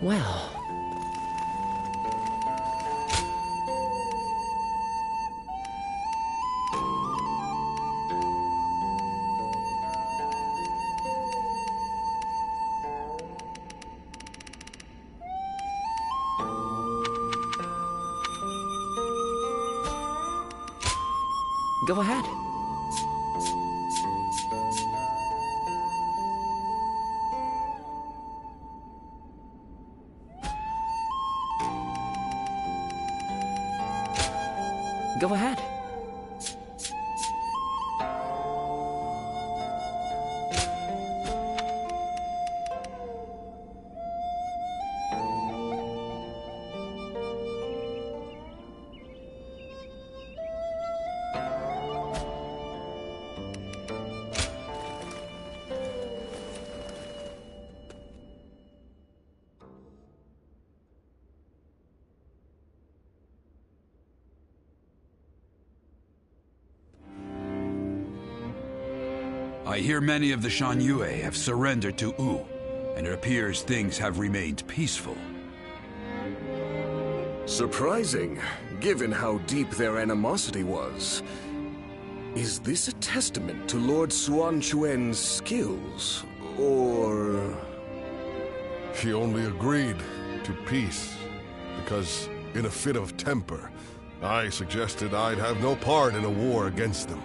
Well... Go ahead. Go ahead. I hear many of the Shan Yue have surrendered to Wu, and it appears things have remained peaceful. Surprising, given how deep their animosity was. Is this a testament to Lord Suan Chuan's skills, or... He only agreed to peace because, in a fit of temper, I suggested I'd have no part in a war against them.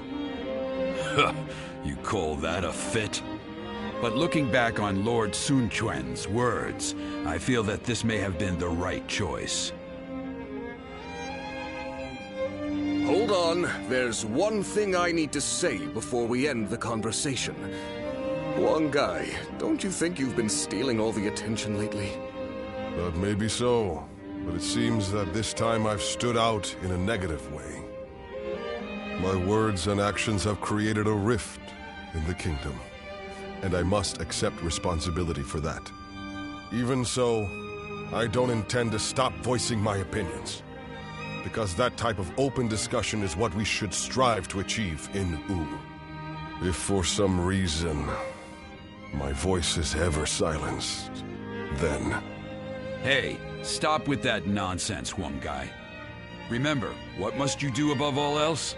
You call that a fit? But looking back on Lord Sun Quan's words, I feel that this may have been the right choice. Hold on, there's one thing I need to say before we end the conversation. Huang Gai, don't you think you've been stealing all the attention lately? That may be so, but it seems that this time I've stood out in a negative way. My words and actions have created a rift in the kingdom, and I must accept responsibility for that. Even so, I don't intend to stop voicing my opinions, because that type of open discussion is what we should strive to achieve in Wu. If for some reason my voice is ever silenced, then... Hey, stop with that nonsense, Huang Gai. Remember, what must you do above all else?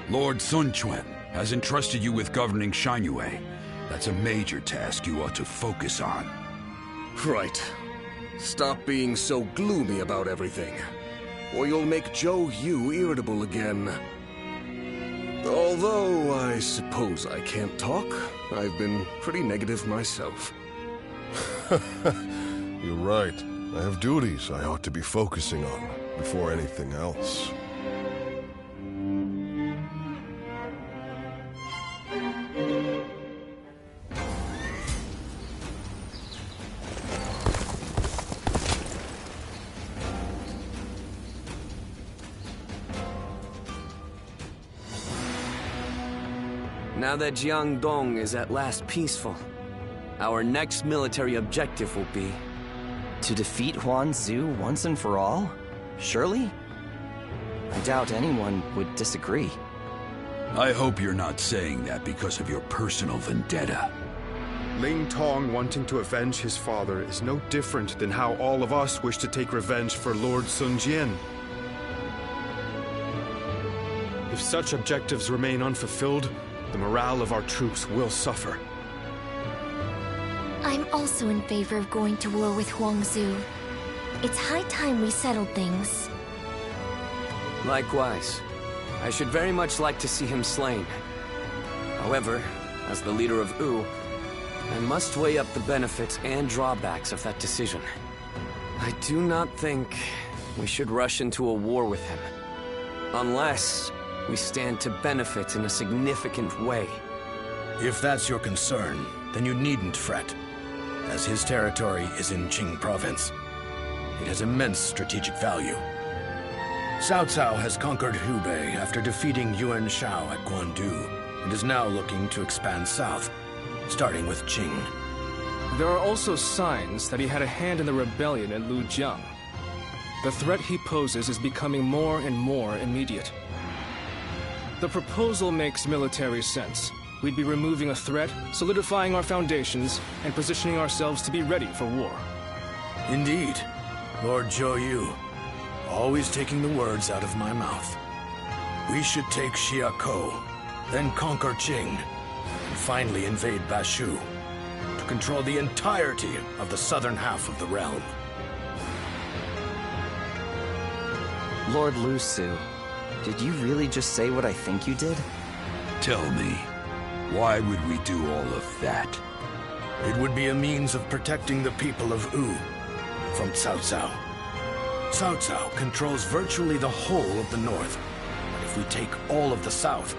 Lord Sun Quan has entrusted you with governing Shan Yue. That's a major task you ought to focus on. Right. Stop being so gloomy about everything, or you'll make Zhou Yu irritable again. Although, I suppose I can't talk. I've been pretty negative myself. You're right. I have duties I ought to be focusing on before anything else. Now that Jiangdong is at last peaceful, our next military objective will be... To defeat Huan Zu once and for all? Surely? I doubt anyone would disagree. I hope you're not saying that because of your personal vendetta. Ling Tong wanting to avenge his father is no different than how all of us wish to take revenge for Lord Sun Jian. If such objectives remain unfulfilled, the morale of our troops will suffer. I'm also in favor of going to war with Huang Zu. It's high time we settled things. Likewise. I should very much like to see him slain. However, as the leader of Wu, I must weigh up the benefits and drawbacks of that decision. I do not think we should rush into a war with him, unless we stand to benefit in a significant way. If that's your concern, then you needn't fret, as his territory is in Qing province. It has immense strategic value. Cao Cao has conquered Hubei after defeating Yuan Shao at Guandu, and is now looking to expand south, starting with Qing. There are also signs that he had a hand in the rebellion in Lujiang. The threat he poses is becoming more and more immediate. The proposal makes military sense. We'd be removing a threat, solidifying our foundations, and positioning ourselves to be ready for war. Indeed. Lord Zhou, always taking the words out of my mouth. We should take Xiakou, then conquer Qing, and finally invade Bashu, to control the entirety of the southern half of the realm. Lord Lu Su, did you really just say what I think you did? Tell me, why would we do all of that? It would be a means of protecting the people of Wu from Cao Cao. Cao Cao controls virtually the whole of the north. But if we take all of the south,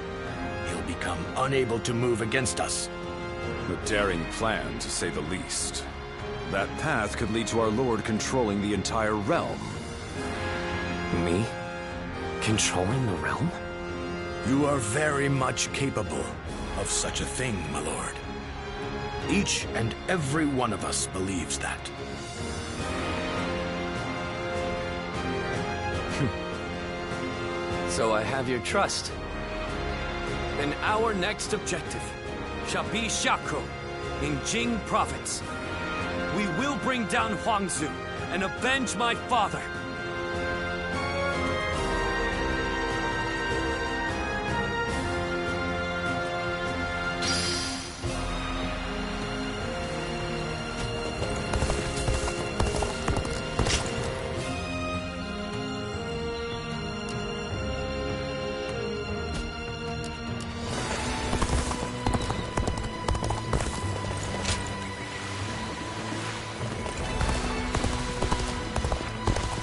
he'll become unable to move against us. A daring plan, to say the least. That path could lead to our lord controlling the entire realm. Me? Controlling the realm? You are very much capable of such a thing, my lord. Each and every one of us believes that. So I have your trust. Then our next objective shall be Xiakou in Jing province. We will bring down Huangzu and avenge my father.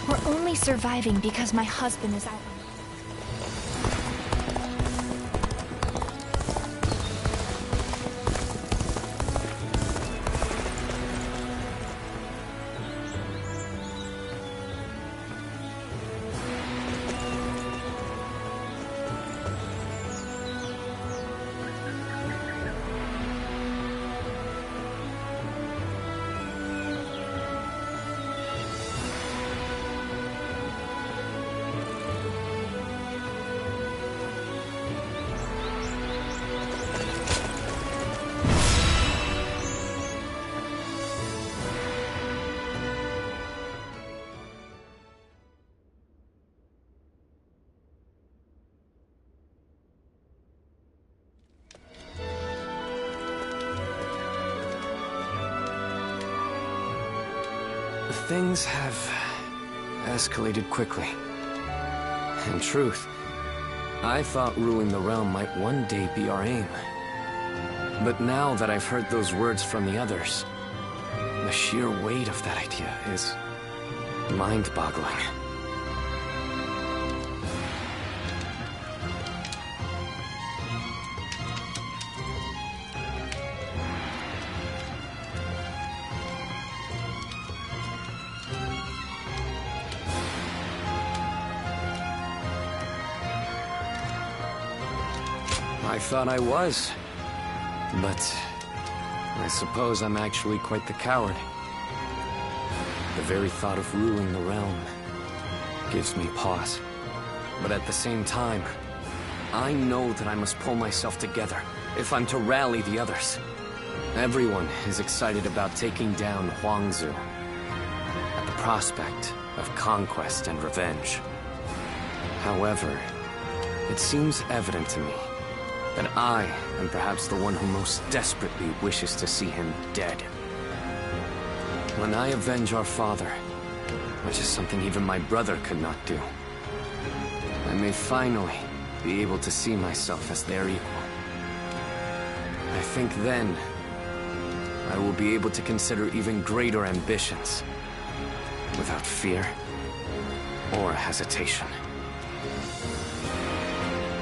We're only surviving because my husband is out. Things have escalated quickly. In truth, I thought ruling the realm might one day be our aim. But now that I've heard those words from the others, the sheer weight of that idea is mind-boggling. I thought I was, but I suppose I'm actually quite the coward. The very thought of ruling the realm gives me pause. But at the same time, I know that I must pull myself together if I'm to rally the others. Everyone is excited about taking down Huangzu at the prospect of conquest and revenge. However, it seems evident to me that I am perhaps the one who most desperately wishes to see him dead. When I avenge our father, which is something even my brother could not do, I may finally be able to see myself as their equal. I think then I will be able to consider even greater ambitions without fear or hesitation.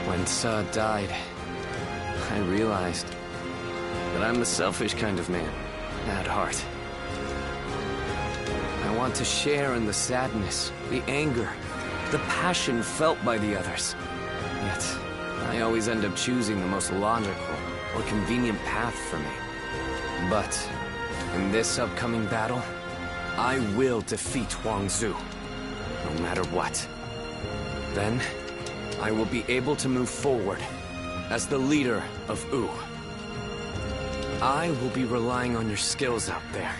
When Sa died, I realized that I'm the selfish kind of man, at heart. I want to share in the sadness, the anger, the passion felt by the others. Yet, I always end up choosing the most logical or convenient path for me. But, in this upcoming battle, I will defeat Huangzu, no matter what. Then, I will be able to move forward as the leader of Wu. I will be relying on your skills out there.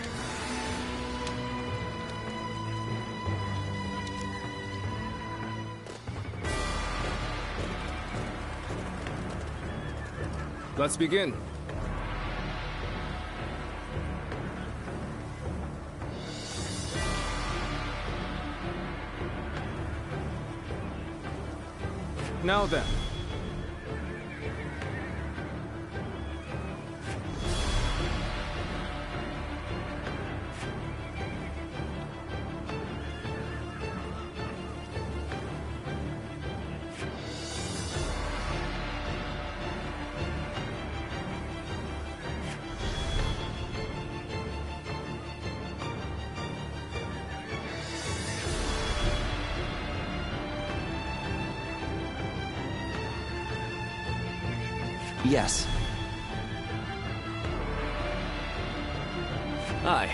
Let's begin. Now then. Yes. Aye.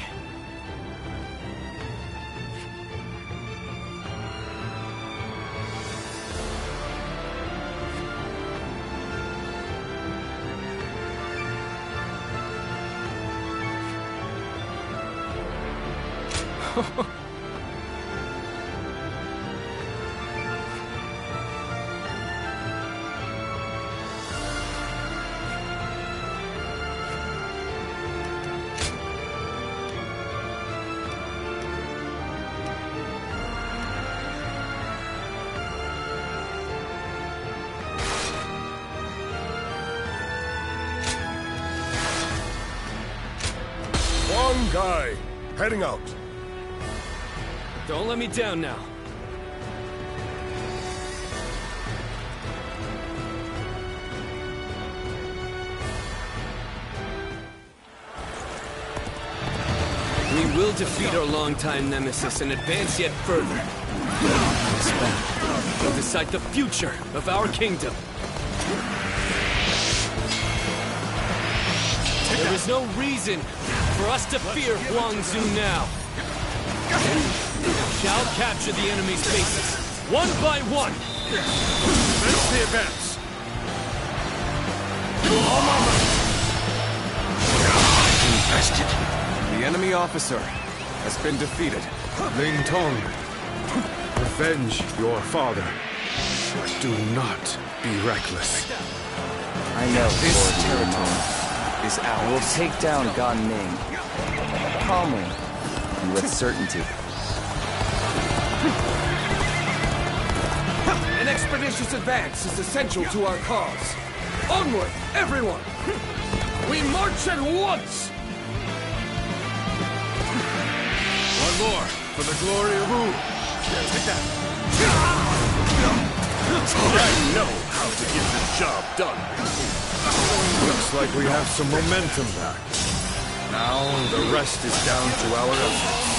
One guy, heading out. Don't let me down now. We will defeat our longtime nemesis and advance yet further. This battle will decide the future of our kingdom. There is no reason for us to fear Huangzu now. We shall capture the enemy's bases, one by one. Finish the advance. Infested. The enemy officer has been defeated. Ling Tong, avenge your father. Do not be reckless. I know, This Lord territory Ling. is I will ours. take down Gan Ning. Calmly and with certainty. An expeditious advance is essential to our cause. Onward, everyone! We march at once! One more, for the glory of Wu. Take that. I know how to get the job done. Looks like we have some momentum back. Now the rest is down to our efforts.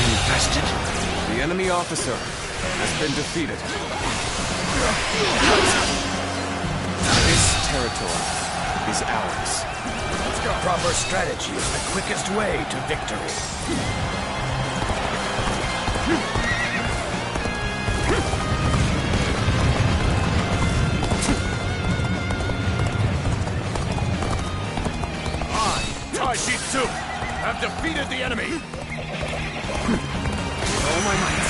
Infested. The enemy officer has been defeated. This territory is ours. Proper strategy is the quickest way to victory. Taishitsu have defeated the enemy. All my might.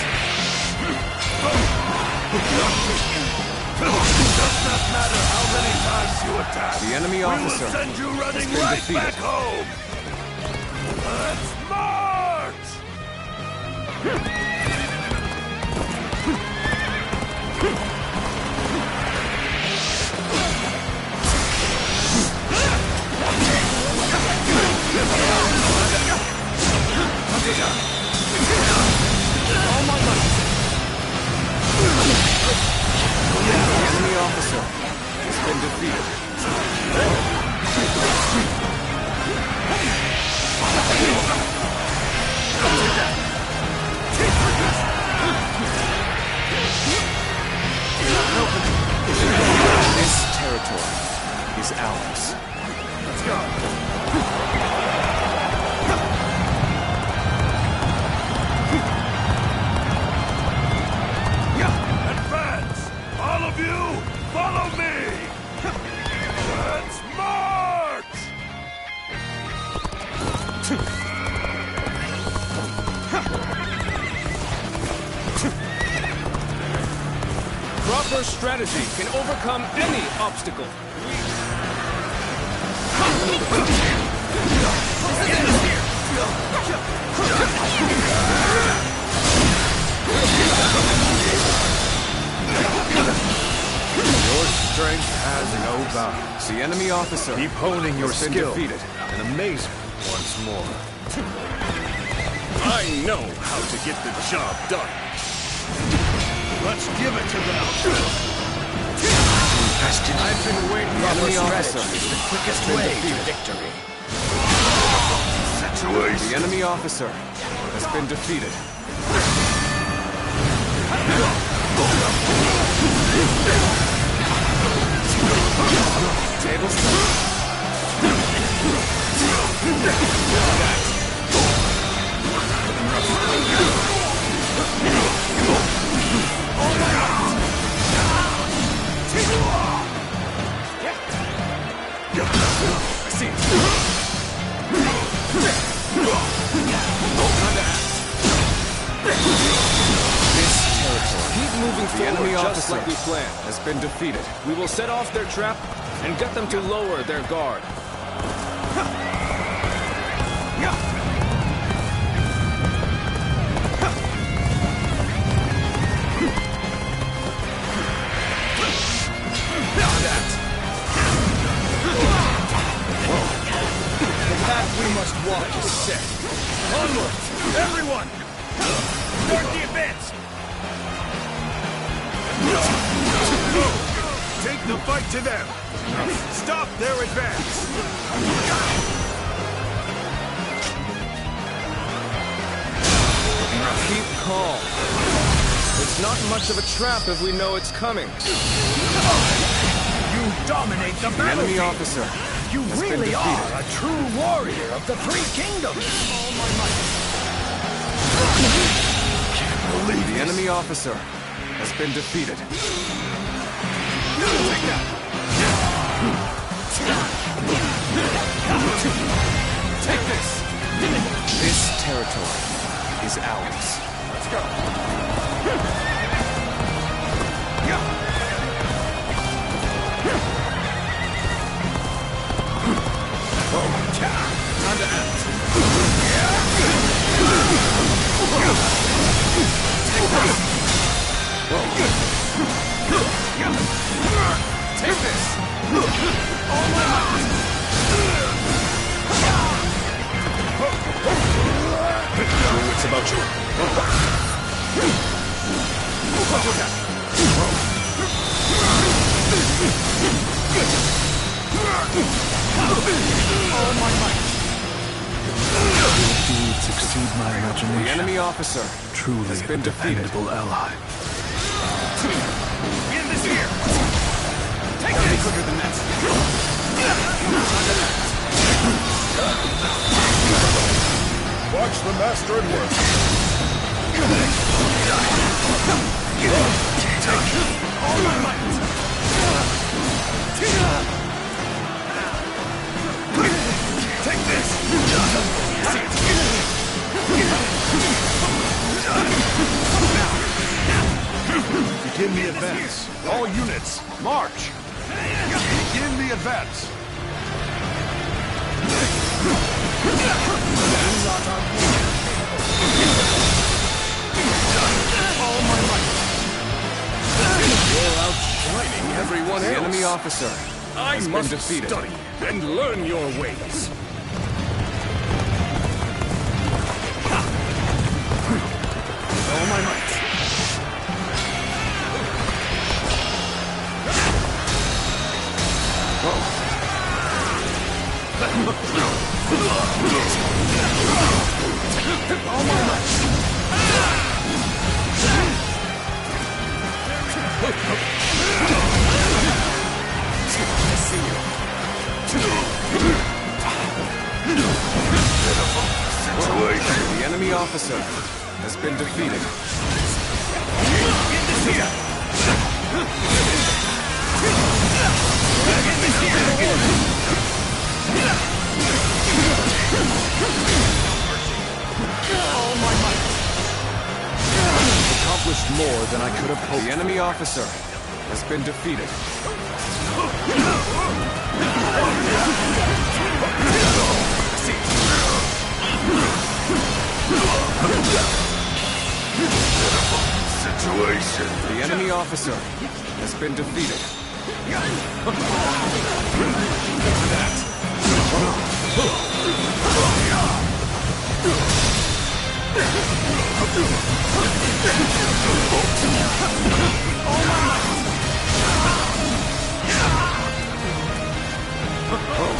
Does not matter how many times you attack. The enemy officer We will send you running been right defeated. back home. Let's march! All my might. The enemy officer has been defeated. strategy can overcome any obstacle. Your strength has no bounds. The enemy officer. Keep honing your has been skill defeated. and amaze me once more. I know how to get the job done. Let's give it to them. I've been waiting for the officer. The quickest way to victory. The enemy officer has been defeated. Tables. Keep moving The forward enemy just officer like we planned. has been defeated. We will set off their trap and get them to lower their guard. The path we must walk is set. Onward, everyone! Start the advance! Take the fight to them! Stop their advance! Keep calm. It's not much of a trap if we know it's coming. You dominate the The enemy battlefield! officer You has been really defeated. are a true warrior of the Three Kingdoms! All my might! The enemy officer has been defeated. Take this! This territory is ours. Let's go. Time to act. Take this! All my might! It's about you. All my might. Deeds exceed my imagination. The enemy officer Truly has been a defeated. dependable ally. End this here. Take Gotta be this. quicker than that. Watch the master at work. All my might. Take this. Begin the advance. All units, march. Begin the advance. All my might. You're outshining everyone The else. enemy officer I has been must defeated. study and learn your ways. All my might. All my might. I see you. The enemy officer has been defeated. All my might. Accomplished more than I could have hoped. The enemy officer has been defeated. Situation. The enemy officer has been defeated.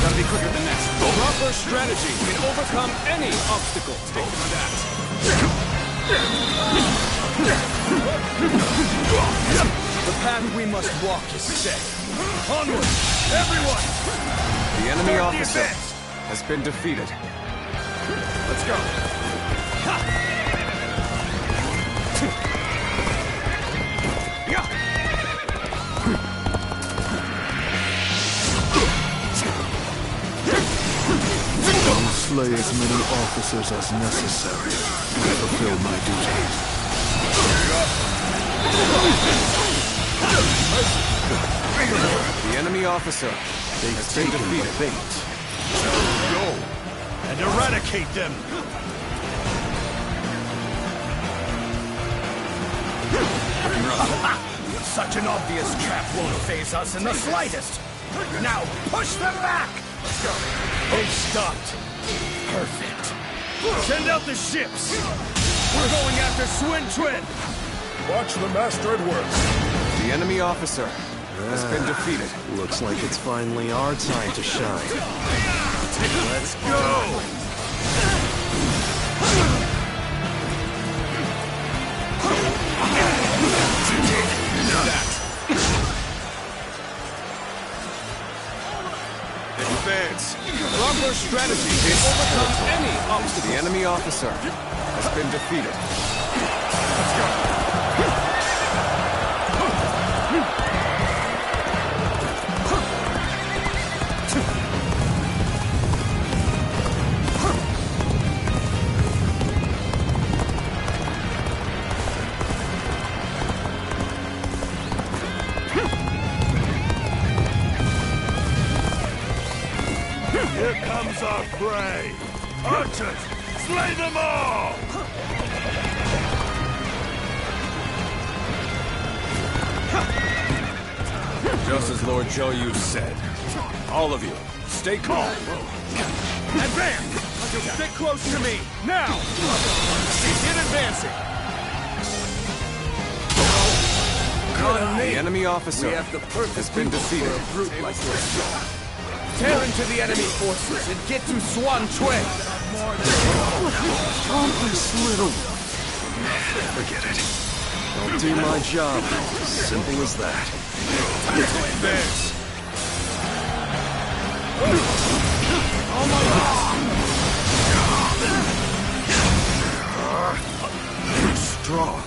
Gotta be quicker than that. Proper strategy can overcome any obstacle. Take that. The path we must walk is set. Onward, everyone! The enemy officer has been defeated. Let's go. Slay as many officers as necessary to fulfill my duties. The enemy officer has been defeated. Go and eradicate them. Such an obvious trap won't faze us in the slightest. Now, push them back! Let's go. They've stopped. Perfect. Send out the ships. We're going after Swin Twin. Watch the master at work. The enemy officer has been defeated. Looks like it's finally our time to shine. Let's go. Advance. Proper strategy can overcome any obstacle. The enemy officer has been defeated. Here comes our prey. Archers, slay them all! Just as Lord Zhou said. All of you, stay calm. Advance! Stick close to me, now! Begin advancing! The enemy officer has been defeated. Tear into the enemy forces and get to Swan Twin! Pompous little... Forget it. I'll do my job. Simple as that. Advance! Strong.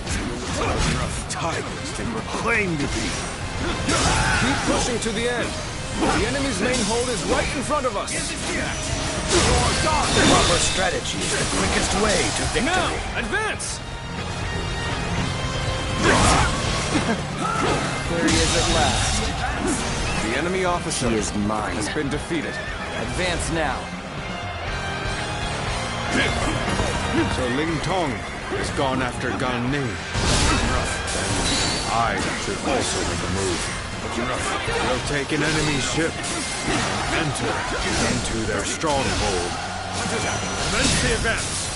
Rough tigers they proclaim to be. Keep pushing to the end. The enemy's main hold is right in front of us. Proper strategy is the quickest way to victory. Now, advance! There he is at last. The enemy officer He is mine. has been defeated. Advance now. So Ling Tong has gone after Gan Ning. I should also make a move. We'll take an enemy ship, enter into their stronghold. Commence the advance!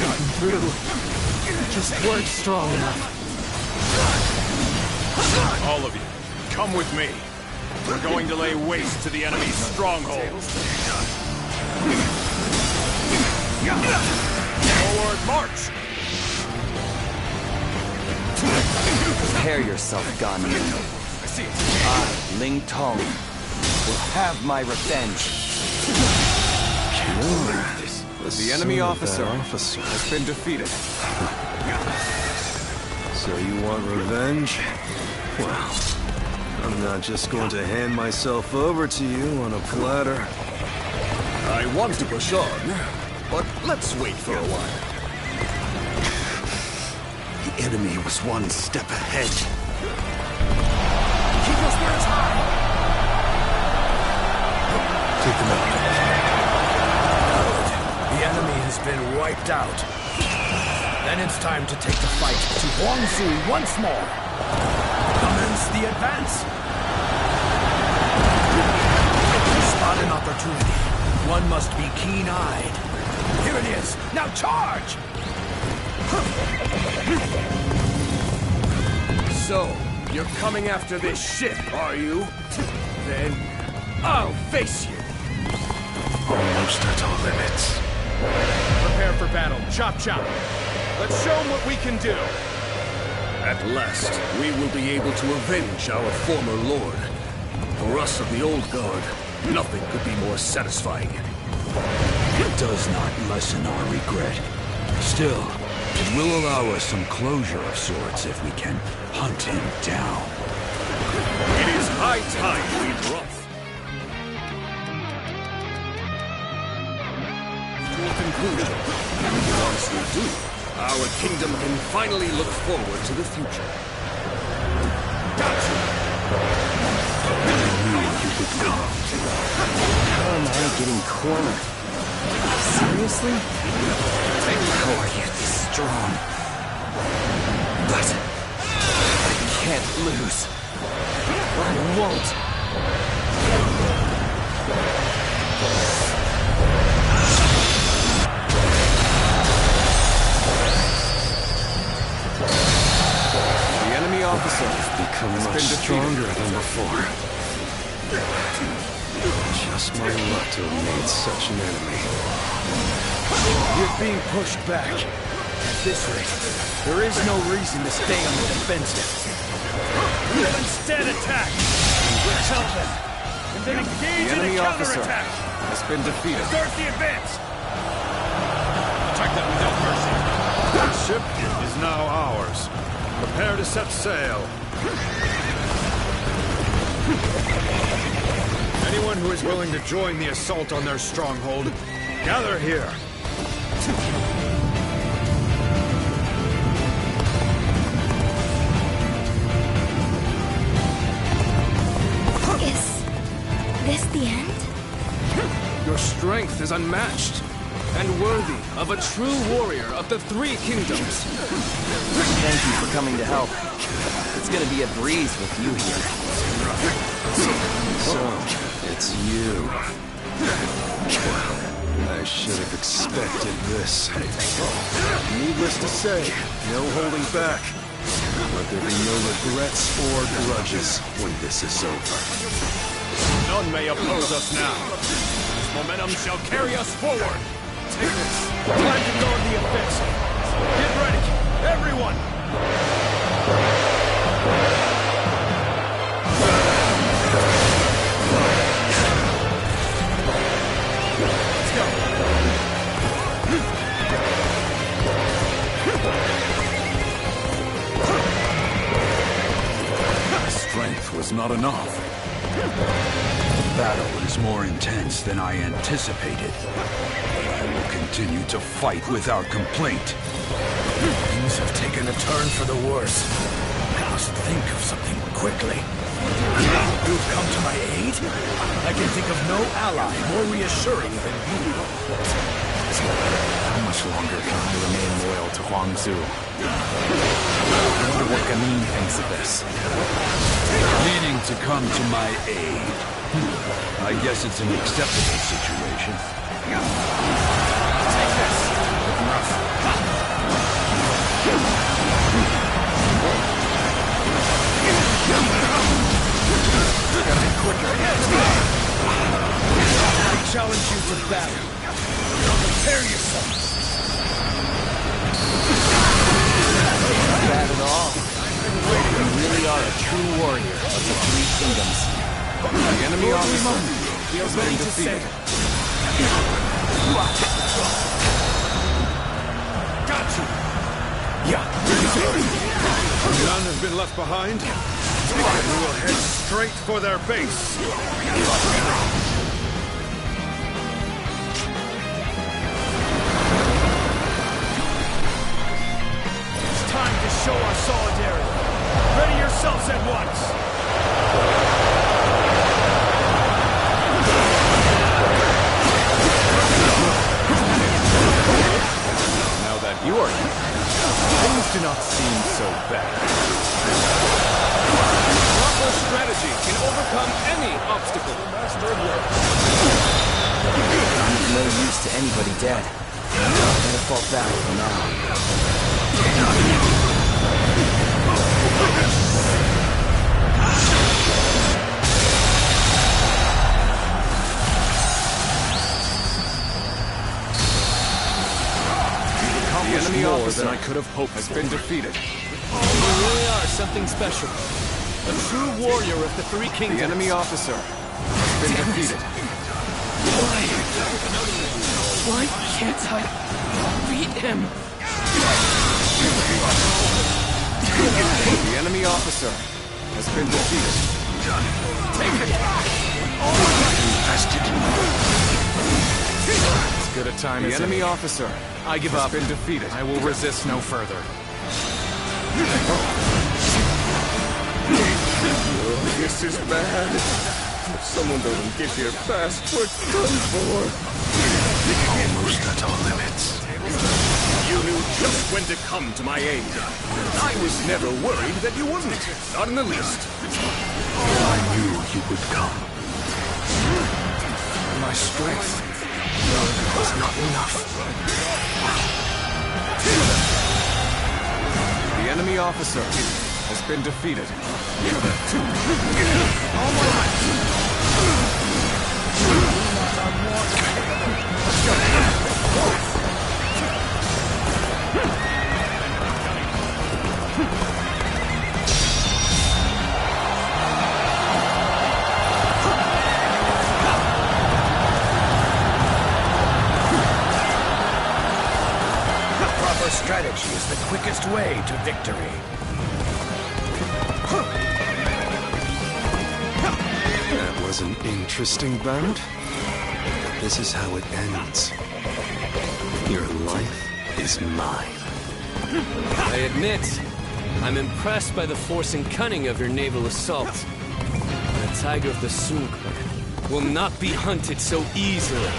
Gotten through. Just weren't strong enough. All of you, come with me. We're going to lay waste to the enemy's stronghold. Forward march! Prepare yourself, Gan Ning. I, Ling Tong, will have my revenge. The enemy officer has been defeated. So you want revenge? Well, I'm not just going to hand myself over to you on a platter. I want to push on, but let's wait for a while. enemy was one step ahead. Keep your spirits high! Take them out. Good. The enemy has been wiped out. Then it's time to take the fight to Huangzu once more. Commence the advance. Spot an opportunity. One must be keen-eyed. Here it is. Now charge! So, you're coming after this ship, are you? Then, I'll face you! Almost at our limits. Prepare for battle. Chop chop. Let's show them what we can do. At last, we will be able to avenge our former lord. For us of the old guard, nothing could be more satisfying. It does not lessen our regret. Still, it will allow us some closure of sorts if we can hunt him down. It is high time we drop. To a conclusion. Once we do, our kingdom can finally look forward to the future. Gotcha! How am I getting cornered? Seriously? How are you this strong? But I can't lose. I won't. The enemy officer has become much stronger than before. Just my luck to have made such an enemy. You're being pushed back. At this rate, there is no reason to stay on the defensive. Instead attack! Repel them! And then engage The enemy in a officer counterattack! has been defeated. Start the advance! Attack them without mercy! That ship is now ours. Prepare to set sail. Anyone who is willing to join the assault on their stronghold, gather here. Is this the end? Your strength is unmatched, and worthy of a true warrior of the Three Kingdoms. Thank you for coming to help. It's gonna be a breeze with you here. So, it's you. I should have expected this. Needless to say, no holding back. Let there be no regrets or grudges when this is over. None may oppose us now. This momentum shall carry us forward. Take this. Time to guard the offensive. Get ready, everyone! Let's go. Strength was not enough. The battle is more intense than I anticipated. I will continue to fight without complaint. Things have taken a turn for the worse. I must think of something quickly. You've come to my aid? I can think of no ally more reassuring than you. How much longer can I remain loyal to Huangzu? I wonder what Gamin thinks of this. Needing to come to my aid. I guess it's an acceptable situation. Take this. Gotta be quicker. I challenge you to battle. Prepare yourself. Not bad at all. You really are a true warrior of the Three Kingdoms. The enemy officer has been defeated. Got you. Yeah. None has been left behind. We will head straight for their base. It's time to show at once! Now that you are here, things do not seem so bad. Proper strategy can overcome any obstacle. I'm of no use to anybody dead. Better fall back for now. The enemy officer than I could have hoped has been defeated. You really are something special. A true warrior of the Three Kingdoms. The enemy officer has been defeated. Why can't I beat him? The enemy officer has been defeated. Take it! As good a time as the enemy officer I give has up. been defeated. I will resist no further. This is bad. If someone doesn't get here fast, we're done for. Almost at our limits. You knew just when to come to my aid. I was never worried that you wouldn't. Not in the least. I knew you would come. My strength was not enough. The enemy officer has been defeated. All my might. Proper strategy is the quickest way to victory. That was an interesting bout. This is how it ends. Your life is mine. I admit, I'm impressed by the force and cunning of your naval assault. The tiger of the Sunk will not be hunted so easily.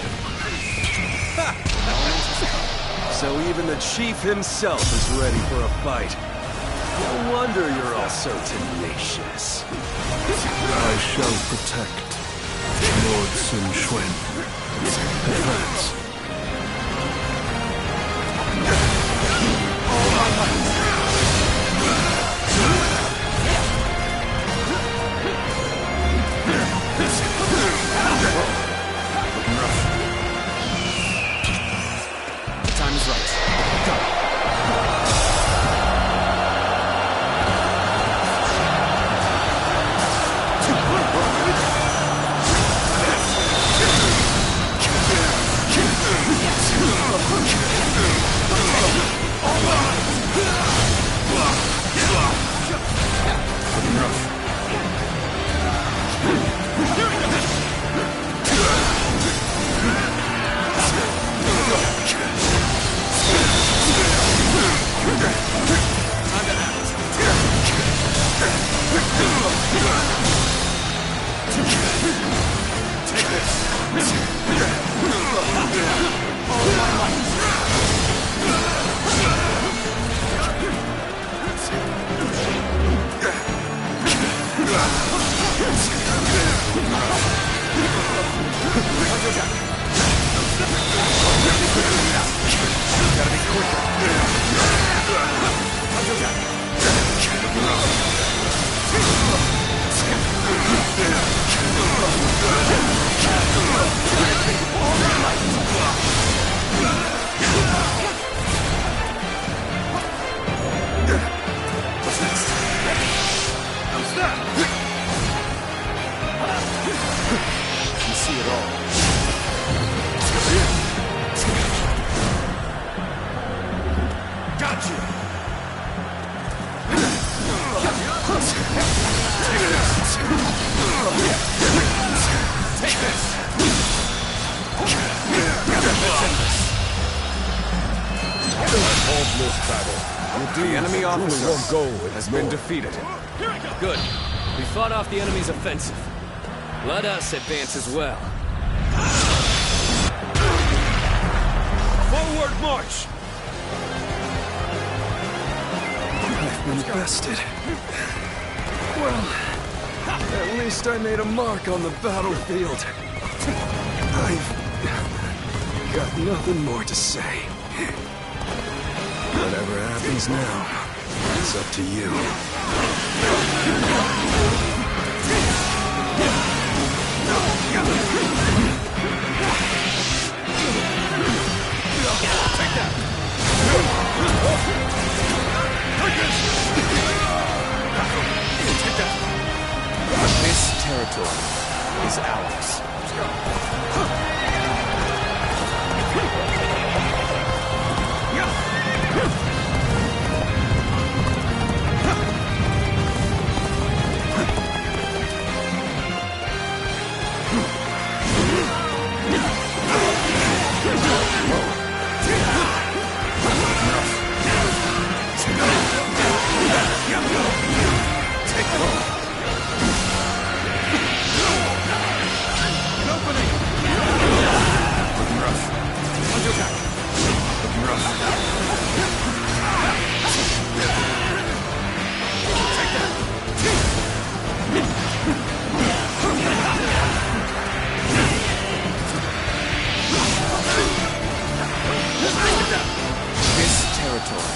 So even the chief himself is ready for a fight. No wonder you're all so tenacious. I shall protect Lord Sun Quan. Advance. The time is right. Go. Hold this battle. The enemy officer has been defeated. Good. We fought off the enemy's offensive. Let us advance as well. Forward march! I've been bested. Well, at least I made a mark on the battlefield. I've got nothing more to say. Whatever happens now, it's up to you. Take that! Take that! This territory is ours. Let's go! This territory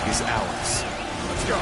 is ours. Let's go!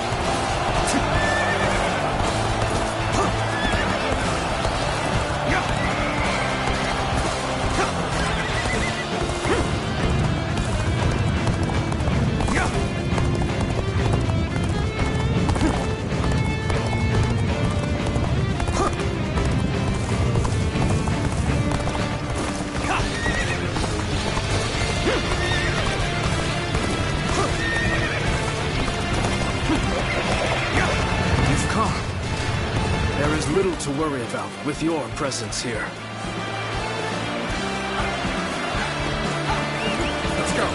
You've come. There is little to worry about with your presence here. Let's go!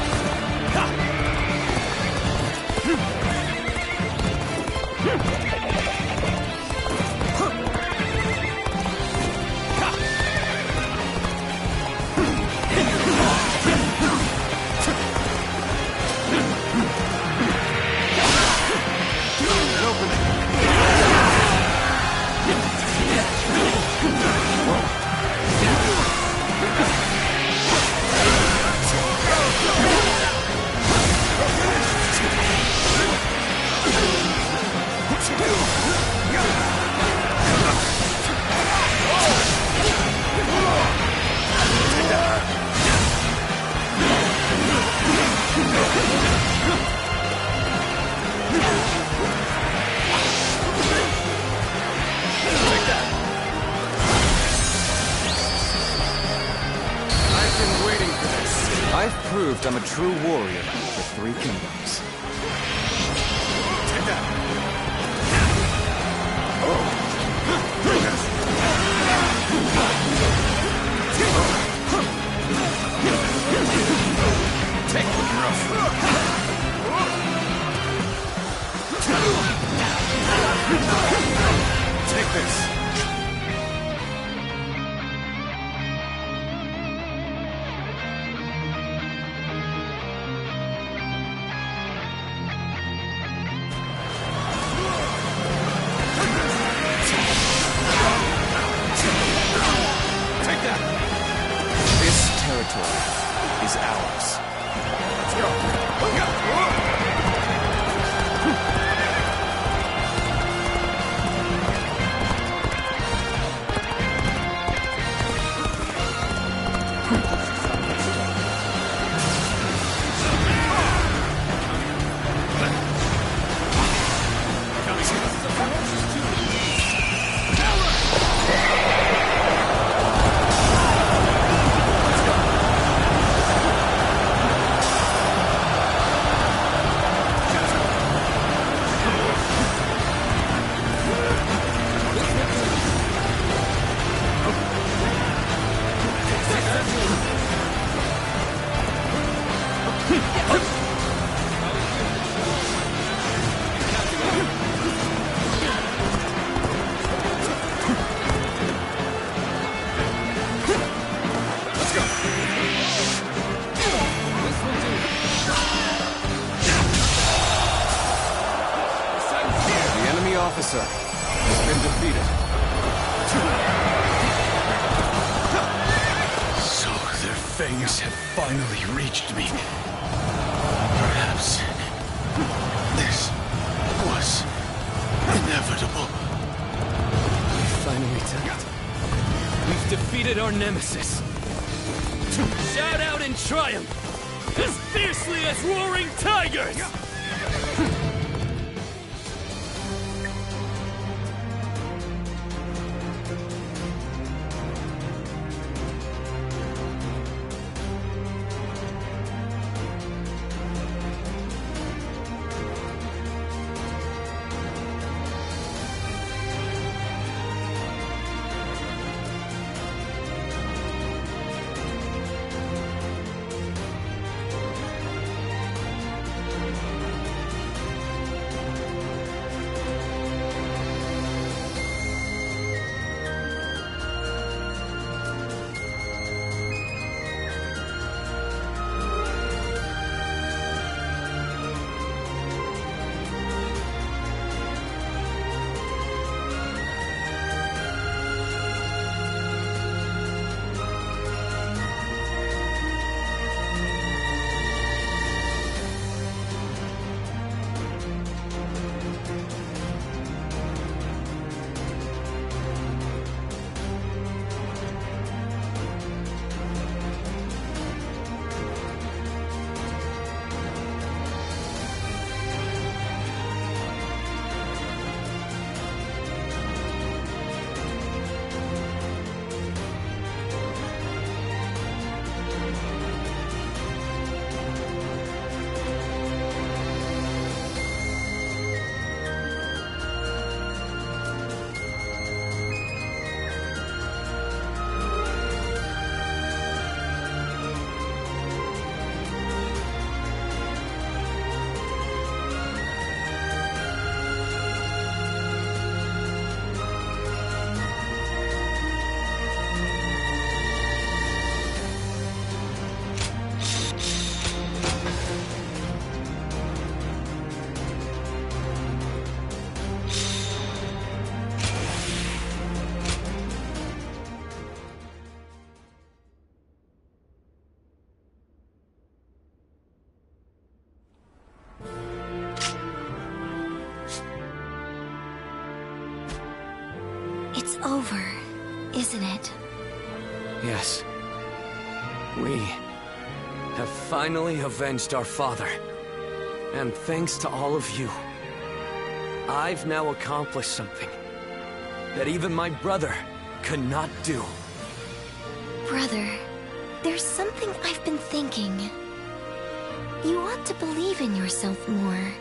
I've proved I'm a true warrior for 3 kingdoms. Take that! Take looking rough. Take this! officer has been defeated. So their fangs have finally reached me. Perhaps this was inevitable. We finally done it. We've defeated our nemesis. Shout out in triumph, as fiercely as roaring tigers! It's over, isn't it? Yes. We have finally avenged our father. And thanks to all of you, I've now accomplished something that even my brother could not do. Brother, there's something I've been thinking. You ought to believe in yourself more.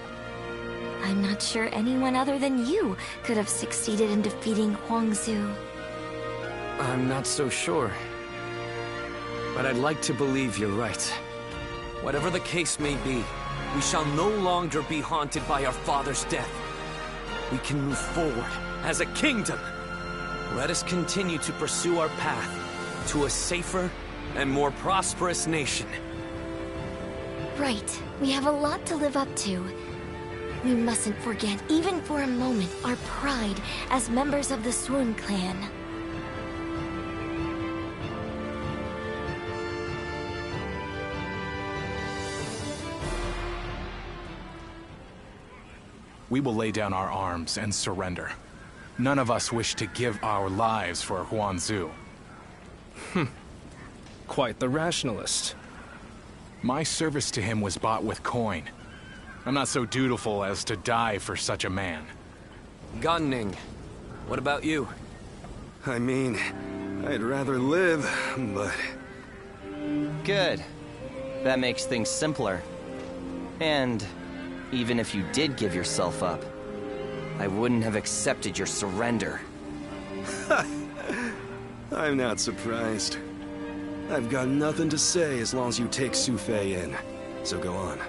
I'm not sure anyone other than you could have succeeded in defeating Huangzu. I'm not so sure. But I'd like to believe you're right. Whatever the case may be, we shall no longer be haunted by our father's death. We can move forward as a kingdom. Let us continue to pursue our path to a safer and more prosperous nation. Right. We have a lot to live up to. We mustn't forget, even for a moment, our pride as members of the Swoon clan. We will lay down our arms and surrender. None of us wish to give our lives for Huangzu. Quite the rationalist. My service to him was bought with coin. I'm not so dutiful as to die for such a man. Gunning, what about you? I mean, I'd rather live, but... Good. That makes things simpler. And even if you did give yourself up, I wouldn't have accepted your surrender. I'm not surprised. I've got nothing to say as long as you take Su Fei in. So go on.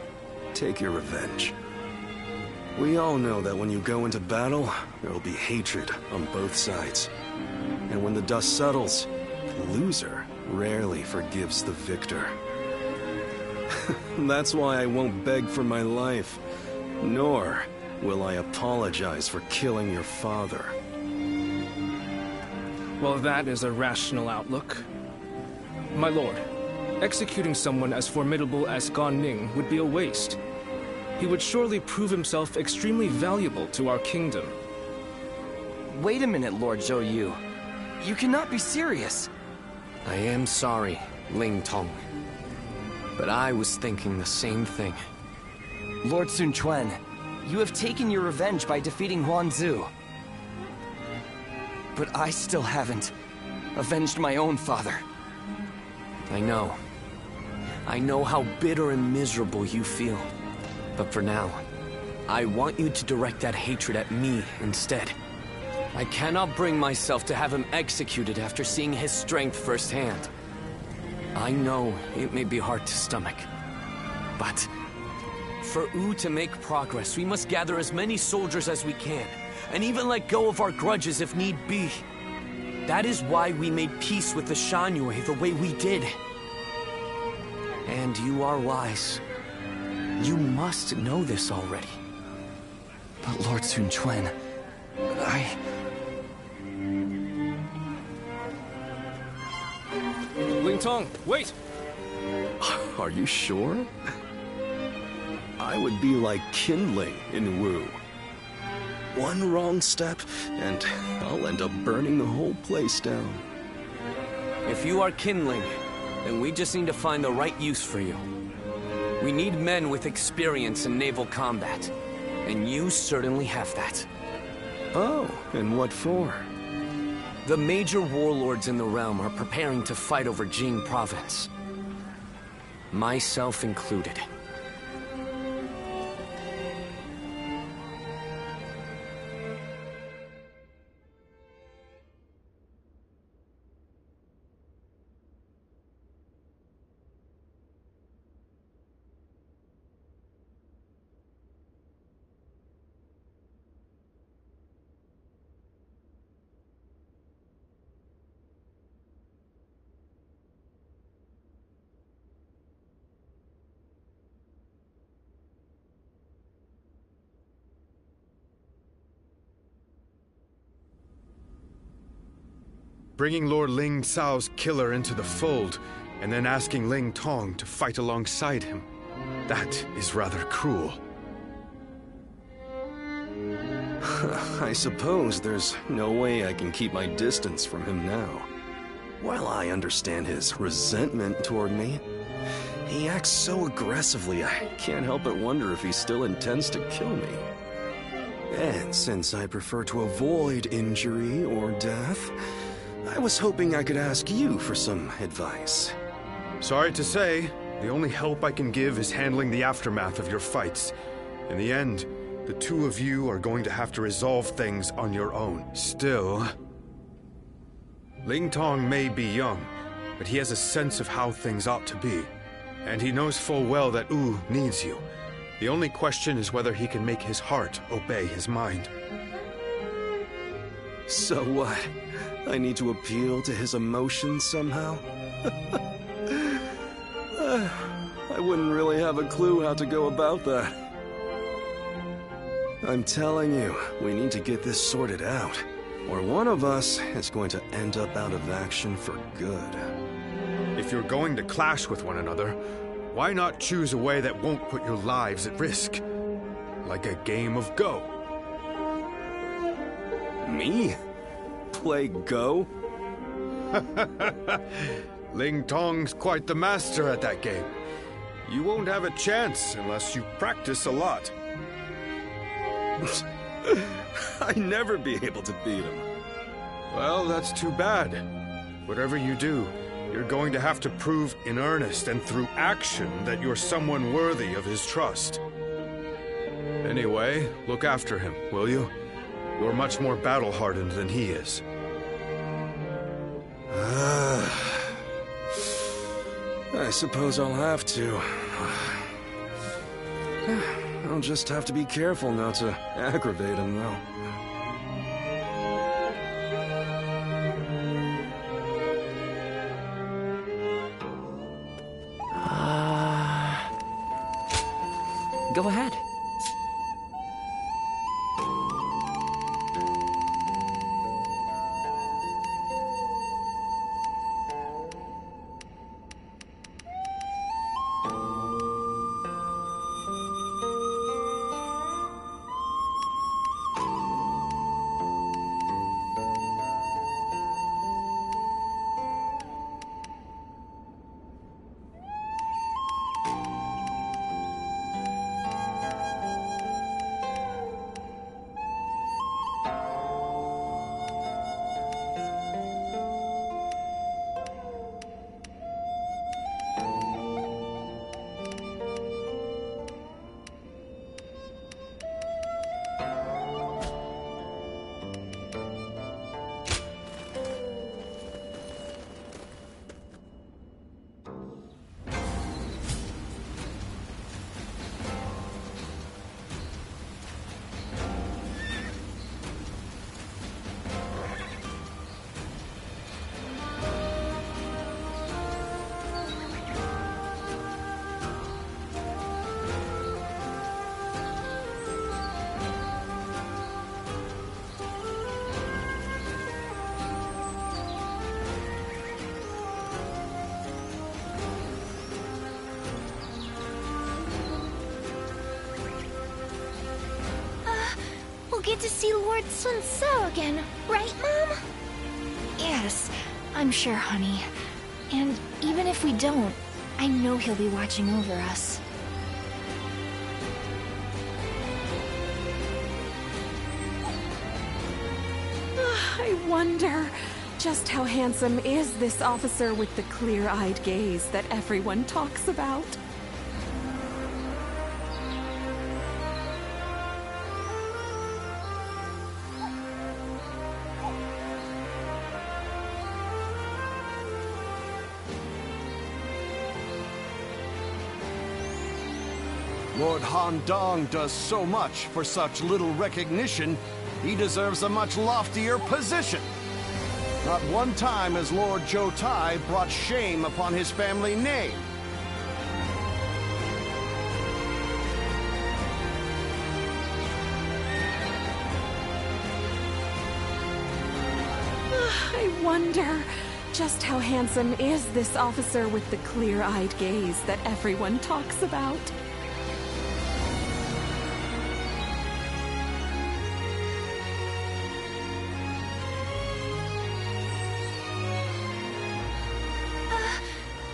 Take your revenge. We all know that when you go into battle, there will be hatred on both sides. And when the dust settles, the loser rarely forgives the victor. That's why I won't beg for my life, nor will I apologize for killing your father. Well, that is a rational outlook. My lord, executing someone as formidable as Gan Ning would be a waste. He would surely prove himself extremely valuable to our kingdom. Wait a minute, Lord Zhou Yu. You cannot be serious. I am sorry, Ling Tong. But I was thinking the same thing. Lord Sun Quan, you have taken your revenge by defeating Huan Zu. But I still haven't avenged my own father. I know. I know how bitter and miserable you feel. But for now, I want you to direct that hatred at me instead. I cannot bring myself to have him executed after seeing his strength firsthand. I know it may be hard to stomach, but for Wu to make progress, we must gather as many soldiers as we can, and even let go of our grudges if need be. That is why we made peace with the Shanyue the way we did. And you are wise. You must know this already. But Lord Sun Quan, Ling Tong, wait! Are you sure? I would be like kindling in Wu. One wrong step, and I'll end up burning the whole place down. If you are kindling, then we just need to find the right use for you. We need men with experience in naval combat, and you certainly have that. Oh, and what for? The major warlords in the realm are preparing to fight over Jing province. Myself included. Bringing Lord Ling Cao's killer into the fold, and then asking Ling Tong to fight alongside him. That is rather cruel. I suppose there's no way I can keep my distance from him now. While I understand his resentment toward me, he acts so aggressively I can't help but wonder if he still intends to kill me. And since I prefer to avoid injury or death, I was hoping I could ask you for some advice. Sorry to say, the only help I can give is handling the aftermath of your fights. In the end, the two of you are going to have to resolve things on your own. Still, Ling Tong may be young, but he has a sense of how things ought to be. And he knows full well that Wu needs you. The only question is whether he can make his heart obey his mind. So what? I need to appeal to his emotions somehow? I wouldn't really have a clue how to go about that. I'm telling you, we need to get this sorted out, or one of us is going to end up out of action for good. If you're going to clash with one another, why not choose a way that won't put your lives at risk? Like a game of Go. Me? Play Go? Ling Tong's quite the master at that game. You won't have a chance unless you practice a lot. I'd never be able to beat him. Well, that's too bad. Whatever you do, you're going to have to prove in earnest and through action that you're someone worthy of his trust. Anyway, look after him, will you? You're much more battle-hardened than he is. I suppose I'll have to. I'll just have to be careful not to aggravate him, though. Go ahead. get to see Lord Sun So again, right, Mom? Yes, I'm sure, honey. And even if we don't, I know he'll be watching over us. I wonder, just how handsome is this officer with the clear-eyed gaze that everyone talks about? Lord Han Dong does so much for such little recognition, he deserves a much loftier position. Not one time has Lord Zhou Tai brought shame upon his family name. I wonder, just how handsome is this officer with the clear-eyed gaze that everyone talks about?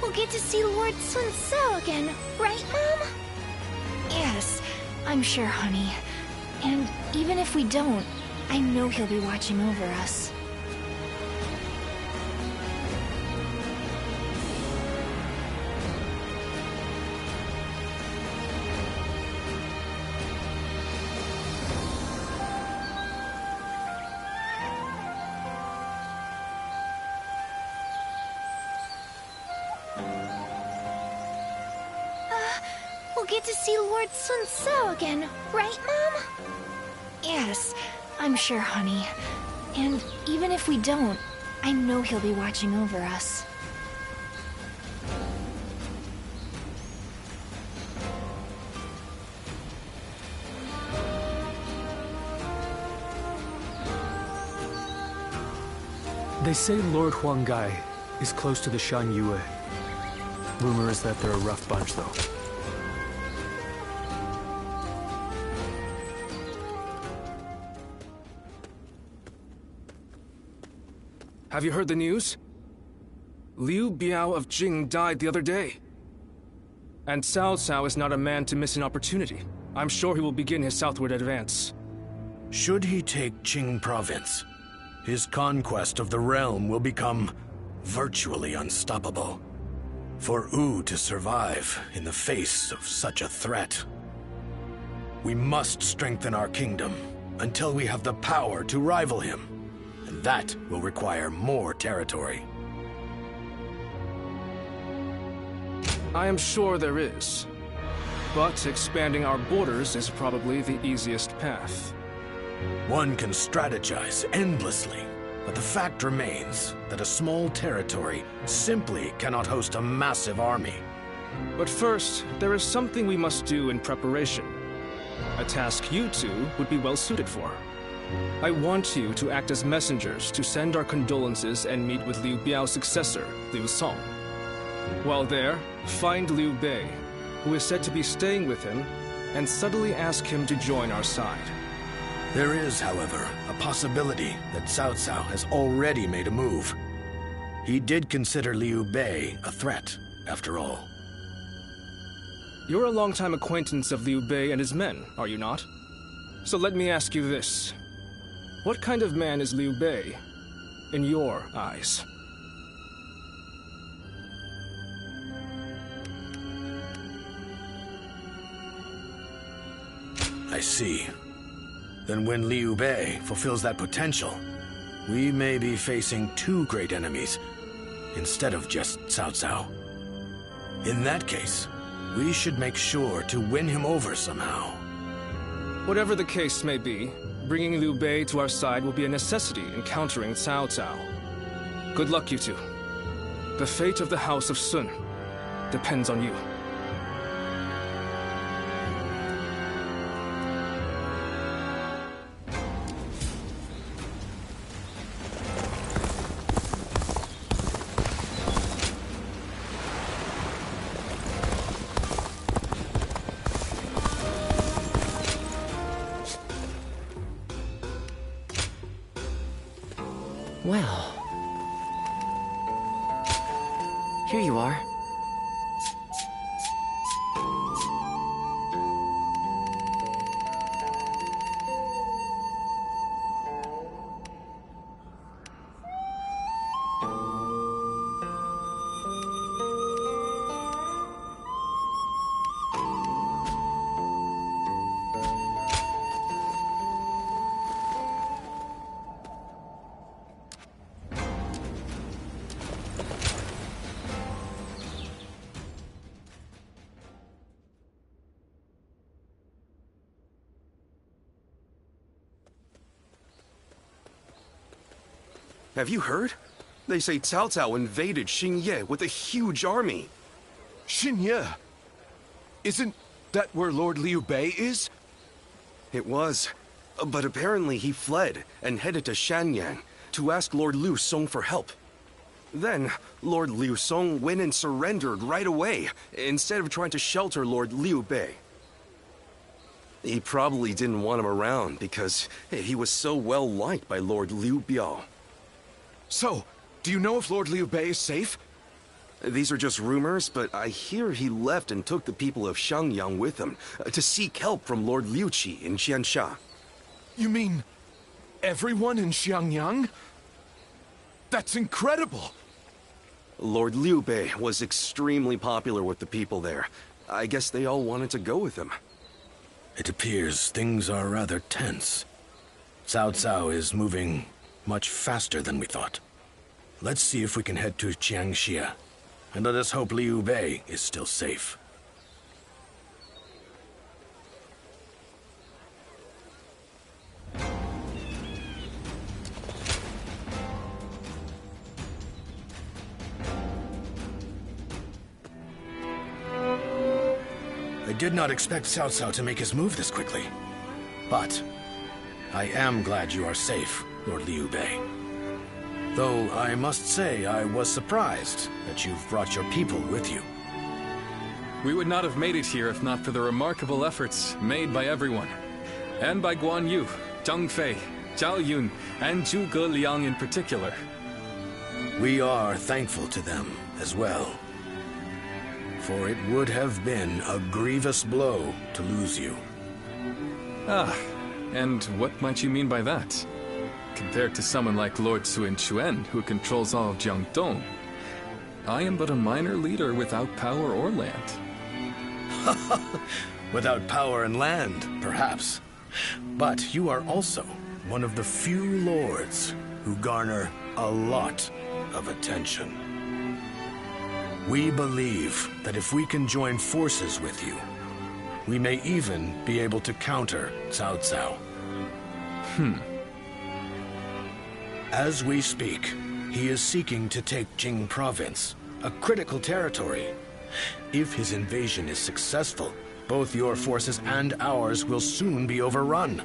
We'll get to see Lord Sun So again, right, Mom? Yes, I'm sure, honey. And even if we don't, I know he'll be watching over us. We'll get to see Lord Sun So again, right, Mom? Yes, I'm sure, honey. And even if we don't, I know he'll be watching over us. They say Lord Huanggai is close to the Shan Yue. Rumor is that they're a rough bunch, though. Have you heard the news? Liu Biao of Jing died the other day. And Cao Cao is not a man to miss an opportunity. I'm sure he will begin his southward advance. Should he take Qing province, his conquest of the realm will become virtually unstoppable. For Wu to survive in the face of such a threat, we must strengthen our kingdom until we have the power to rival him. And that will require more territory. I am sure there is. But expanding our borders is probably the easiest path. One can strategize endlessly, but the fact remains that a small territory simply cannot host a massive army. But first, there is something we must do in preparation. A task you two would be well suited for. I want you to act as messengers to send our condolences and meet with Liu Biao's successor, Liu Song. While there, find Liu Bei, who is said to be staying with him, and subtly ask him to join our side. There is, however, a possibility that Cao Cao has already made a move. He did consider Liu Bei a threat, after all. You're a longtime acquaintance of Liu Bei and his men, are you not? So let me ask you this. What kind of man is Liu Bei, in your eyes? I see. Then when Liu Bei fulfills that potential, we may be facing two great enemies, instead of just Cao Cao. In that case, we should make sure to win him over somehow. Whatever the case may be, bringing Liu Bei to our side will be a necessity in countering Cao Cao. Good luck, you two. The fate of the House of Sun depends on you. Well... Here you are. Have you heard? They say Cao Cao invaded Xingye with a huge army. Xingye? Isn't that where Lord Liu Bei is? It was. But apparently he fled and headed to Shanyang to ask Lord Liu Song for help. Then, Lord Liu Song went and surrendered right away, instead of trying to shelter Lord Liu Bei. He probably didn't want him around because he was so well liked by Lord Liu Biao. So, do you know if Lord Liu Bei is safe? These are just rumors, but I hear he left and took the people of Xiangyang with him to seek help from Lord Liu Qi in Qiansha. You mean everyone in Xiangyang? That's incredible! Lord Liu Bei was extremely popular with the people there. I guess they all wanted to go with him. It appears things are rather tense. Cao Cao is moving much faster than we thought. Let's see if we can head to Jiangxia, and let us hope Liu Bei is still safe. I did not expect Cao Cao to make his move this quickly, but I am glad you are safe, Lord Liu Bei. Though I must say I was surprised that you've brought your people with you. We would not have made it here if not for the remarkable efforts made by everyone. And by Guan Yu, Zhang Fei, Zhao Yun, and Zhuge Liang in particular. We are thankful to them as well. For it would have been a grievous blow to lose you. Ah, and what might you mean by that? Compared to someone like Lord Sun Quan, who controls all of Jiangdong, I am but a minor leader without power or land. Without power and land, perhaps. But you are also one of the few lords who garner a lot of attention. We believe that if we can join forces with you, we may even be able to counter Cao Cao. As we speak, he is seeking to take Jing Province, a critical territory. If his invasion is successful, both your forces and ours will soon be overrun.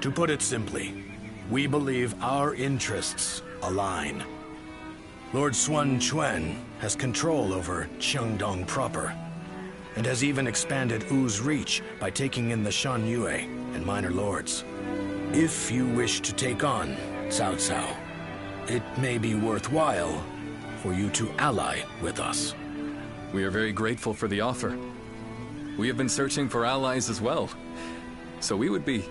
To put it simply, we believe our interests align. Lord Sun Quan has control over Qiangdong proper, and has even expanded Wu's reach by taking in the Shan Yue and minor lords. If you wish to take on Cao Cao, it may be worthwhile for you to ally with us. We are very grateful for the offer. We have been searching for allies as well, so we would be...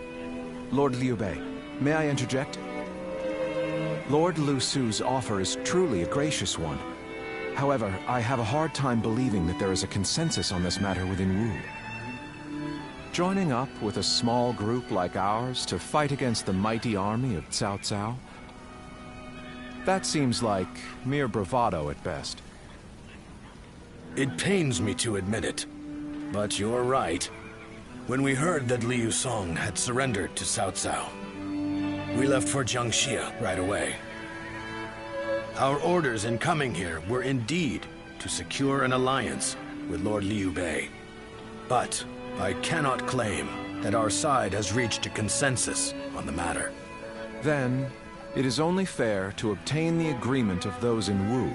Lord Liu Bei, may I interject? Lord Lu Su's offer is truly a gracious one. However, I have a hard time believing that there is a consensus on this matter within Wu. Joining up with a small group like ours to fight against the mighty army of Cao Cao? That seems like mere bravado at best. It pains me to admit it, but you're right. When we heard that Liu Song had surrendered to Cao Cao, we left for Jiangxia right away. Our orders in coming here were indeed to secure an alliance with Lord Liu Bei. But I cannot claim that our side has reached a consensus on the matter. Then, it is only fair to obtain the agreement of those in Wu.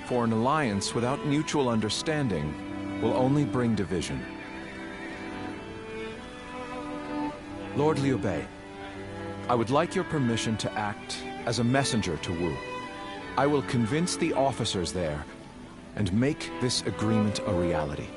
For an alliance without mutual understanding will only bring division. Lord Liu Bei, I would like your permission to act as a messenger to Wu. I will convince the officers there and make this agreement a reality.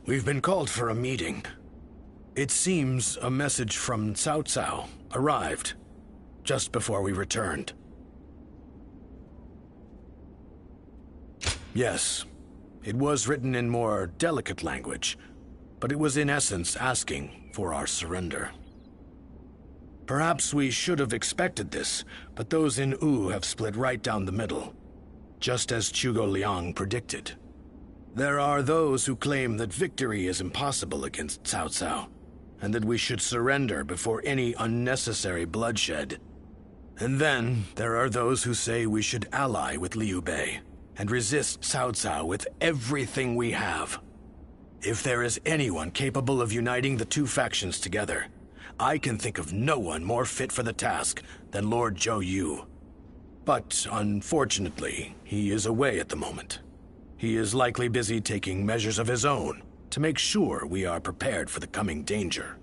We've been called for a meeting. It seems a message from Cao Cao arrived just before we returned. Yes, it was written in more delicate language, but it was in essence asking for our surrender. Perhaps we should have expected this, but those in Wu have split right down the middle, just as Zhuge Liang predicted. There are those who claim that victory is impossible against Cao Cao, and that we should surrender before any unnecessary bloodshed. And then there are those who say we should ally with Liu Bei and resist Cao Cao with everything we have. If there is anyone capable of uniting the two factions together, I can think of no one more fit for the task than Lord Zhou Yu. But unfortunately, he is away at the moment. He is likely busy taking measures of his own to make sure we are prepared for the coming danger.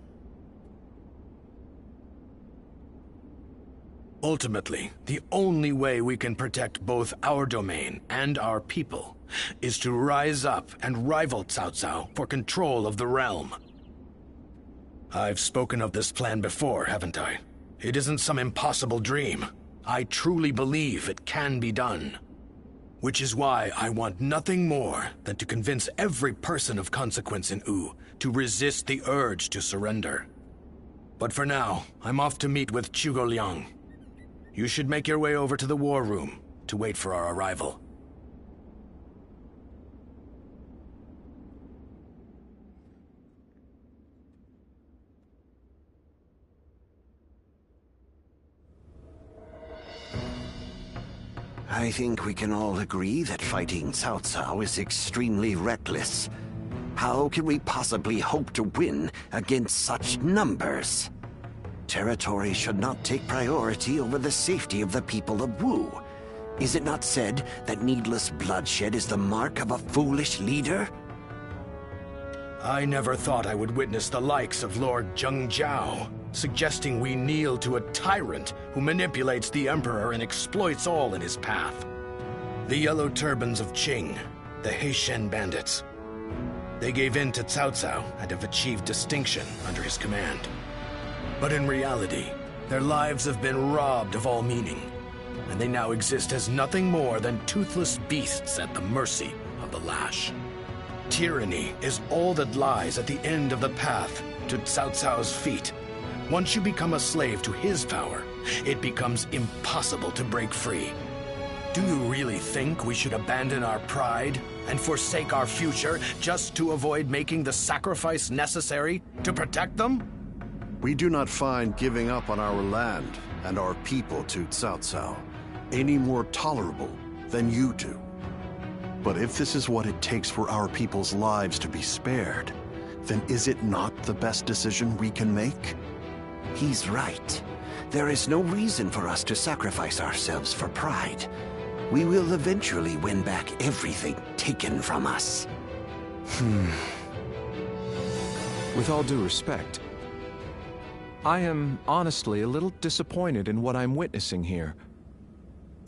Ultimately, the only way we can protect both our domain and our people is to rise up and rival Cao Cao for control of the realm. I've spoken of this plan before, haven't I? It isn't some impossible dream. I truly believe it can be done. Which is why I want nothing more than to convince every person of consequence in Wu to resist the urge to surrender. But for now, I'm off to meet with Zhuge Liang. You should make your way over to the war room to wait for our arrival. I think we can all agree that fighting Cao Cao is extremely reckless. How can we possibly hope to win against such numbers? Territory should not take priority over the safety of the people of Wu. Is it not said that needless bloodshed is the mark of a foolish leader? I never thought I would witness the likes of Lord Zheng Jiao, suggesting we kneel to a tyrant who manipulates the Emperor and exploits all in his path. The Yellow Turbans of Qing, the Heishen bandits. They gave in to Cao Cao and have achieved distinction under his command. But in reality, their lives have been robbed of all meaning, and they now exist as nothing more than toothless beasts at the mercy of the lash. Tyranny is all that lies at the end of the path to Cao Cao's feet. Once you become a slave to his power, it becomes impossible to break free. Do you really think we should abandon our pride and forsake our future just to avoid making the sacrifice necessary to protect them? We do not find giving up on our land and our people to Cao Cao any more tolerable than you do. But if this is what it takes for our people's lives to be spared, then is it not the best decision we can make? He's right. There is no reason for us to sacrifice ourselves for pride. We will eventually win back everything taken from us. With all due respect, I am honestly a little disappointed in what I'm witnessing here.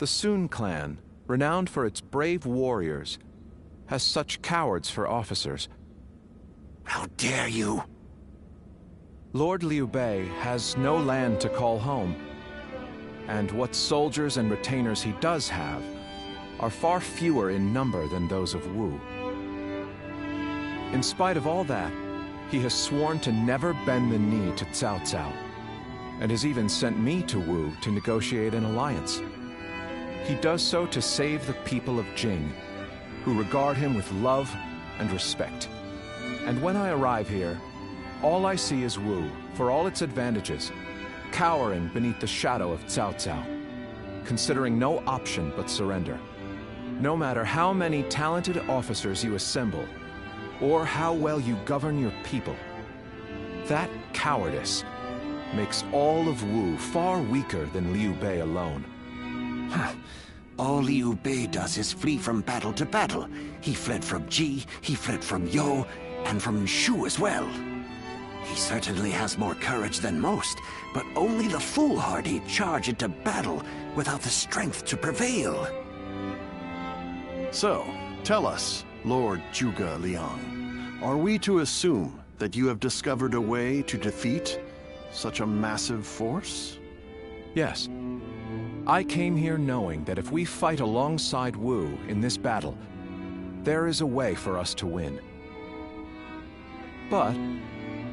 The Sun clan, renowned for its brave warriors, has such cowards for officers. How dare you? Lord Liu Bei has no land to call home, and what soldiers and retainers he does have are far fewer in number than those of Wu. In spite of all that, he has sworn to never bend the knee to Cao Cao, and has even sent me to Wu to negotiate an alliance. He does so to save the people of Jing, who regard him with love and respect. And when I arrive here, all I see is Wu, for all its advantages, cowering beneath the shadow of Cao Cao, considering no option but surrender. No matter how many talented officers you assemble, or how well you govern your people, that cowardice makes all of Wu far weaker than Liu Bei alone. All Liu Bei does is flee from battle to battle. He fled from Ji, he fled from Yo, and from Shu as well. He certainly has more courage than most, but only the foolhardy charge into battle without the strength to prevail. So, tell us, Lord Zhuge Liang, are we to assume that you have discovered a way to defeat such a massive force? Yes. I came here knowing that if we fight alongside Wu in this battle, there is a way for us to win. But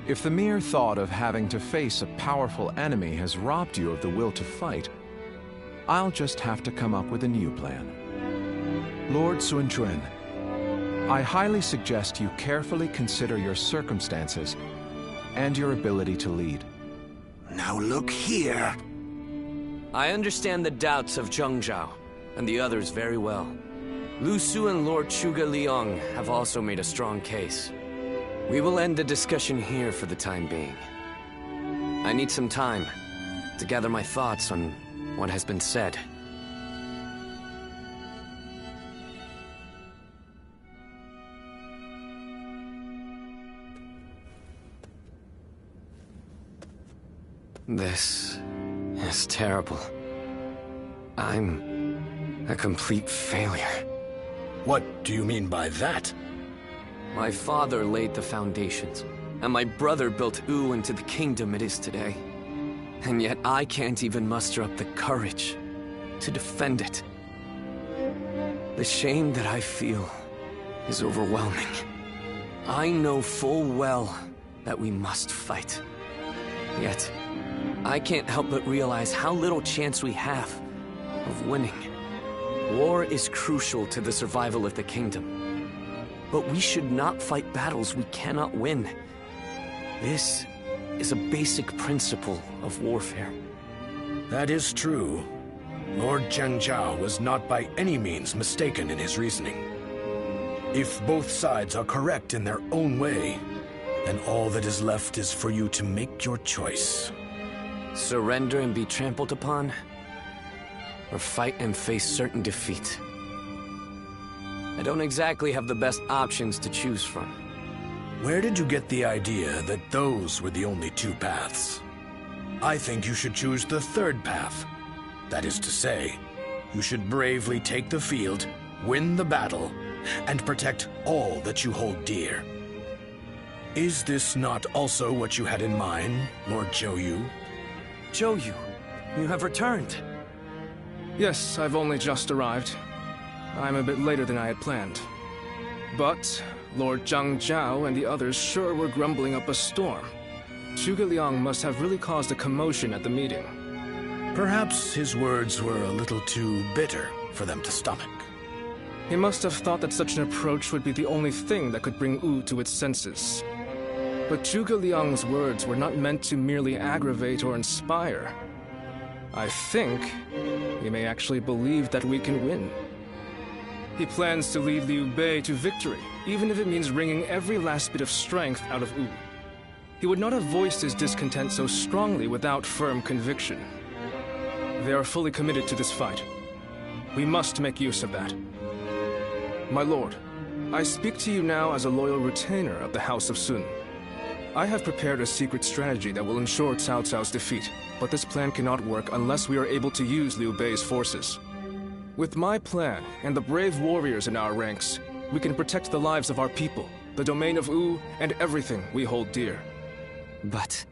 if the mere thought of having to face a powerful enemy has robbed you of the will to fight, I'll just have to come up with a new plan. Lord Sun Quan, I highly suggest you carefully consider your circumstances and your ability to lead. Now look here. I understand the doubts of Zheng Zhao and the others very well. Lu Su and Lord Zhuge Liang have also made a strong case. We will end the discussion here for the time being. I need some time to gather my thoughts on what has been said. This is terrible. I'm a complete failure. What do you mean by that? My father laid the foundations, and my brother built Wu into the kingdom it is today. And yet I can't even muster up the courage to defend it. The shame that I feel is overwhelming. I know full well that we must fight. Yet, I can't help but realize how little chance we have of winning. War is crucial to the survival of the kingdom. But we should not fight battles we cannot win. This is a basic principle of warfare. That is true. Lord Zheng Zhao was not by any means mistaken in his reasoning. If both sides are correct in their own way, then all that is left is for you to make your choice. Surrender and be trampled upon, or fight and face certain defeat. I don't exactly have the best options to choose from. Where did you get the idea that those were the only two paths? I think you should choose the third path. That is to say, you should bravely take the field, win the battle, and protect all that you hold dear. Is this not also what you had in mind, Lord Zhou Yu? Zhou Yu, you have returned. Yes, I've only just arrived. I'm a bit later than I had planned. But Lord Zheng Zhao and the others sure were grumbling up a storm. Zhuge Liang must have really caused a commotion at the meeting. Perhaps his words were a little too bitter for them to stomach. He must have thought that such an approach would be the only thing that could bring Wu to its senses. But Zhuge Liang's words were not meant to merely aggravate or inspire. I think he may actually believe that we can win. He plans to lead Liu Bei to victory, even if it means wringing every last bit of strength out of Wu. He would not have voiced his discontent so strongly without firm conviction. They are fully committed to this fight. We must make use of that. My lord, I speak to you now as a loyal retainer of the House of Sun. I have prepared a secret strategy that will ensure Cao Cao's defeat, but this plan cannot work unless we are able to use Liu Bei's forces. With my plan and the brave warriors in our ranks, we can protect the lives of our people, the domain of Wu, and everything we hold dear. But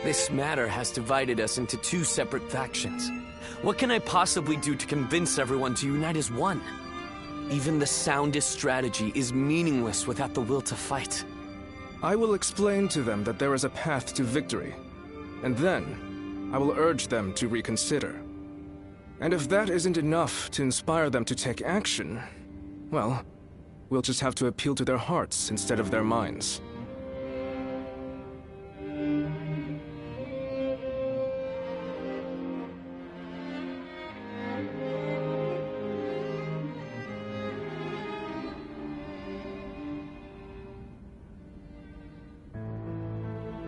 this matter has divided us into two separate factions. What can I possibly do to convince everyone to unite as one? Even the soundest strategy is meaningless without the will to fight. I will explain to them that there is a path to victory, and then I will urge them to reconsider. And if that isn't enough to inspire them to take action, well, we'll just have to appeal to their hearts instead of their minds.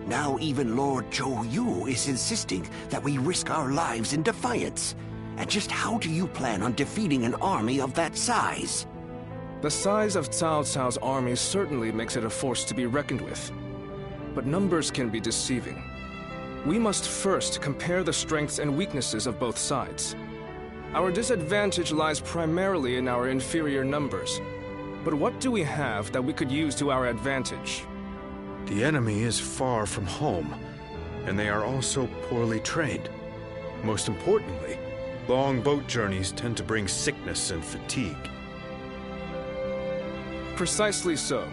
Now even Lord Zhou Yu is insisting that we risk our lives in defiance. And just how do you plan on defeating an army of that size? The size of Cao Cao's army certainly makes it a force to be reckoned with. But numbers can be deceiving. We must first compare the strengths and weaknesses of both sides. Our disadvantage lies primarily in our inferior numbers. But what do we have that we could use to our advantage? The enemy is far from home, and they are also poorly trained. Most importantly, long boat journeys tend to bring sickness and fatigue. Precisely so.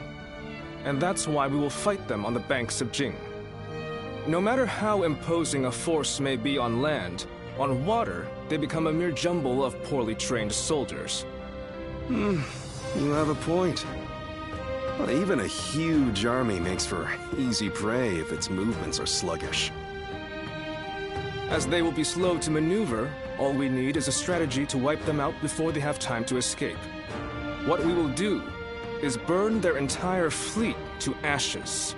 And that's why we will fight them on the banks of Jing. No matter how imposing a force may be on land, on water, they become a mere jumble of poorly trained soldiers. You have a point. Well, even a huge army makes for easy prey if its movements are sluggish. As they will be slow to maneuver, all we need is a strategy to wipe them out before they have time to escape. What we will do is burn their entire fleet to ashes.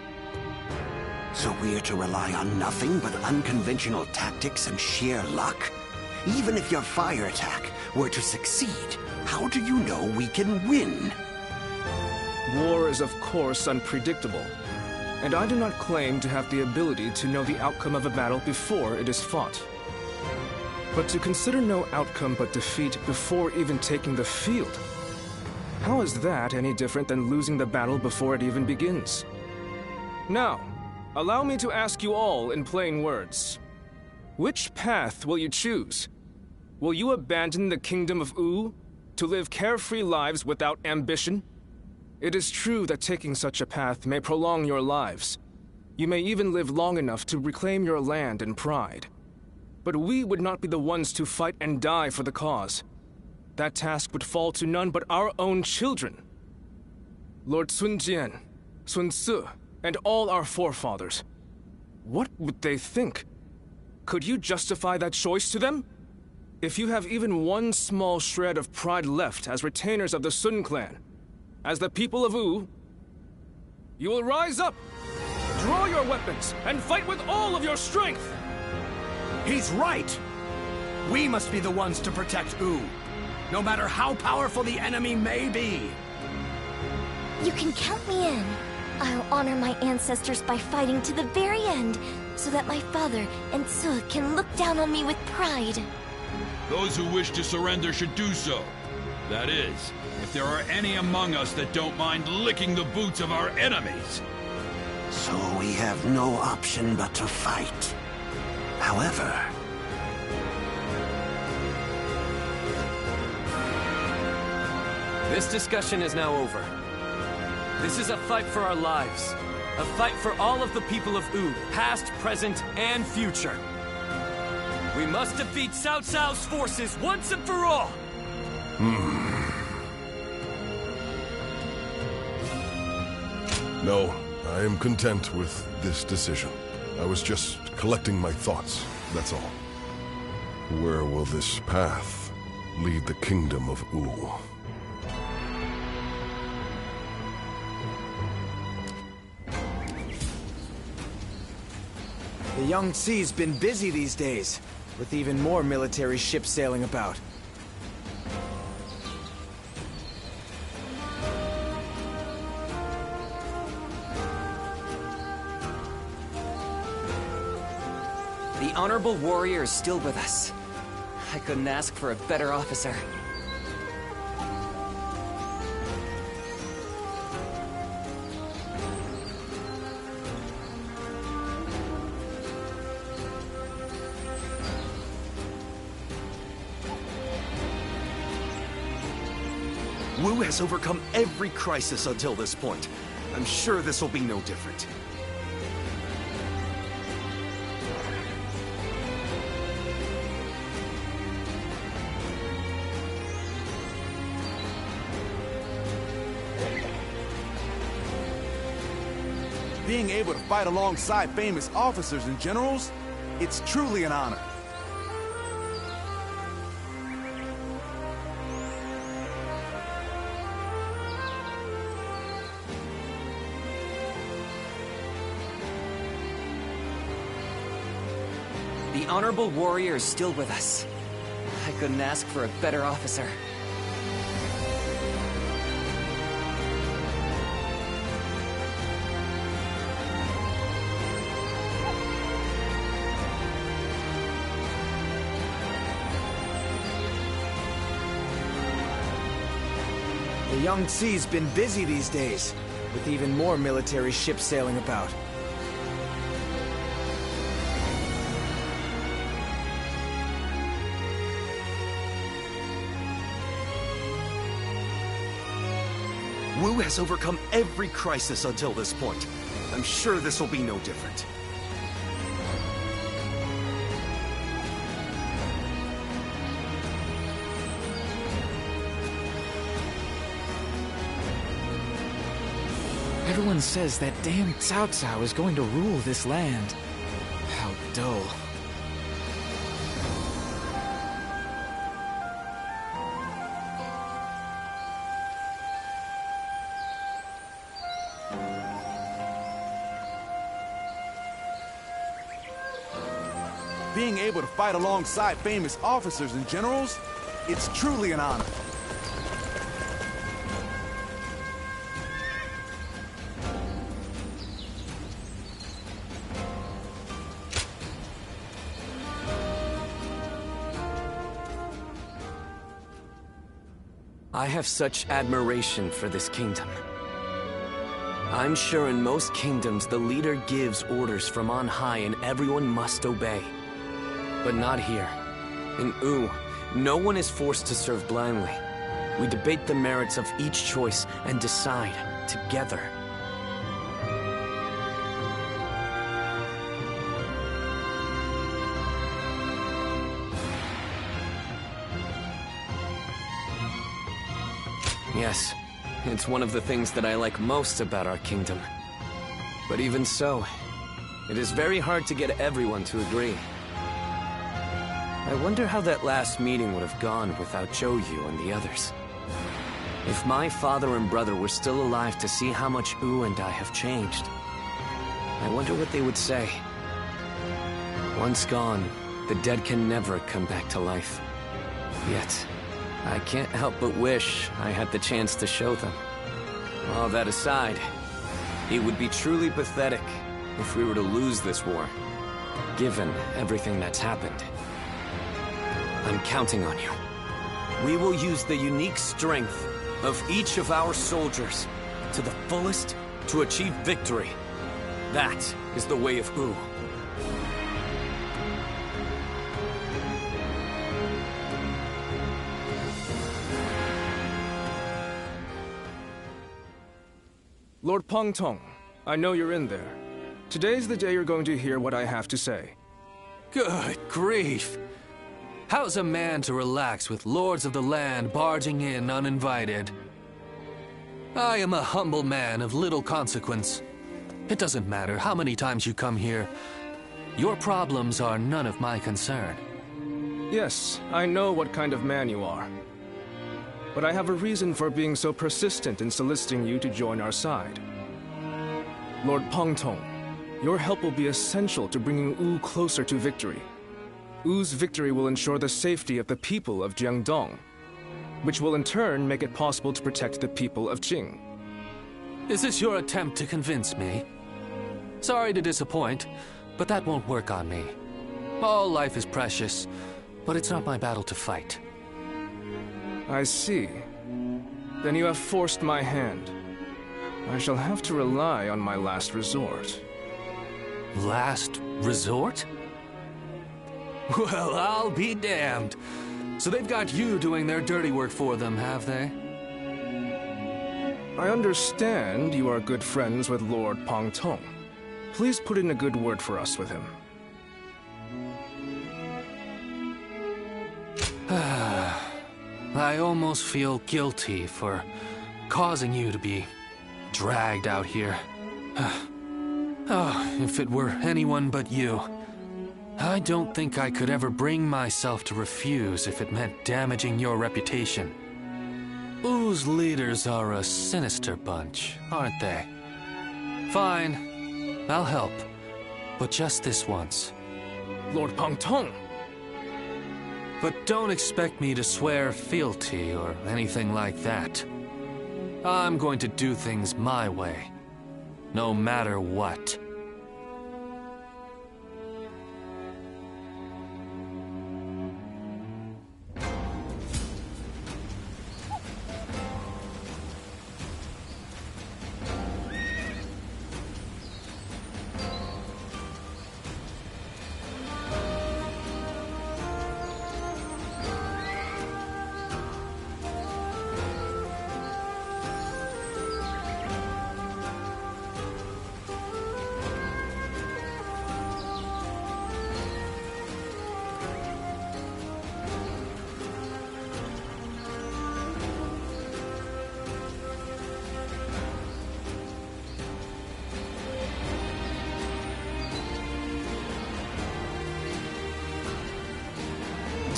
So we're to rely on nothing but unconventional tactics and sheer luck? Even if your fire attack were to succeed, how do you know we can win? War is of course unpredictable, and I do not claim to have the ability to know the outcome of a battle before it is fought. But to consider no outcome but defeat before even taking the field, how is that any different than losing the battle before it even begins? Now, allow me to ask you all in plain words. Which path will you choose? Will you abandon the kingdom of Wu to live carefree lives without ambition? It is true that taking such a path may prolong your lives. You may even live long enough to reclaim your land and pride. But we would not be the ones to fight and die for the cause. That task would fall to none but our own children. Lord Sun Jian, Sun Ce, and all our forefathers. What would they think? Could you justify that choice to them? If you have even one small shred of pride left as retainers of the Sun clan, as the people of Wu, you will rise up, draw your weapons, and fight with all of your strength! He's right! We must be the ones to protect Wu, no matter how powerful the enemy may be! You can count me in. I'll honor my ancestors by fighting to the very end, so that my father and Ce can look down on me with pride. Those who wish to surrender should do so. That is, if there are any among us that don't mind licking the boots of our enemies. So we have no option but to fight. However... This discussion is now over. This is a fight for our lives. A fight for all of the people of Wu, past, present, and future. We must defeat Cao Cao's forces once and for all! No, I am content with this decision. I was just collecting my thoughts, that's all. Where will this path lead the kingdom of Wu? The Yangtze's been busy these days, with even more military ships sailing about. The honorable warrior is still with us. I couldn't ask for a better officer. Wu has overcome every crisis until this point. I'm sure this will be no different. Being able to fight alongside famous officers and generals, it's truly an honor. The honorable warrior is still with us. I couldn't ask for a better officer. The Yangtze's been busy these days, with even more military ships sailing about. Wu has overcome every crisis until this point. I'm sure this will be no different. Everyone says that damn Cao Cao is going to rule this land. How dull. Being able to fight alongside famous officers and generals, it's truly an honor. I have such admiration for this kingdom. I'm sure in most kingdoms the leader gives orders from on high and everyone must obey. But not here. In Wu, no one is forced to serve blindly. We debate the merits of each choice and decide together. Yes, it's one of the things that I like most about our kingdom. But even so, it is very hard to get everyone to agree. I wonder how that last meeting would have gone without Zhou Yu and the others. If my father and brother were still alive to see how much Wu and I have changed, I wonder what they would say. Once gone, the dead can never come back to life. Yet, I can't help but wish I had the chance to show them. All that aside, it would be truly pathetic if we were to lose this war, given everything that's happened. I'm counting on you. We will use the unique strength of each of our soldiers to the fullest to achieve victory. That is the way of Wu. Lord Peng Tong, I know you're in there. Today's the day you're going to hear what I have to say. Good grief! How's a man to relax with lords of the land barging in uninvited? I am a humble man of little consequence. It doesn't matter how many times you come here. Your problems are none of my concern. Yes, I know what kind of man you are. But I have a reason for being so persistent in soliciting you to join our side. Lord Peng Tong, your help will be essential to bringing Wu closer to victory. Wu's victory will ensure the safety of the people of Jiangdong, which will in turn make it possible to protect the people of Qing. Is this your attempt to convince me? Sorry to disappoint, but that won't work on me. All life is precious, but it's not my battle to fight. I see. Then you have forced my hand. I shall have to rely on my last resort. Last resort? Well, I'll be damned. So they've got you doing their dirty work for them, have they? I understand you are good friends with Lord Pang Tong. Please put in a good word for us with him. I almost feel guilty for causing you to be dragged out here. Oh, if it were anyone but you. I don't think I could ever bring myself to refuse if it meant damaging your reputation. Wu's leaders are a sinister bunch, aren't they? Fine, I'll help. But just this once. Lord Pang Tong! But don't expect me to swear fealty or anything like that. I'm going to do things my way, no matter what.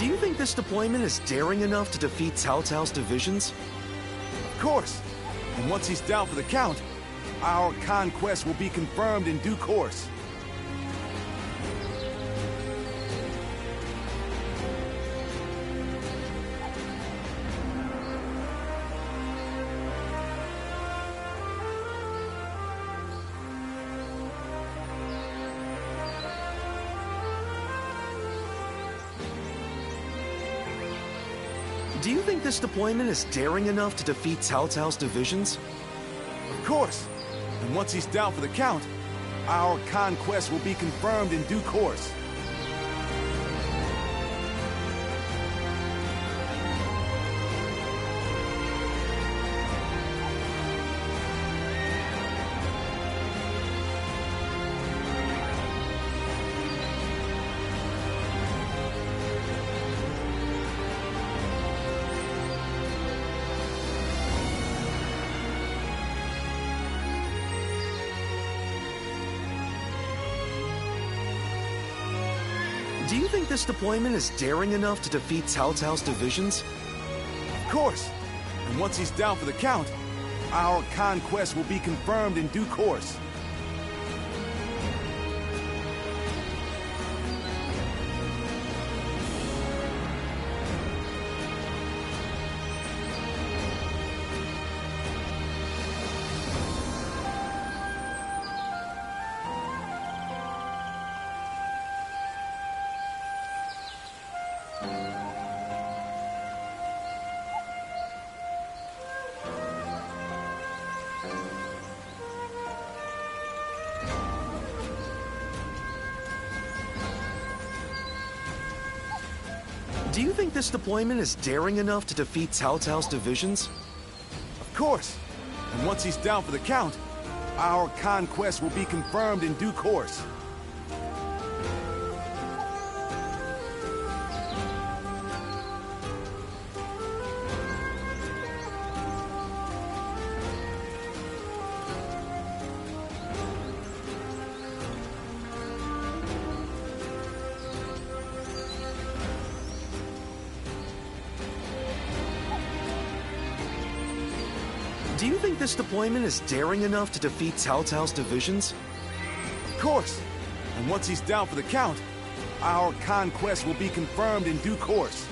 Do you think this deployment is daring enough to defeat Cao Cao's divisions? Of course. And once he's down for the count, our conquest will be confirmed in due course. Do you think this deployment is daring enough to defeat Cao Cao's divisions? Of course. And once he's down for the count, our conquest will be confirmed in due course. Do you think this deployment is daring enough to defeat Cao Cao's divisions? Of course. And once he's down for the count, our conquest will be confirmed in due course. Do you think this deployment is daring enough to defeat Cao Cao's divisions? Of course. And once he's down for the count, our conquest will be confirmed in due course. Do you think this deployment is daring enough to defeat Cao Cao's divisions? Of course. And once he's down for the count, our conquest will be confirmed in due course.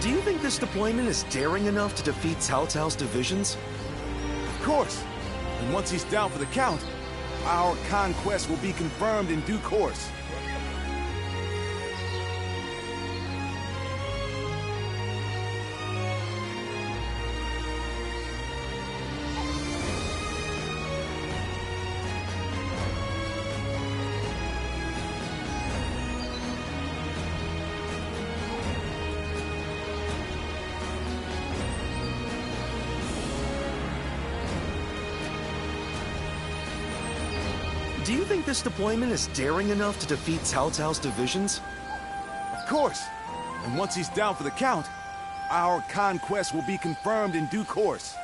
Do you think this deployment is daring enough to defeat Cao Cao's divisions? Of course. And once he's down for the count, our conquest will be confirmed in due course. Do you think this deployment is daring enough to defeat Cao Cao's divisions? Of course. And once he's down for the count, our conquest will be confirmed in due course.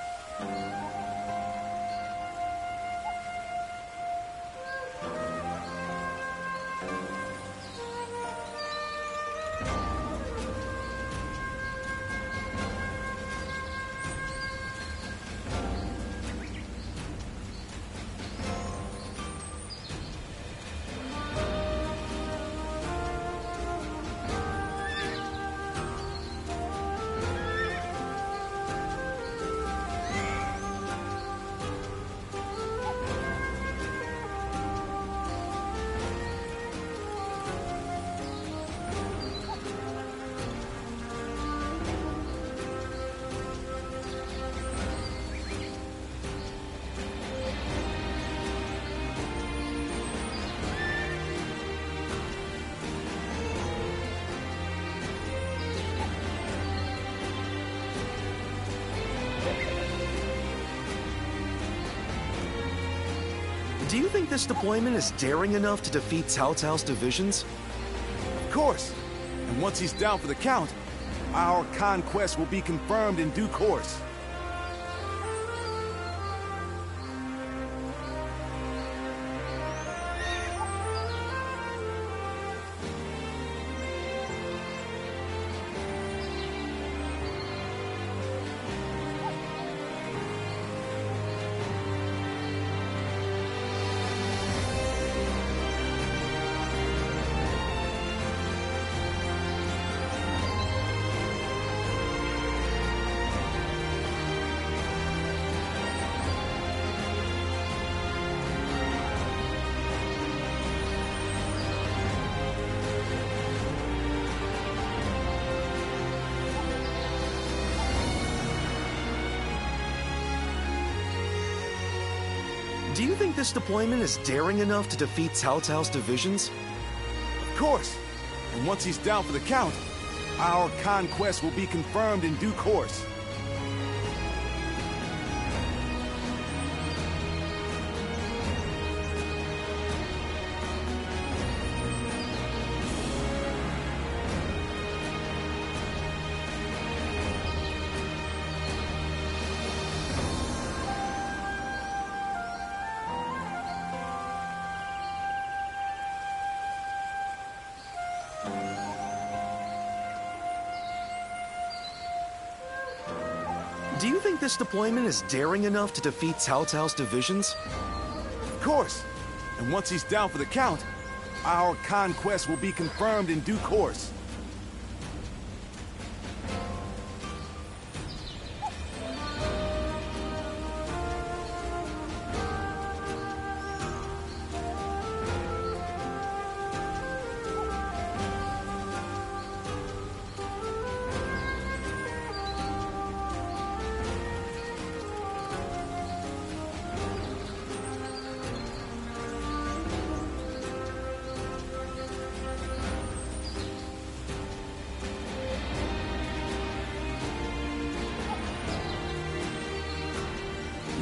Do you think this deployment is daring enough to defeat Cao Cao's divisions? Of course. And once he's down for the count, our conquest will be confirmed in due course. Do you think this deployment is daring enough to defeat Cao Cao's divisions? Of course. And once he's down for the count, our conquest will be confirmed in due course. Do you think this deployment is daring enough to defeat Cao Cao's divisions? Of course. And once he's down for the count, our conquest will be confirmed in due course.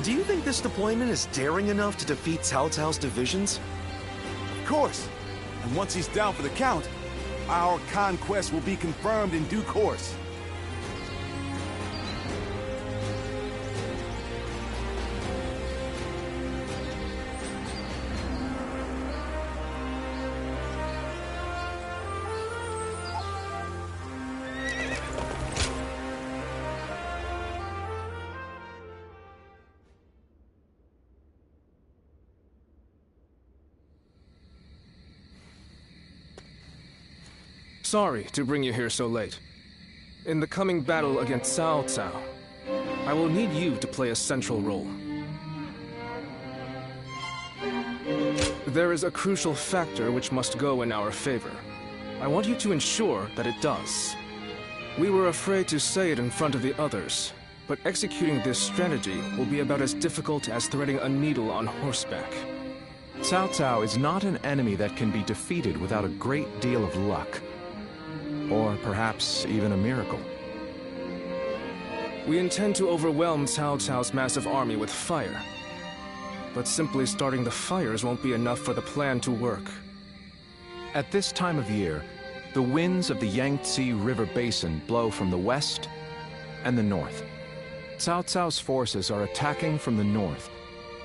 Do you think this deployment is daring enough to defeat Cao Cao's divisions? Of course. And once he's down for the count, our conquest will be confirmed in due course. Sorry to bring you here so late. In the coming battle against Cao Cao, I will need you to play a central role. There is a crucial factor which must go in our favor. I want you to ensure that it does. We were afraid to say it in front of the others, but executing this strategy will be about as difficult as threading a needle on horseback. Cao Cao is not an enemy that can be defeated without a great deal of luck. Or perhaps even a miracle. We intend to overwhelm Cao Cao's massive army with fire. But simply starting the fires won't be enough for the plan to work. At this time of year, the winds of the Yangtze River Basin blow from the west and the north. Cao Cao's forces are attacking from the north,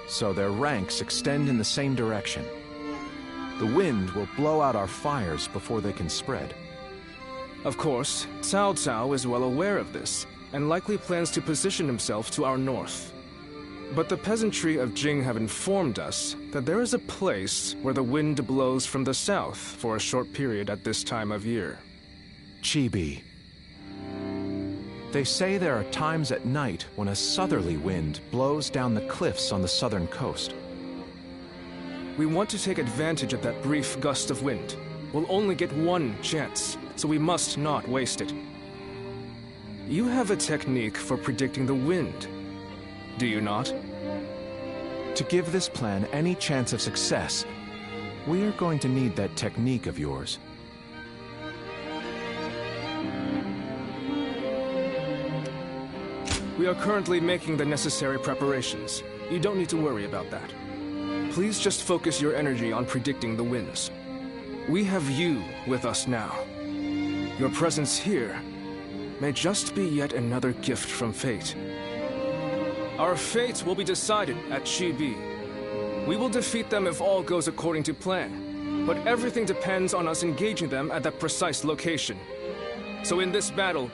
so their ranks extend in the same direction. The wind will blow out our fires before they can spread. Of course, Cao Cao is well aware of this, and likely plans to position himself to our north. But the peasantry of Jing have informed us that there is a place where the wind blows from the south for a short period at this time of year. Chibi. They say there are times at night when a southerly wind blows down the cliffs on the southern coast. We want to take advantage of that brief gust of wind. We'll only get one chance, so we must not waste it. You have a technique for predicting the wind, do you not? To give this plan any chance of success, we are going to need that technique of yours. We are currently making the necessary preparations. You don't need to worry about that. Please just focus your energy on predicting the winds. We have you with us now. Your presence here may just be yet another gift from fate. Our fate will be decided at Chibi. We will defeat them if all goes according to plan, but everything depends on us engaging them at that precise location. So in this battle,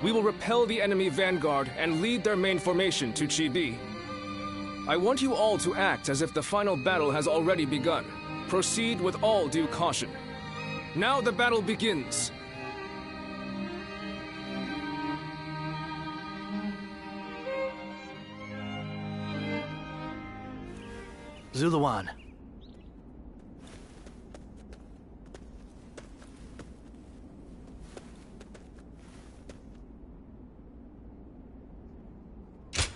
we will repel the enemy vanguard and lead their main formation to Chibi. I want you all to act as if the final battle has already begun. Proceed with all due caution. Now the battle begins. Zuluan.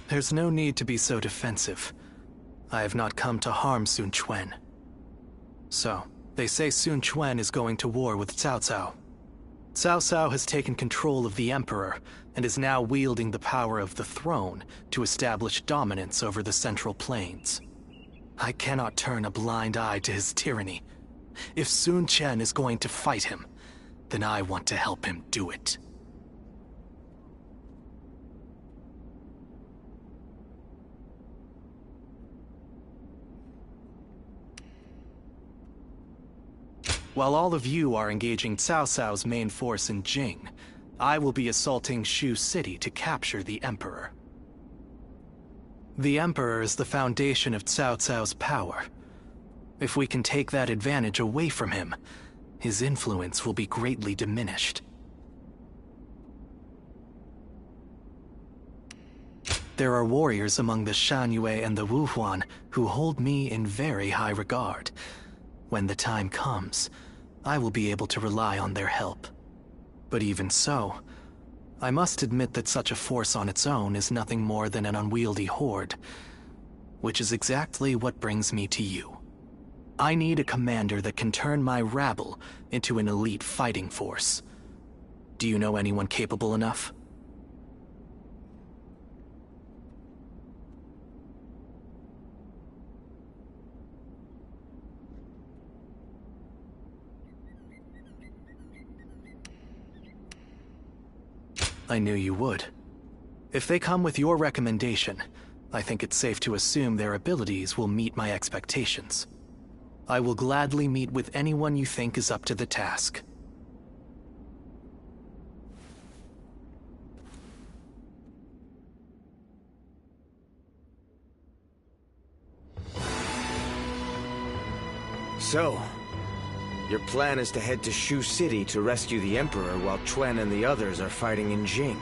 There's no need to be so defensive. I have not come to harm Sun Quan. So, they say Sun Quan is going to war with Cao Cao. Cao Cao has taken control of the Emperor and is now wielding the power of the throne to establish dominance over the Central Plains. I cannot turn a blind eye to his tyranny. If Sun Quan is going to fight him, then I want to help him do it. While all of you are engaging Cao Cao's main force in Jing, I will be assaulting Shu City to capture the Emperor. The Emperor is the foundation of Cao Cao's power. If we can take that advantage away from him, his influence will be greatly diminished. There are warriors among the Shanyue and the Wuhuan who hold me in very high regard. When the time comes, I will be able to rely on their help. But even so, I must admit that such a force on its own is nothing more than an unwieldy horde, which is exactly what brings me to you. I need a commander that can turn my rabble into an elite fighting force. Do you know anyone capable enough? I knew you would. If they come with your recommendation, I think it's safe to assume their abilities will meet my expectations. I will gladly meet with anyone you think is up to the task. So, Your plan is to head to Shu City to rescue the Emperor while Chuen and the others are fighting in Jing.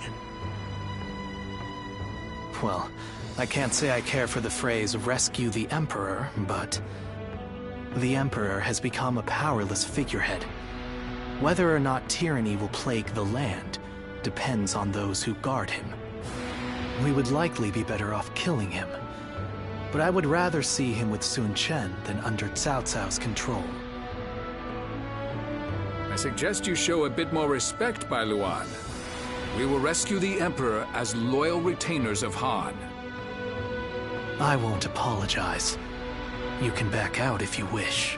Well, I can't say I care for the phrase rescue the Emperor, but the Emperor has become a powerless figurehead. Whether or not tyranny will plague the land depends on those who guard him. We would likely be better off killing him, but I would rather see him with Sun Quan than under Cao Cao's control. I suggest you show a bit more respect, Bai Luan. We will rescue the Emperor as loyal retainers of Han. I won't apologize. You can back out if you wish.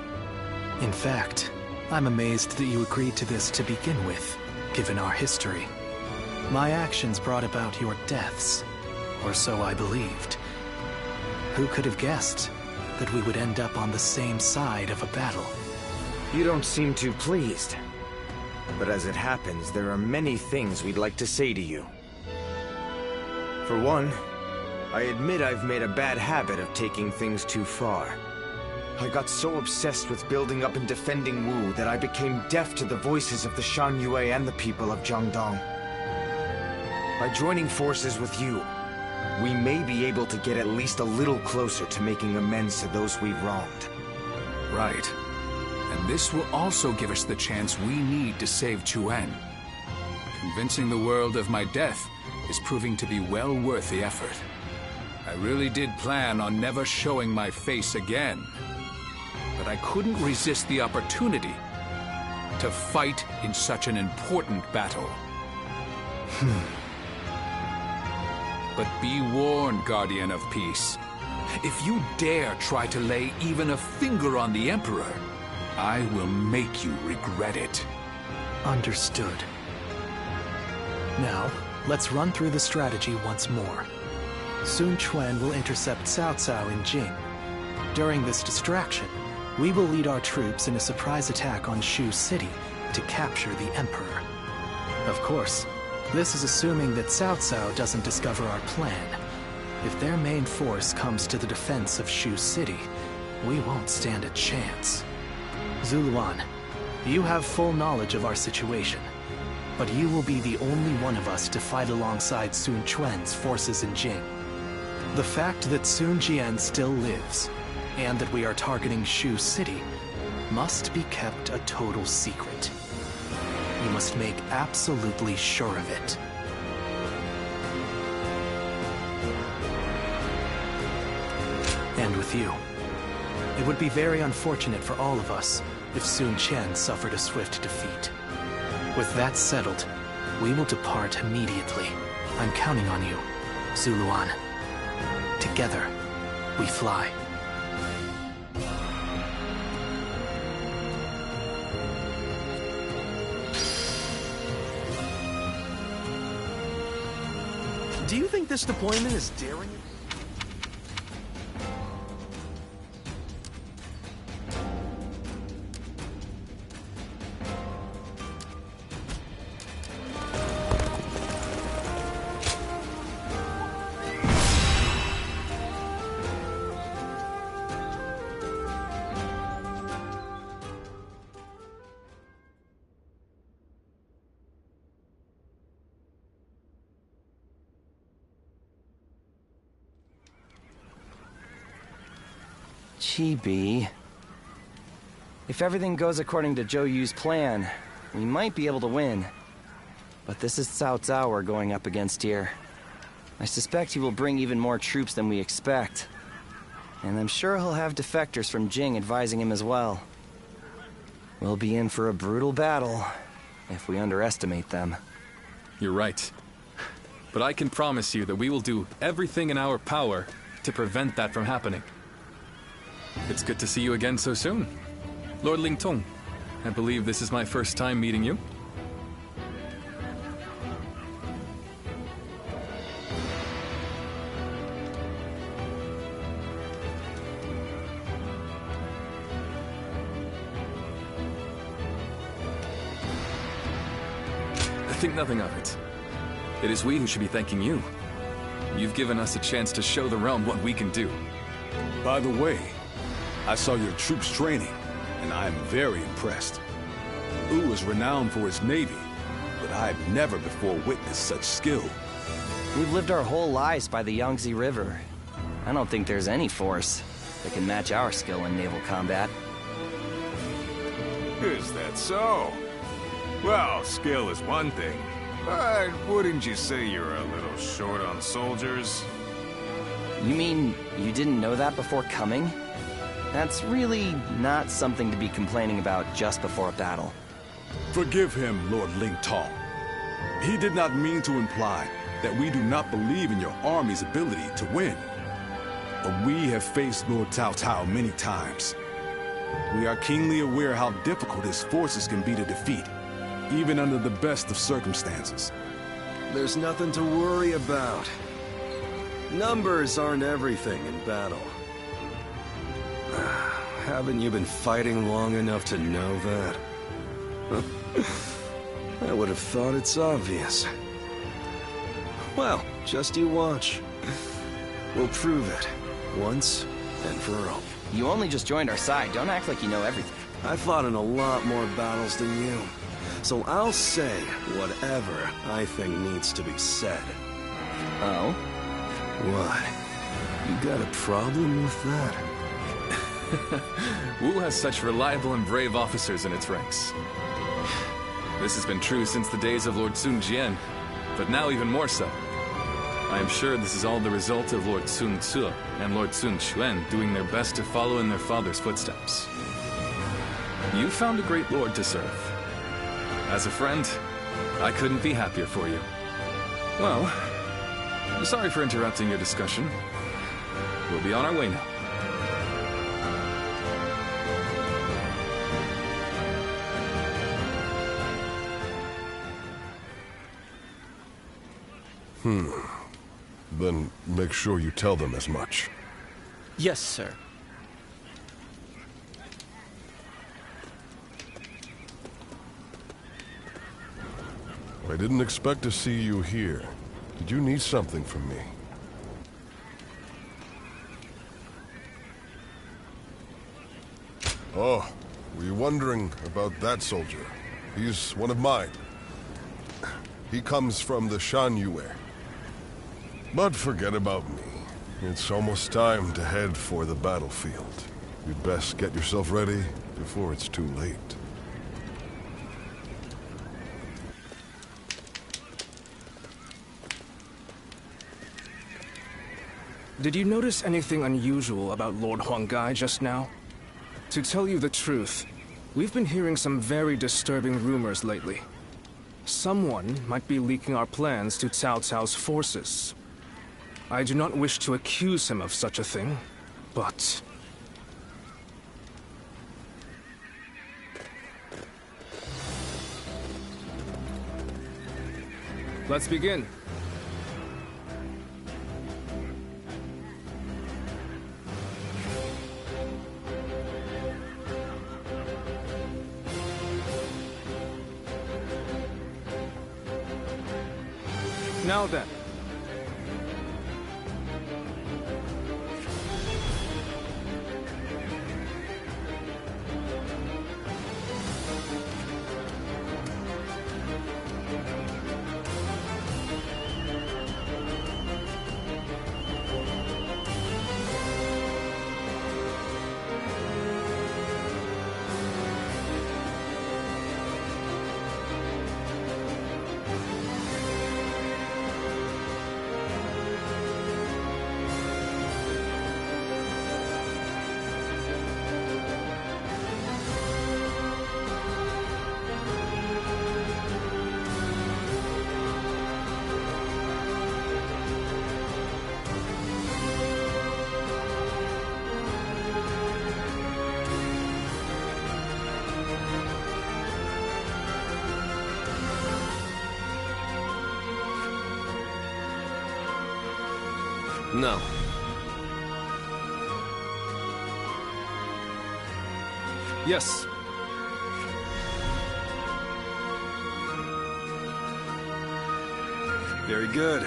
In fact, I'm amazed that you agreed to this to begin with, given our history. My actions brought about your deaths, or so I believed. Who could have guessed that we would end up on the same side of a battle? You don't seem too pleased. But as it happens, there are many things we'd like to say to you. For one, I admit I've made a bad habit of taking things too far. I got so obsessed with building up and defending Wu that I became deaf to the voices of the Shan Yue and the people of Jiangdong. By joining forces with you, we may be able to get at least a little closer to making amends to those we've wronged. Right. And this will also give us the chance we need to save Chuen. Convincing the world of my death is proving to be well worth the effort. I really did plan on never showing my face again. But I couldn't resist the opportunity to fight in such an important battle. But be warned, Guardian of Peace. If you dare try to lay even a finger on the Emperor, I will make you regret it. Understood. Now, let's run through the strategy once more. Sun Quan will intercept Cao Cao in Jing. During this distraction, we will lead our troops in a surprise attack on Shu City to capture the Emperor. Of course, this is assuming that Cao Cao doesn't discover our plan. If their main force comes to the defense of Shu City, we won't stand a chance. Zuluan, you have full knowledge of our situation, but you will be the only one of us to fight alongside Sun Quan's forces in Jing. The fact that Sun Jian still lives, and that we are targeting Shu City, must be kept a total secret. You must make absolutely sure of it. And with you. It would be very unfortunate for all of us if Sun Quan suffered a swift defeat. With that settled, we will depart immediately. I'm counting on you, Zuluan. Together, we fly. Do you think this deployment is daring? Chibi. If everything goes according to Zhou Yu's plan, we might be able to win. But this is Cao Cao we're going up against here. I suspect he will bring even more troops than we expect. And I'm sure he'll have defectors from Jing advising him as well. We'll be in for a brutal battle if we underestimate them. You're right. But I can promise you that we will do everything in our power to prevent that from happening. It's good to see you again so soon. Lord Lingtong, I believe this is my first time meeting you. Think nothing of it. It is we who should be thanking you. You've given us a chance to show the realm what we can do. By the way, I saw your troops training. and I'm very impressed. Wu is renowned for his navy, but I've never before witnessed such skill. We've lived our whole lives by the Yangtze River. I don't think there's any force that can match our skill in naval combat. Is that so? Well, skill is one thing, but wouldn't you say you're a little short on soldiers? You mean you didn't know that before coming? That's really not something to be complaining about just before a battle. Forgive him, Lord Ling Tong. He did not mean to imply that we do not believe in your army's ability to win. But we have faced Lord Cao Cao many times. We are keenly aware how difficult his forces can be to defeat, even under the best of circumstances. There's nothing to worry about. Numbers aren't everything in battle. Haven't you been fighting long enough to know that? I would have thought it's obvious. Well, just you watch. We'll prove it, once and for all. You only just joined our side. Don't act like you know everything. I fought in a lot more battles than you. So I'll say whatever I think needs to be said. Oh? What? You got a problem with that? Wu has such reliable and brave officers in its ranks. This has been true since the days of Lord Sun Jian, but now even more so. I am sure this is all the result of Lord Sun Ce and Lord Sun Quan doing their best to follow in their father's footsteps. You found a great lord to serve. As a friend, I couldn't be happier for you. Well, sorry for interrupting your discussion. We'll be on our way now. Then make sure you tell them as much. Yes, sir. I didn't expect to see you here. Did you need something from me? Oh, were you wondering about that soldier? He's one of mine. He comes from the Shan Yue. But forget about me. It's almost time to head for the battlefield. You'd best get yourself ready before it's too late. Did you notice anything unusual about Lord Huanggai just now? To tell you the truth, we've been hearing some very disturbing rumors lately. Someone might be leaking our plans to Cao Cao's forces. I do not wish to accuse him of such a thing, but... Let's begin. Now then. No. Yes. Very good.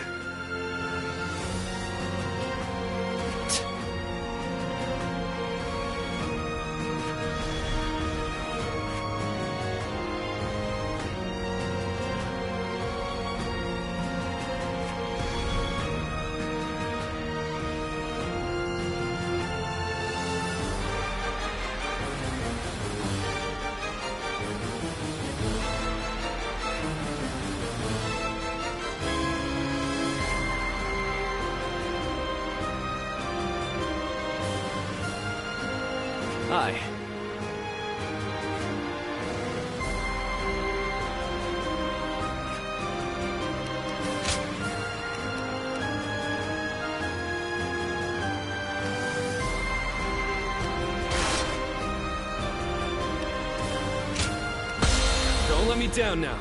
let me down now.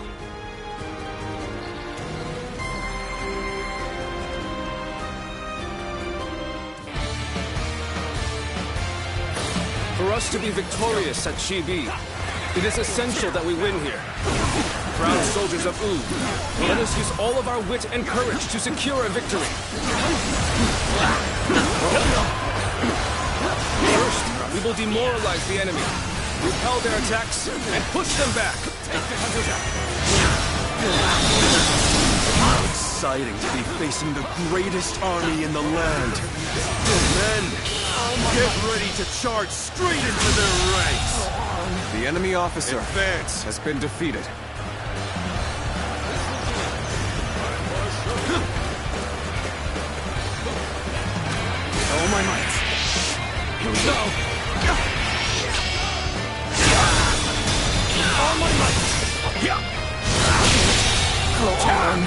For us to be victorious at Chibi, it is essential that we win here. Proud soldiers of Wu, let us use all of our wit and courage to secure a victory. First, we will demoralize the enemy, repel their attacks, and push them back. How exciting to be facing the greatest army in the land. Men, get ready to charge straight into their ranks. The enemy officer Advance. has been defeated. All my might. Here we go. All my might.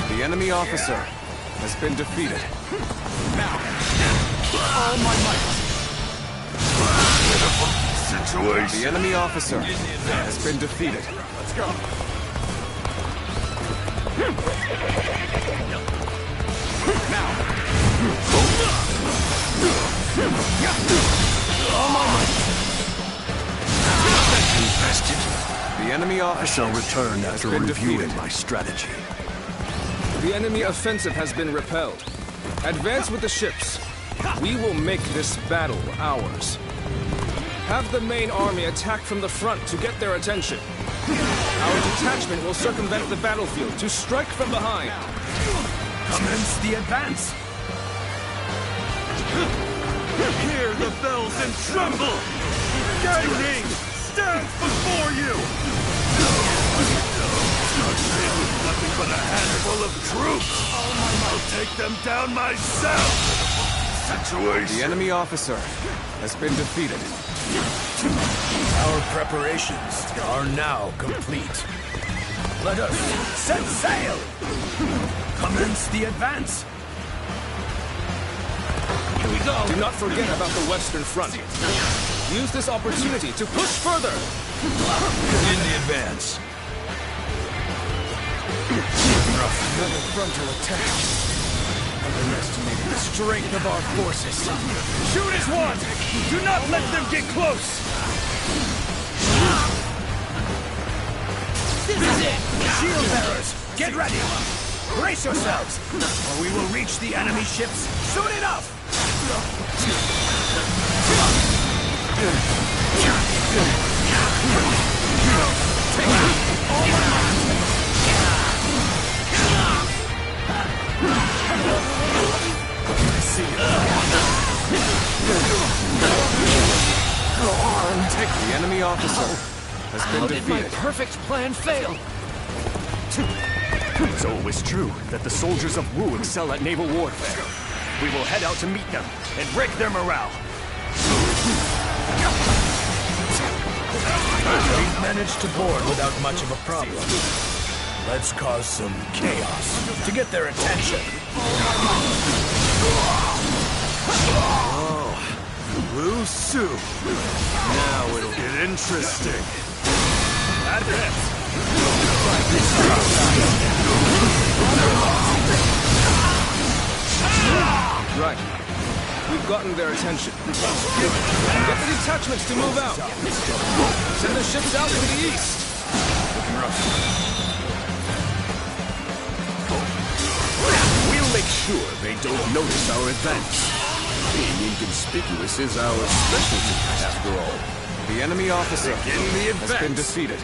The enemy officer has been defeated. Now. All my might. Situation. The enemy officer has been defeated. Let's go. Now. All my might. Infested. The enemy officer I shall return after been reviewing defeated. my strategy. The enemy offensive has been repelled. Advance with the ships. We will make this battle ours. Have the main army attack from the front to get their attention. Our detachment will circumvent the battlefield to strike from behind. Commence the advance. Hear the bells and tremble! Gang name stands before you! Nothing but a handful of troops! I'll take them down myself! Situation. The enemy officer has been defeated. Our preparations are now complete. Let us set sail! Commence the advance! Here we go! Do not forget about the Western Front. Use this opportunity to push further! In the advance. Another frontal attack. Underestimating the strength of our forces. Shoot as one! Do not let them get close! This is it! Shield bearers, get ready! Brace yourselves, or we will reach the enemy ships soon enough! The enemy officer has been How did my defeated. perfect plan fail? It's always true that the soldiers of Wu excel at naval warfare. We will head out to meet them and break their morale. We've managed to board without much of a problem. Let's cause some chaos to get their attention. Oh, Lu Su. Now it'll get interesting. Advance. Right. We've gotten their attention. Get the detachments to move out. Send the ships out to the east. We'll make sure they don't notice our advance. Being inconspicuous is our specialty, after all. The enemy officer Begin the has been advance. defeated.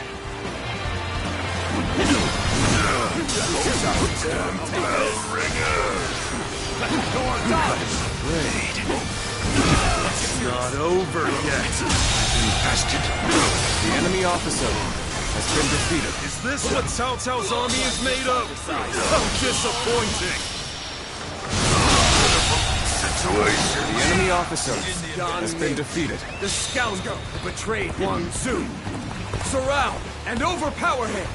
It's not over yet. Infested. The enemy officer has been defeated. Is this what Cao Cao's army is made of? How disappointing! Situation. The enemy officer has been defeated. The scoundrel who betrayed Wang Zu. Surround and overpower him!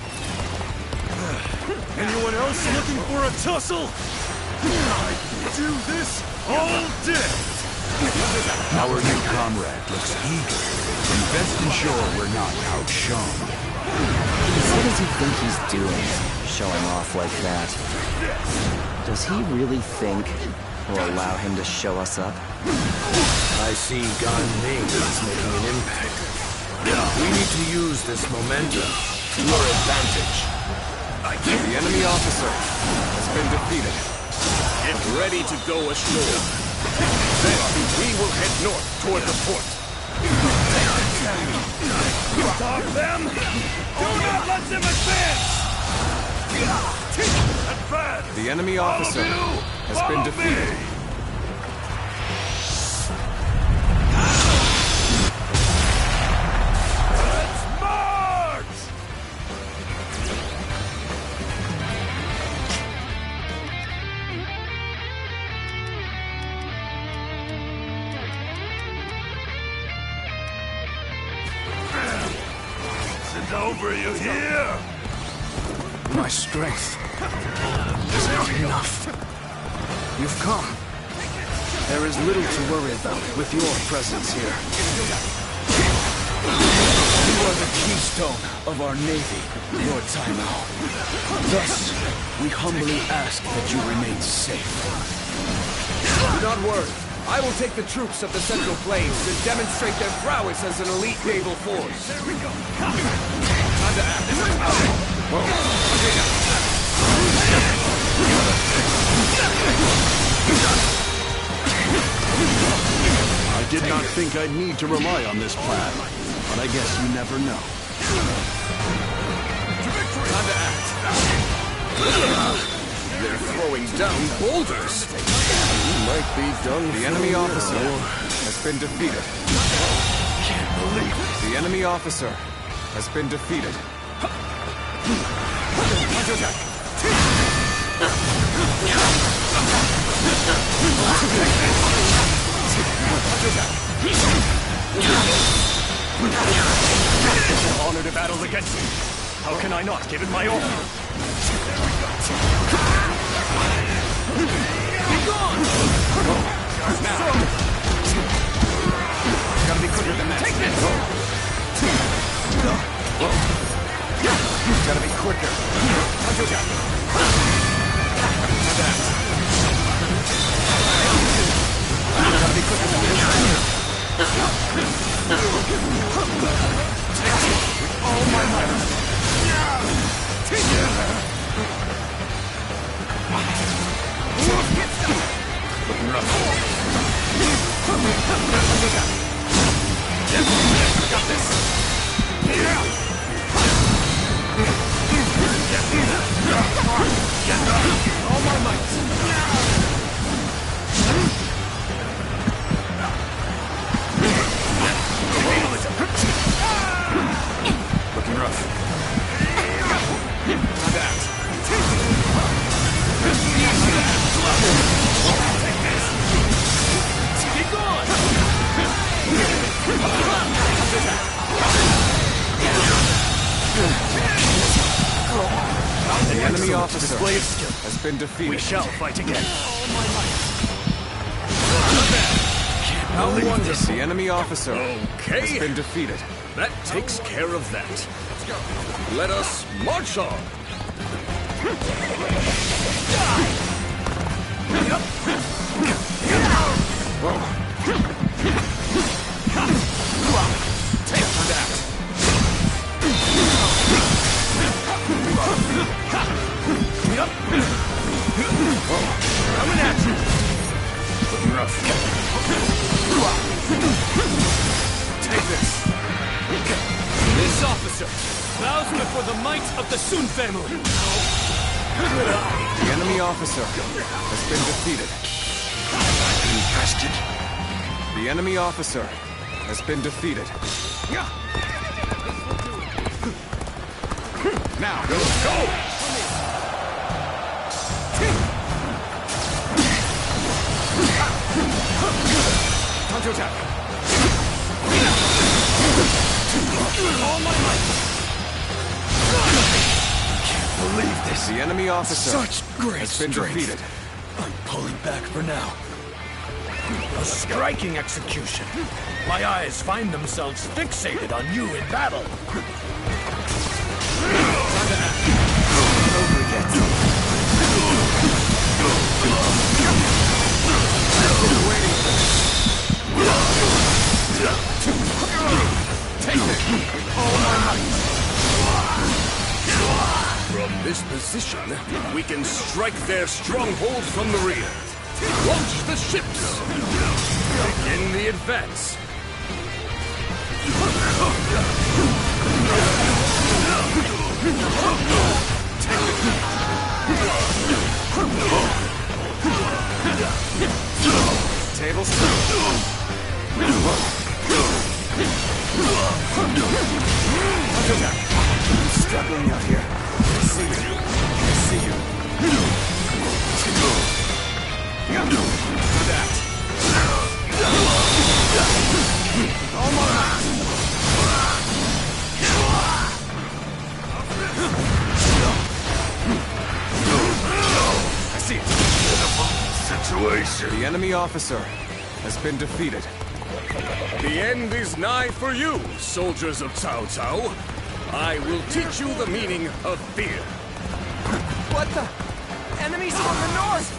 Anyone else looking for a tussle? I can do this all day! Our new comrade looks eager, and best ensure we're not outshone. What does he think he's doing, showing off like that? Does he really think we'll allow him to show us up? I see Gan Ning is making an impact. We need to use this momentum to our advantage. The enemy officer has been defeated. Get ready to go ashore. Then we will head north toward the port. Stop them! Do not let them advance! Advance! The enemy officer has been defeated. Let's march! It's over, you hear? My strength is not enough. You've come. There is little to worry about with your presence here. You are the keystone of our navy, Lord Taimao. Thus, we humbly ask that you remain safe. Do not worry. I will take the troops of the Central Plains and demonstrate their prowess as an elite naval force. There we go. Time to act. I did not think I'd need to rely on this plan, but I guess you never know. Time to act. They're throwing down boulders. We might be done. The enemy officer has been defeated. Can't believe it. The enemy officer has been defeated. Honored to battle against you. How can I not, given my offer? Be gone! Gotta be quicker than that. Take this! Gotta be quicker. Gotta be quicker than this. With all my might. Looking rough. Got this. All my might. Looking rough. Not that. Take this. Be gone. The enemy officer has been defeated. We shall fight again. No wonder the enemy officer has been defeated. That takes care of that. Let us march on. Take that. Coming at you. Looking rough. Take this. This officer bows before the might of the Sun family. The enemy officer has been defeated. Infested. The enemy officer has been defeated. Now, let's go! Counterattack! All my might! Can't believe this. The enemy officer Such great has been strength. defeated. I'm pulling back for now. A striking execution. My eyes find themselves fixated on you in battle. position, we can strike their stronghold from the rear. Launch the ships! Begin the advance! Tables. I'm struggling out here. I see you. I see you. For that. Almost. I see it. Situation. The enemy officer has been defeated. The end is nigh for you, soldiers of Cao Cao. I will teach you the meaning of fear. What the? Enemies from the north!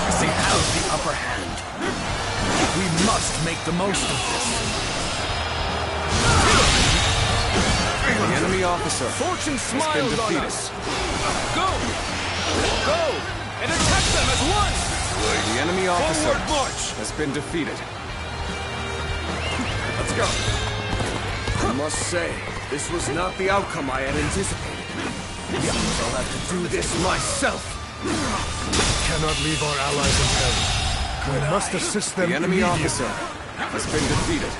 I see how the upper hand. We must make the most of this. The enemy officer. Fortune has been smiles on defeated. us. Go! Go! And attack them as one! The enemy officer Forward march! has been defeated. Let's go. I must say, this was not the outcome I had anticipated. Seems I'll have to do this myself. Cannot leave our allies in peril. We must assist them The enemy immediately. officer has been defeated.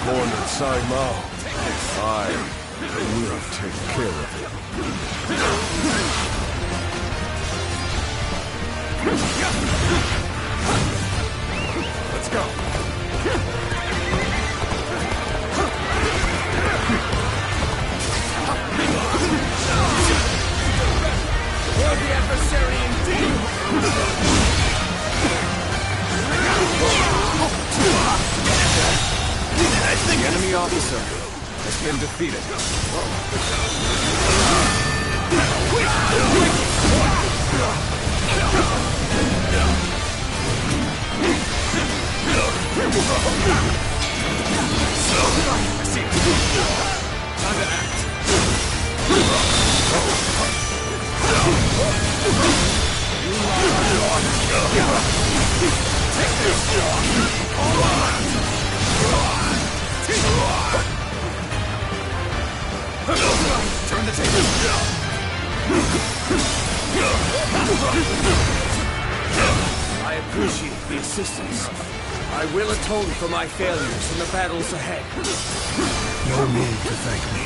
Lord Sai Mao, I will take care of him. Let's go. Worthy adversary indeed. The enemy officer has been defeated. Time to act. Turn the table. I appreciate the assistance. I will atone for my failures in the battles ahead. No need to thank me.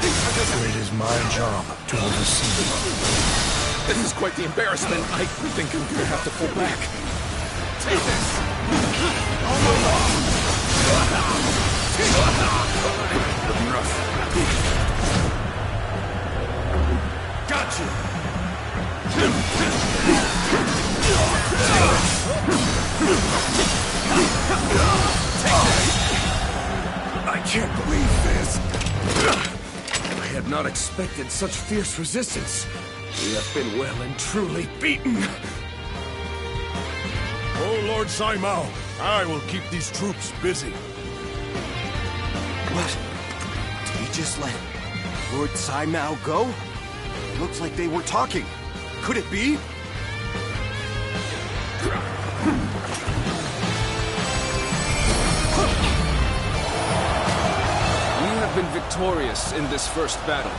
For it is my job to oversee. This is quite the embarrassment. I think I'm gonna have to pull back. Take this! Looking rough. Got you! I can't believe this. I had not expected such fierce resistance. We have been well and truly beaten. Oh, Lord Sai Mao, I will keep these troops busy. What? Did we just let Lord Sai Mao go? Looks like they were talking. Could it be? We have been victorious in this first battle,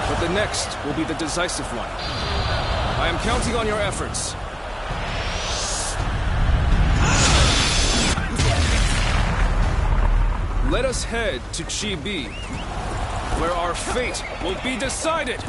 but the next will be the decisive one. I am counting on your efforts. Let us head to Chibi, where our fate will be decided!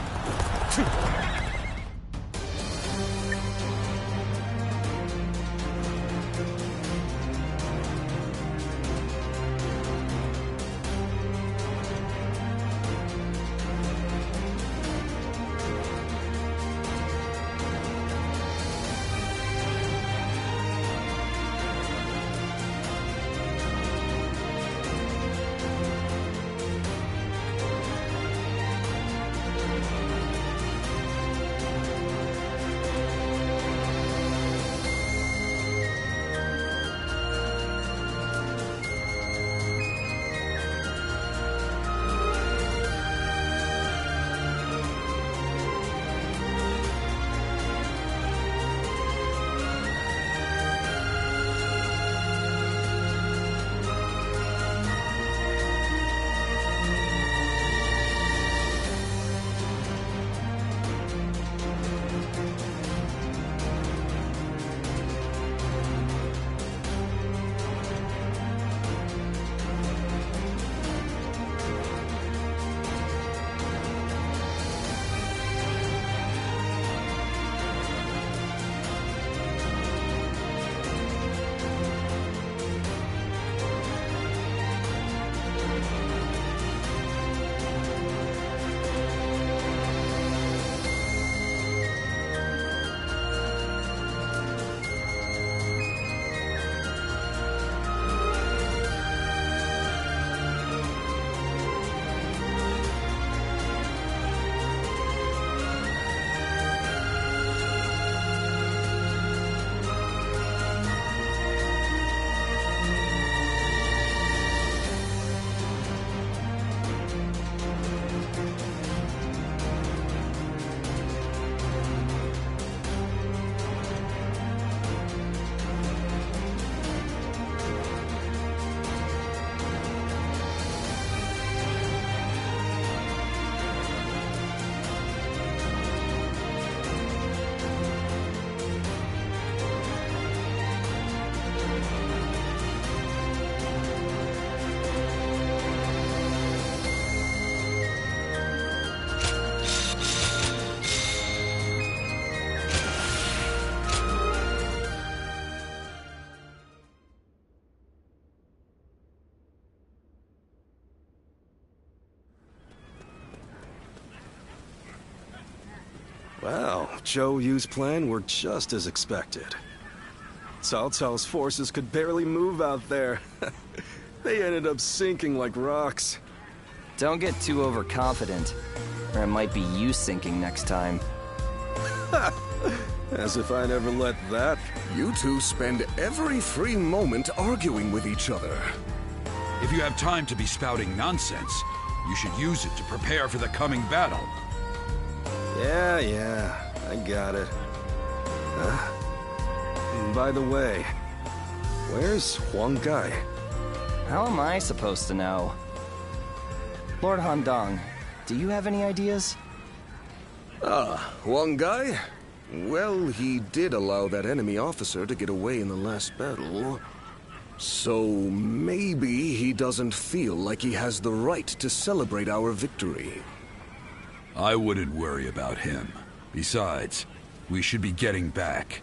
Well, Zhou Yu's plan were just as expected. Cao Cao's forces could barely move out there. They ended up sinking like rocks. Don't get too overconfident, or it might be you sinking next time. As if I never let that. You two spend every free moment arguing with each other. If you have time to be spouting nonsense, you should use it to prepare for the coming battle. Yeah, I got it. By the way, where's Huang Gai? How am I supposed to know? Lord Handong, do you have any ideas? Huang Gai? Well, he did allow that enemy officer to get away in the last battle. So maybe he doesn't feel like he has the right to celebrate our victory. I wouldn't worry about him. Besides, we should be getting back.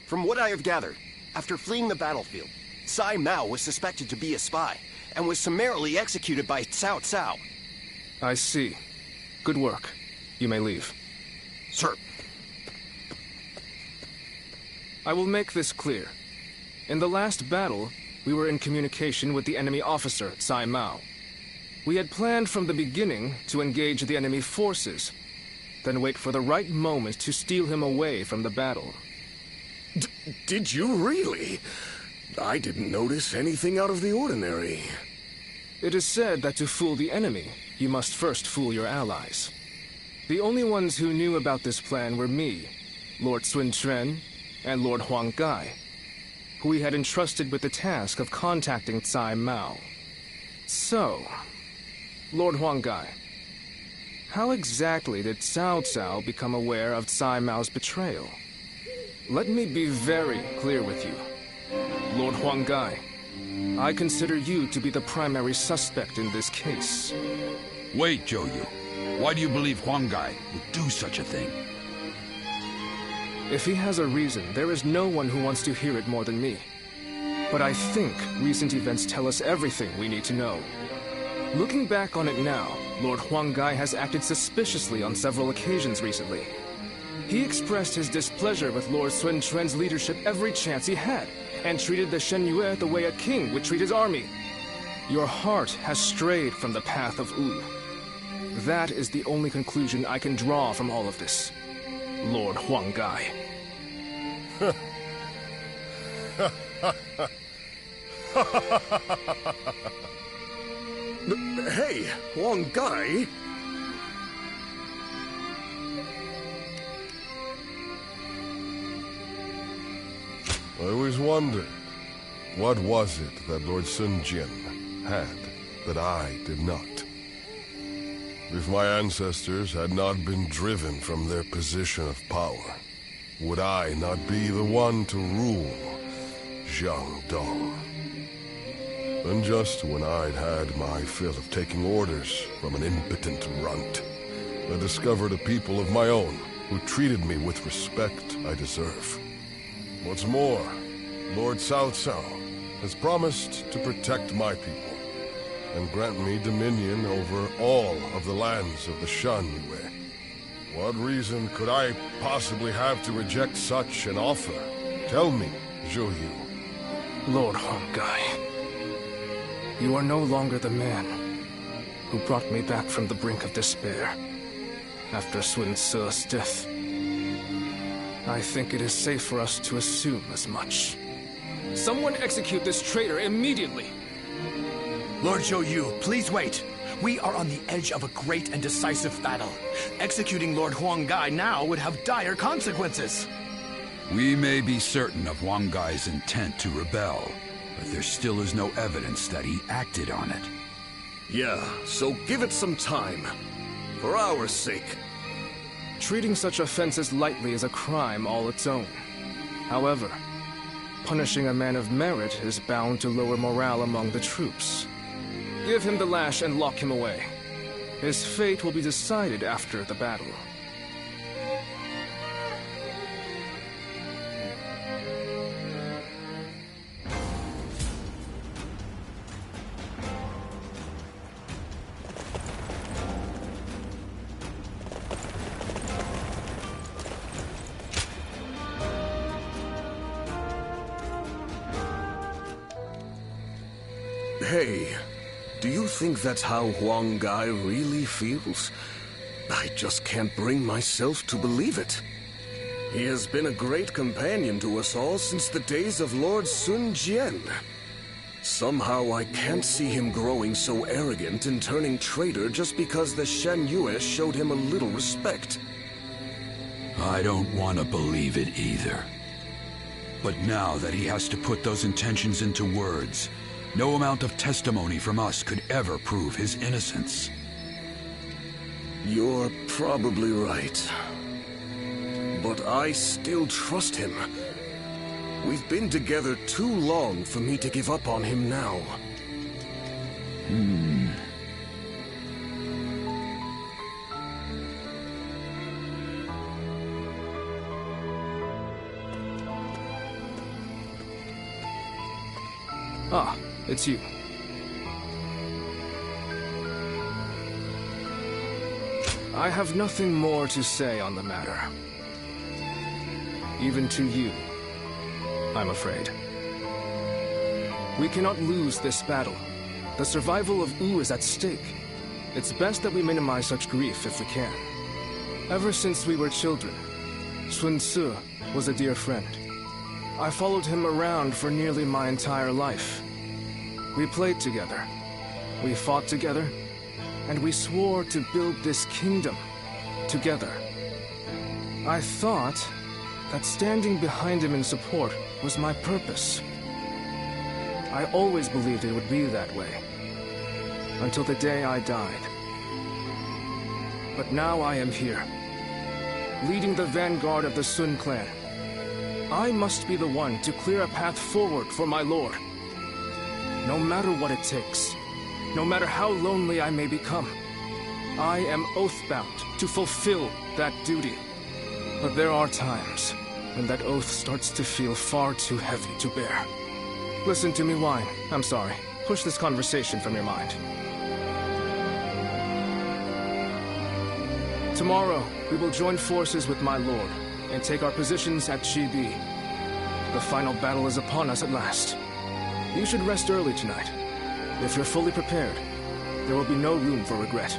From what I have gathered, after fleeing the battlefield, Sai Mao was suspected to be a spy, and was summarily executed by Cao Cao. I see. Good work. You may leave. Sir. I will make this clear. In the last battle, we were in communication with the enemy officer, Sai Mao. We had planned from the beginning to engage the enemy forces, then wait for the right moment to steal him away from the battle. Did you really? I didn't notice anything out of the ordinary. It is said that to fool the enemy, you must first fool your allies. The only ones who knew about this plan were me, Lord Sun Quan, and Lord Huang Gai, who we had entrusted with the task of contacting Tsai Mao. So, Lord Huang Gai, how exactly did Cao Cao become aware of Tsai Mao's betrayal? Let me be very clear with you. Lord Huang Gai, I consider you to be the primary suspect in this case. Wait, Zhou Yu. Why do you believe Huang Gai would do such a thing? If he has a reason, there is no one who wants to hear it more than me. But I think recent events tell us everything we need to know. Looking back on it now, Lord Huang Gai has acted suspiciously on several occasions recently. He expressed his displeasure with Lord Sun Quan's leadership every chance he had, and treated the Shen Yue the way a king would treat his army. Your heart has strayed from the path of Wu. That is the only conclusion I can draw from all of this, Lord Huang Gai. Hey, Huang Gai? I always wondered, what was it that Lord Sun Jian had that I did not? If my ancestors had not been driven from their position of power, would I not be the one to rule Jiangdong? And just when I'd had my fill of taking orders from an impotent runt, I discovered a people of my own who treated me with respect I deserve. What's more, Lord Cao Cao has promised to protect my people and grant me dominion over all of the lands of the Shan Yue. What reason could I possibly have to reject such an offer? Tell me, Zhou Yu. Lord Huang Gai, you are no longer the man who brought me back from the brink of despair after Sun Ce's death. I think it is safe for us to assume as much. Someone execute this traitor immediately! Lord Zhou Yu, please wait. We are on the edge of a great and decisive battle. Executing Lord Huang Gai now would have dire consequences. We may be certain of Huang Gai's intent to rebel, but there still is no evidence that he acted on it. Yeah, so give it some time. For our sake. Treating such offenses lightly is a crime all its own. However, punishing a man of merit is bound to lower morale among the troops. Give him the lash and lock him away. His fate will be decided after the battle. Hey, do you think that's how Huang Gai really feels? I just can't bring myself to believe it. He has been a great companion to us all since the days of Lord Sun Jian. Somehow I can't see him growing so arrogant and turning traitor just because the Shen Yue showed him a little respect. I don't want to believe it either. But now that he has to put those intentions into words, no amount of testimony from us could ever prove his innocence. You're probably right. But I still trust him. We've been together too long for me to give up on him now. Ah, it's you. I have nothing more to say on the matter. Even to you, I'm afraid. We cannot lose this battle. The survival of Wu is at stake. It's best that we minimize such grief if we can. Ever since we were children, Sun Tzu was a dear friend. I followed him around for nearly my entire life. We played together, we fought together, and we swore to build this kingdom together. I thought that standing behind him in support was my purpose. I always believed it would be that way, until the day I died. But now I am here, leading the vanguard of the Sun clan. I must be the one to clear a path forward for my lord. No matter what it takes, no matter how lonely I may become, I am oath-bound to fulfill that duty. But there are times when that oath starts to feel far too heavy to bear. Listen to me whine. I'm sorry. Push this conversation from your mind. Tomorrow, we will join forces with my lord and take our positions at Chibi. The final battle is upon us at last. You should rest early tonight. If you're fully prepared, there will be no room for regret.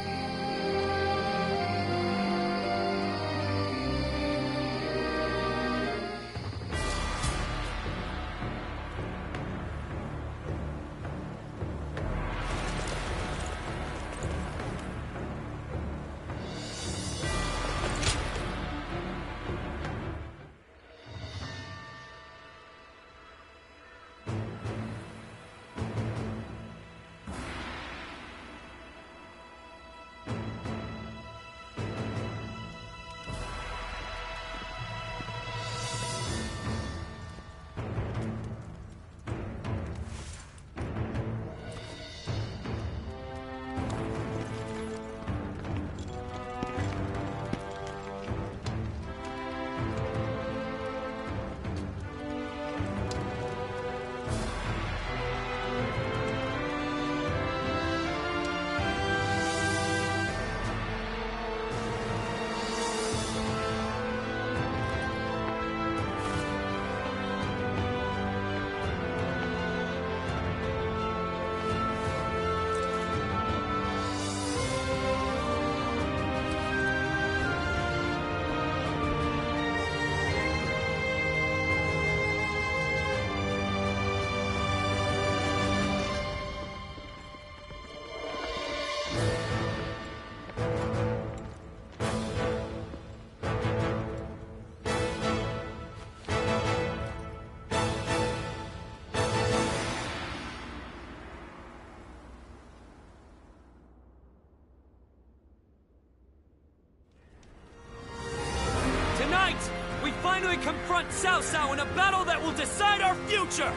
We finally confront Cao Cao in a battle that will decide our future!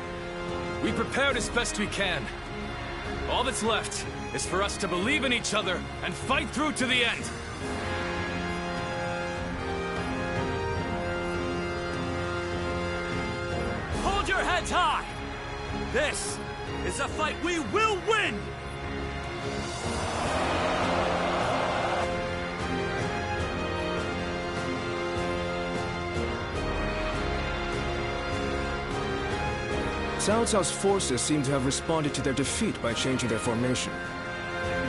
We prepared as best we can. All that's left is for us to believe in each other and fight through to the end. Hold your heads high! This is a fight we will win! Cao Cao's forces seem to have responded to their defeat by changing their formation.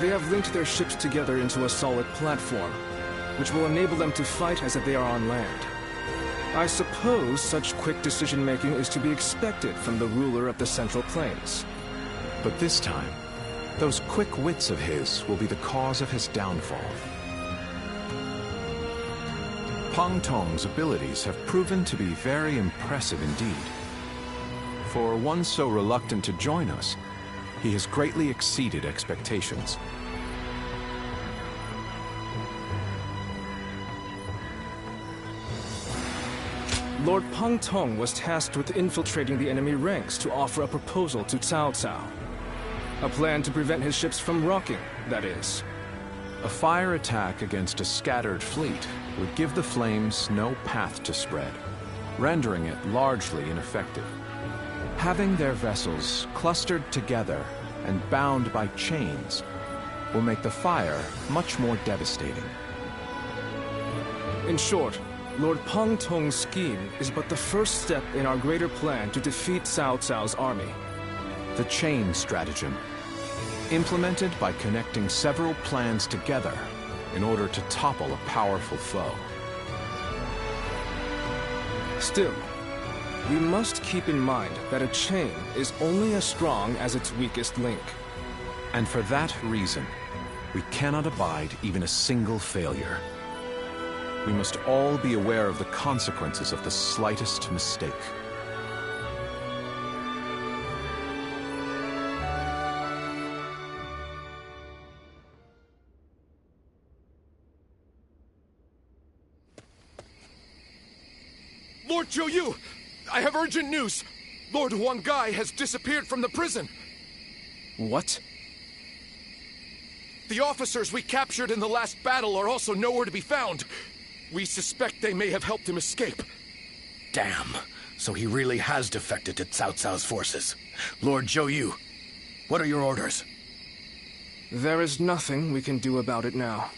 They have linked their ships together into a solid platform, which will enable them to fight as if they are on land. I suppose such quick decision-making is to be expected from the ruler of the Central Plains. But this time, those quick wits of his will be the cause of his downfall. Pang Tong's abilities have proven to be very impressive indeed. For one so reluctant to join us, he has greatly exceeded expectations. Lord Pang Tong was tasked with infiltrating the enemy ranks to offer a proposal to Cao Cao. A plan to prevent his ships from rocking, that is. A fire attack against a scattered fleet would give the flames no path to spread, rendering it largely ineffective. Having their vessels clustered together and bound by chains will make the fire much more devastating. In short, Lord Pang Tong's scheme is but the first step in our greater plan to defeat Cao Cao's army. The chain stratagem, implemented by connecting several plans together in order to topple a powerful foe. Still, we must keep in mind that a chain is only as strong as its weakest link. And for that reason, we cannot abide even a single failure. We must all be aware of the consequences of the slightest mistake. Lord Zhou, I have urgent news. Lord Huang Gai has disappeared from the prison. What? The officers we captured in the last battle are also nowhere to be found. We suspect they may have helped him escape. Damn. So he really has defected to Cao Cao's forces. Lord Zhou, what are your orders? There is nothing we can do about it now.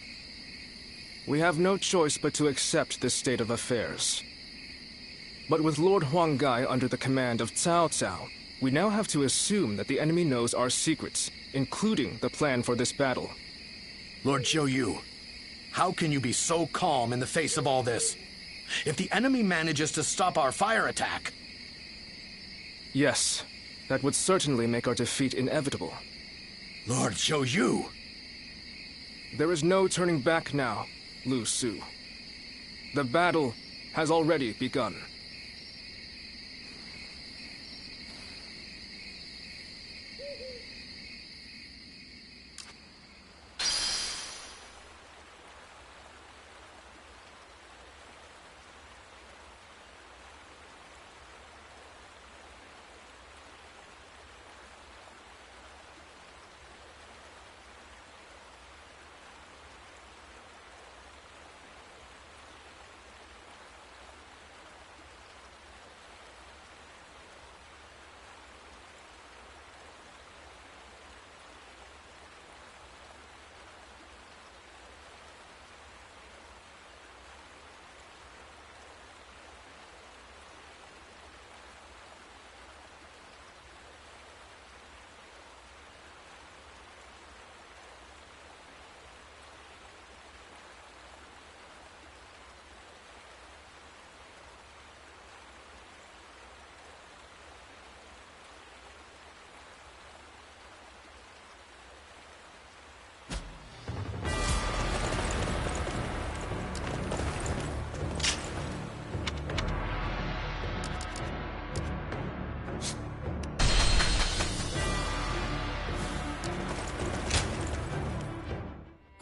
We have no choice but to accept this state of affairs. But with Lord Huang Gai under the command of Cao Cao, we now have to assume that the enemy knows our secrets, including the plan for this battle. Lord Zhou, how can you be so calm in the face of all this? If the enemy manages to stop our fire attack... Yes, that would certainly make our defeat inevitable. Lord Zhou! There is no turning back now, Lu Su. The battle has already begun.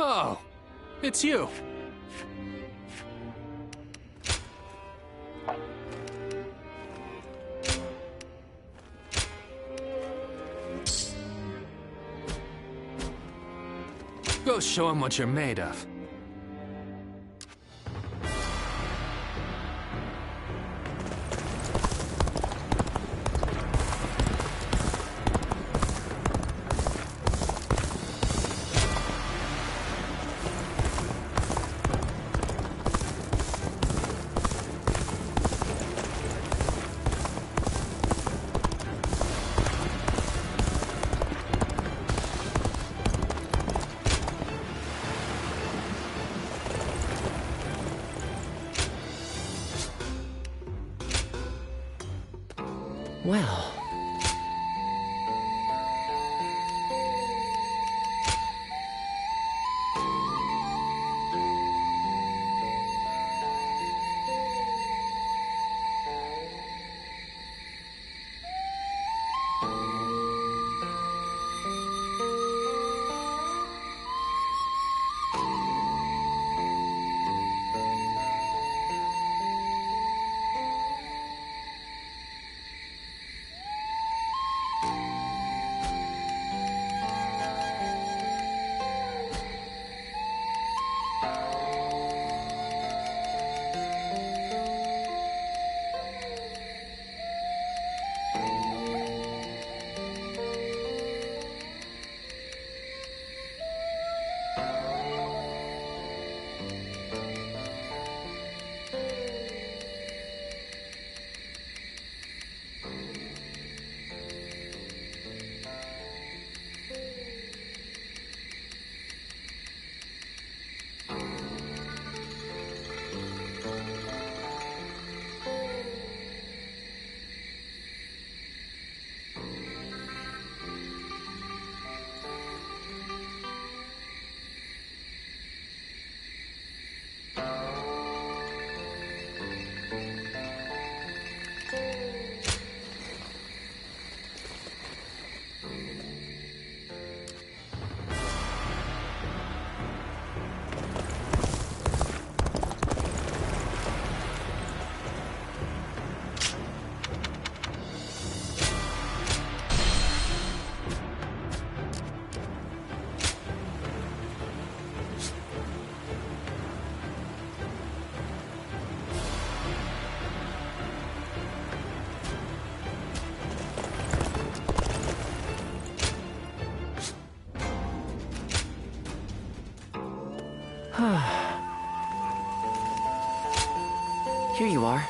Oh, it's you. Go show him what you're made of. Well... Here you are.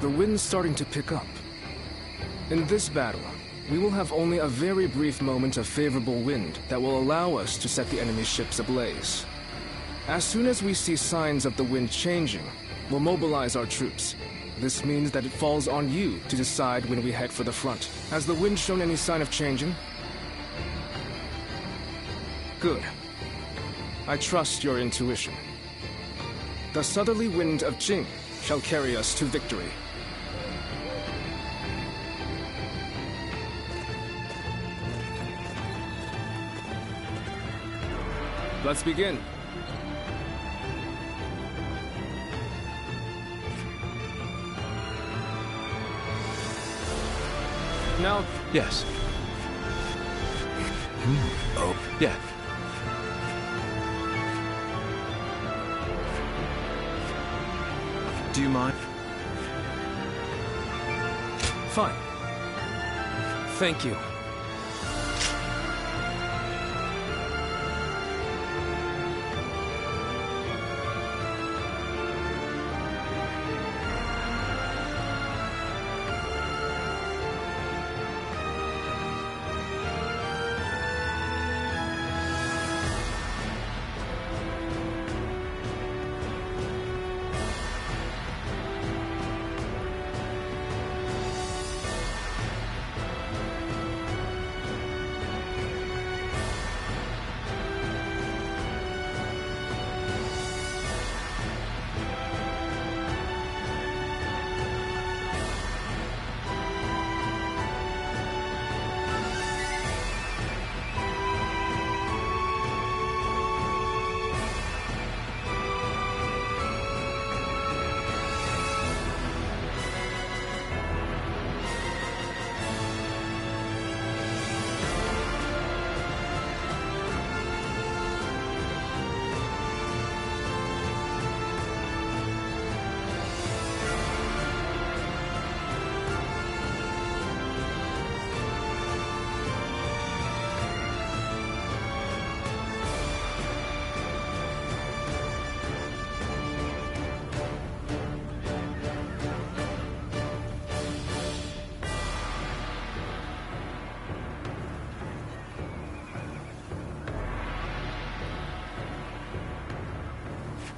The wind's starting to pick up. In this battle, we will have only a very brief moment of favorable wind that will allow us to set the enemy ships ablaze. As soon as we see signs of the wind changing, we'll mobilize our troops. This means that it falls on you to decide when we head for the front. Has the wind shown any sign of changing? Good. I trust your intuition. The southerly wind of Jing shall carry us to victory. Let's begin. Now... Yes. Oh, yeah. Do you mind? Fine. Thank you.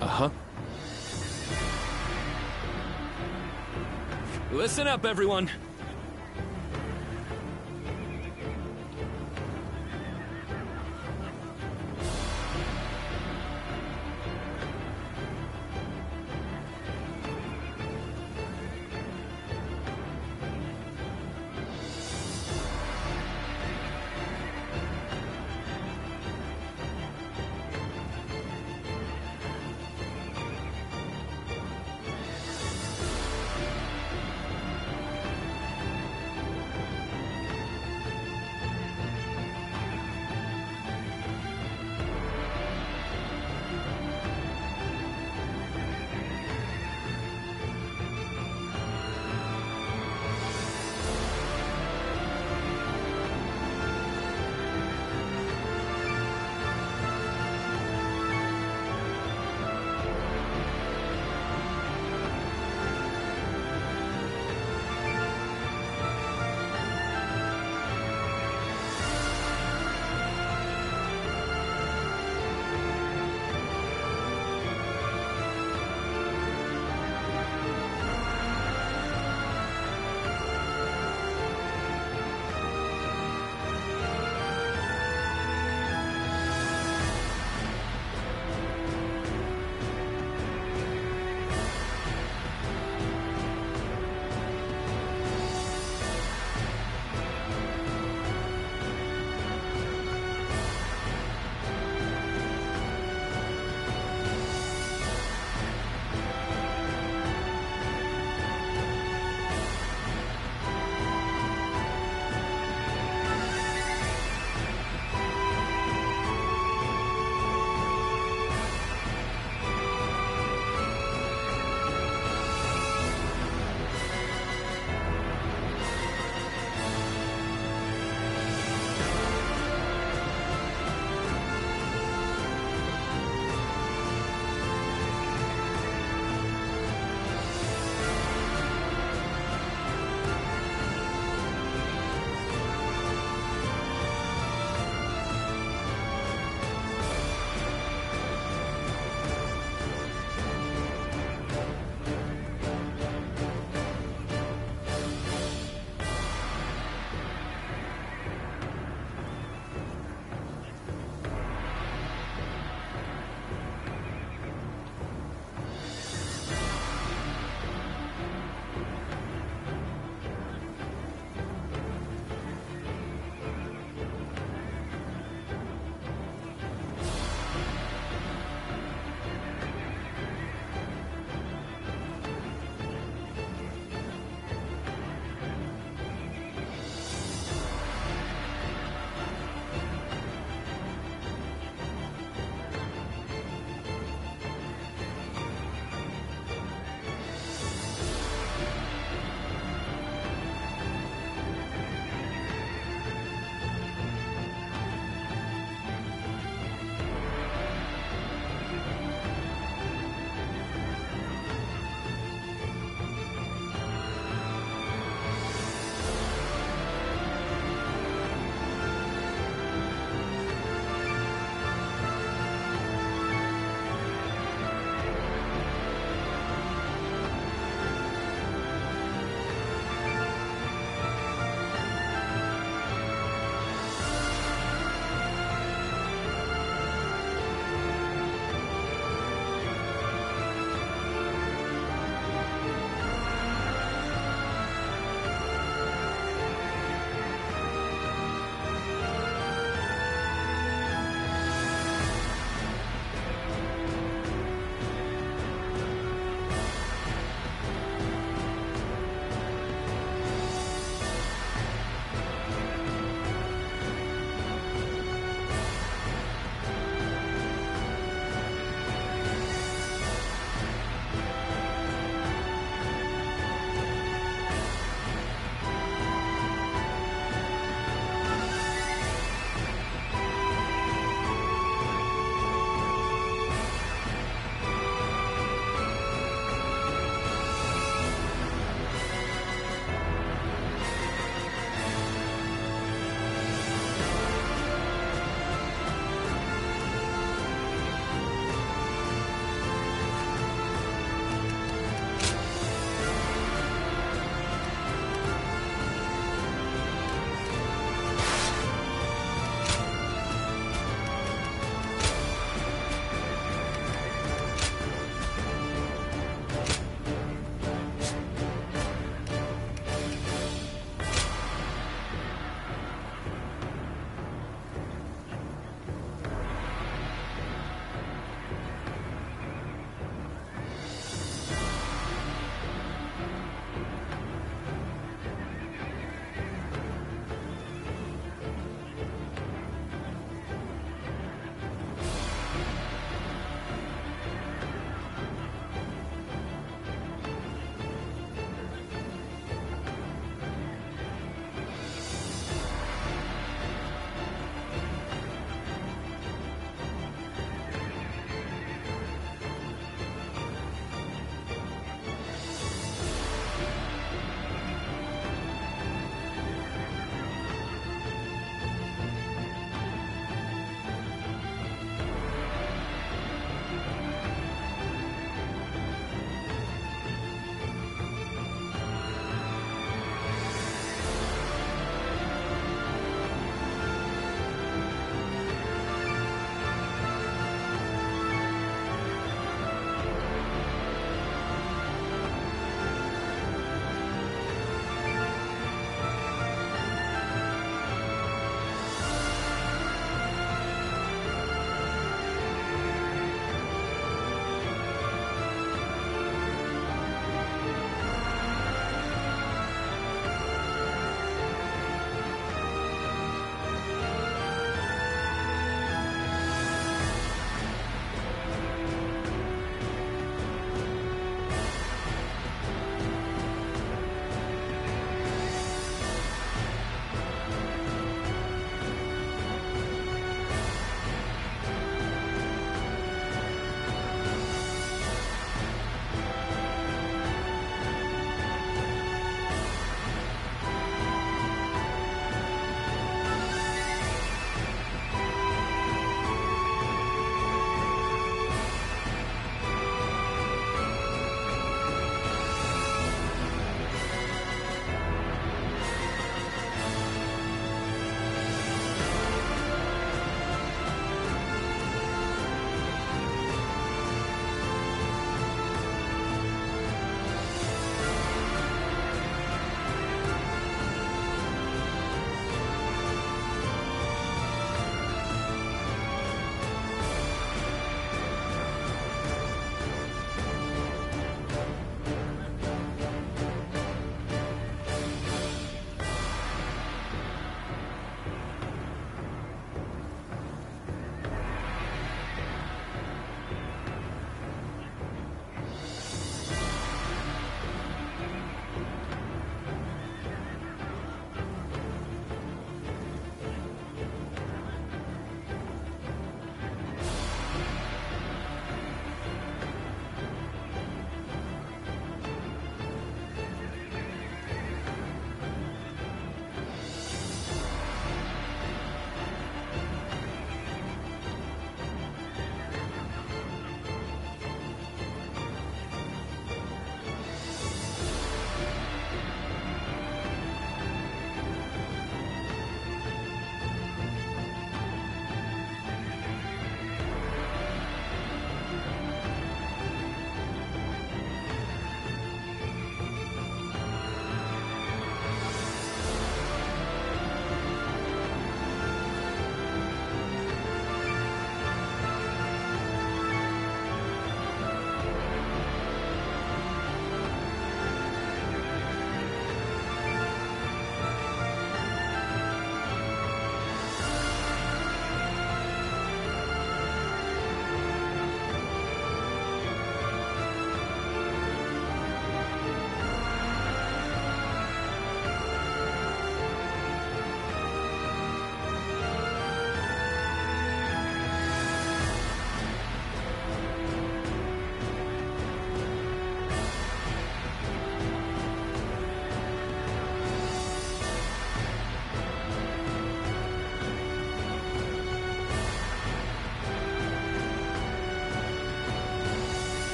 Uh-huh. Listen up, everyone.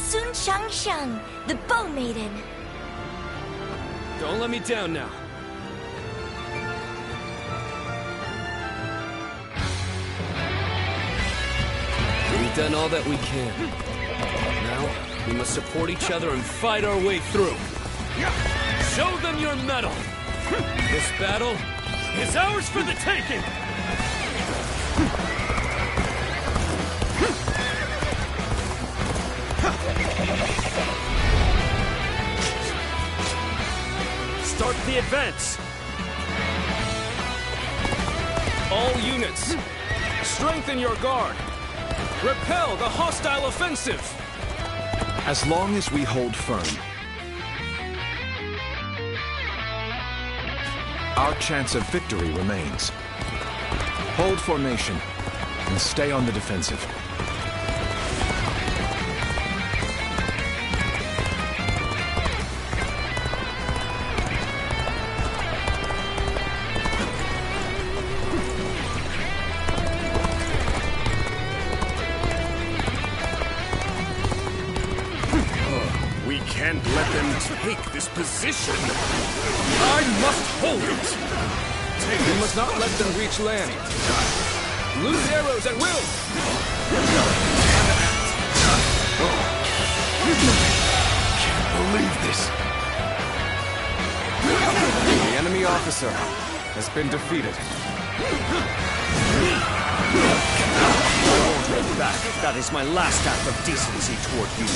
Sun Changsheng, the Bow Maiden. Don't let me down now. We've done all that we can. Now, we must support each other and fight our way through. Show them your mettle! This battle is ours for the taking! Start the advance! All units, strengthen your guard! Repel the hostile offensive! As long as we hold firm, our chance of victory remains. Hold formation and stay on the defensive. We can't let them take this position. I must hold it. We must not let them reach land. Loose arrows at will! Can't believe this. The enemy officer has been defeated. I won't hold back. That is my last act of decency toward you.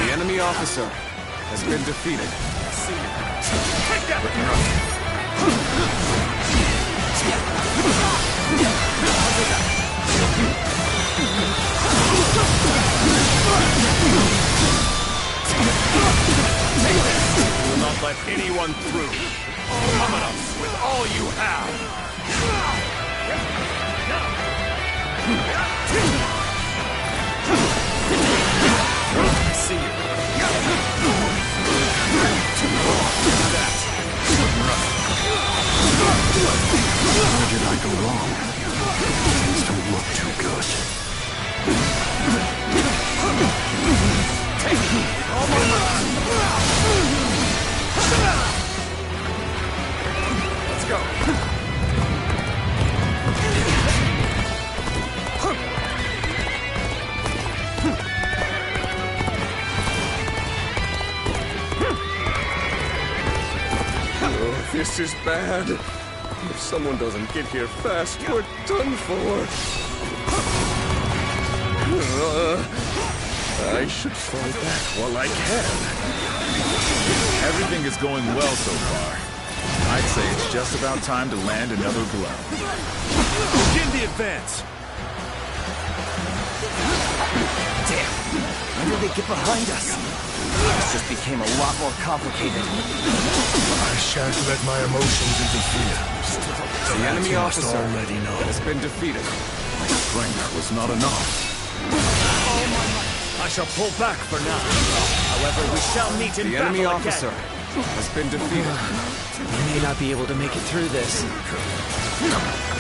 The enemy officer has been defeated. Take that! You will not let anyone through. Come at us with all you have. I see you. Where did I go wrong? Things don't look too good. Take it! All my might! Let's go! This is bad. If someone doesn't get here fast, we're done for. I should fall back while I can. Everything is going well so far. I'd say it's just about time to land another blow. Begin the advance! Damn! When did they get behind us? This just became a lot more complicated. I shan't let my emotions interfere. The enemy officer already know. has been defeated. My strength was not enough. I shall pull back for now. However, we shall meet in The battle enemy again. officer has been defeated. We may not be able to make it through this.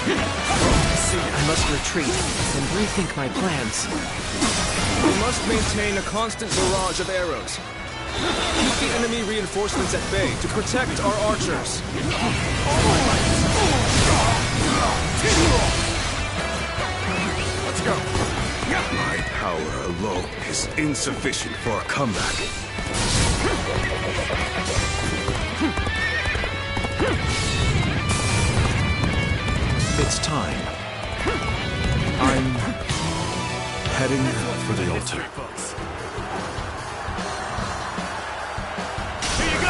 I must retreat and rethink my plans. We must maintain a constant barrage of arrows. Keep the enemy reinforcements at bay to protect our archers. Let's go. My power alone is insufficient for a comeback. It's time. I'm heading for the altar. Here you go!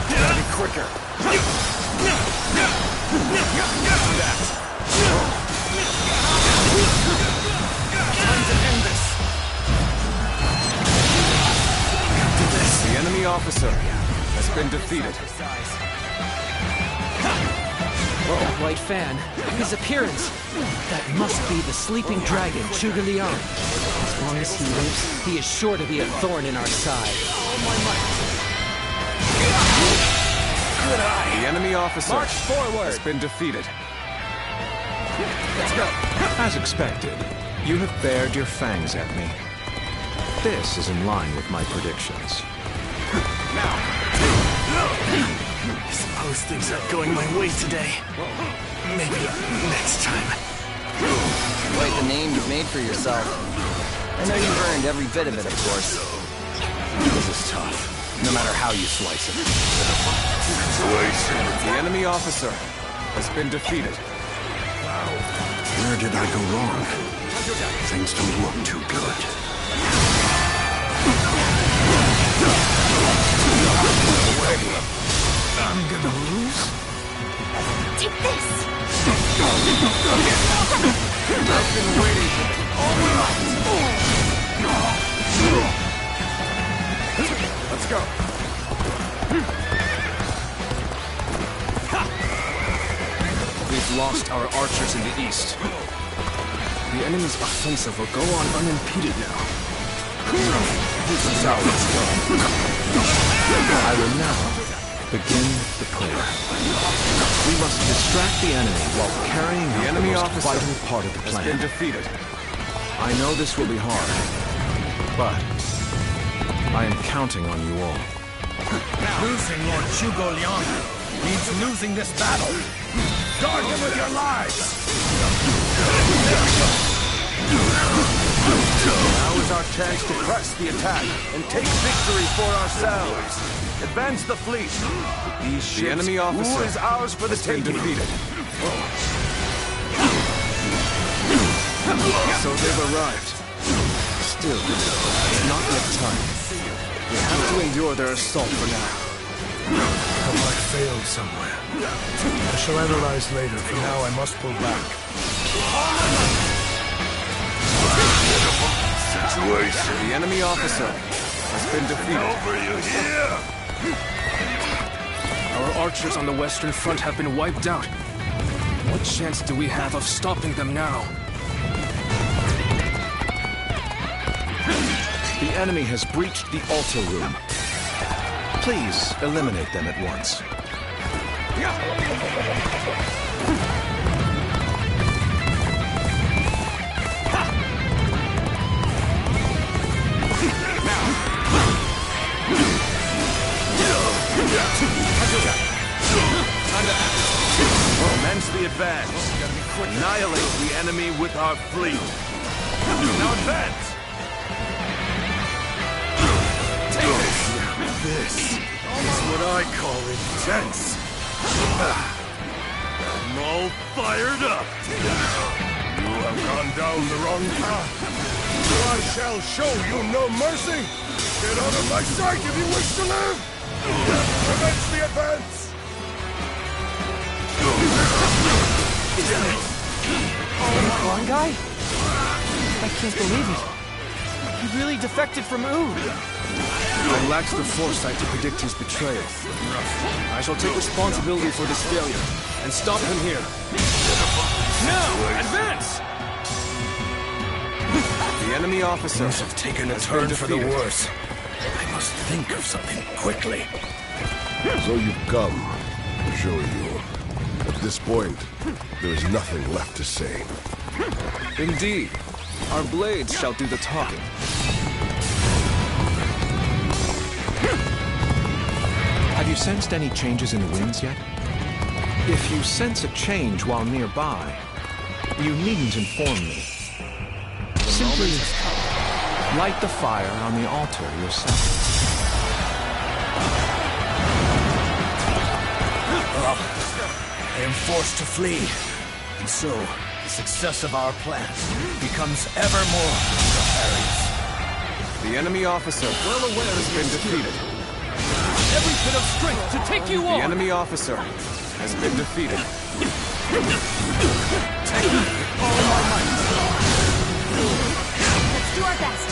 Gotta be quicker. Time to end this. The enemy officer has been defeated. That white fan, his appearance, that must be the sleeping dragon, Zhuge Liang. As long as he lives, he is sure to be a thorn in our side. Good eye. The enemy officer March forward. has been defeated. Let's go. As expected, you have bared your fangs at me. This is in line with my predictions. I suppose things aren't going my way today. Maybe next time. Quite the name you've made for yourself. I know you've earned every bit of it, of course. This is tough, no matter how you slice it. The enemy officer has been defeated. Where did I go wrong? Things don't look too good. I'm gonna lose? Take this! I've been waiting for it all my life. Let's go. We've lost our archers in the east. The enemy's offensive will go on unimpeded now. This is how it's done. I will now begin the prayer. We must distract the enemy while carrying out the enemy officer vital part of the plan. Has been defeated. I know this will be hard, but I am counting on you all. Losing Lord Zhuge Liang means losing this battle. Guard him with your lives! Now is our chance to press the attack and take victory for ourselves. Advance the fleet. These ships, the enemy officer is ours for the taking. Defeated. So they've arrived. Still, it's not yet time. We have to endure their assault for now. I might failed somewhere. I shall analyze later. For now, I must pull back. The enemy officer has been defeated. Over you here! Our archers on the western front have been wiped out. What chance do we have of stopping them now? The enemy has breached the altar room. Please eliminate them at once. Commence the advance. Annihilate the enemy with our fleet. Now advance! This is what I call intense. I'm all fired up. You have gone down the wrong path. I shall show you no mercy. Get out of my sight if you wish to live. Commence the advance. One guy? I can't believe it. He really defected from Ooh. I lacked the foresight to predict his betrayal. I shall take responsibility for this failure and stop him here. Now, advance! The enemy officer Things have taken a turn for the worse. I must think of something quickly. So you've come, show you. At this point, there is nothing left to say. Indeed. Our blades shall do the talking. Have you sensed any changes in the winds yet? If you sense a change while nearby, you needn't inform me. Simply light the fire on the altar yourself. I am forced to flee. And so, the success of our plan becomes ever more precarious. The enemy officer Well aware has been defeated. Every bit of strength to take you The on! enemy officer has been defeated. Take all my might! Let's do our best.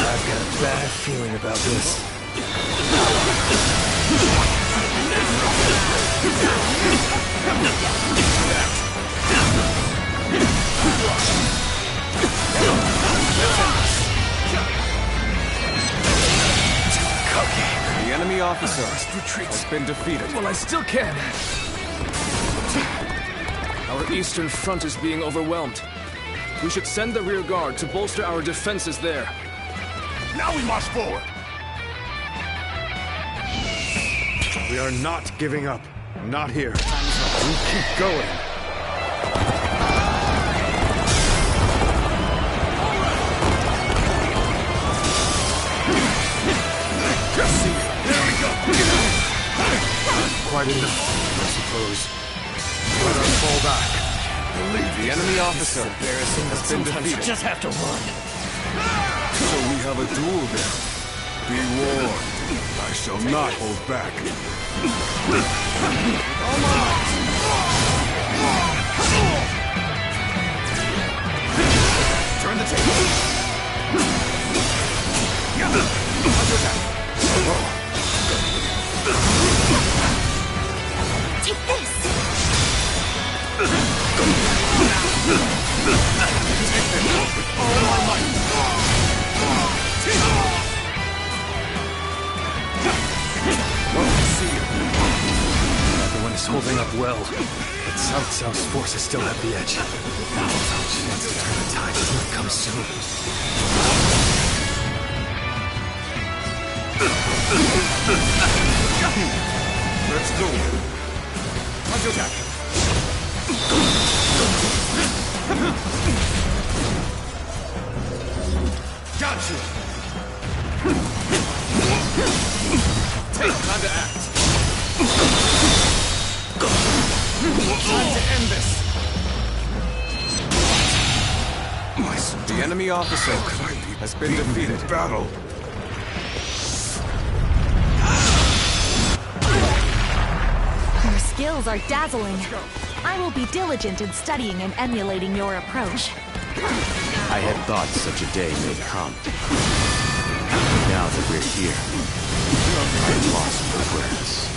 I've got a bad feeling about this. The enemy officer has been defeated. Well, I still can. Our eastern front is being overwhelmed. We should send the rear guard to bolster our defenses there. Now we march forward! We are not giving up. Not here. We keep going. Quite enough, I suppose. Let us fall back. The enemy officer has been defeated. Just have to run. So we have a duel then. Be warned. I shall not hold back. Turn the table. Under attack. Take this! All our might! Everyone is holding up well, but Cao Cao's forces still have the edge. Our chance to turn the tide does not come soon. Let's go. Under attack. Got you. Take time to act. Time to end this. The enemy officer has been defeated. Battle. Your skills are dazzling. I will be diligent in studying and emulating your approach. I had thought such a day may come. Now that we're here, I've lost my words.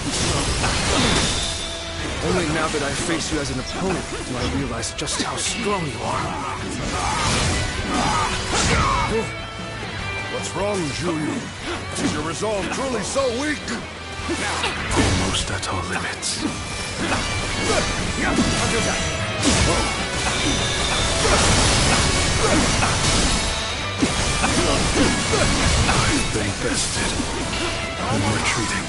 Only now that I face you as an opponent do I realize just how strong you are. What's wrong, Juyu? Is your resolve truly so weak? Almost at our limits. I've been bested. I'm retreating.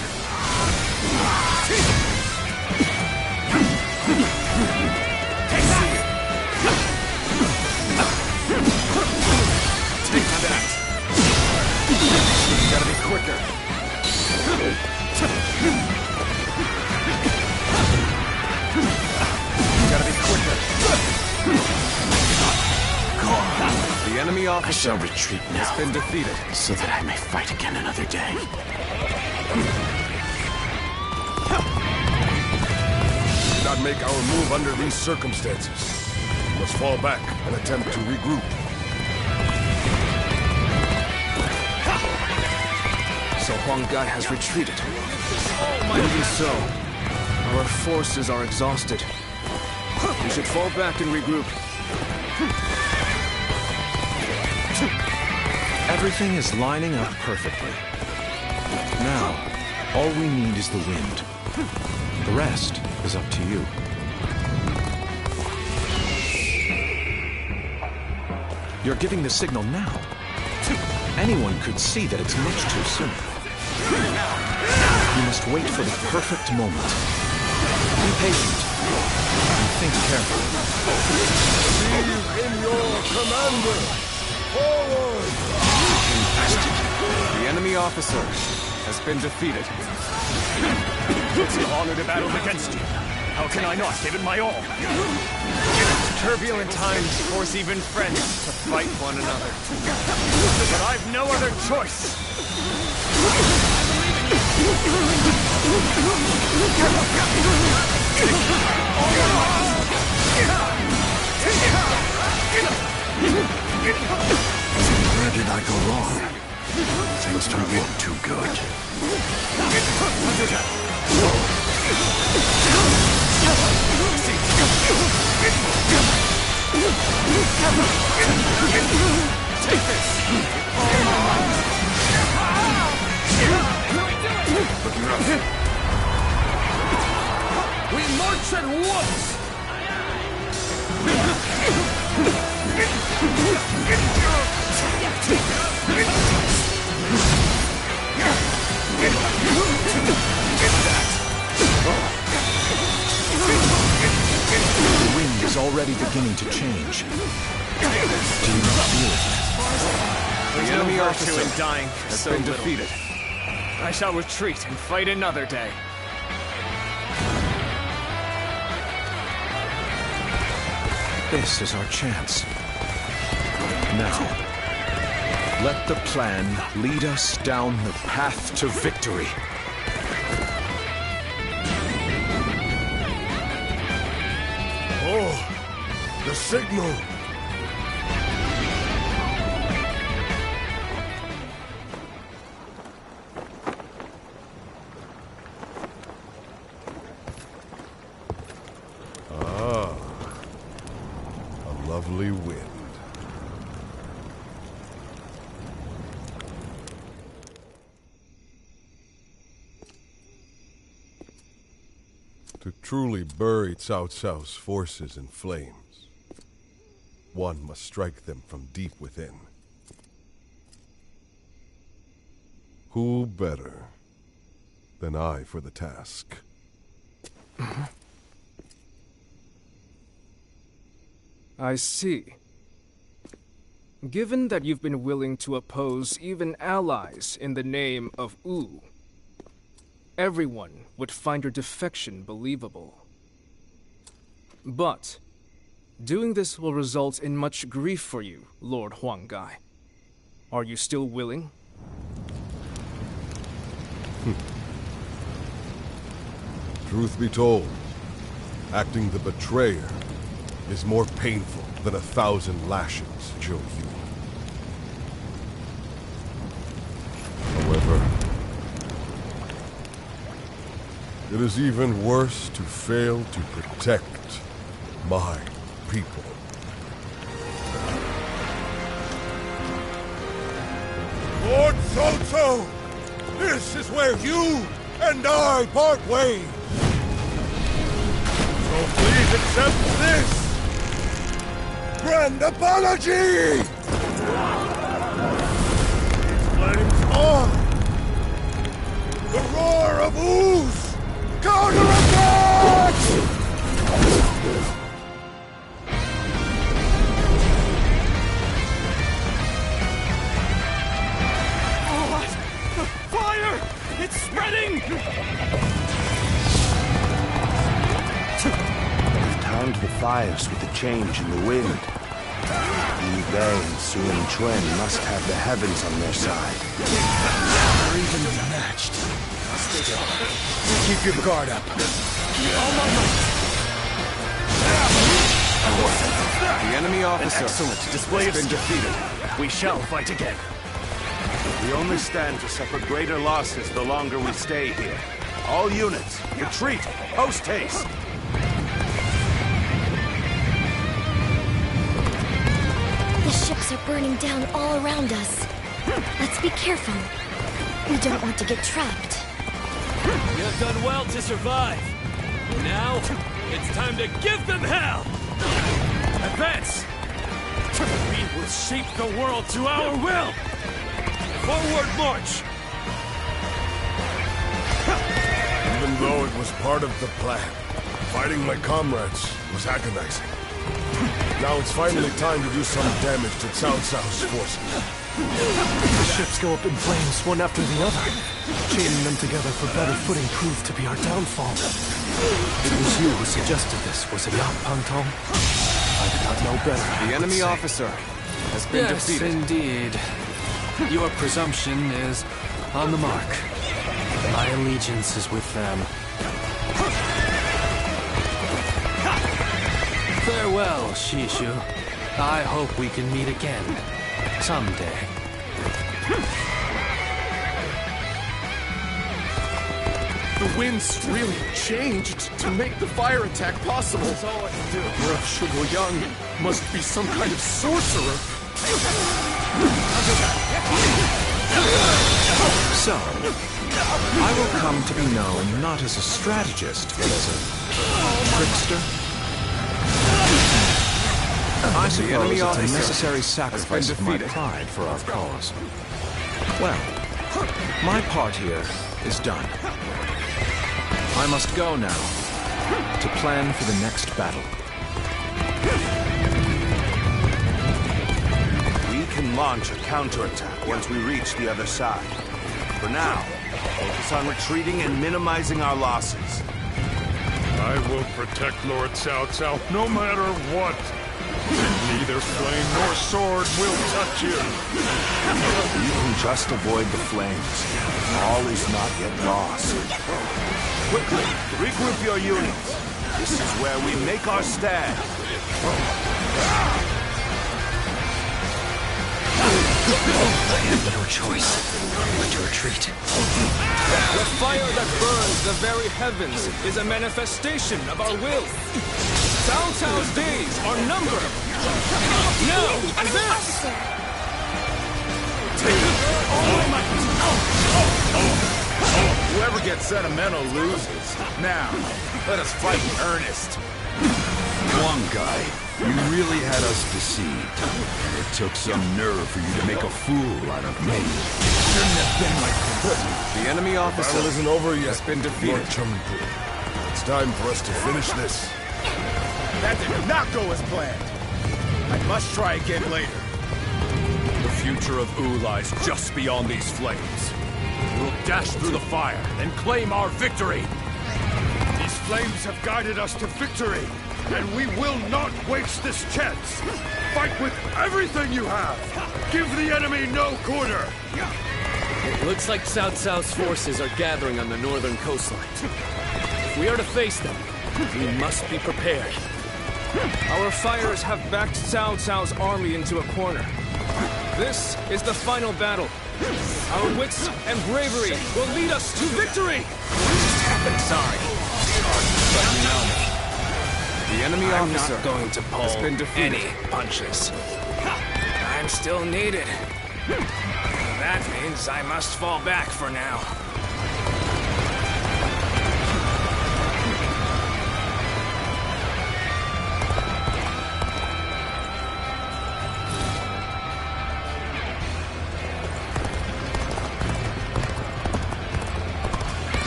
Take that. Gotta be quicker. Gotta be quicker. The enemy I officer shall retreat now, has been defeated, so that I may fight again another day. We did not make our move under these circumstances. We must fall back and attempt to regroup. So Huang Gai has retreated. Even so, our forces are exhausted. We should fall back and regroup. Everything is lining up perfectly. Now, all we need is the wind. The rest is up to you. You're giving the signal now. Anyone could see that it's much too soon. You must wait for the perfect moment. Be patient. And think carefully. Believe in your commander! Forward! The enemy officer has been defeated. It's an honor to battle against you. How can I not give it my all? Turbulent times force even friends to fight one another. But I've no other choice. Where did I go wrong? Things We look too good. Take this! We march at once! The wind is already beginning to change. Do you not feel it yet? The enemy officer in dying has so been little. defeated. I shall retreat and fight another day. This is our chance. Now, let the plan lead us down the path to victory. Oh, the signal! Ah, a lovely wind. To truly bury Cao Cao's forces in flames, one must strike them from deep within. Who better than I for the task? I see. Given that you've been willing to oppose even allies in the name of Wu, everyone would find your defection believable. But doing this will result in much grief for you, Lord Huanggai. Are you still willing? Truth be told, acting the betrayer is more painful than 1,000 lashes, Zhou Yu. However, it is even worse to fail to protect my people. Lord Cao, this is where you and I part ways. So please accept this grand apology! Flames on! The roar of ooze! Counterattack! Fire! It's spreading! We've timed the fires with the change in the wind. Liu Bei and Sun Quan must have the heavens on their side. They're evenly matched. Still, keep your guard up. The enemy officer Excellent display of has been defeated. We shall fight again. We only stand to suffer greater losses the longer we stay here. All units, retreat, post haste! The ships are burning down all around us. Let's be careful. We don't want to get trapped. You've done well to survive. Now, it's time to give them hell! Advance! We will shape the world to our will! Forward march! Even though it was part of the plan, fighting my comrades was agonizing. Now it's finally time to do some damage to Cao Cao's forces. The ships go up in flames, one after the other. Chaining them together for better footing proved to be our downfall. It was you who suggested this, was it not, Pang Tong? I did not know better. The enemy officer has been defeated. Yes, indeed. Your presumption is on the mark. My allegiance is with them. Farewell, Shishu. I hope we can meet again. Someday. The winds really changed to make the fire attack possible. That's all I can do. Lord Zhuge Liang must be some kind of sorcerer. So, I will come to be known not as a strategist, but as a trickster. I suppose it's a necessary sacrifice of my pride for our cause. Well, my part here is done. I must go now, to plan for the next battle. We can launch a counterattack once we reach the other side. For now, focus on retreating and minimizing our losses. I will protect Lord Cao Cao no matter what. Neither flame nor sword will touch you. You can just avoid the flames. All is not yet lost. Quickly, regroup your units. This is where we make our stand. I have no choice but to retreat. The fire that burns the very heavens is a manifestation of our will. Cao Cao's days are numbered. Now, advance! Whoever gets sentimental loses. Now, let us fight in earnest. One guy, you really had us deceived. It took some nerve for you to make a fool out of me. Shouldn't have been like this. The enemy officer battle isn't over yet. has been defeated. Lord Chengdu. It's time for us to finish this. That did not go as planned. I must try again later. The future of Wu lies just beyond these flames. We'll dash through the fire and claim our victory. These flames have guided us to victory, and we will not waste this chance. Fight with everything you have. Give the enemy no quarter. It looks like Cao Cao's forces are gathering on the northern coastline. If we are to face them, we must be prepared. Our fires have backed Cao Cao's army into a corner. This is the final battle. Our wits and bravery will lead us to victory! Sorry. But you know me. The enemy I'm officer not going to pull has been defeated. any punches. I'm still needed. That means I must fall back for now.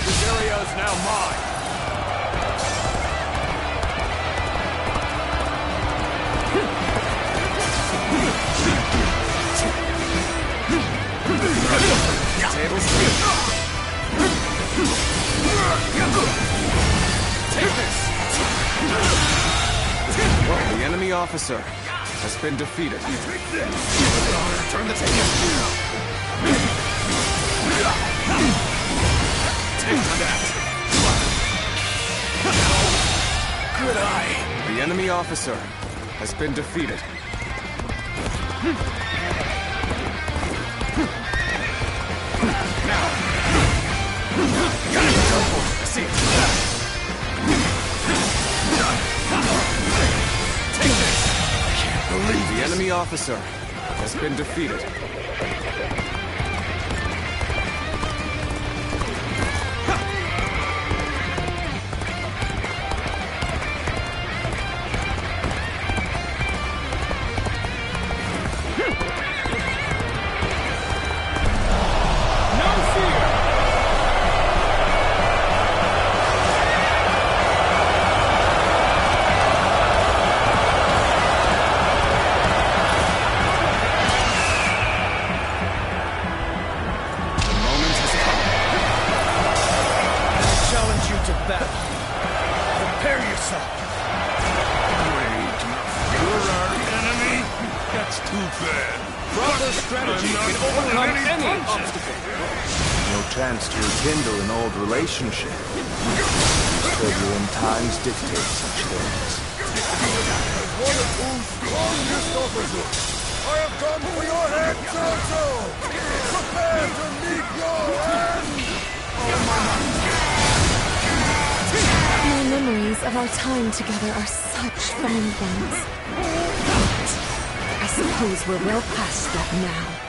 This area is now mine. Take this! The enemy officer has been defeated. Turn the tables. Take that! Good eye. The enemy officer has been defeated. See. Take this! I can't believe the enemy officer has been defeated. Chance to rekindle an old relationship. Turbulent times dictate such things. As one of Wu's strongest officers, I have come for your head, Cao Cao! Prepare to meet your end! memories of our time together are such fond ones. I suppose we're well past that now.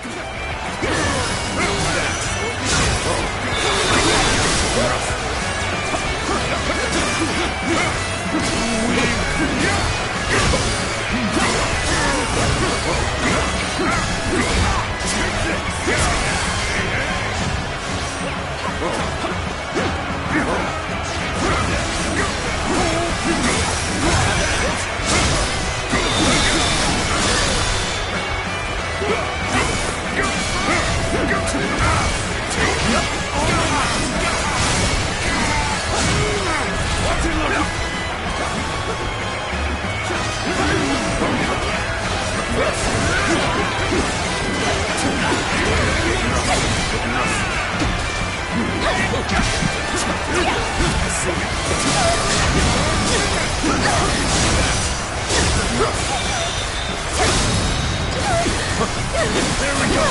There we go!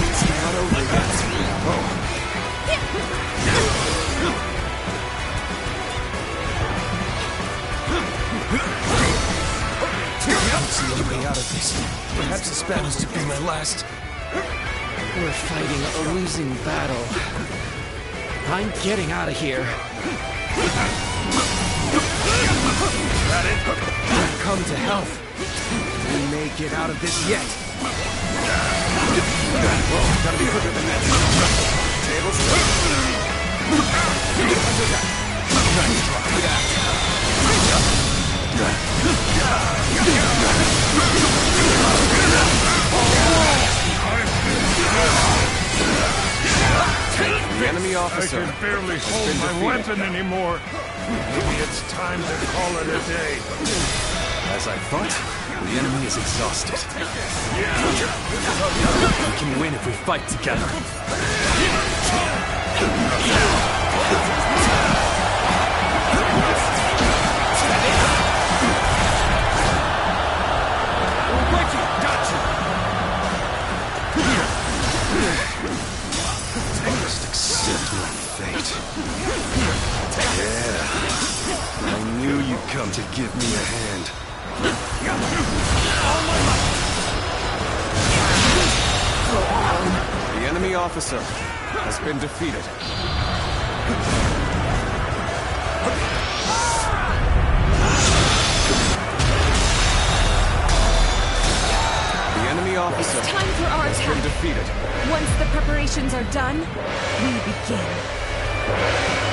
It's not over yet. I see a way out of this. Perhaps this battle's to be my last. We're fighting a losing battle. I'm getting out of here. I've come to help. We may get out of this yet. Whoa, gotta be quicker than that. Tables. Nice The enemy officer. I can barely hold my weapon anymore. Maybe it's time to call it a day. As I thought, the enemy is exhausted. We can win if we fight together. Just accept my fate. Yeah. I knew you'd come to give me a hand. The enemy officer has been defeated. The enemy officer It's time for our has been attack. defeated. Once the preparations are done, we begin.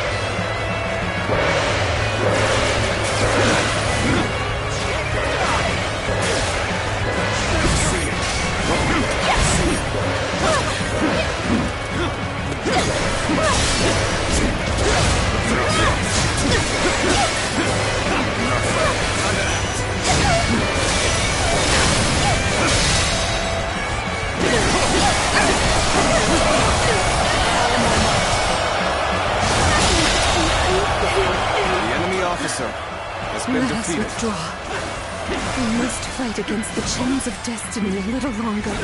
The enemy officer has been Let us defeated. withdraw. We must fight against the chains of destiny a little longer.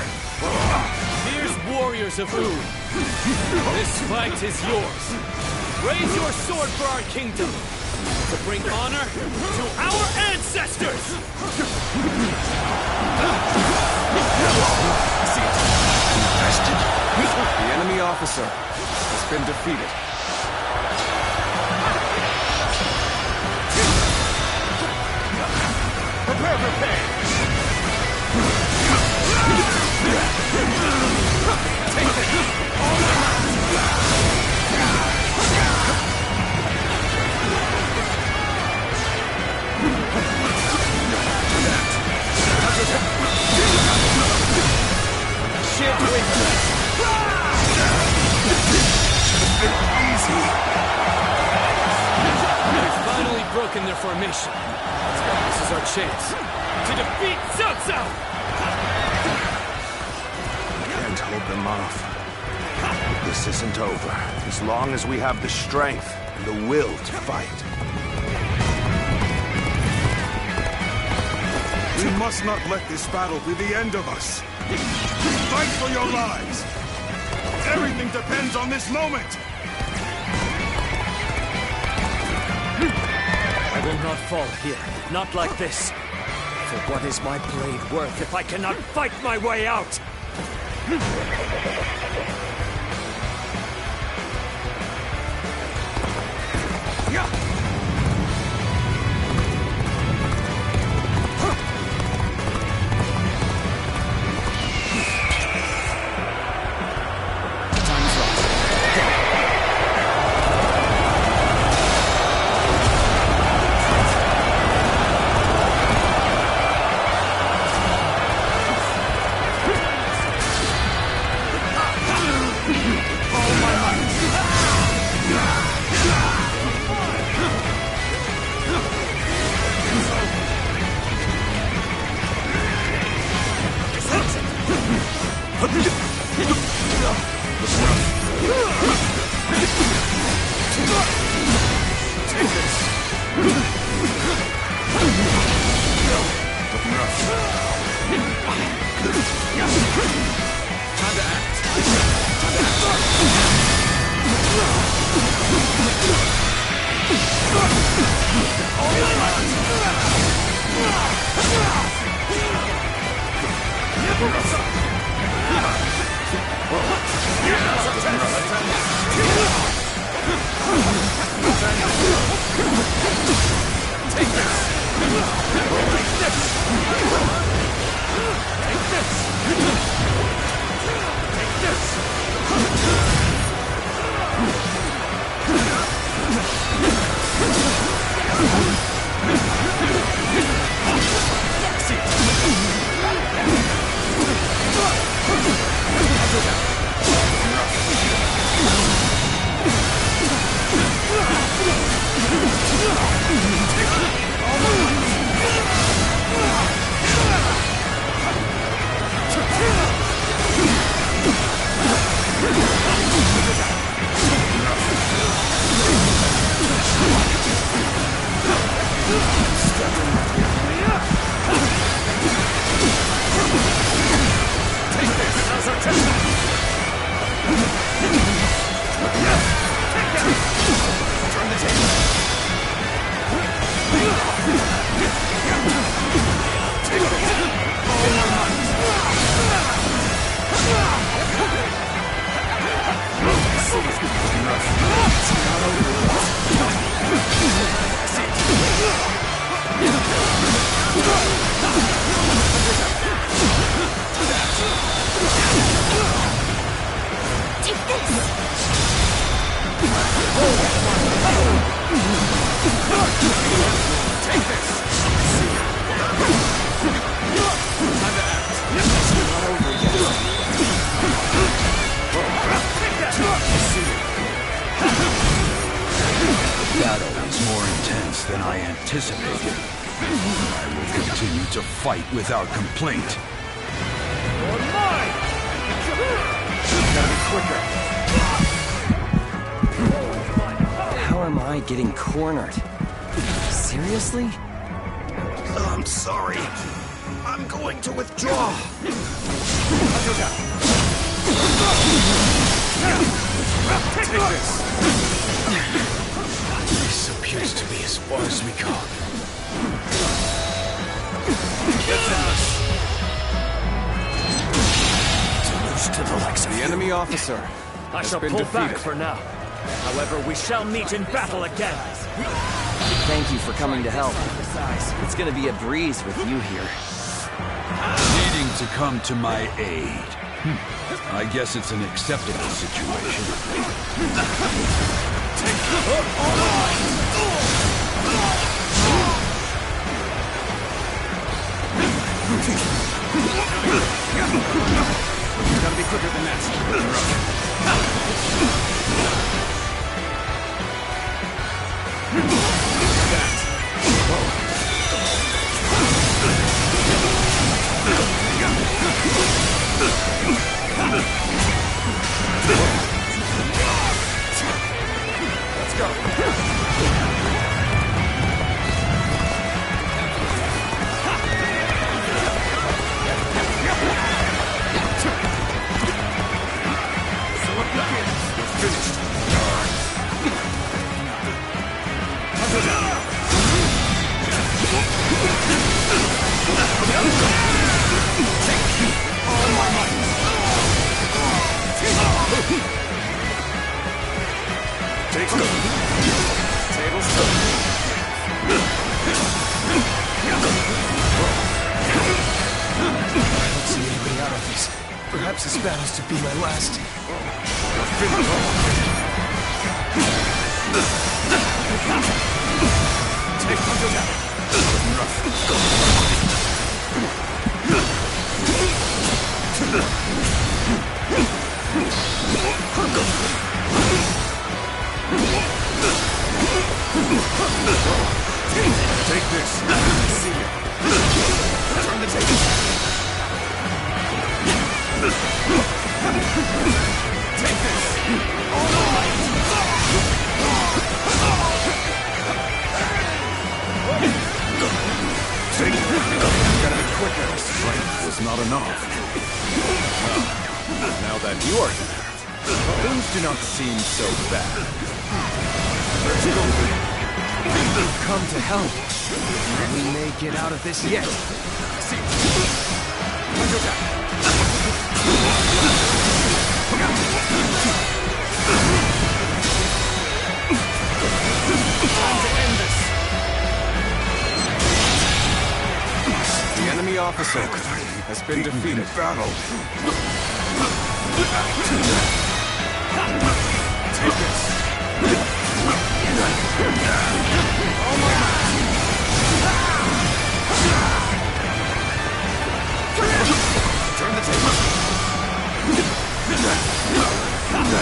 Here's warriors of Ood. This fight is yours. Raise your sword for our kingdom, to bring honor to our ancestors! The enemy officer has been defeated. Prepare for pain! Take They've finally broken their formation. This is our chance to defeat Cao Cao! Can't hold them off. This isn't over, as long as we have the strength and the will to fight. We must not let this battle be the end of us. Fight for your lives. Everything depends on this moment. not fall here. Not like this. For what is my blade worth if I cannot fight my way out? Without complaint. How am I getting cornered? Seriously? I'm sorry. I'm going to withdraw. Take this. This appears to be as far as we go. The enemy officer. I shall pull back for now. However, we shall meet in battle again. Thank you for coming to help. It's gonna be a breeze with you here. Needing to come to my aid. I guess it's an acceptable situation. Gotta be quicker than that. Let's go. All my might. Take two. Tables turn. I don't see any way out of this. Perhaps this battle's to be my last. Take Hunter down. Take this. See you. Turn the table. Take this. All right. Take it. Gotta be quicker. Strength was not enough. Well, now that you are here, things do not seem so bad. Let's go then. You've come to help. We may get out of this yet. See. Hunter down. Time to end this. The enemy officer has been defeated. Battle. Take this. Oh my! Turn the table. Time to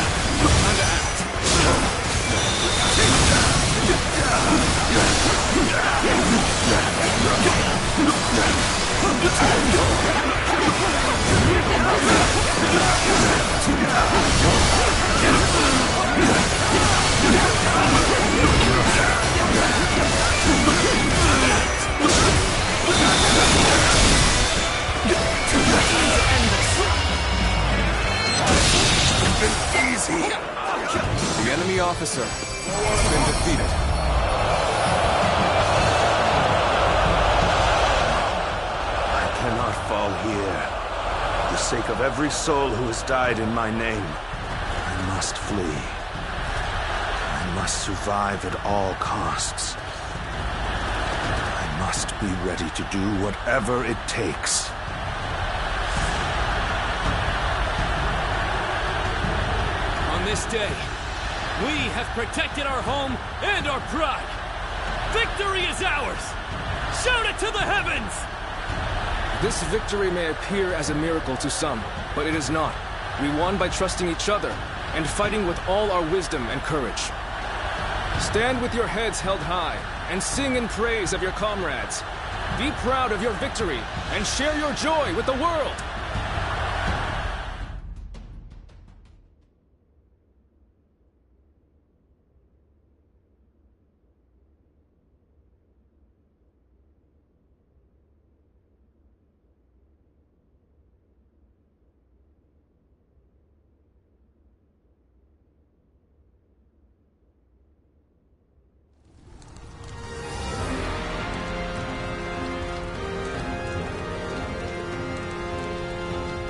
act. Easy. The enemy officer has been defeated. I cannot fall here. For the sake of every soul who has died in my name, I must flee. I must survive at all costs. I must be ready to do whatever it takes. On this day, we have protected our home and our pride. Victory is ours! Shout it to the heavens! This victory may appear as a miracle to some, but it is not. We won by trusting each other and fighting with all our wisdom and courage. Stand with your heads held high and sing in praise of your comrades. Be proud of your victory and share your joy with the world.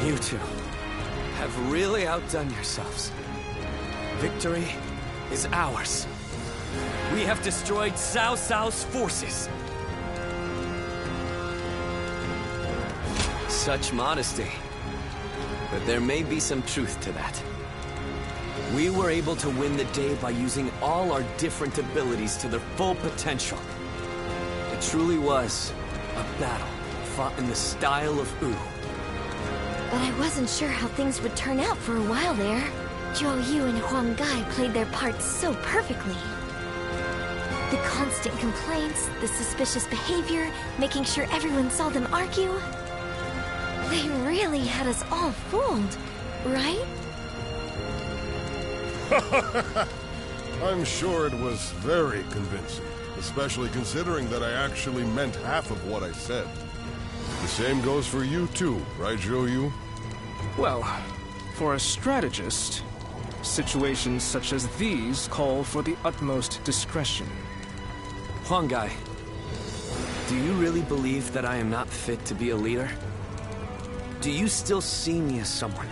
You two have really outdone yourselves. Victory is ours. We have destroyed Cao Cao's forces. Such modesty. But there may be some truth to that. We were able to win the day by using all our different abilities to their full potential. It truly was a battle fought in the style of Wu. But I wasn't sure how things would turn out for a while there. Zhou Yu and Huang Gai played their parts so perfectly. The constant complaints, the suspicious behavior, making sure everyone saw them argue. They really had us all fooled, right? I'm sure it was very convincing, especially considering that I actually meant half of what I said. The same goes for you too, right, Zhou Yu? Well, for a strategist, situations such as these call for the utmost discretion. Huang Gai, Do you really believe that I am not fit to be a leader? Do you still see me as someone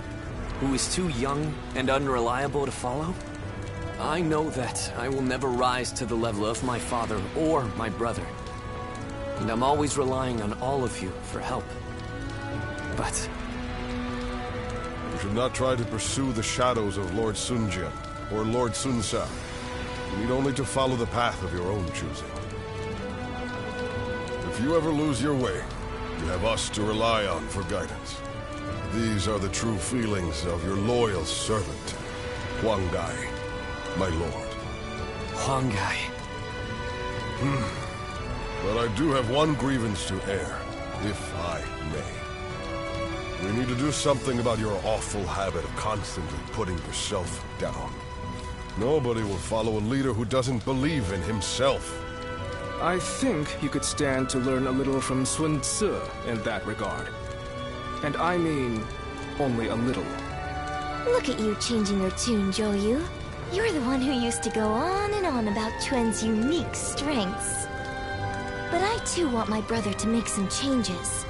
who is too young and unreliable to follow? I know that I will never rise to the level of my father or my brother. And I'm always relying on all of you for help. But you should not try to pursue the shadows of Lord Sun Jian or Lord Sun Sa. You need only to follow the path of your own choosing. If you ever lose your way, you have us to rely on for guidance. These are the true feelings of your loyal servant, Huang Gai, my lord. Huang Gai. But I do have one grievance to air, if I may. We need to do something about your awful habit of constantly putting yourself down. Nobody will follow a leader who doesn't believe in himself. I think you could stand to learn a little from Sun Tzu in that regard. And I mean, only a little. Look at you changing your tune, Zhou Yu. You're the one who used to go on and on about Quen's unique strengths. But I too want my brother to make some changes.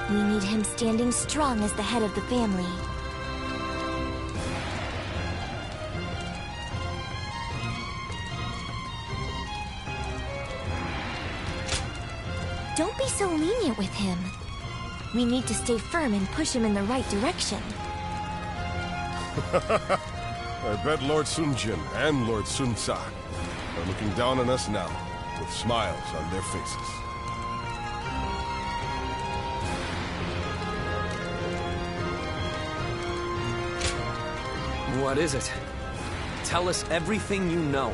We need him standing strong as the head of the family. Don't be so lenient with him. We need to stay firm and push him in the right direction. I bet Lord Sun Jian and Lord Sun Sa are looking down on us now, with smiles on their faces. What is it? Tell us everything you know.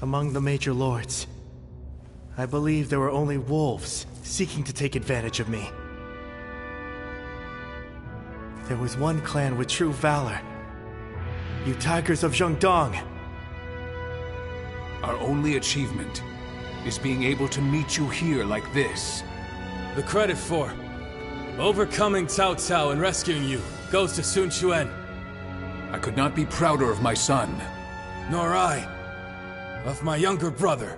Among the major lords, I believe there were only wolves seeking to take advantage of me. There was one clan with true valor. You tigers of Zhengdong. Our only achievement is being able to meet you here like this. The credit for overcoming Cao Cao and rescuing you goes to Sun Quan. I could not be prouder of my son. Nor I. Of my younger brother.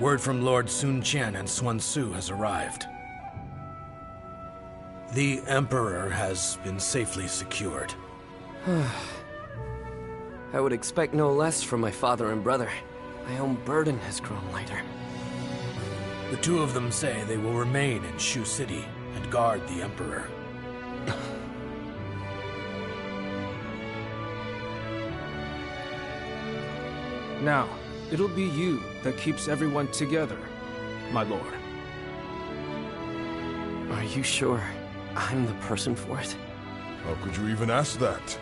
Word from Lord Sun Jian and Sun Tzu has arrived. The Emperor has been safely secured. I would expect no less from my father and brother. My own burden has grown lighter. The two of them say they will remain in Shu City and guard the Emperor. Now, it'll be you that keeps everyone together, my lord. Are you sure I'm the person for it? How could you even ask that?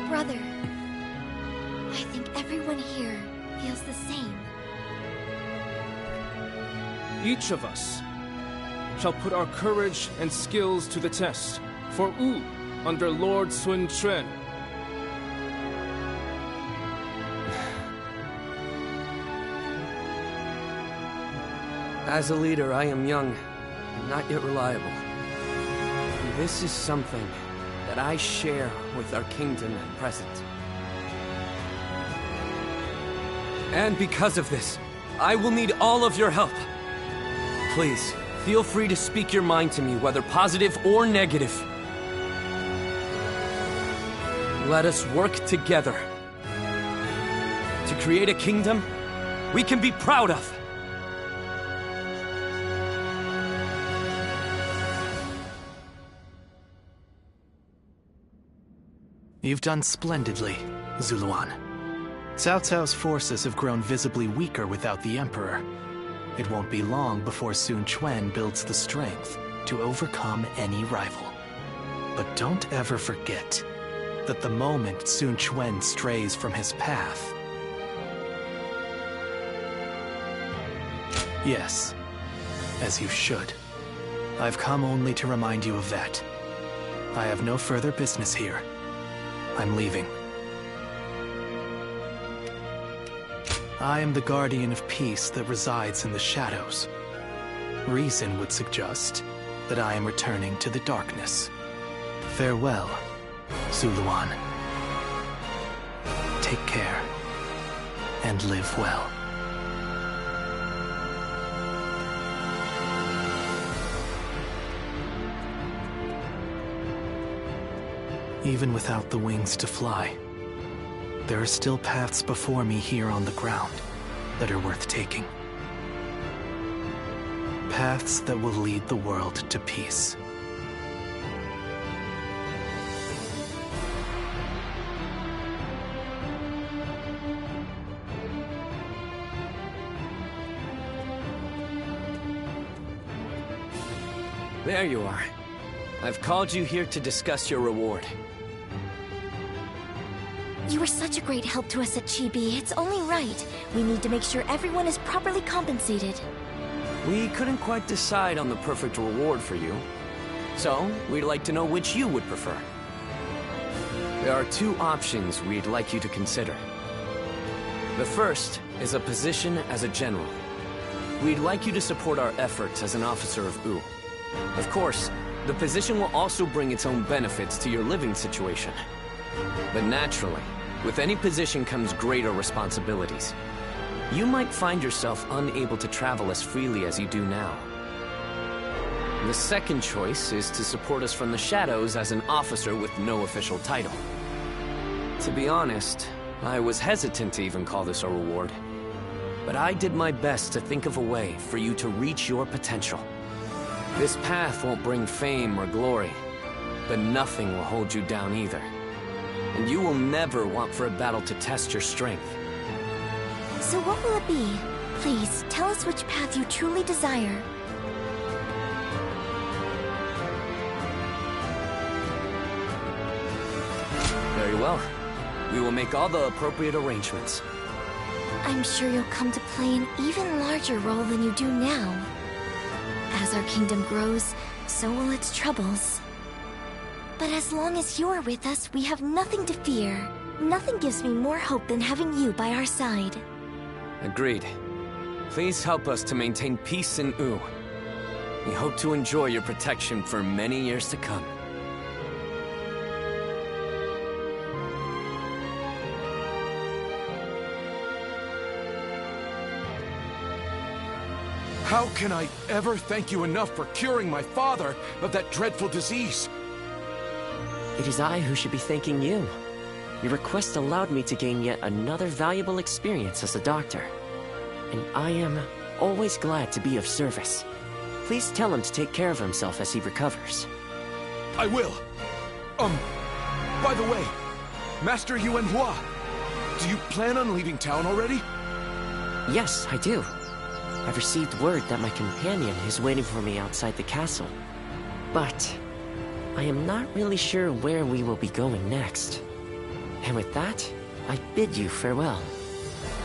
Brother, I think everyone here feels the same. Each of us shall put our courage and skills to the test for Wu under Lord Sun Quan. As a leader, I am young, and not yet reliable. And this is something that I share with our kingdom at present. And because of this, I will need all of your help. Please, feel free to speak your mind to me, whether positive or negative. Let us work together to create a kingdom we can be proud of. You've done splendidly, Zuluan. Cao Cao's forces have grown visibly weaker without the Emperor. It won't be long before Sun Quan builds the strength to overcome any rival. But don't ever forget that the moment Sun Quan strays from his path... Yes, as you should. I've come only to remind you of that. I have no further business here. I'm leaving. I am the guardian of peace that resides in the shadows. Reason would suggest that I am returning to the darkness. Farewell, Zuluan. Take care, and live well. Even without the wings to fly, there are still paths before me here on the ground that are worth taking. Paths that will lead the world to peace. There you are. I've called you here to discuss your reward. You were such a great help to us at Chibi. It's only right. We need to make sure everyone is properly compensated. We couldn't quite decide on the perfect reward for you. So, we'd like to know which you would prefer. There are two options we'd like you to consider. The first is a position as a general. We'd like you to support our efforts as an officer of U. Of course, the position will also bring its own benefits to your living situation. But naturally, with any position comes greater responsibilities. You might find yourself unable to travel as freely as you do now. The second choice is to support us from the shadows as an officer with no official title. To be honest, I was hesitant to even call this a reward. But I did my best to think of a way for you to reach your potential. This path won't bring fame or glory, but nothing will hold you down either. And you will never want for a battle to test your strength. So what will it be? Please, tell us which path you truly desire. Very well. We will make all the appropriate arrangements. I'm sure you'll come to play an even larger role than you do now. As our kingdom grows, so will its troubles. But as long as you're with us, we have nothing to fear. Nothing gives me more hope than having you by our side. Agreed. Please help us to maintain peace in U. We hope to enjoy your protection for many years to come. How can I ever thank you enough for curing my father of that dreadful disease? It is I who should be thanking you. Your request allowed me to gain yet another valuable experience as a doctor. And I am always glad to be of service. Please tell him to take care of himself as he recovers. I will. By the way, Master Yuanhua, do you plan on leaving town already? Yes, I do. I've received word that my companion is waiting for me outside the castle. But I am not really sure where we will be going next. And with that, I bid you farewell.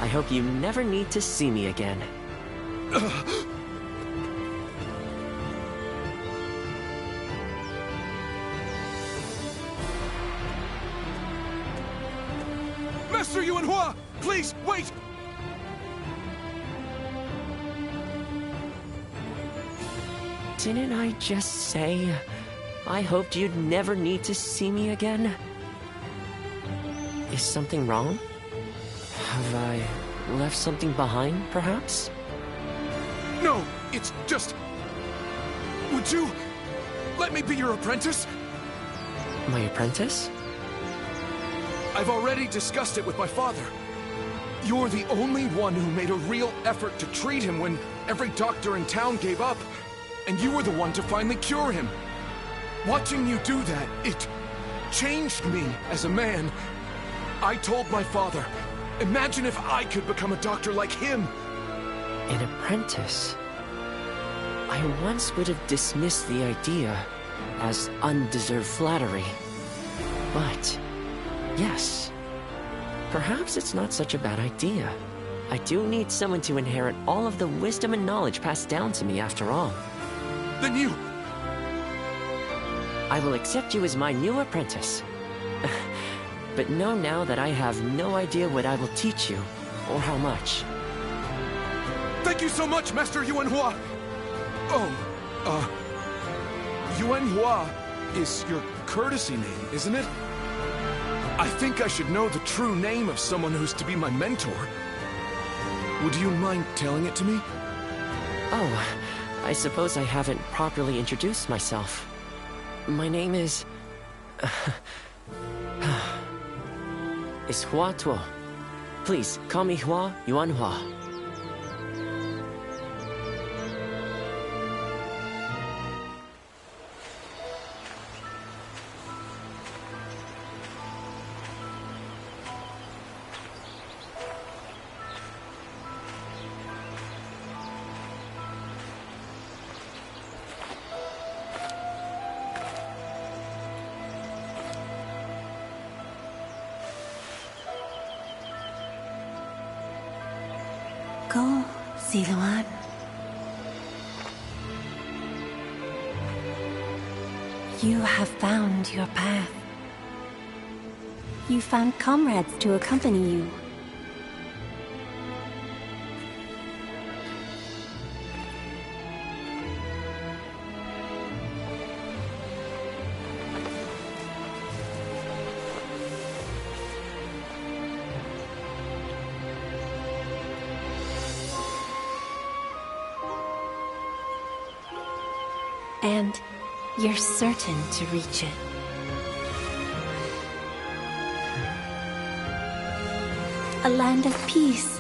I hope you never need to see me again. Master Yuanhua, please, wait! Didn't I just say I hoped you'd never need to see me again? Is something wrong? Have I left something behind, perhaps? No, it's just... Would you let me be your apprentice? My apprentice? I've already discussed it with my father. You're the only one who made a real effort to treat him when every doctor in town gave up. And you were the one to finally cure him. Watching you do that, changed me as a man. I told my father, imagine if I could become a doctor like him. An apprentice? I once would have dismissed the idea as undeserved flattery. But, yes, perhaps it's not such a bad idea. I do need someone to inherit all of the wisdom and knowledge passed down to me after all. Then you... I will accept you as my new apprentice. But know now that I have no idea what I will teach you, or how much. Thank you so much, Master Yuanhua! Oh, Yuanhua is your courtesy name, isn't it? I think I should know the true name of someone who's to be my mentor. Would you mind telling it to me? Oh, I suppose I haven't properly introduced myself. My name is... is Hua Tuo. Please, call me Hua Yuanhua. Go, Ziluan. You have found your path. You found comrades to accompany you. And you're certain to reach it. A land of peace.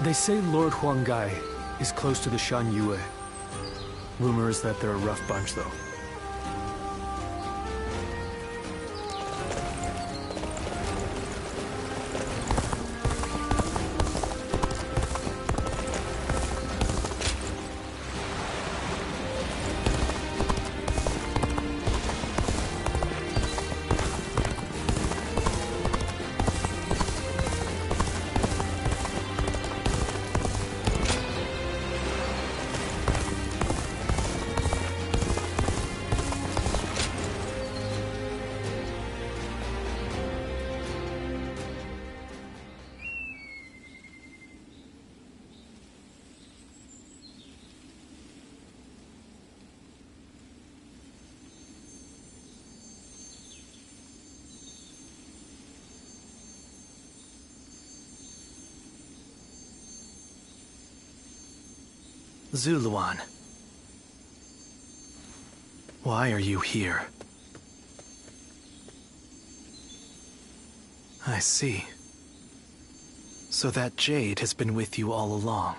They say Lord Huanggai is close to the Shan Yue. Rumor is that they're a rough bunch, though. Zuluan. Why are you here? I see. So that jade has been with you all along.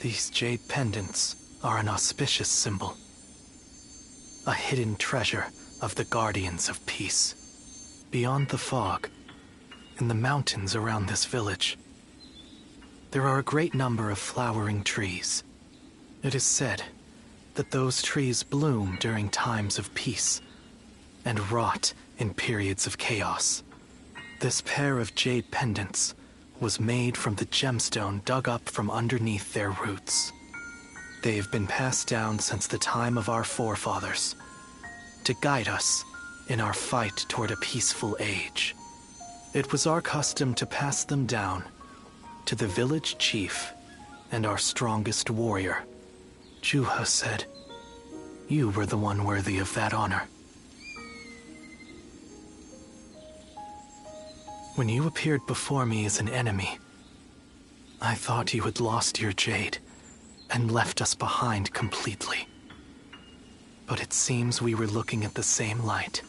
These jade pendants are an auspicious symbol. A hidden treasure of the Guardians of Peace. Beyond the fog, in the mountains around this village, there are a great number of flowering trees. It is said that those trees bloom during times of peace and rot in periods of chaos. This pair of jade pendants was made from the gemstone dug up from underneath their roots. They have been passed down since the time of our forefathers to guide us in our fight toward a peaceful age. It was our custom to pass them down to the village chief and our strongest warrior. Juha said you were the one worthy of that honor. When you appeared before me as an enemy, I thought you had lost your jade and left us behind completely. But it seems we were looking at the same light.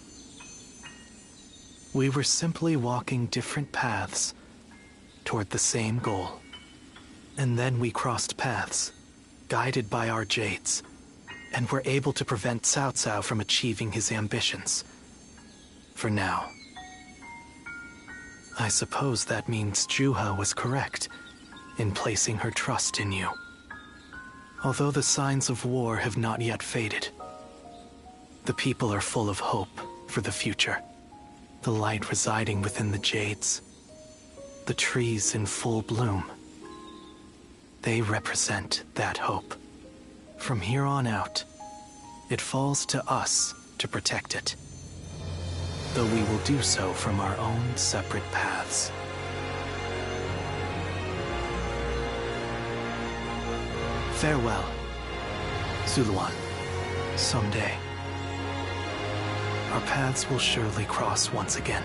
We were simply walking different paths toward the same goal. And then we crossed paths, guided by our jades, and were able to prevent Cao Cao from achieving his ambitions. For now. I suppose that means Juha was correct in placing her trust in you. Although the signs of war have not yet faded, the people are full of hope for the future. The light residing within the jades, the trees in full bloom. They represent that hope. From here on out, it falls to us to protect it. Though we will do so from our own separate paths. Farewell, Zuluan. Someday, our paths will surely cross once again.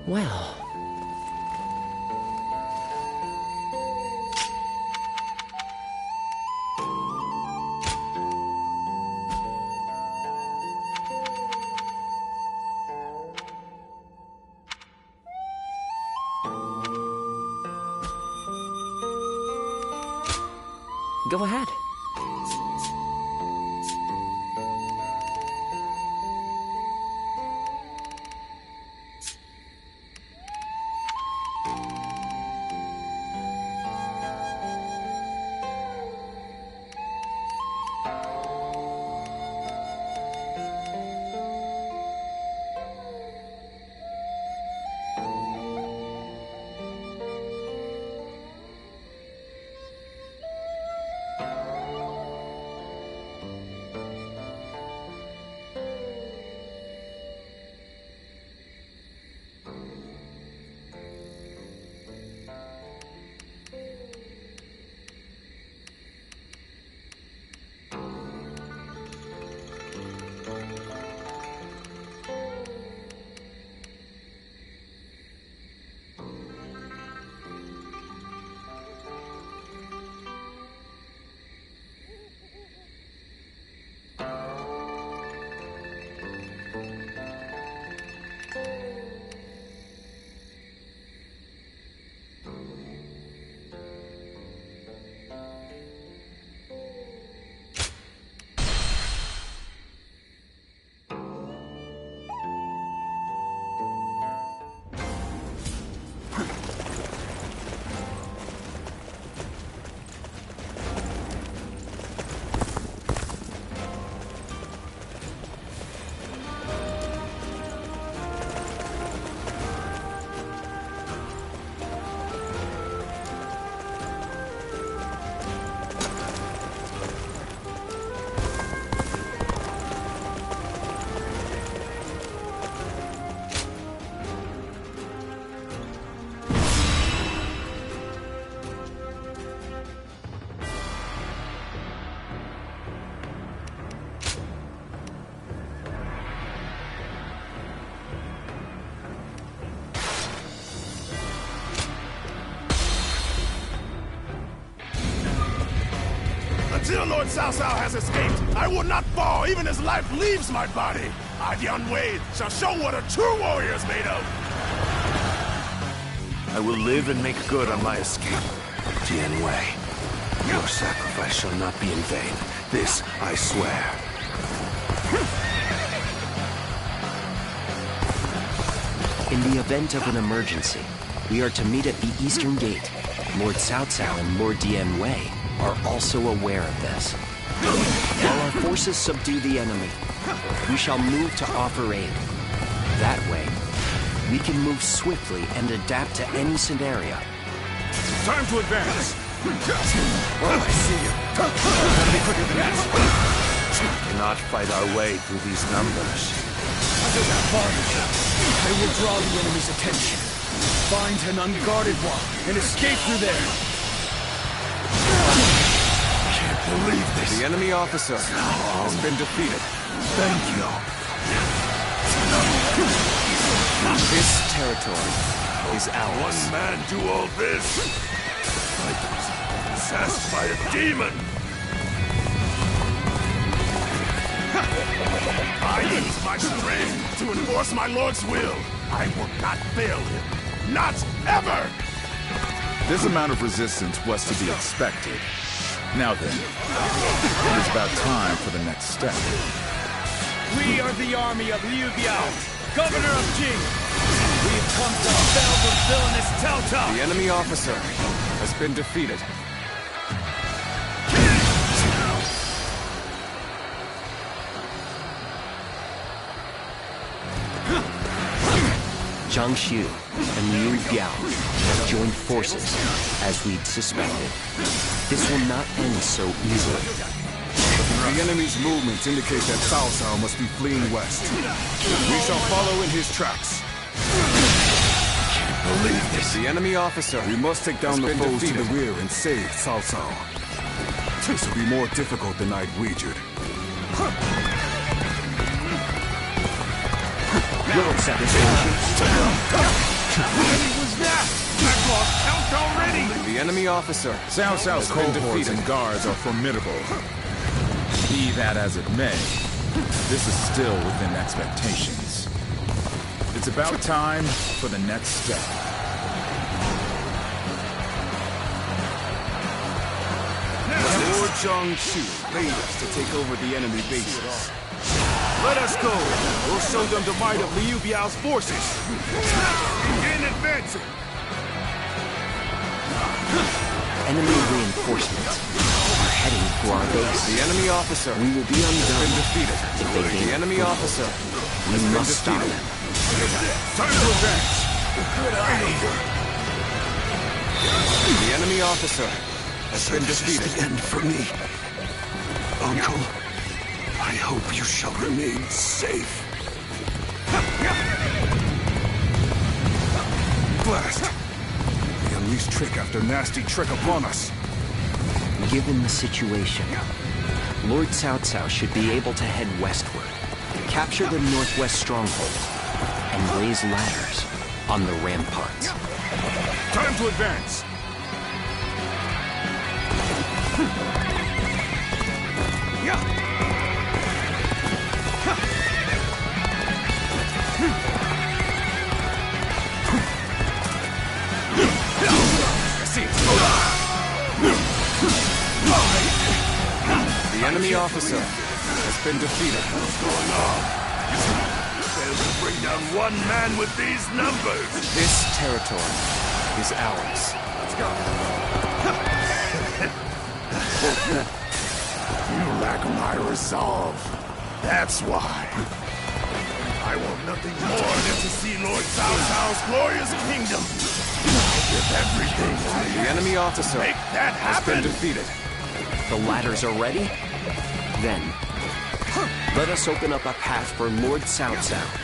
Well... Go ahead. Until Lord Cao Cao has escaped, I will not fall even as life leaves my body. I, Dian Wei, shall show what a true warrior is made of. I will live and make good on my escape. Dian Wei, your sacrifice shall not be in vain. This I swear. In the event of an emergency, we are to meet at the Eastern Gate. Lord Cao Cao and Lord Dian Wei are also aware of this. While our forces subdue the enemy, we shall move to offer aid. That way, we can move swiftly and adapt to any scenario. Time to advance! Oh, I see you. Gotta be quicker than that. We cannot fight our way through these numbers. I will draw the enemy's attention. Find an unguarded one and escape through there. Believe this. The enemy officer has been defeated. Thank you. This territory is ours. One man do all this? Like possessed by a demon. I use my strength to enforce my lord's will. I will not fail him. Not ever! This amount of resistance was to be expected. Now then, it is about time for the next step. We are the army of Liu Biao, governor of Jing. We have come to fell the villainous Cao Cao. The enemy officer has been defeated. Zhang Xu and Liu Biao have joined forces, as we'd suspected. This will not end so easily. The enemy's movements indicate that Cao Cao must be fleeing west. We shall follow in his tracks. Believe this. The enemy officer. We must take down the foes to the rear and save Cao Cao. This will be more difficult than I'd wagered. Little satisfaction. was that? I've lost count already! The enemy officer. Cao Cao's cohorts and guards are formidable. Be that as it may, this is still within expectations. It's about time for the next step. Lord Jiangsu paid us to take over the enemy bases. Let us go. We'll show them the might of Liu Biao's forces. Begin advancing. Enemy reinforcements are heading for our base. The enemy officer. We will be undone defeated. if they gain. The enemy officer. We must stop them. Time to advance. The enemy officer has been defeated. This is the end for me. Uncle, I hope you shall remain safe. Blast! They unleashed trick after nasty trick upon us. Given the situation, Lord Cao Cao should be able to head westward, capture the northwest stronghold, and raise ladders on the ramparts. Time to advance! The enemy officer has been defeated. Failed to bring down one man with these numbers! This territory is ours. Let's go. You lack my resolve. That's why. I want nothing more than to see Lord Cao Cao's glorious kingdom. I'll give everything I The enemy officer make that has been happen. defeated. The ladders are ready? Then, let us open up a path for Lord Cao Cao.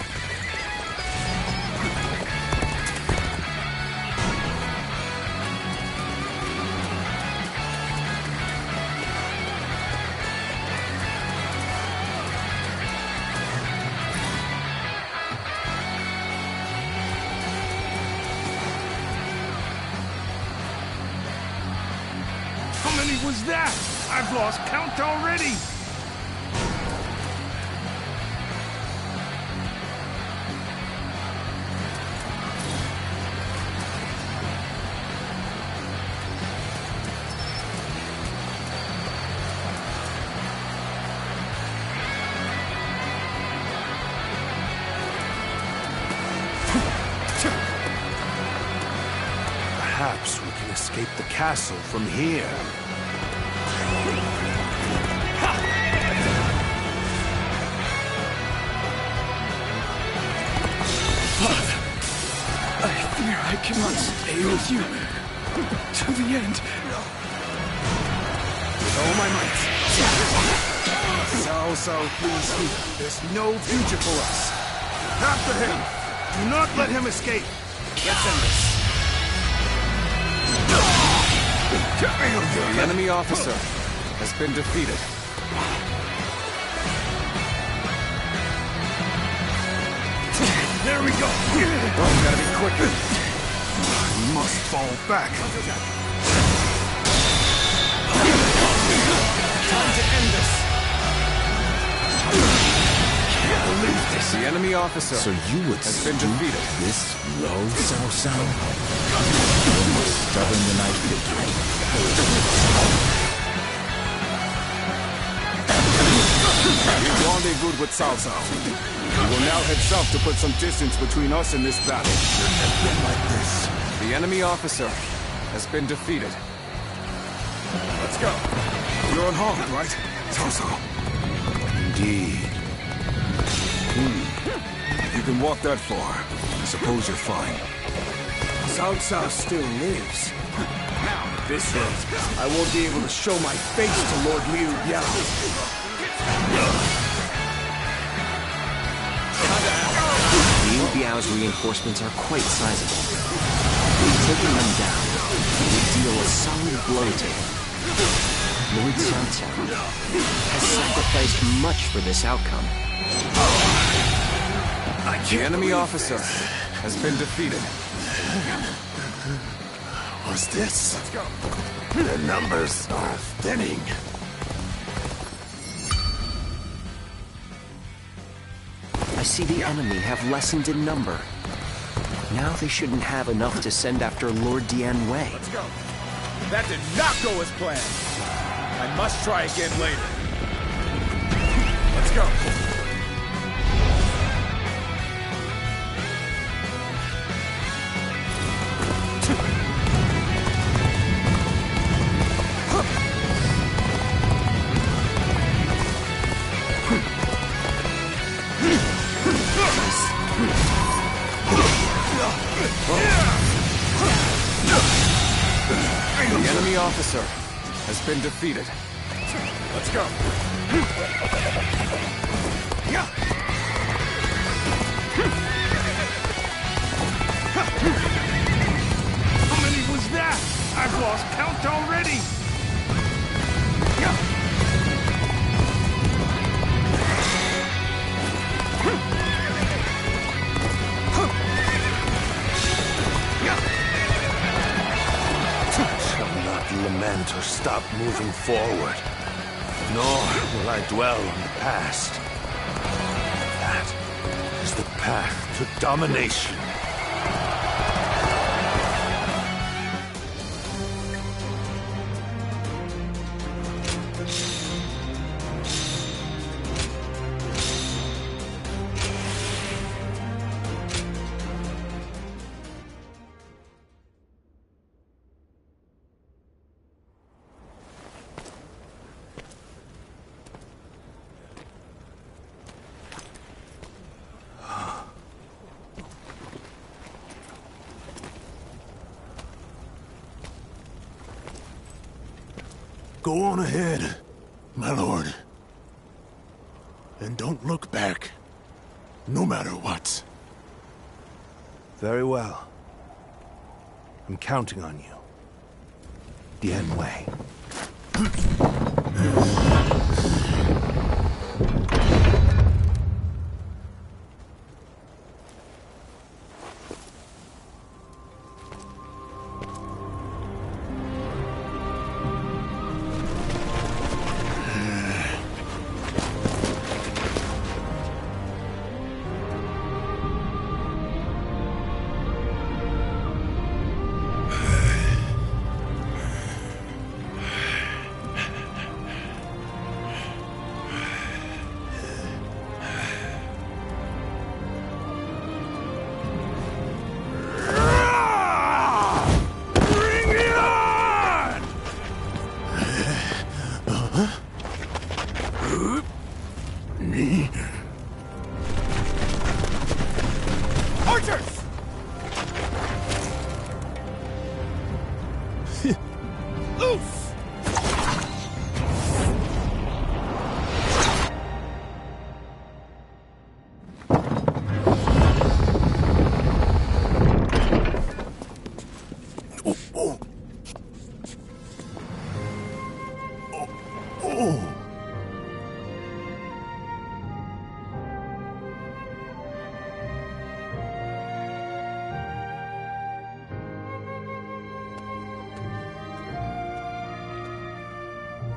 How many was that? I've lost count already. Perhaps we can escape the castle from here. Father, I fear I cannot stay with you to the end. With all my might. Cao Cao flees here. There's no future for us. After him. Do not let him escape. Let's end this. The enemy officer has been defeated. There we go. Oh, we gotta be quicker. I must fall back. Time to end this. Can't believe this. The enemy officer So you would has been defeated. this low, Cao Cao? You're more stubborn than I figured. We rendezvoused with Cao Cao. We will now head south to put some distance between us and this battle. Shouldn't have been like this. The enemy officer has been defeated. Let's go. You're unharmed, right? Cao Cao. Indeed. If you can walk that far, I suppose you're fine. Cao Cao still lives. This way, I won't be able to show my face to Lord Liu Biao. Liu Biao's reinforcements are quite sizable. Taking them down would deal a solid blow to him. Lord Cao Cao has sacrificed much for this outcome. The enemy officer has been defeated. What's this? Let's go. The numbers are thinning. I see the enemy have lessened in number. Now they shouldn't have enough to send after Lord Dian Wei. Let's go. That did not go as planned. I must try again later. Let's go. The enemy officer has been defeated. Let's go. How many was that? I've lost count already. Lament or stop moving forward, nor will I dwell on the past. That is the path to domination. Go on ahead, my lord. And don't look back, no matter what. Very well. I'm counting on you. Dian Wei. Archers! Loose!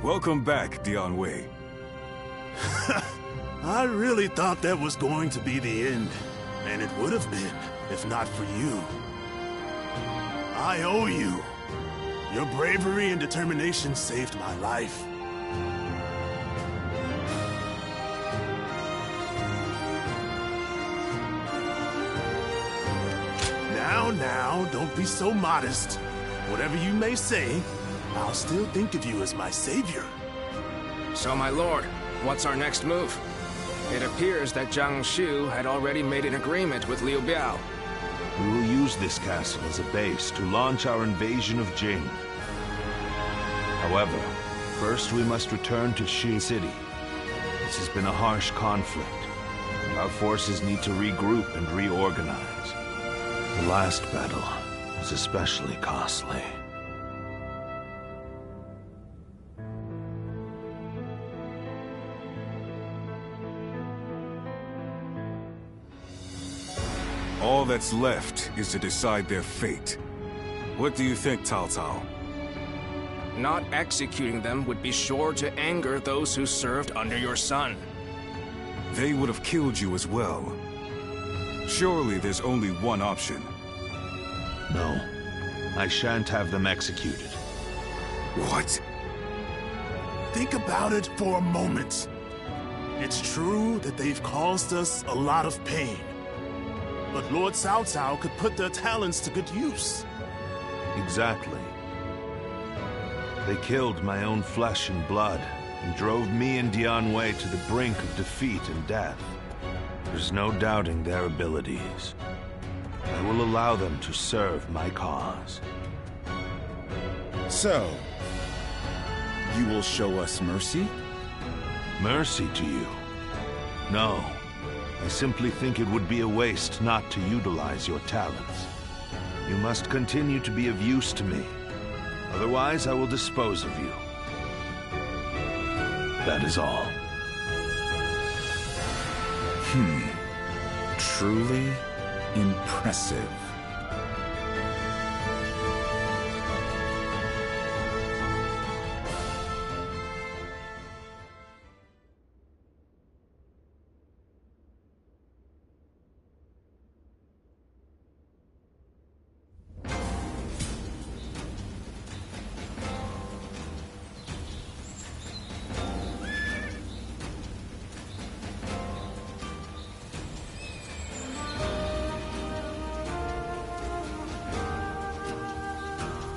Welcome back, Dian Wei. I really thought that was going to be the end. And it would have been, if not for you. I owe you. Your bravery and determination saved my life. Now, don't be so modest. Whatever you may say, I'll still think of you as my savior. So, my lord, what's our next move? It appears that Zhang Xu had already made an agreement with Liu Biao. We will use this castle as a base to launch our invasion of Jing. However, first we must return to Shi City. This has been a harsh conflict. Our forces need to regroup and reorganize. The last battle was especially costly. All that's left is to decide their fate. What do you think, Cao Cao? Not executing them would be sure to anger those who served under your son. They would have killed you as well. Surely there's only one option. No. I shan't have them executed. What? Think about it for a moment. It's true that they've caused us a lot of pain. But Lord Cao Cao could put their talents to good use. Exactly. They killed my own flesh and blood, and drove me and Dian Wei to the brink of defeat and death. There's no doubting their abilities. I will allow them to serve my cause. So, you will show us mercy? Mercy to you? No. I simply think it would be a waste not to utilize your talents. You must continue to be of use to me. Otherwise, I will dispose of you. That is all. Truly impressive.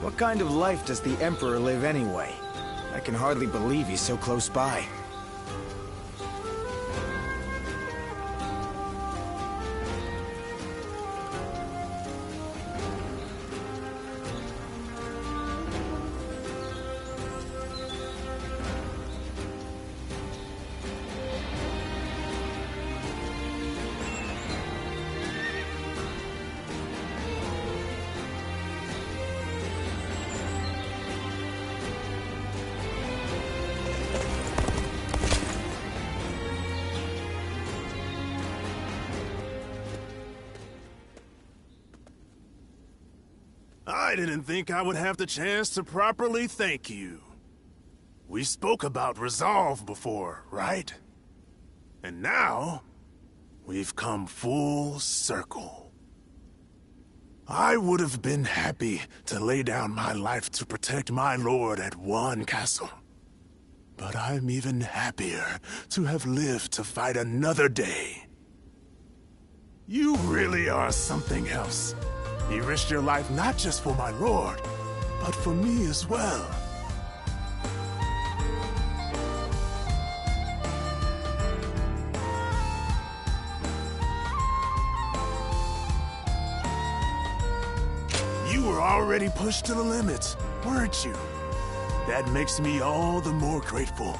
What kind of life does the Emperor live anyway? I can hardly believe he's so close by. I didn't think I would have the chance to properly thank you. We spoke about resolve before, right? And now, we've come full circle. I would have been happy to lay down my life to protect my lord at one castle. But I'm even happier to have lived to fight another day. You really are something else. You risked your life not just for my lord, but for me as well. You were already pushed to the limit, weren't you? That makes me all the more grateful.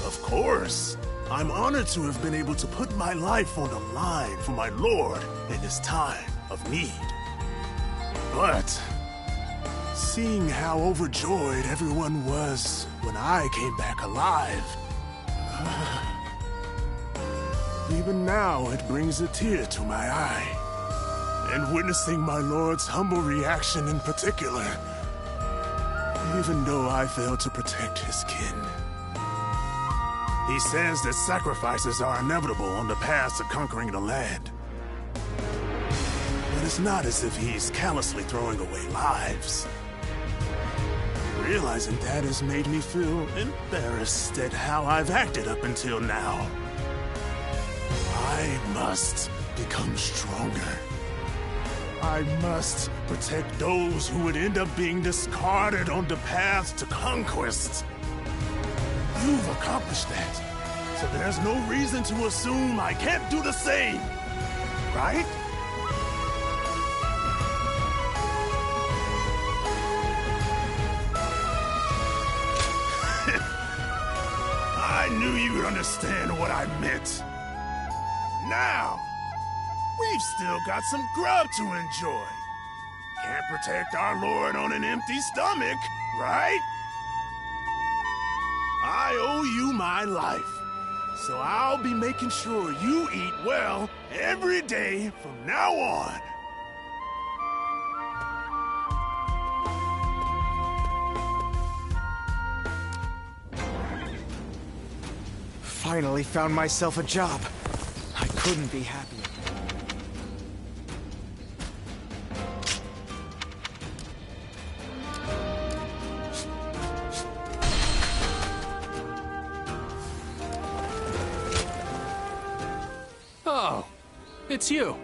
Of course, I'm honored to have been able to put my life on the line for my lord in his time of need. But seeing how overjoyed everyone was when I came back alive, even now it brings a tear to my eye. And witnessing my lord's humble reaction in particular, even though I failed to protect his kin. He says that sacrifices are inevitable on the path to conquering the land. But it's not as if he's callously throwing away lives. Realizing that has made me feel embarrassed at how I've acted up until now. I must become stronger. I must protect those who would end up being discarded on the path to conquest. You've accomplished that, so there's no reason to assume I can't do the same, right? I knew you'd understand what I meant. Now, we've still got some grub to enjoy. Can't protect our lord on an empty stomach, right? I owe you my life, So I'll be making sure you eat well every day from now on. Finally found myself a job. I couldn't be happier. Oh, it's you.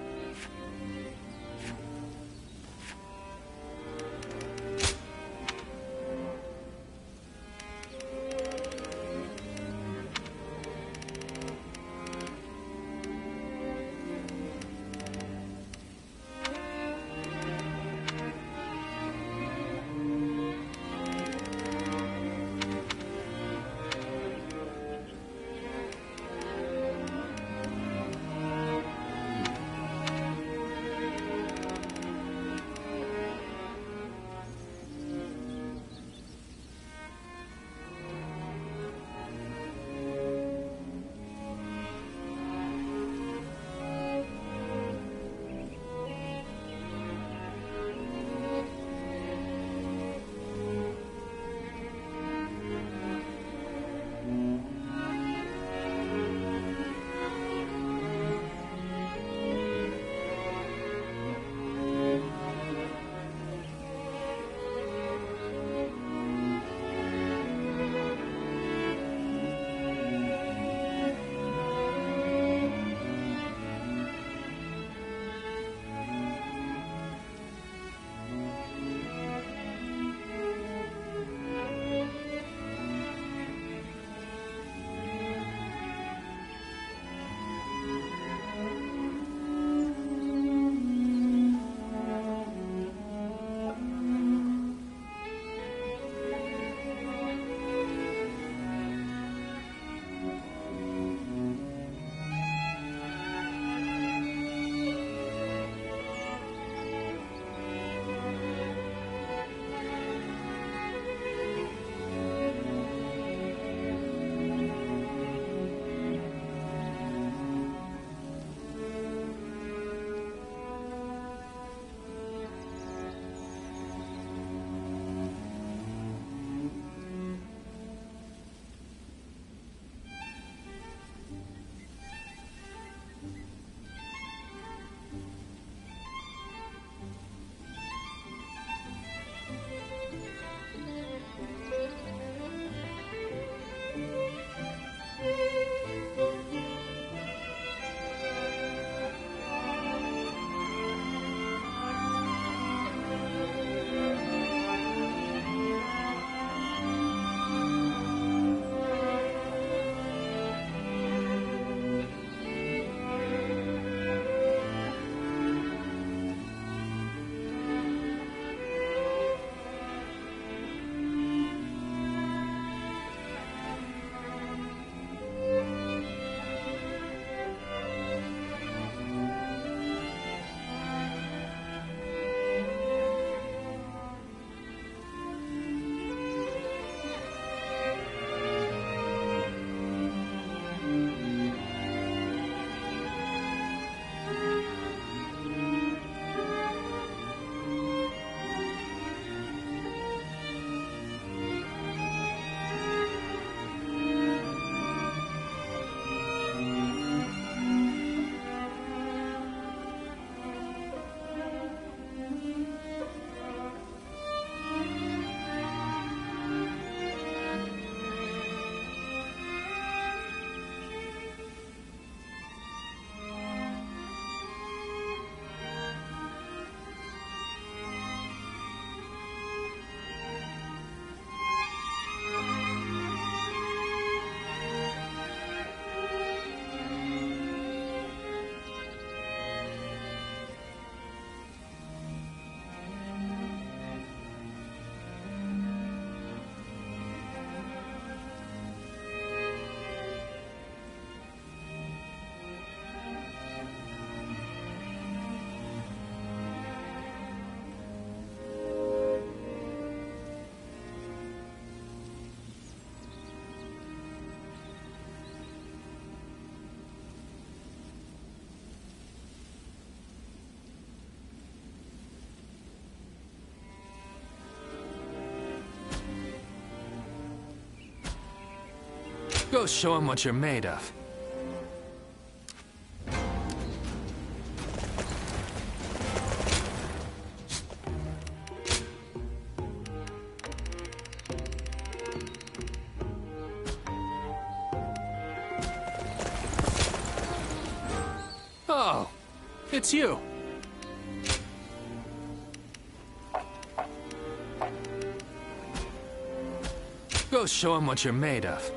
Go show him what you're made of. Oh, it's you. Go show him what you're made of.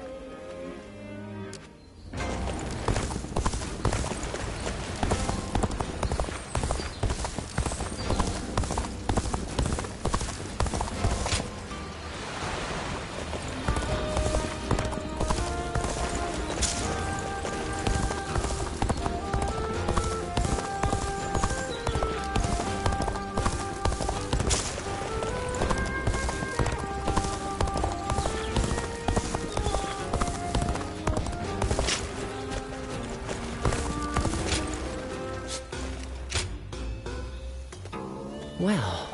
Well,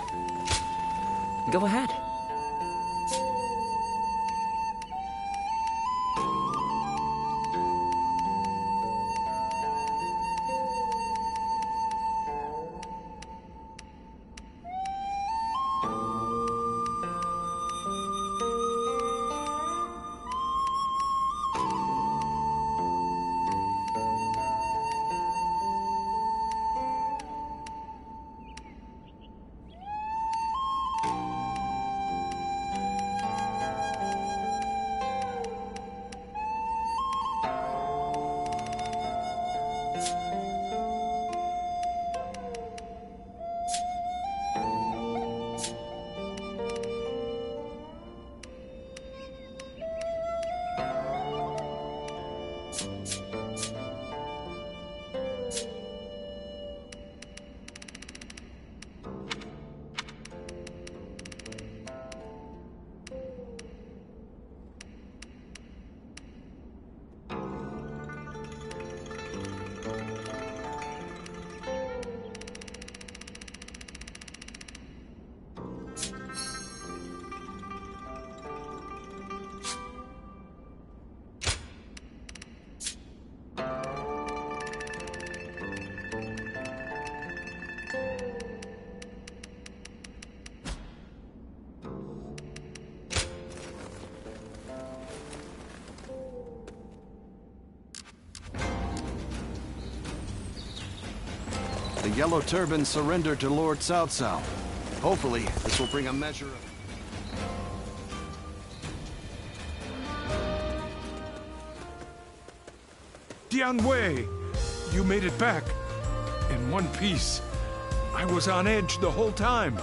go ahead. The Yellow Turban surrendered to Lord Cao Cao. Hopefully, this will bring a measure of... Dian Wei, you made it back. In one piece. I was on edge the whole time.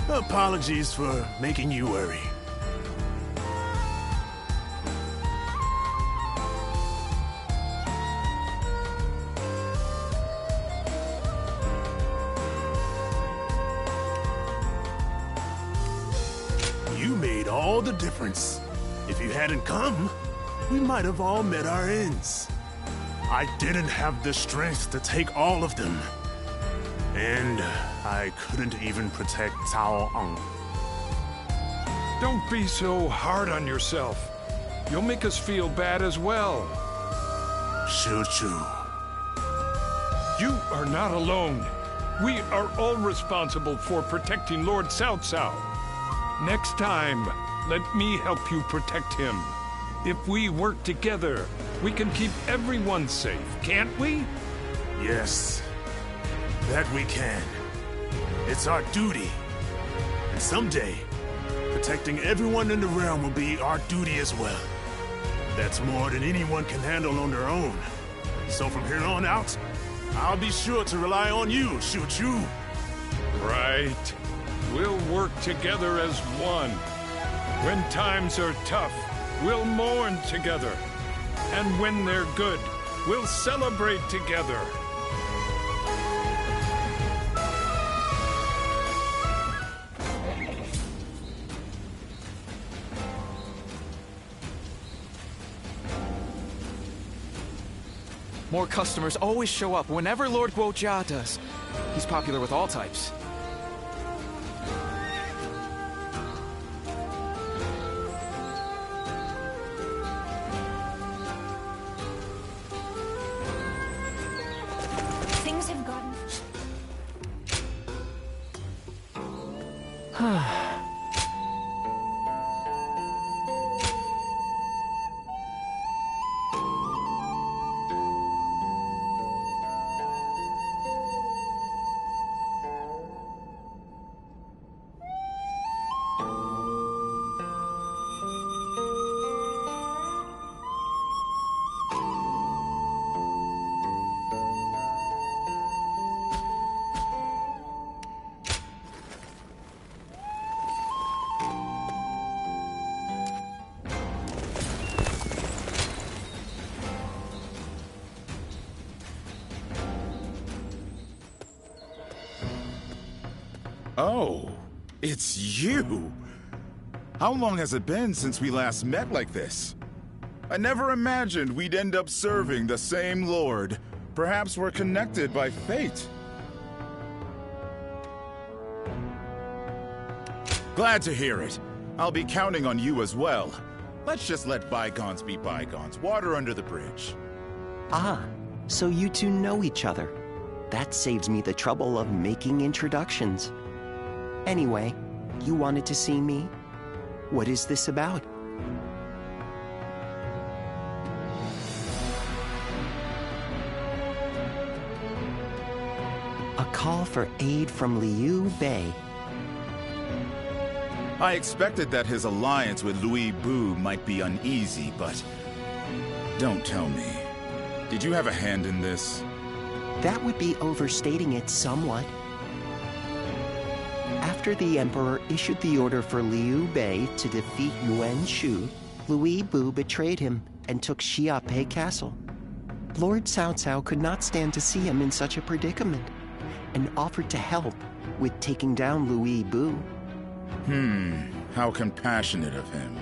Apologies for making you worry. You made all the difference. If you hadn't come, we might have all met our ends. I didn't have the strength to take all of them. And I couldn't even protect Cao Ang. Don't be so hard on yourself. You'll make us feel bad as well. Shu Chu. You are not alone. We are all responsible for protecting Lord Cao Cao. Next time, let me help you protect him. If we work together, we can keep everyone safe, can't we? Yes, that we can. It's our duty. And someday, protecting everyone in the realm will be our duty as well. That's more than anyone can handle on their own. So from here on out, I'll be sure to rely on you, Shu Chu. Right. We'll work together as one. When times are tough, we'll mourn together. And when they're good, we'll celebrate together. More customers always show up whenever Lord Guojia does. He's popular with all types. Oh, it's you! How long has it been since we last met like this? I never imagined we'd end up serving the same Lord. Perhaps we're connected by fate. Glad to hear it. I'll be counting on you as well. Let's just let bygones be bygones. Water under the bridge. Ah, so you two know each other. That saves me the trouble of making introductions. Anyway, you wanted to see me? What is this about? A call for aid from Liu Bei. I expected that his alliance with Louis Bu might be uneasy, but don't tell me. Did you have a hand in this? That would be overstating it somewhat. After the Emperor issued the order for Liu Bei to defeat Yuan Shu, Louis Bu betrayed him and took Xiaopei Castle. Lord Cao Cao could not stand to see him in such a predicament, and offered to help with taking down Louis Bu. How compassionate of him.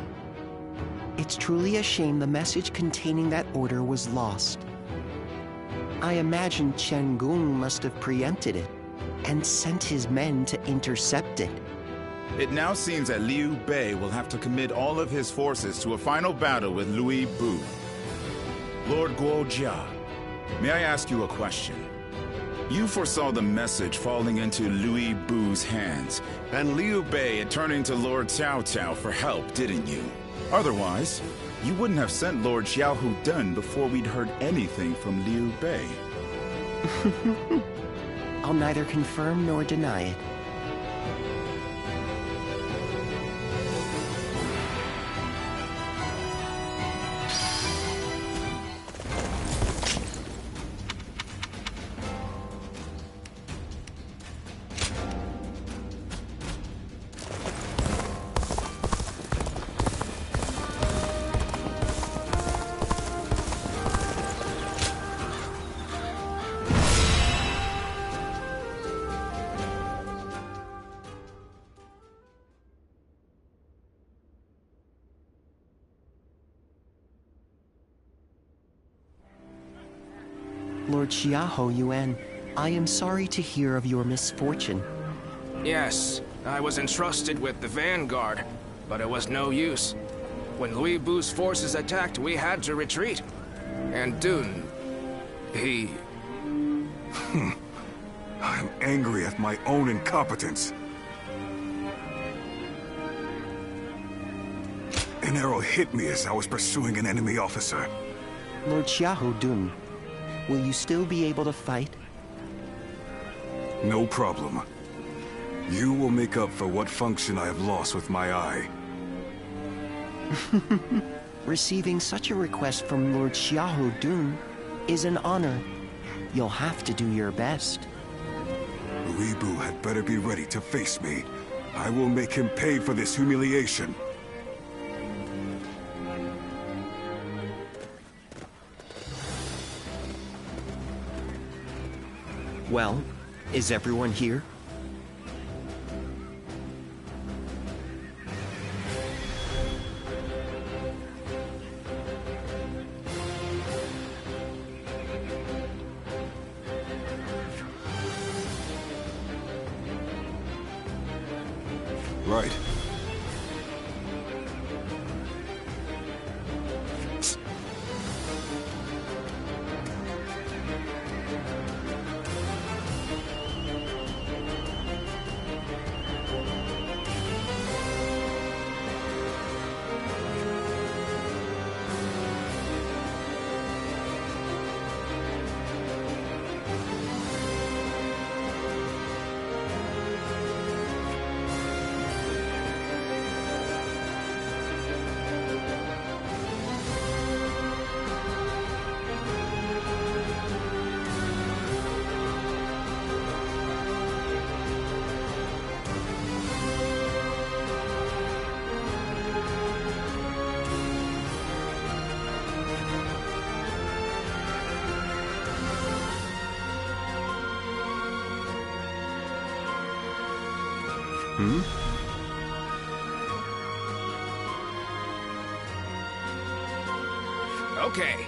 It's truly a shame the message containing that order was lost. I imagine Chen Gung must have preempted it and sent his men to intercept it. It now seems that Liu Bei will have to commit all of his forces to a final battle with Louis Bu. Lord Guojia, may I ask you a question? You foresaw the message falling into Louis Bu's hands, and Liu Bei turning to Lord Cao Cao for help, didn't you? Otherwise, you wouldn't have sent Lord Xiahou Dun before we'd heard anything from Liu Bei. I'll neither confirm nor deny it. Lord Xiahou Yuan, I am sorry to hear of your misfortune. Yes, I was entrusted with the vanguard, but it was no use. When Louis Bu's forces attacked, we had to retreat. And Dun, he... I'm angry at my own incompetence. An arrow hit me as I was pursuing an enemy officer. Lord Xiahou Dun, will you still be able to fight? No problem. You will make up for what function I have lost with my eye. Receiving such a request from Lord Xiahou Dun is an honor. You'll have to do your best. Louis Bu had better be ready to face me. I will make him pay for this humiliation. Well, is everyone here? Right. Hmm? Okay.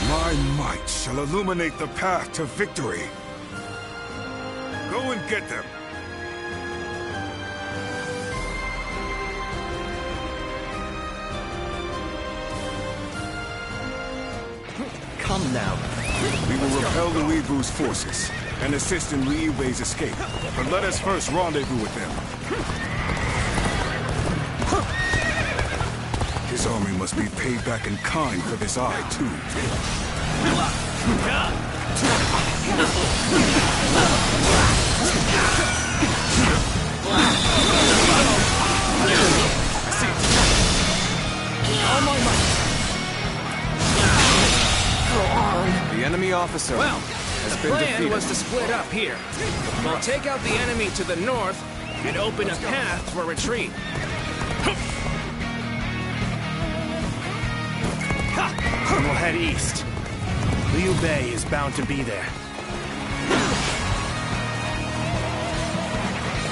My might shall illuminate the path to victory. Go and get them. Come now. We will repel Louis Vu's forces and assist in Liu Bei's escape. But let us first rendezvous with them. His army must be paid back in kind for this eye, too. The enemy officer Well, has the been plan defeated. was to split up here. We'll take out the enemy to the north and open a path for retreat. And we'll head east. Liu Bei is bound to be there.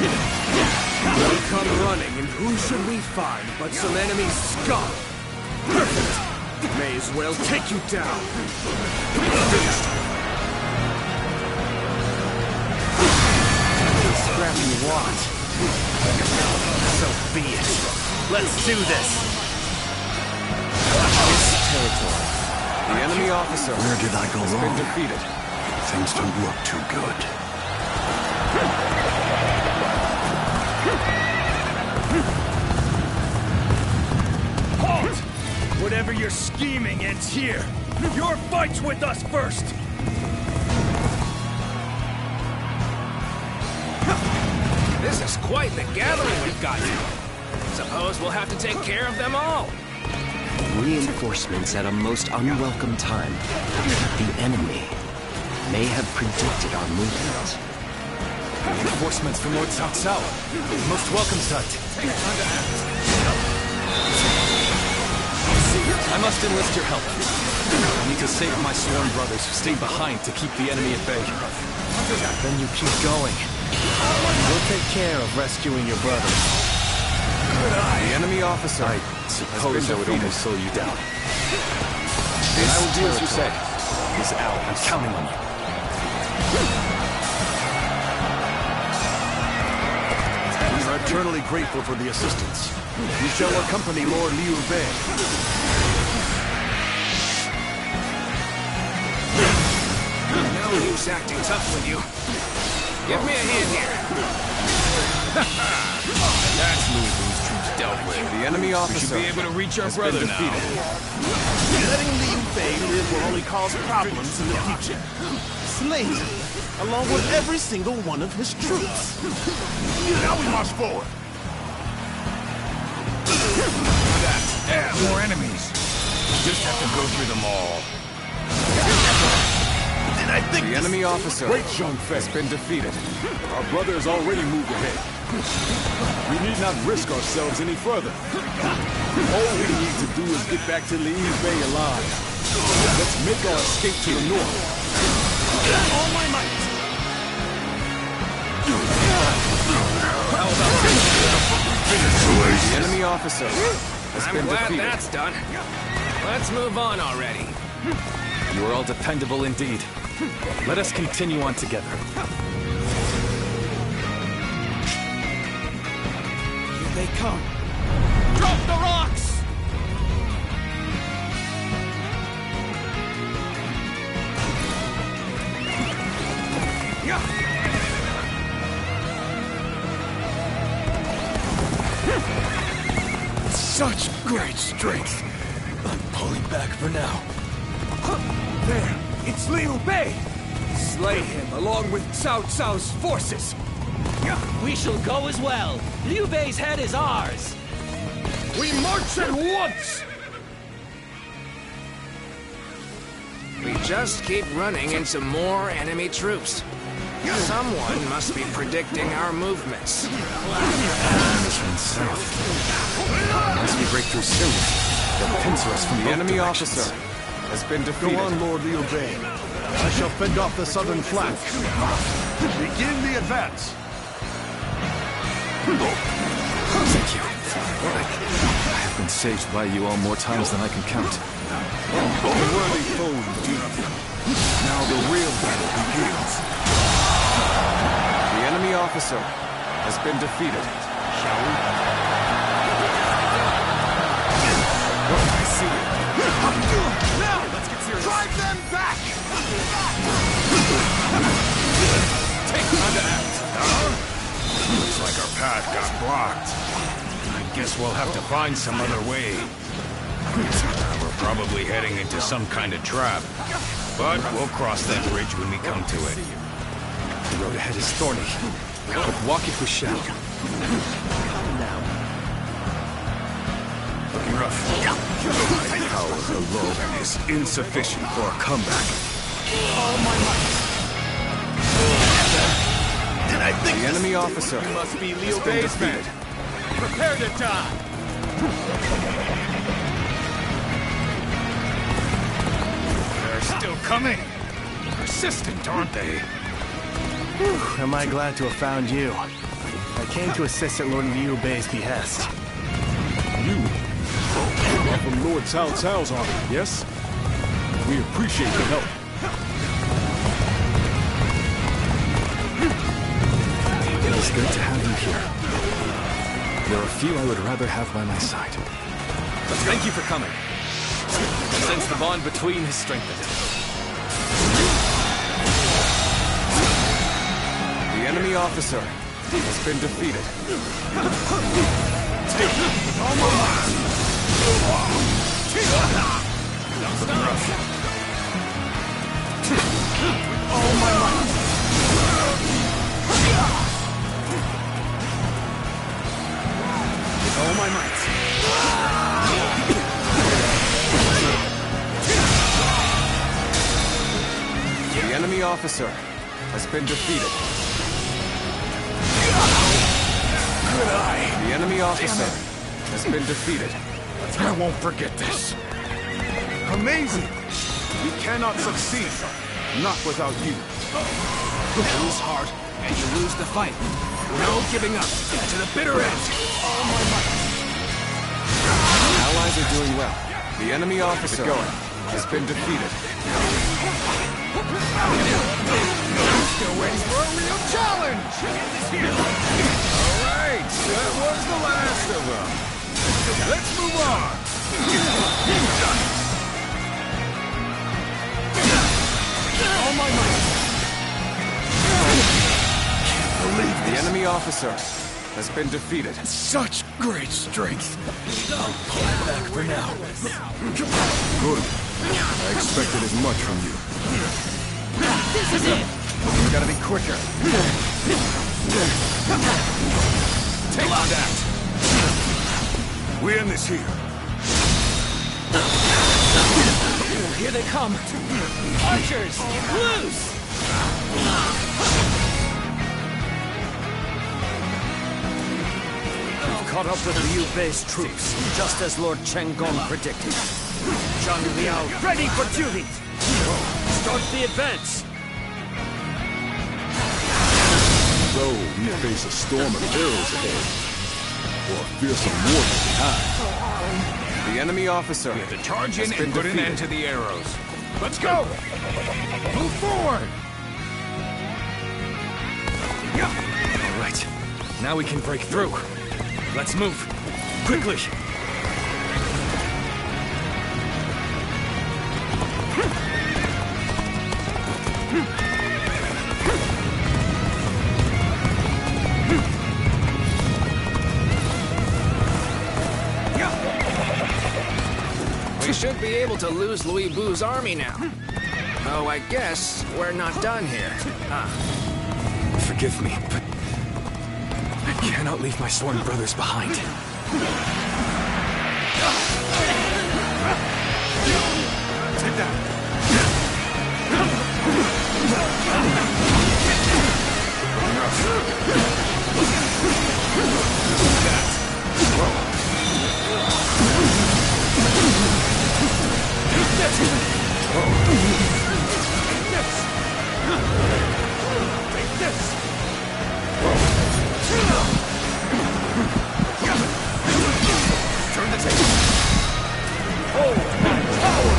We come running, and who should we find but some enemy scum? Perfect! May as well take you down. Any scrap you want. So be it. Let's do this. Territory. The enemy officer Where did I go has wrong? been defeated. Things don't look too good. Halt! Whatever you're scheming ends here. Your fight's with us first. This is quite the gathering we've got here. Suppose we'll have to take care of them all. Reinforcements at a most unwelcome time. The enemy may have predicted our movement. Reinforcements from Lord Cao Cao. Most welcome sight. I must enlist your help. I need to save my sworn brothers who stayed behind to keep the enemy at bay. Then you keep going. We'll take care of rescuing your brothers. The enemy officer. I suppose I would almost slow you down. I will do as you say. Miss Al, I'm counting on you. We are eternally grateful for the assistance. We shall accompany Lord Liu Bei. No use acting tough with you. Give me a hand here. That's Louis Vu's troops dealt with. The enemy officer. We should be able to reach our has brother been now. defeated. Letting Liu Bei live will only cause problems in the future. Slay him, along with every single one of his troops. Now we march forward. More enemies. Just have to go through them all. Did I think The enemy officer Great Zhang Fei has been defeated. Our brother has already moved ahead. We need not risk ourselves any further. All we need to do is get back to Liu Bei alive. Let's make our escape to the north. all my might? The enemy officer has I'm been glad defeated. that's done. Let's move on already. You are all dependable indeed. Let us continue on together. Here they come. Drop the rocks! Such great strength. I'm pulling back for now. There! It's Liu Bei! Slay him along with Cao Cao's forces! We shall go as well. Liu Bei's head is ours. We march at once! We just keep running into more enemy troops. Someone must be predicting our movements. This one's south. Unless we break through soon, they'll pincer us from The both enemy directions. officer has been defeated. Go on, Lord Liu Bei. I shall fend off the southern flank. Begin the advance. Thank you. I have been saved by you all more times than I can count. A worthy foe indeed. Now the real battle begins. The enemy officer has been defeated. Shall we? I see it. Now, let's get serious. Drive them back! Take time to act. Looks like our path got blocked. I guess we'll have to find some other way. We're probably heading into some kind of trap. But we'll cross that bridge when we come to it. The road ahead is thorny, but walk if we shall. Looking rough. My power alone is insufficient for a comeback. And I think the enemy officer must be has Liu been Bei's men. defeated. Prepare to die! They're still coming. Persistent, aren't they? Am I glad to have found you. I came to assist at Lord Liu Bei's behest. You are from Lord Cao Cao's army, yes? We appreciate the help. It is good to have you here. There are few I would rather have by my side. Thank you for coming. I sense the bond between has strengthened. The enemy officer has been defeated. all my might. With all my might. The enemy officer has been defeated. Good eye. The enemy officer has been defeated. I won't forget this. Amazing. We cannot succeed. Not without you. You lose heart, and you lose the fight. No giving up. To the bitter end. All my might. Allies are doing well. The enemy officer has been defeated. Still waiting for a real challenge. All right, that was the last of them. Let's move on. All my might. The enemy officer has been defeated. Such great strength. I'll fall back for now. Good. I expected as much from you. This is it! We gotta be quicker. Take on that. We end this here. Here they come! Archers, loose! Caught up with Liu Bei's troops, just as Lord Chen Gong predicted. Zhang Liao, ready for duty! Start the advance! So, we face a storm of arrows ahead. Or a fearsome warrior behind. The enemy officer We have to charge in has and been put an end to defeated. the arrows. Let's go! Move forward! All right. Now we can break through. Let's move. Quickly! able to lose Louis Bu's army now. Oh, I guess we're not done here, huh? Forgive me, but I cannot leave my sworn brothers behind. Take that! Turn the table. Hold my power.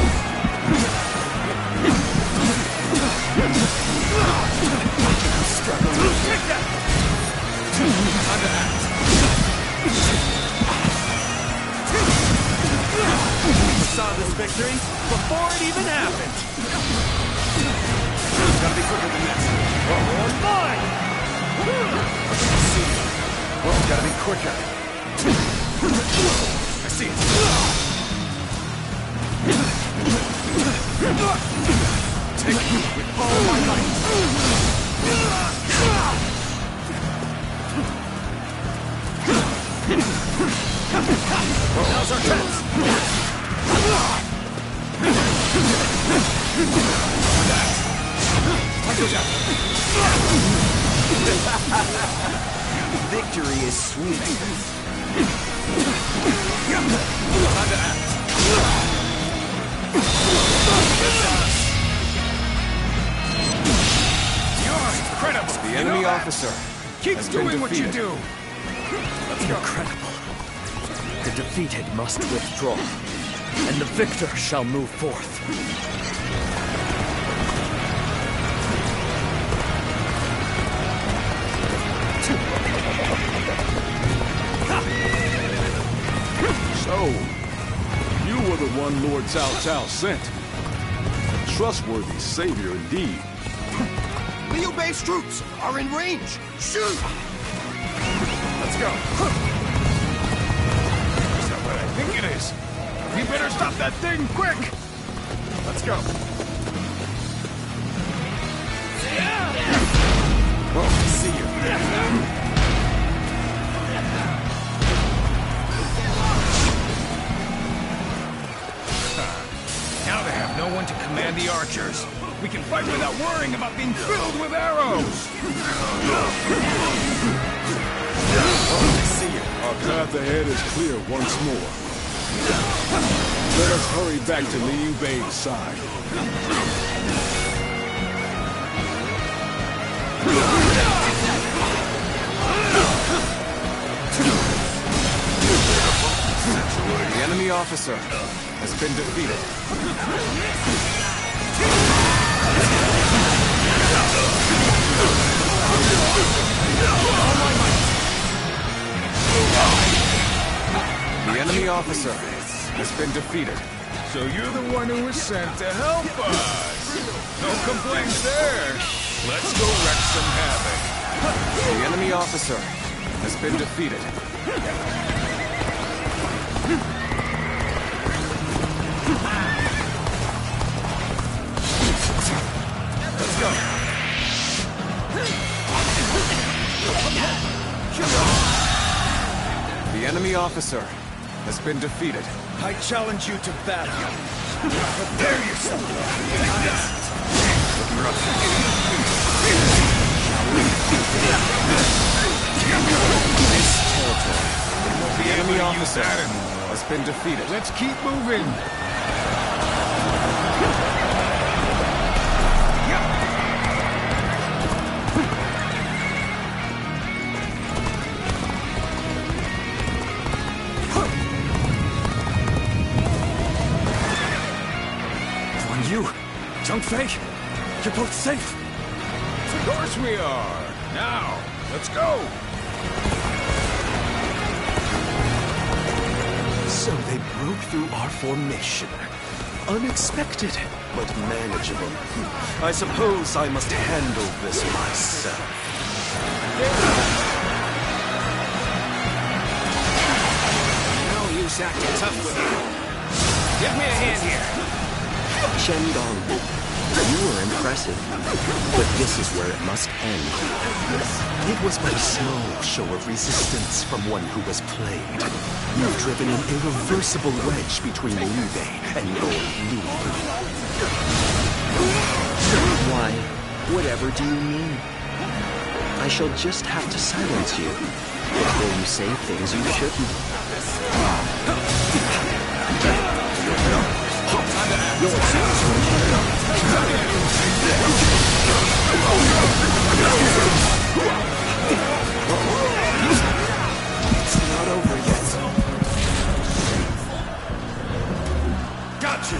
Struggle. Take that. Time to act. We saw this victory before it even happened. Gotta be quicker than this. On mine. See. Gotta be quicker. I see it. Take it with all my might. Now's our chance. Victory is sweet. Time to act. You're incredible. The enemy officer Keep has been doing what you defeated. do. Let's go. Incredible. The defeated must withdraw, and the victor shall move forth. So, you were the one Lord Cao Cao sent. Trustworthy savior indeed. Liu Bei's troops are in range. Shoot! Let's go. Is that what I think it is? We better stop that thing quick. Let's go. Whoa, I see you. Now they have no one to command the archers. We can fight without worrying about being filled with arrows. I see you. Our path ahead is clear once more. Let us hurry back to Liu Bei's side. The enemy officer has been defeated. The enemy officer has been defeated. So you're the one who was sent to help us. No complaints there. Let's go wreak some havoc. The enemy officer has been defeated. Let's go. The enemy officer has been defeated. I challenge you to battle. Prepare yourself. This territory. The enemy officer has been defeated. Let's keep moving. You, Zhang Fei, you're both safe. Of course we are. Now, let's go. So they broke through our formation. Unexpected, but manageable. I suppose I must handle this myself. No use acting tough with you. Give me a hand here. Shendong. You were impressive, but this is where it must end. It was but a small show of resistance from one who was played. You've driven an irreversible wedge between Liu Bei and Lord Lu. Why, whatever do you mean? I shall just have to silence you before you say things you shouldn't. It's not over yet. Gotcha!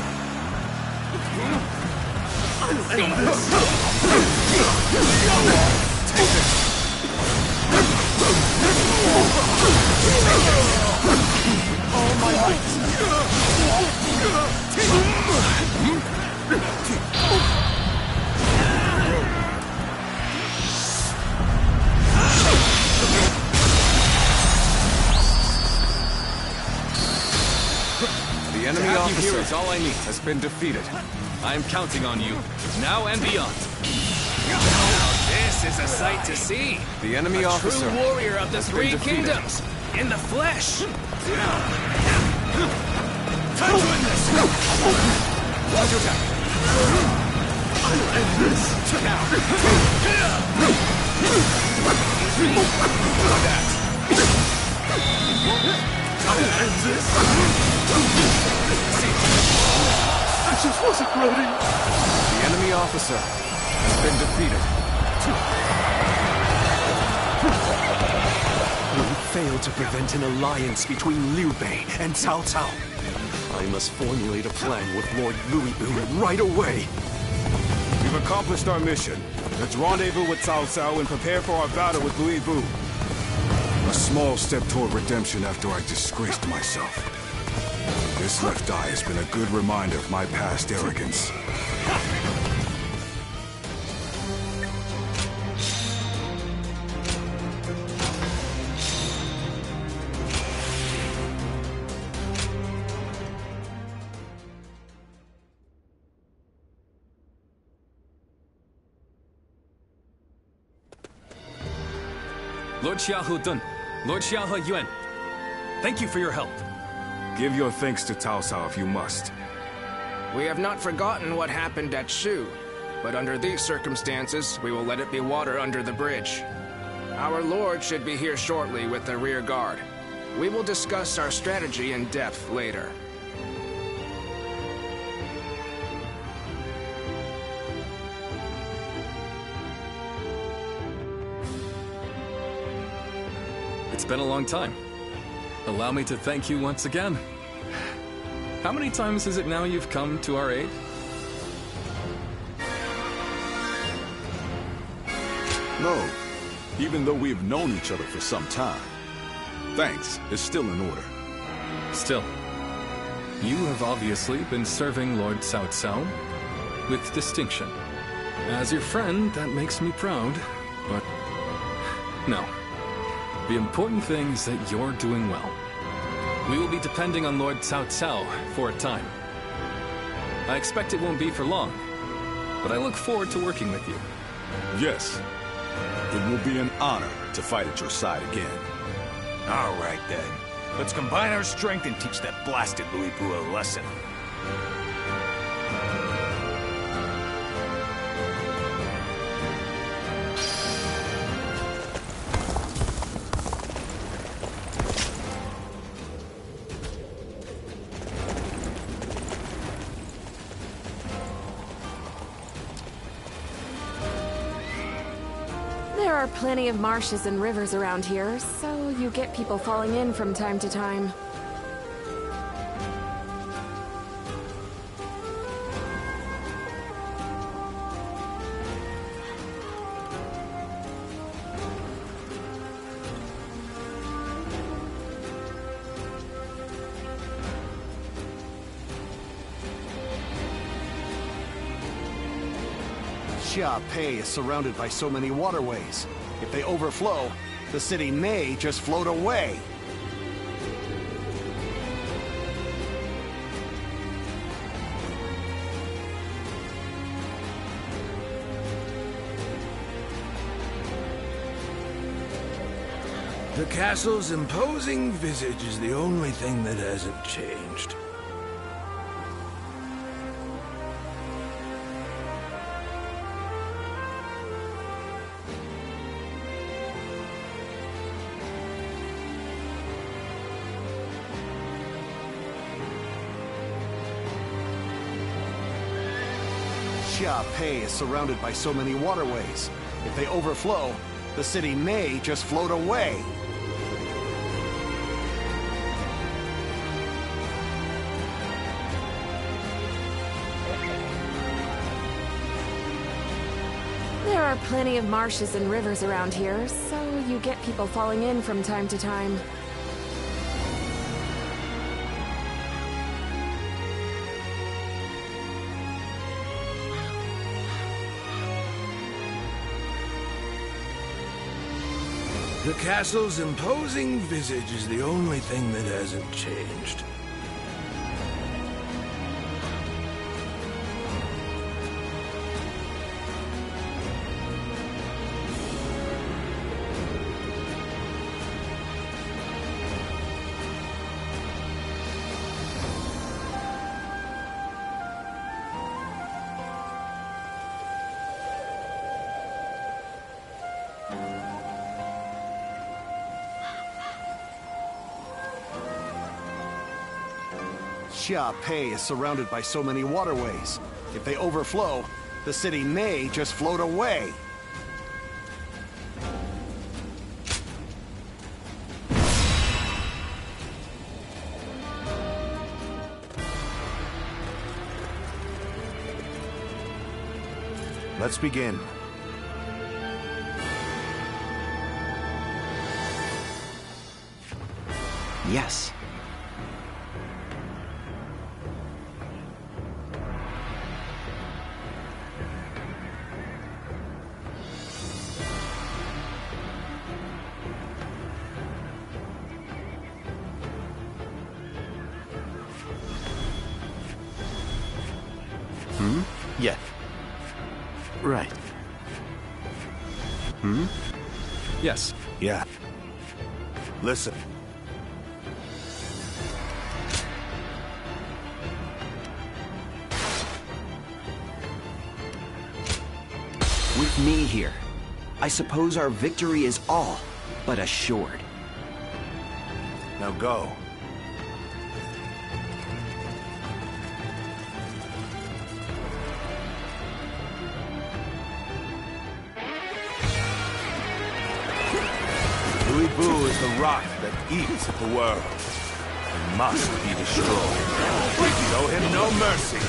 Take this! All my might! The enemy officer is all I need. Has been defeated. I am counting on you, now and beyond. Now this is a sight to see. The enemy officer, true warrior of the three kingdoms, in the flesh. Time to end this! Counterattack! I'll end this! Now! Like that! I'll end this! I just wasn't ready! the enemy officer has been defeated. We failed to prevent an alliance between Liu Bei and Cao Cao. I must formulate a plan with Lord Louis Bu right away. We've accomplished our mission. Let's rendezvous with Cao Cao and prepare for our battle with Louis Bu. A small step toward redemption after I disgraced myself. This left eye has been a good reminder of my past arrogance. Lord Xiahou Dun, Lord Xiahou Yuan, thank you for your help. Give your thanks to Cao Cao if you must. We have not forgotten what happened at Shu, but under these circumstances, we will let it be water under the bridge. Our lord should be here shortly with the rear guard. We will discuss our strategy in depth later. It's been a long time. Allow me to thank you once again. How many times is it now you've come to our aid? No, even though we've known each other for some time. Thanks is still in order. Still, you have obviously been serving Lord Cao Cao with distinction. As your friend, that makes me proud, but no. The important thing is that you're doing well. We will be depending on Lord Cao Cao for a time. I expect it won't be for long, but I look forward to working with you. Yes, it will be an honor to fight at your side again. All right, then. Let's combine our strength and teach that blasted Louis Bu a lesson. There are plenty of marshes and rivers around here, so you get people falling in from time to time. Xiaopei is surrounded by so many waterways. If they overflow, the city may just float away. The castle's imposing visage is the only thing that hasn't changed. Pei is surrounded by so many waterways. If they overflow, the city may just float away. There are plenty of marshes and rivers around here, so you get people falling in from time to time. The castle's imposing visage is the only thing that hasn't changed. Pei is surrounded by so many waterways. If they overflow, the city may just float away. Let's begin. Yes. Yeah. Right. Yes. Yeah. Listen. With me here, I suppose our victory is all but assured. Now go. Luibu is the rock that eats at the world. It must be destroyed. Show him no mercy.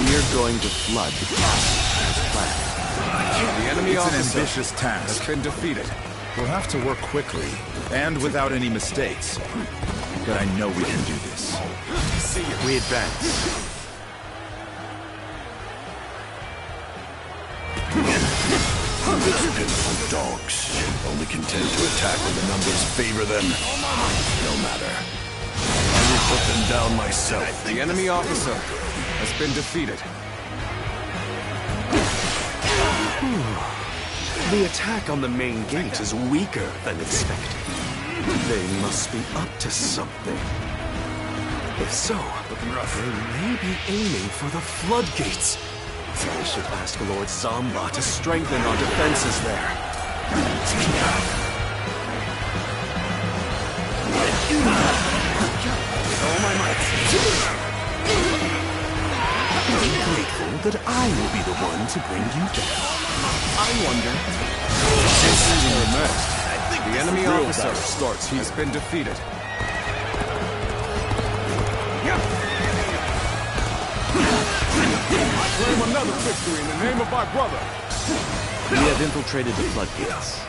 We are going to flood the castle as planned. The enemy officer It's an ambitious task. has been defeated. We'll have to work quickly, and without any mistakes. But I know we can do this. We advance. Pitiful dogs, only content to attack when the numbers favor them. No matter. I will put them down myself. The enemy officer has been defeated. The attack on the main gate is weaker than expected. They must be up to something. If so, they may be aiming for the floodgates. I should ask Lord Zamba to strengthen our defenses there. With all my might. Be grateful that I will be the one to bring you down. I wonder. The enemy officer starts. He's been defeated. Claim another victory in the name of my brother. We have infiltrated the floodgates.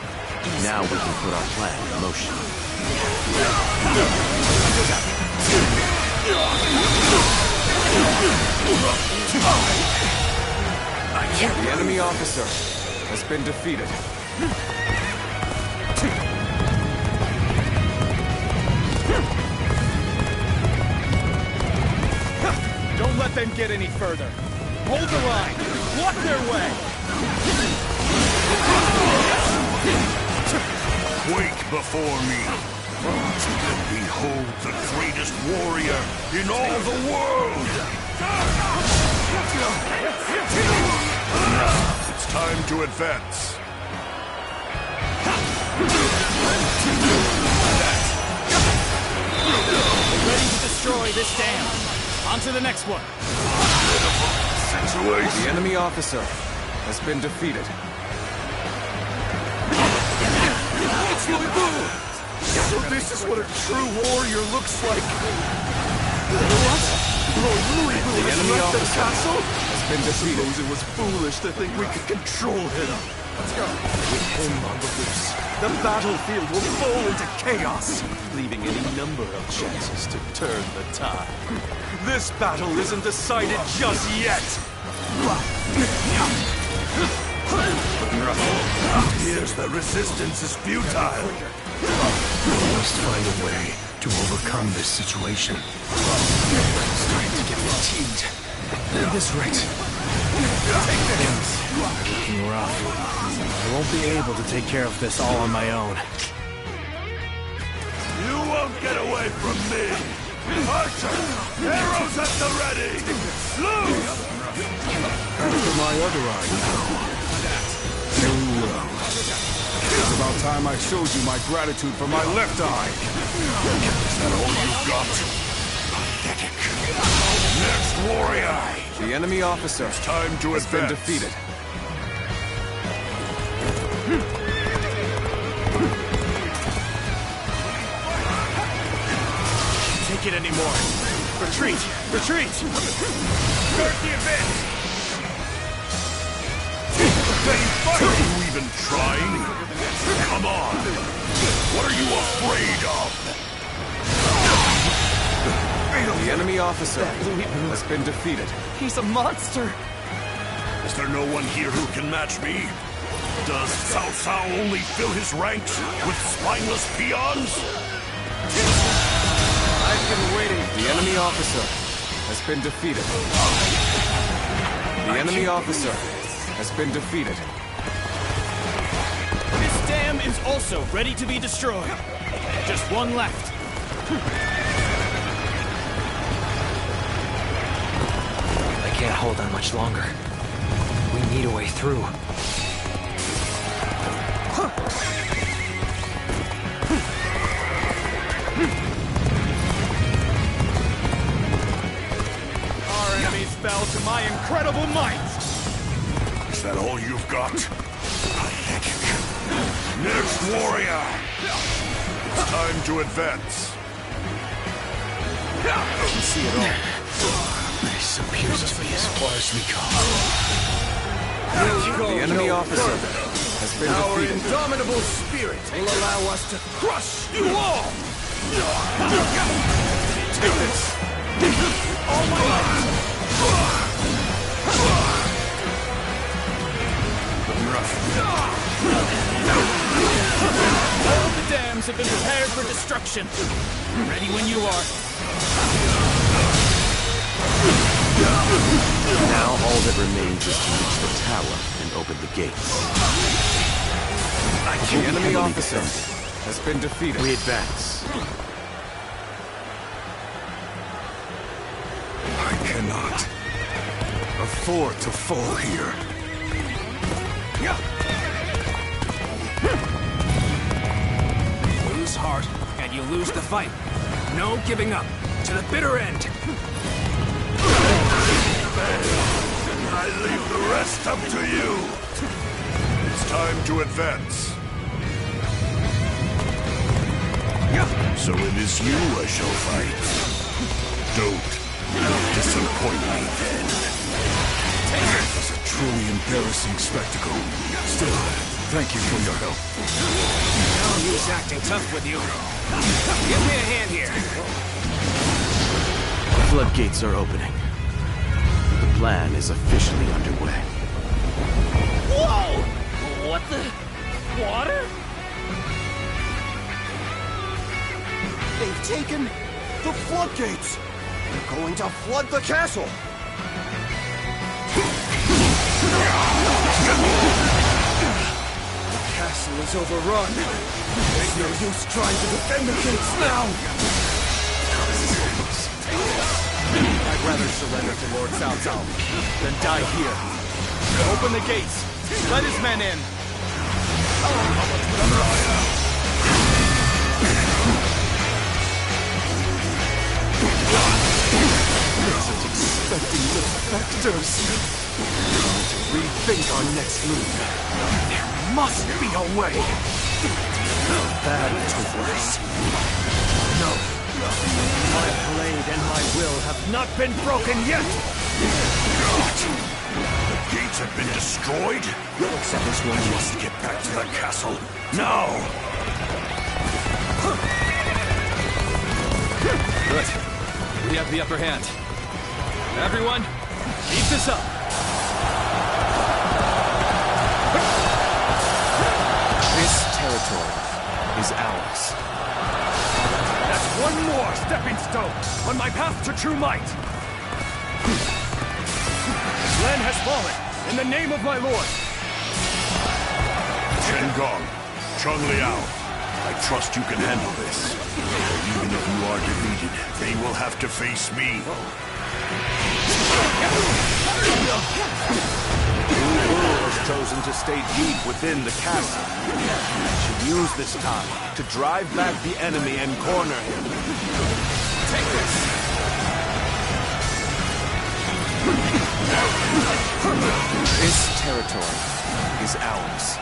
Now we can put our plan in motion. The enemy officer has been defeated. Don't let them get any further. Hold the line. Block their way. before me. Behold the greatest warrior in all the world! It's time to advance. We're ready to destroy this dam. On to the next one. Situation. The enemy officer has been defeated. It's Louis Boo! So this is what a true warrior looks like. What? Lord Louis Boo The enemy left the officer castle? has been defeated. Suppose it was foolish to think we could control him. Let's go. With him on the loose, the battlefield will fall into chaos, leaving any number of chances to turn the tide. This battle isn't decided just yet. Appears that resistance is futile. We must find a way to overcome this situation. Starting to get fatigued. At this rate, things are looking rough. I won't be able to take care of this all on my own. You won't get away from me! Archer! Arrows at the ready! Loose! After my other eye now. Very well. It's about time I showed you my gratitude for my left eye. Is that all you've got? Pathetic. Next warrior! The enemy officer has been defeated. Can't take it anymore. Retreat! Retreat! Start the event! Are you even trying? Come on! What are you afraid of? The enemy officer has been defeated. He's a monster! Is there no one here who can match me? Does Cao Cao only fill his ranks with spineless peons? I've been waiting. The enemy officer has been defeated. The enemy officer has been defeated. This dam is also ready to be destroyed. Just one left. I can't hold on much longer. We need a way through. Our enemies fell to my incredible might. Is that all you've got? Pathetic. Next warrior! It's time to advance. I can see it all. This appears to be as far as we go. The enemy officer has been Our defeated. indomitable spirit will allow us to crush you all! Take this. All my life! All the dams have been prepared for destruction. Ready when you are. Now all that remains is to reach the tower and open the gates. The enemy officer has been defeated. We advance. I cannot afford to fall here. Lose heart, and you lose the fight. No giving up. To the bitter end. I leave the rest up to you. It's time to advance. So it is you I shall fight. Don't disappoint me then. It was a truly embarrassing spectacle. Still, thank you for your help. Now he's acting tough with you. Give me a hand here. The floodgates are opening. The plan is officially underway. Whoa! What the? Water? They've taken the floodgates! They're going to flood the castle! The castle is overrun. There's no use trying to defend the gates now! I'd rather surrender to Lord Cao Cao than die here. Open the gates! Let his men in! Wasn't expecting the vectors. To rethink our next move. There must be a way. Bad to worse. No. My blade and my will have not been broken yet! The gates have been destroyed? This one must get back to the castle. Now! Good. We have the upper hand. Everyone, keep this up. This territory is ours. That's one more stepping stone on my path to true might. Len has fallen in the name of my lord. Chen Gong, Chung Liao, I trust you can handle this. Even if you are defeated, they will have to face me. Wu has chosen to stay deep within the castle. I should use this time to drive back the enemy and corner him. Take this! This territory is ours.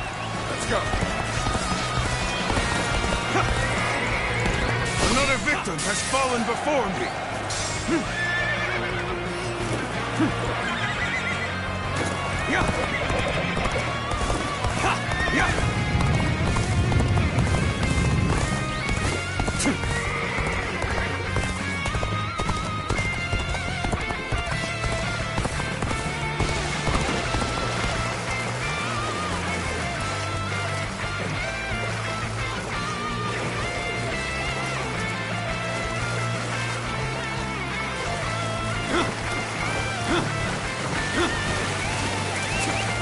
Let's go! Another victim has fallen before me!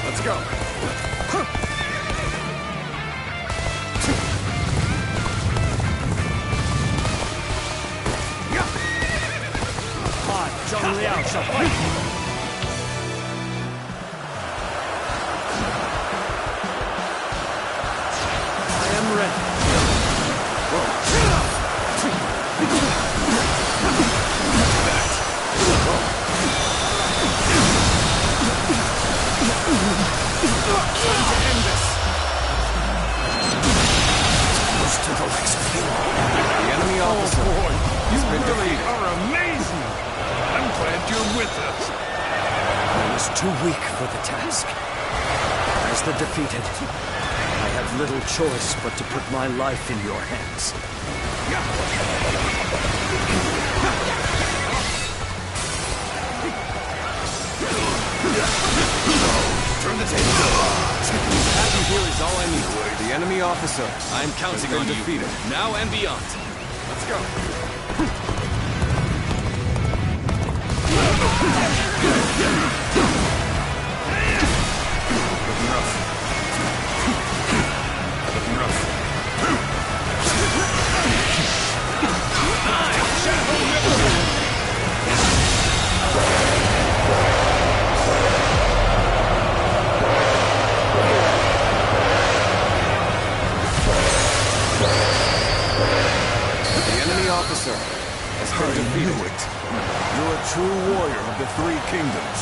Let's go. Zhang Liao shall fight. I am ready. The enemy officer has been defeated. You are amazing! I'm glad you're with us. I was too weak for the task. As the defeated, I have little choice but to put my life in your hands. Turn the table. Having here is all I need. The enemy officer, I am counting on you. Defeated. Now and beyond. Let's go. Looking rough. Looking rough. Officer has been defeated. Knew it. You're a true warrior of the Three Kingdoms.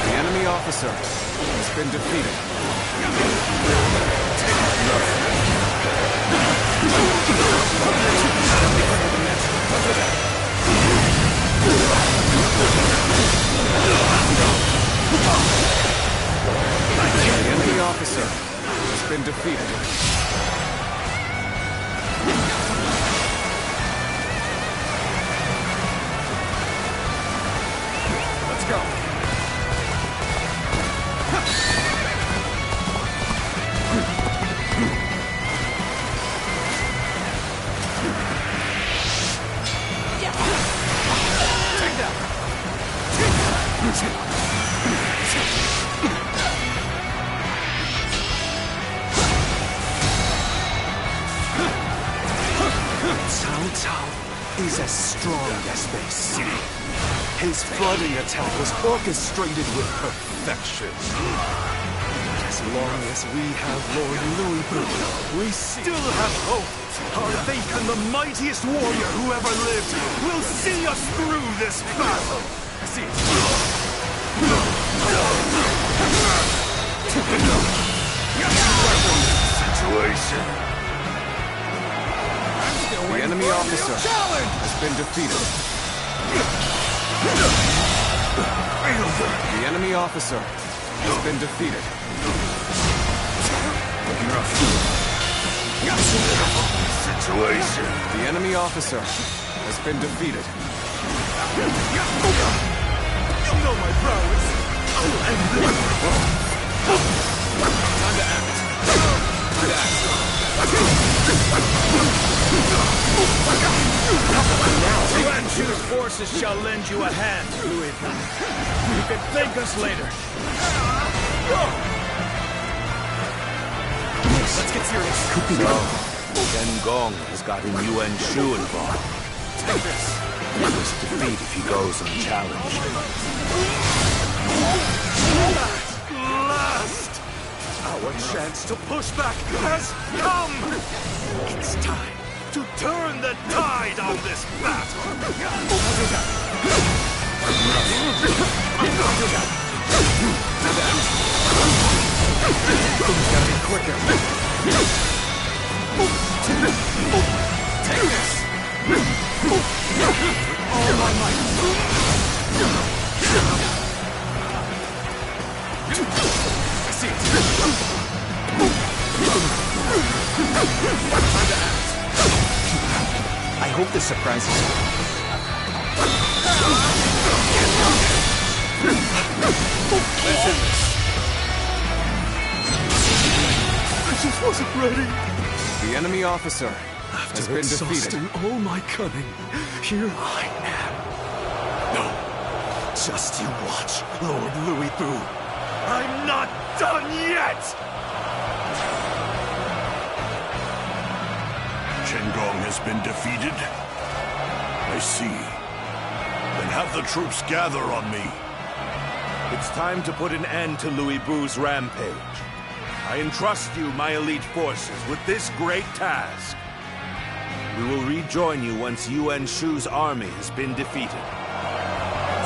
The enemy officer has been defeated. The enemy officer has been defeated. Let's go. is as strong as they say. His flooding attack was orchestrated with perfection. As long as we have Lord Louis Boo, we still have hope. Our faith in the mightiest warrior who ever lived will see us through this battle. See it. Situation. The enemy officer has been defeated. The enemy officer has been defeated. Situation. The enemy officer has been defeated. You know my prowess. I'll end this. Time to act. Yuanchu's forces shall lend you a hand, Louis. You can thank us later. Let's get serious. Shen Gong has gotten Yuan Shu involved. Take this. He must defeat if he goes unchallenged. Last! Our chance to push back has come! It's time to turn the tide on this battle! Who's gotta be quicker? Take this! All my might! I see it! Time to act! I hope this surprises you. Let's end this. I just wasn't ready. The enemy officer has been defeated. After all my cunning, here I am. No, just you watch, Lord Louis Boo. I'm not done yet! Shen Gong has been defeated? I see. Then have the troops gather on me. It's time to put an end to Louis Boo's rampage. I entrust you, my elite forces, with this great task. We will rejoin you once Yuan Shu's army has been defeated.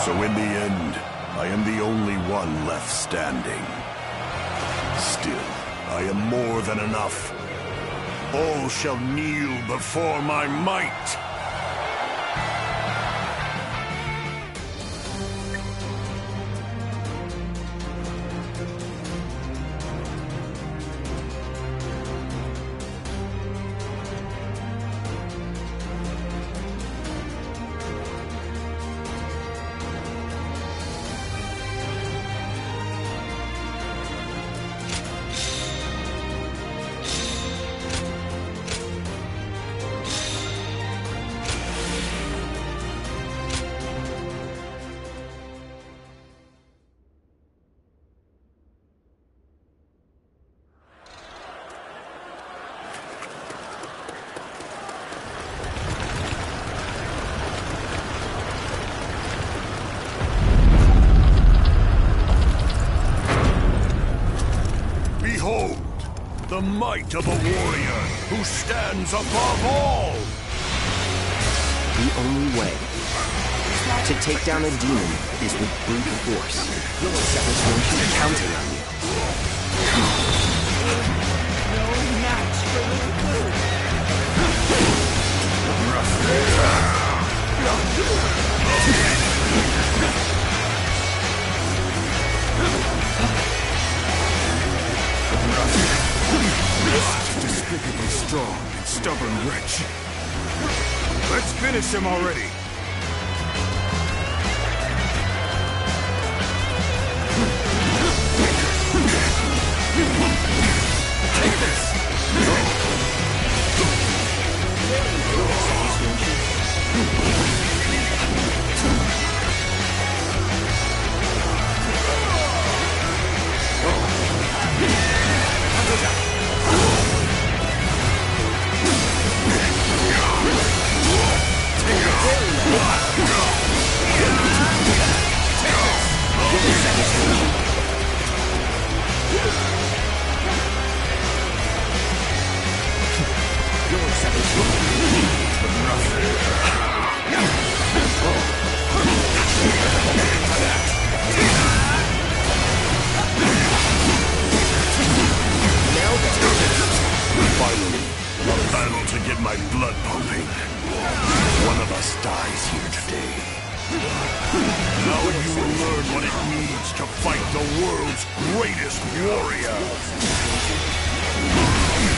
So in the end, I am the only one left standing. Still, I am more than enough. All shall kneel before my might. Behold, the might of a warrior who stands above all! The only way to take down a demon is with brute force. This one should be counting on you. No match for Louis Boo. Despicably strong and stubborn wretch. Let's finish him already! Take this! Take my blood pumping. One of us dies here today. Now you will learn what it means to fight the world's greatest warrior.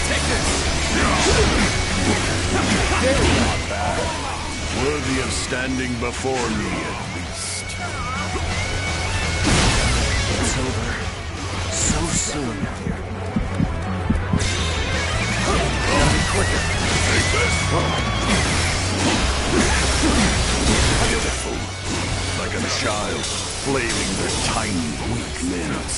Take this! Not bad. Worthy of standing before me, at least. It's over. So soon. Quicker. Take this! Pitiful. Like a child flailing their tiny, weak limbs.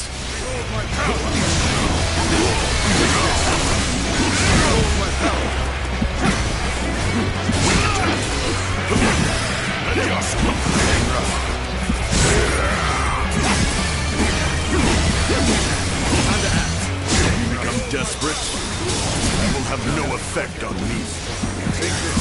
You become desperate, it will have no effect on me. Take this.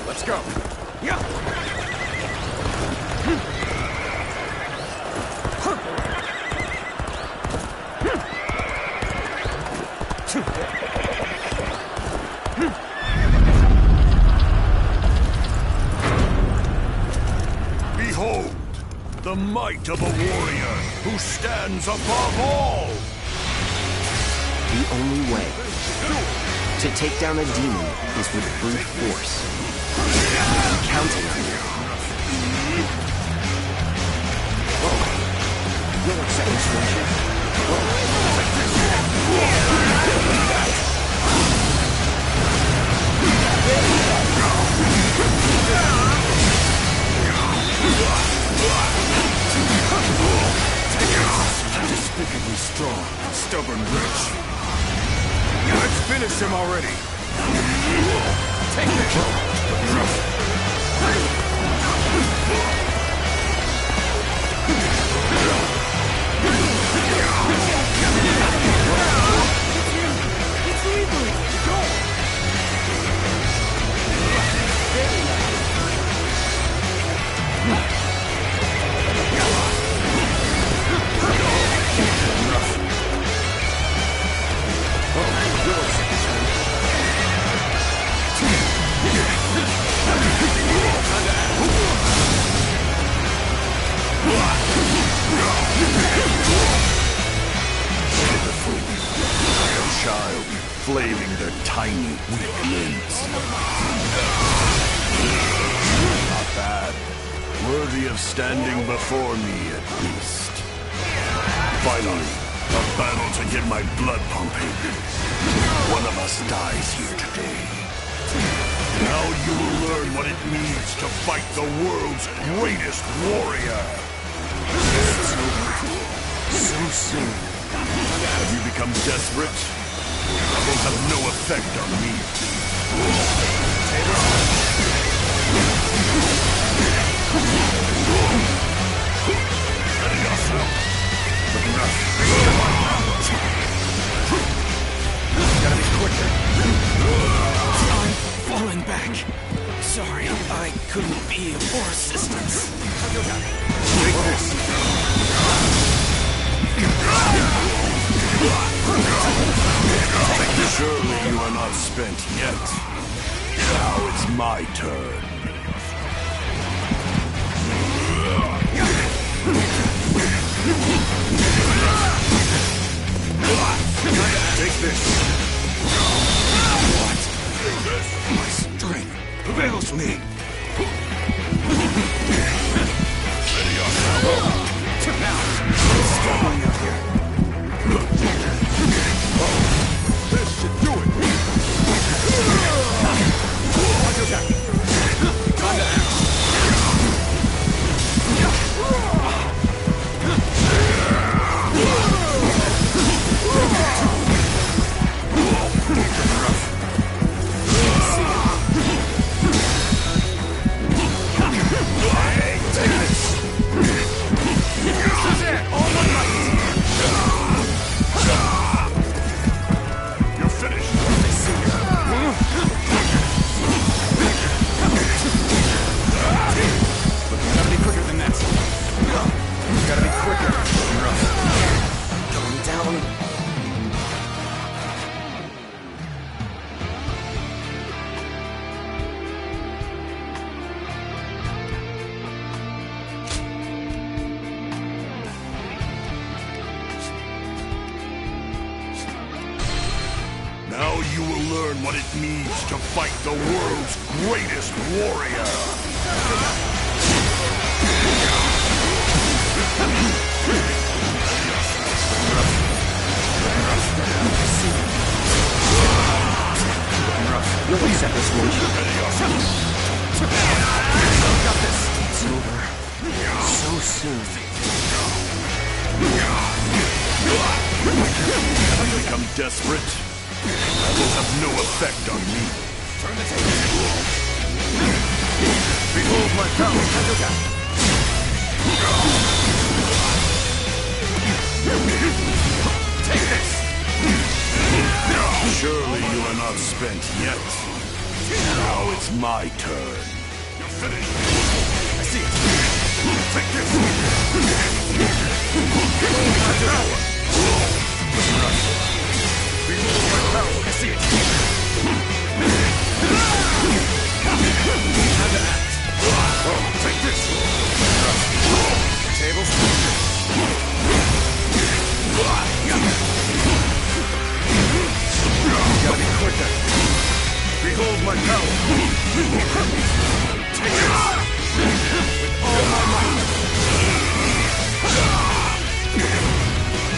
Let's go. Yeah. Behold, the might of a warrior who stands above all. The only way to take down a demon is with brute force. I'm counting on you. You'll accept this, won't you? Despicably strong, stubborn wretch. Let's finish him already. Take this. Child, flailing their tiny, weak limbs. Not bad. Worthy of standing before me, at least. Finally, a battle to get my blood pumping. One of us dies here today. Now you will learn what it means to fight the world's greatest warrior. It's over. So soon. Have you become desperate? That will have no effect on me. Ready yourself. Looking rough. Gotta be quicker. I'm falling back. Sorry, I couldn't be of more assistance. Take this. Surely you are not spent yet. Now it's my turn. Take this. What? My strength avails me. Ready yourself. Now, what's going on here? This should do it. Time to act. Hey, take this. This is it. All my might. You're finished. I see you. But you gotta be quicker than that. You gotta be quicker. Going down. Now you will learn what it means to fight the world's greatest warrior. You'll accept this, won't you? Got this. It's over. So soon. Have you become desperate? That will have no effect on me. Turn the table. Behold my power. Take this. Surely you are not spent yet. Now it's my turn. You're finished. I see it. Take this. Behold my power. I see it. Time to act. Take this. Tables. You gotta be quicker. Behold my power. Take this. With all my might.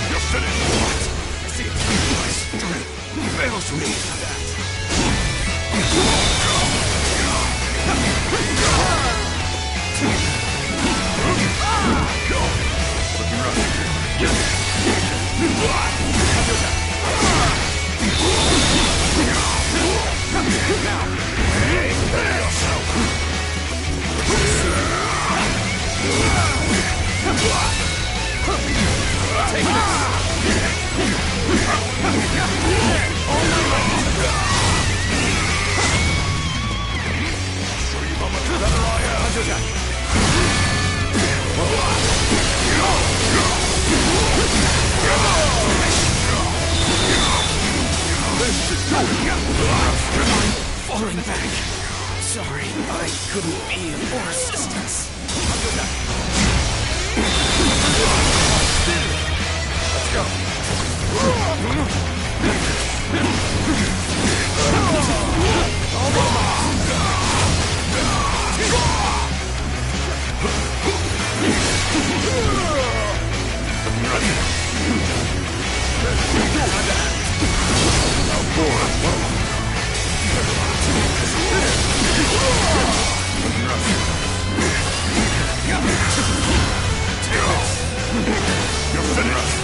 You're finished. What? I see it. My strength fails me. Looking rough. Now, hey, ready yourself. Take this. Show you how much better I am. This should do it. I'm falling back. Sorry, I couldn't be of more assistance. Let's go. Ready? You're finished.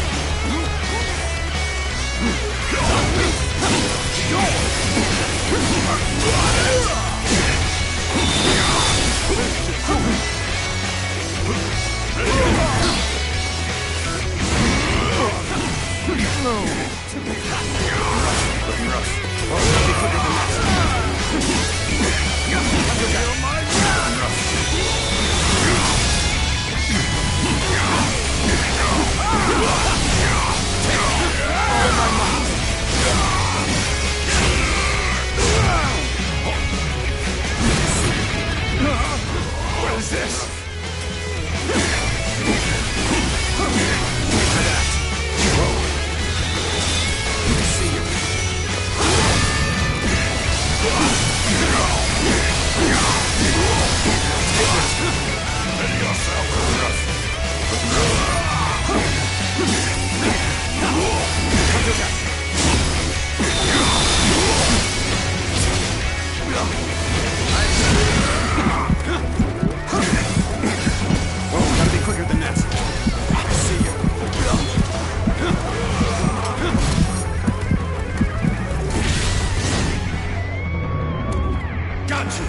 What is this? Gotta be quicker than that. I see you. Got you.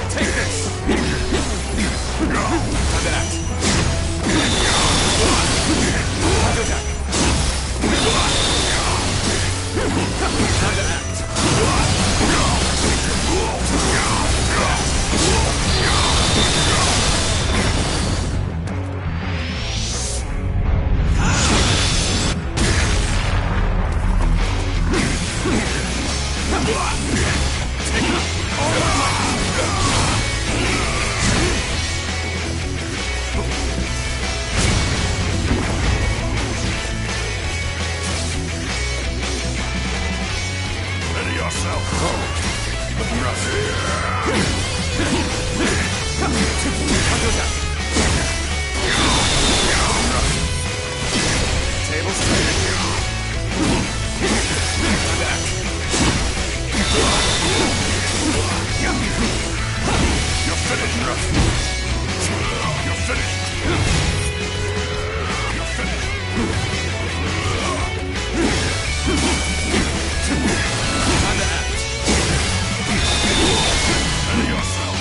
Take this. Have that. Counter attack. Time to act. Ready yourself. Table straight. You're finished, Russ. You're finished. You're finished. Time to act. Ready yourself.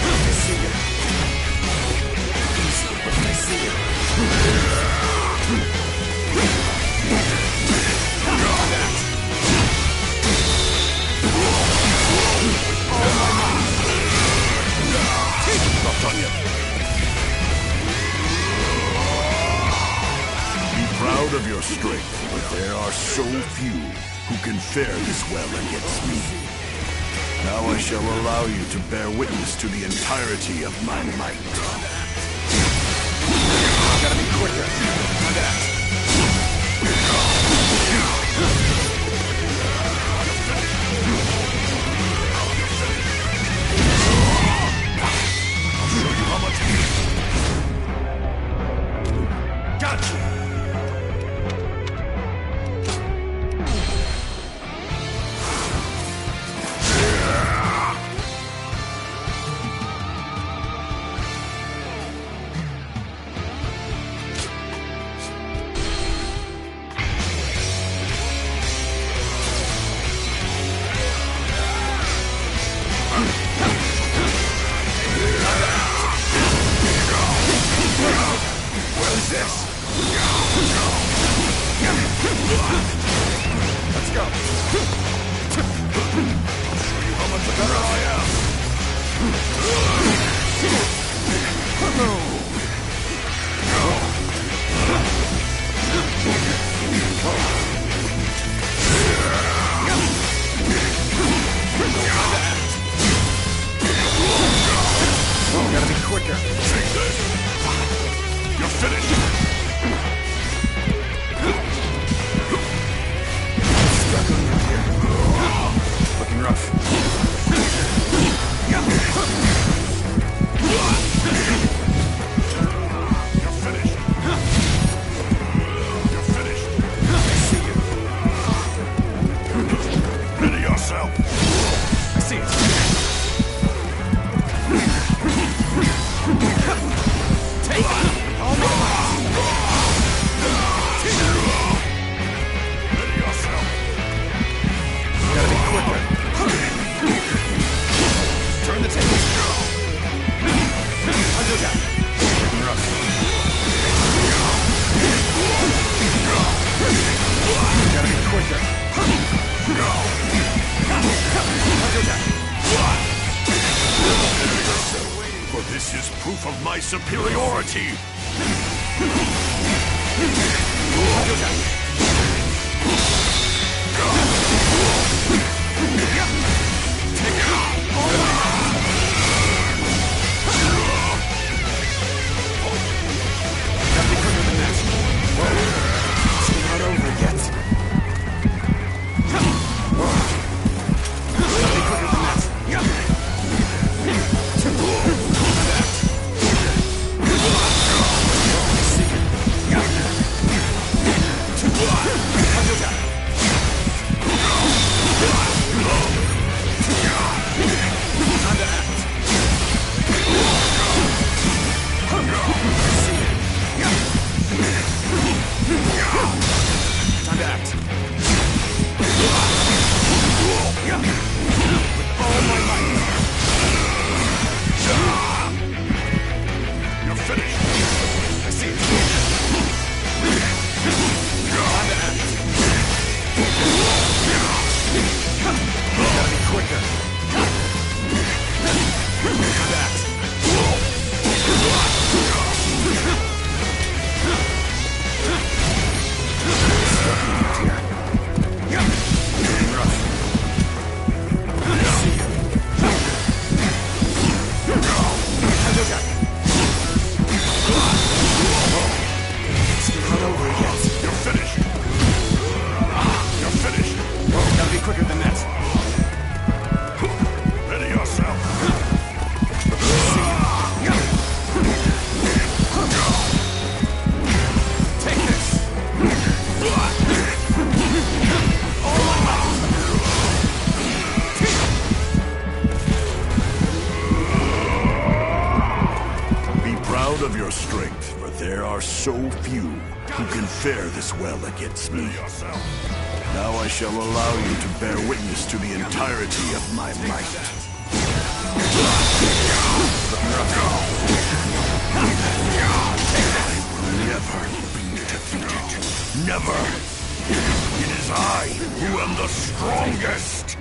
I see you. I see you. Not done yet. Be proud of your strength, but there are so few who can fare this well against me. Now I shall allow you to bear witness to the entirety of my might. Gotta be quicker. Time to act. I'll show you how much. Gotcha. For this is proof of my superiority! Not over yet. Of your strength, for there are so few who can fare this well against me. Now I shall allow you to bear witness to the entirety of my might. I will never be defeated. Never! It is I who am the strongest!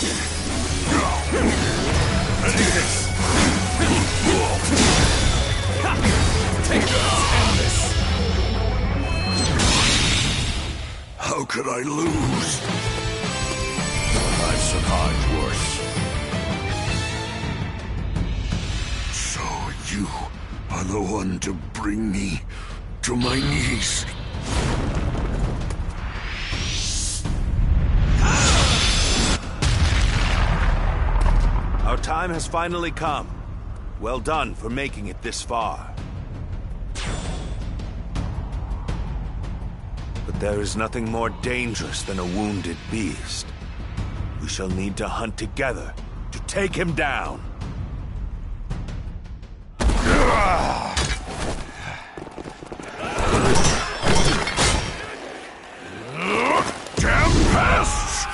Take this! Take this! End this! How could I lose? I've survived worse. So you are the one to bring me to my knees. Our time has finally come. Well done for making it this far. But there is nothing more dangerous than a wounded beast. We shall need to hunt together to take him down. Damn pests!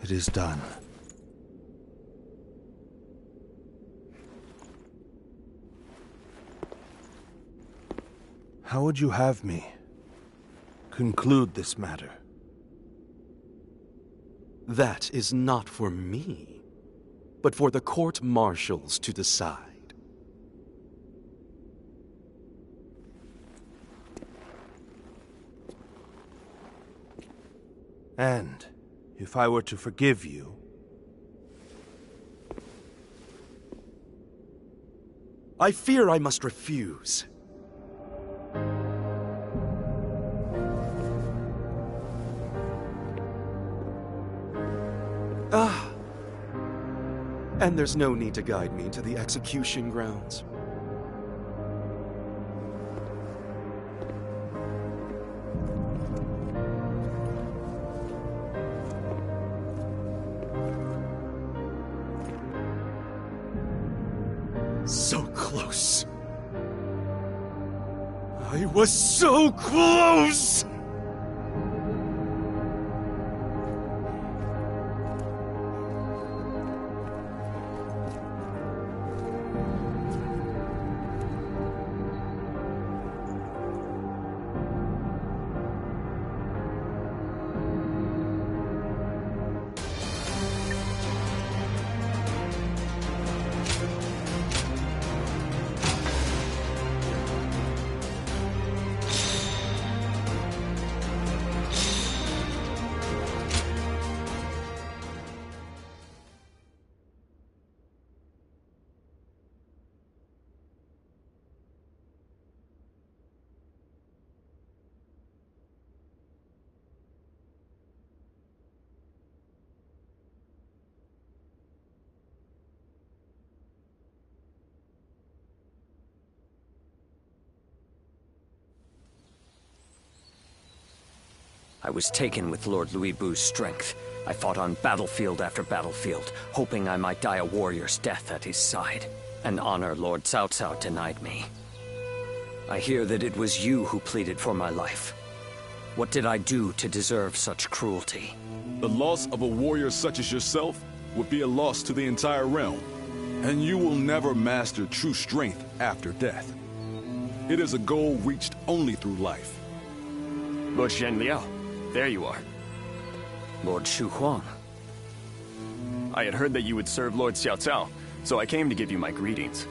It is done. How would you have me conclude this matter? That is not for me, but for the court-martials to decide. And if I were to forgive you, I fear I must refuse. And there's no need to guide me to the execution grounds. So close. I was so close! I was taken with Lord Louis Bu's strength. I fought on battlefield after battlefield, hoping I might die a warrior's death at his side. An honor Lord Cao Cao denied me. I hear that it was you who pleaded for my life. What did I do to deserve such cruelty? The loss of a warrior such as yourself would be a loss to the entire realm, and you will never master true strength after death. It is a goal reached only through life. Lord Zhenliao, there you are. Lord Shu Huang. I had heard that you would serve Lord Xiao Cao, so I came to give you my greetings.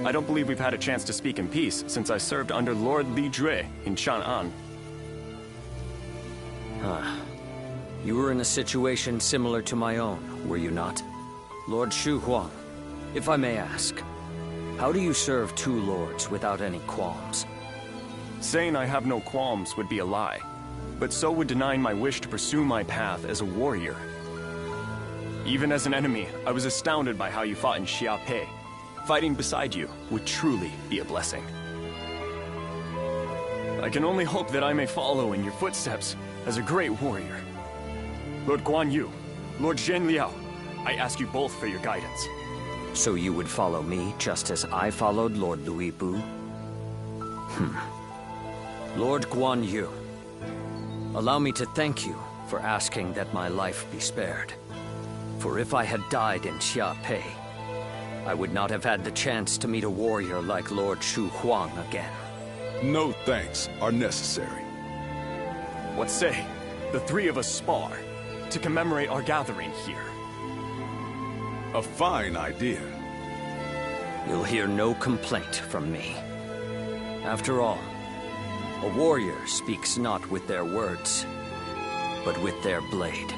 I don't believe we've had a chance to speak in peace since I served under Lord Li Jue in Chang'an. You were in a situation similar to my own, were you not? Lord Shu Huang, if I may ask, how do you serve two lords without any qualms? Saying I have no qualms would be a lie, but so would denying my wish to pursue my path as a warrior. Even as an enemy, I was astounded by how you fought in Xiaopei. Fighting beside you would truly be a blessing. I can only hope that I may follow in your footsteps as a great warrior. Lord Guan Yu, Lord Zhenliao, I ask you both for your guidance. So you would follow me just as I followed Lord Louis Bu? Lord Guan Yu, allow me to thank you for asking that my life be spared. For if I had died in Xiaopei, I would not have had the chance to meet a warrior like Lord Shu Huang again. No thanks are necessary. What say the three of us spar to commemorate our gathering here? A fine idea. You'll hear no complaint from me. After all, a warrior speaks not with their words, but with their blade.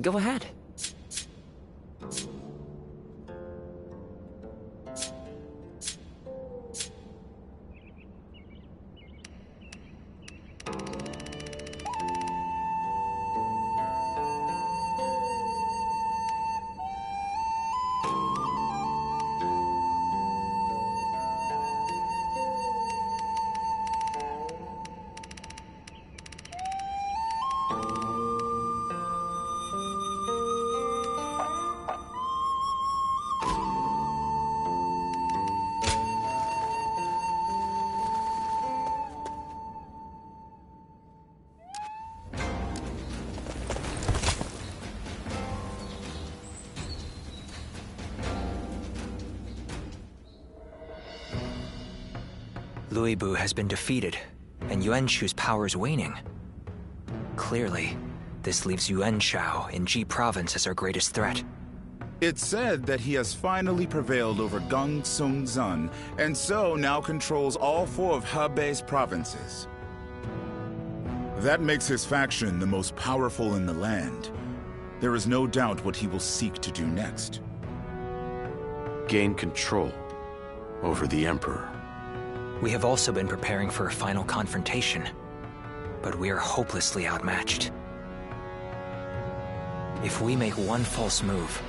Go ahead. Louis Bu has been defeated, and Yuan Shu's power is waning. Clearly, this leaves Yuan Shao in Ji Province as our greatest threat. It's said that he has finally prevailed over Gong Sung Zun, and so now controls all 4 of Hebei's provinces. That makes his faction the most powerful in the land. There is no doubt what he will seek to do next. Gain control over the Emperor. We have also been preparing for a final confrontation, but we are hopelessly outmatched. If we make one false move,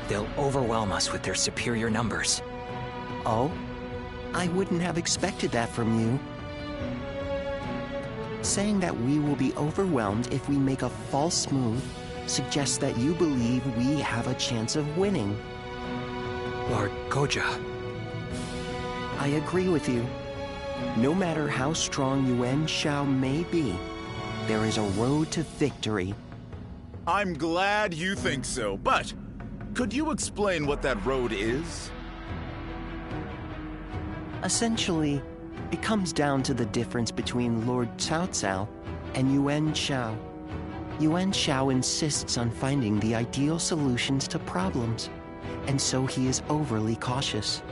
they'll overwhelm us with their superior numbers. Oh? I wouldn't have expected that from you. Saying that we will be overwhelmed if we make a false move suggests that you believe we have a chance of winning. Lord Goja. I agree with you. No matter how strong Yuan Shao may be, there is a road to victory. I'm glad you think so, but could you explain what that road is? Essentially, it comes down to the difference between Lord Cao Cao and Yuan Shao. Yuan Shao insists on finding the ideal solutions to problems, and so he is overly cautious.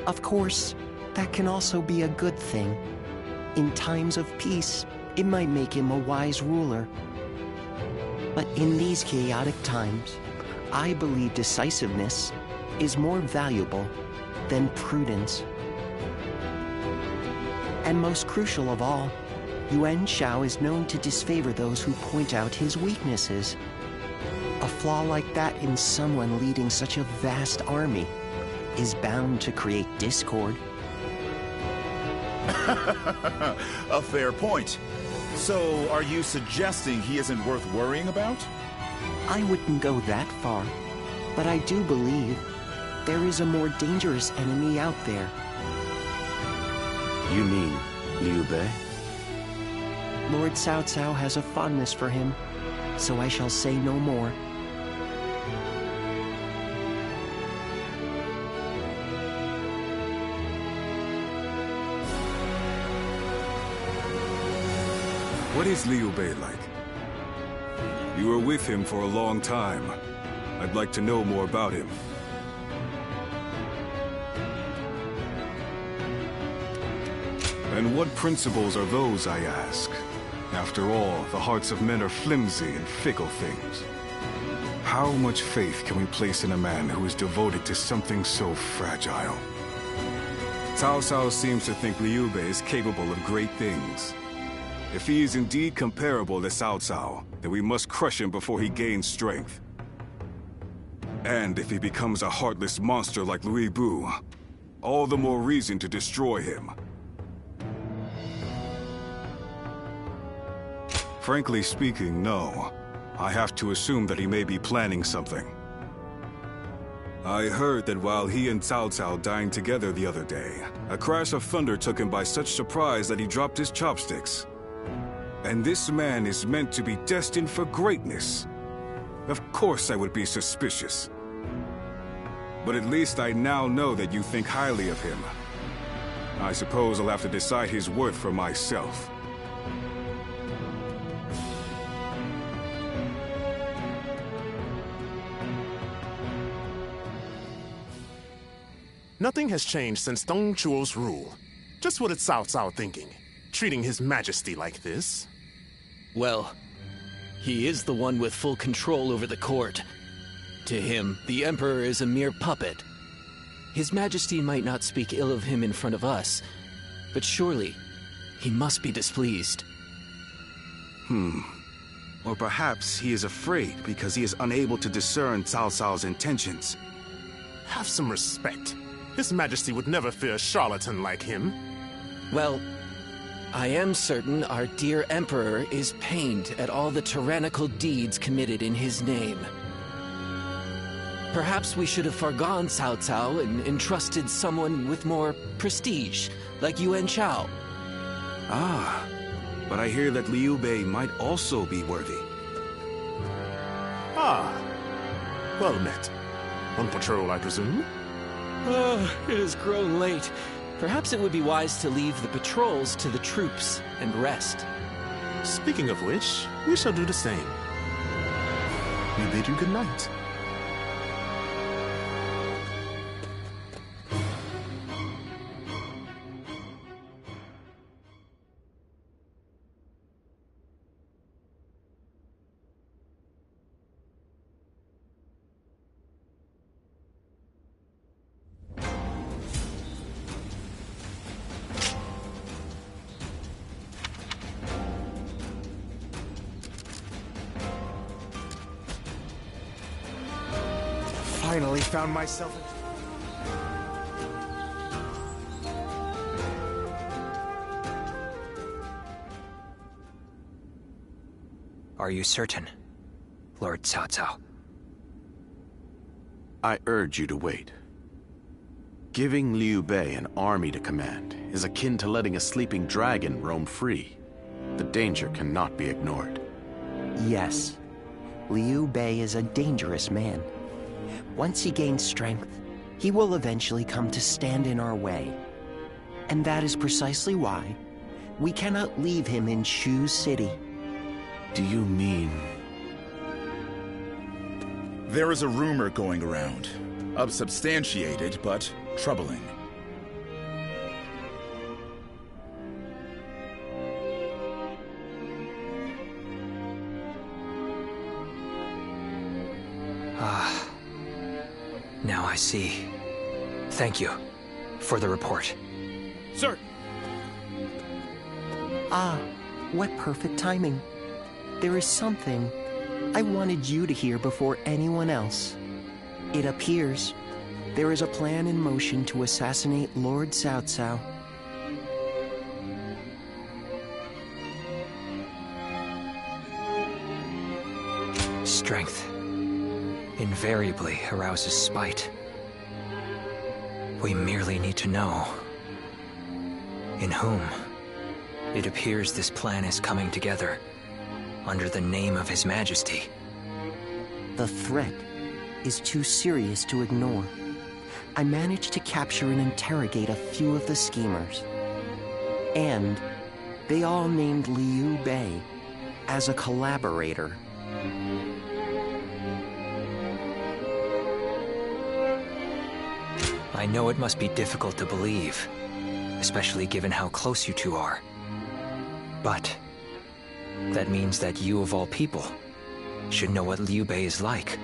Of course, that can also be a good thing. In times of peace, it might make him a wise ruler. But in these chaotic times, I believe decisiveness is more valuable than prudence. And most crucial of all, Yuan Shao is known to disfavor those who point out his weaknesses. A flaw like that in someone leading such a vast army is bound to create discord. A fair point. So, are you suggesting he isn't worth worrying about? I wouldn't go that far, but I do believe there is a more dangerous enemy out there. You mean Liu Bei? Lord Cao Cao has a fondness for him, so I shall say no more. What is Liu Bei like? You were with him for a long time. I'd like to know more about him. And what principles are those, I ask? After all, the hearts of men are flimsy and fickle things. How much faith can we place in a man who is devoted to something so fragile? Cao Cao seems to think Liu Bei is capable of great things. If he is indeed comparable to Cao Cao, then we must crush him before he gains strength. And if he becomes a heartless monster like Louis Bu, all the more reason to destroy him. Frankly speaking, no. I have to assume that he may be planning something. I heard that while he and Cao Cao dined together the other day, a crash of thunder took him by such surprise that he dropped his chopsticks. And this man is meant to be destined for greatness. Of course I would be suspicious. But at least I now know that you think highly of him. I suppose I'll have to decide his worth for myself. Nothing has changed since Dong Zhuo's rule. Just what is Cao Cao thinking? Treating His Majesty like this? Well, he is the one with full control over the court. To him, the Emperor is a mere puppet. His Majesty might not speak ill of him in front of us, but surely he must be displeased. Or perhaps he is afraid because he is unable to discern Cao Cao's intentions. Have some respect. His Majesty would never fear a charlatan like him. Well, I am certain our dear Emperor is pained at all the tyrannical deeds committed in his name. Perhaps we should have foregone Cao Cao and entrusted someone with more prestige, like Yuan Shao. Ah, but I hear that Liu Bei might also be worthy. Ah, well met. On patrol, I presume? It has grown late. Perhaps it would be wise to leave the patrols to the troops and rest. Speaking of which, we shall do the same. We bid you good night. Finally found myself Are you certain, Lord Cao Cao? I urge you to wait. Giving Liu Bei an army to command is akin to letting a sleeping dragon roam free. The danger cannot be ignored. Yes, Liu Bei is a dangerous man. Once he gains strength, he will eventually come to stand in our way. And that is precisely why we cannot leave him in Shu City. Do you mean... There is a rumor going around. Unsubstantiated, but troubling. Now I see. Thank you for the report. Sir! Ah, what perfect timing. There is something I wanted you to hear before anyone else. It appears there is a plan in motion to assassinate Lord Cao Cao. Strength invariably arouses spite. We merely need to know in whom. It appears this plan is coming together under the name of His Majesty. The threat is too serious to ignore. I managed to capture and interrogate a few of the schemers. And they all named Liu Bei as a collaborator. I know it must be difficult to believe, especially given how close you two are. But that means that you, of all people, should know what Liu Bei is like.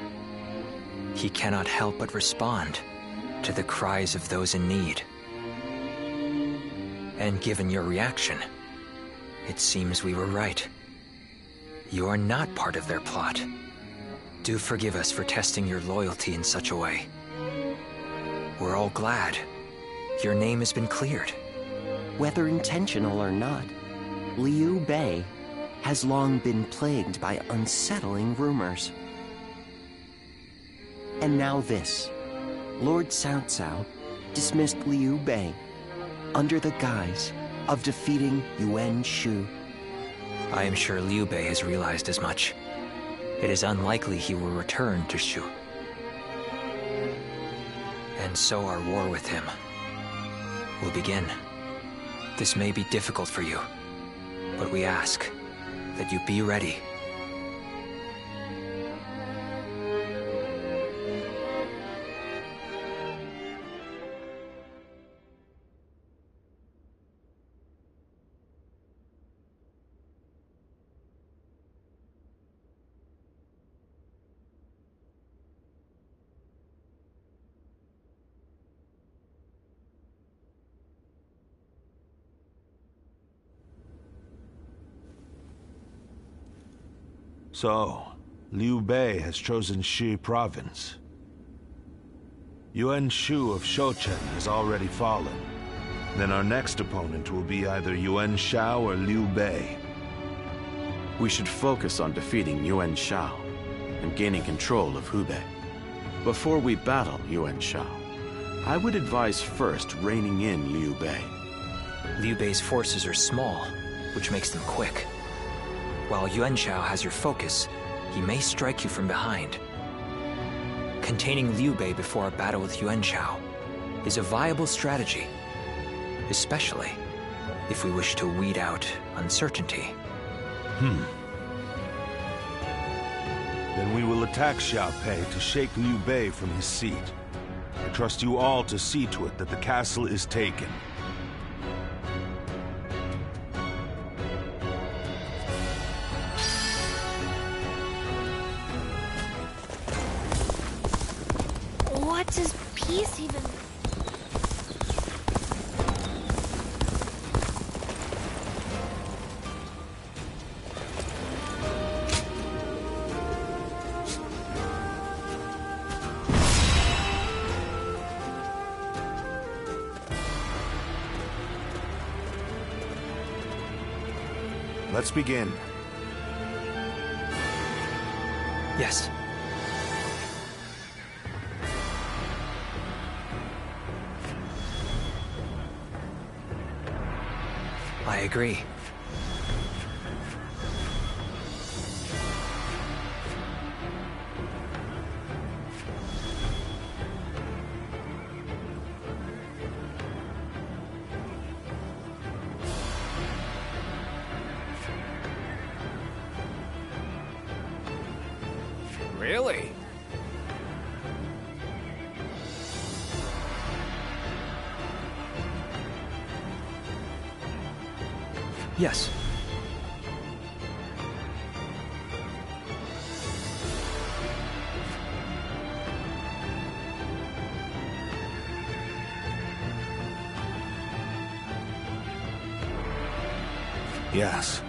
He cannot help but respond to the cries of those in need. And given your reaction, it seems we were right. You are not part of their plot. Do forgive us for testing your loyalty in such a way. We're all glad your name has been cleared. Whether intentional or not, Liu Bei has long been plagued by unsettling rumors. And now this. Lord Cao Cao dismissed Liu Bei under the guise of defeating Yuan Shu. I am sure Liu Bei has realized as much. It is unlikely he will return to Shu. And so our war with him will begin. This may be difficult for you, but we ask that you be ready. So, Liu Bei has chosen Shi province. Yuan Shu of Shouchen has already fallen. Then our next opponent will be either Yuan Shao or Liu Bei. We should focus on defeating Yuan Shao and gaining control of Hubei. Before we battle Yuan Shao, I would advise first reining in Liu Bei. Liu Bei's forces are small, which makes them quick. While Yuan Shao has your focus, he may strike you from behind. Containing Liu Bei before a battle with Yuan Shao is a viable strategy, especially if we wish to weed out uncertainty. Then we will attack Xiaopei to shake Liu Bei from his seat. I trust you all to see to it that the castle is taken. What does peace even... Let's begin. Yes. I agree. Really? Yes. Yes.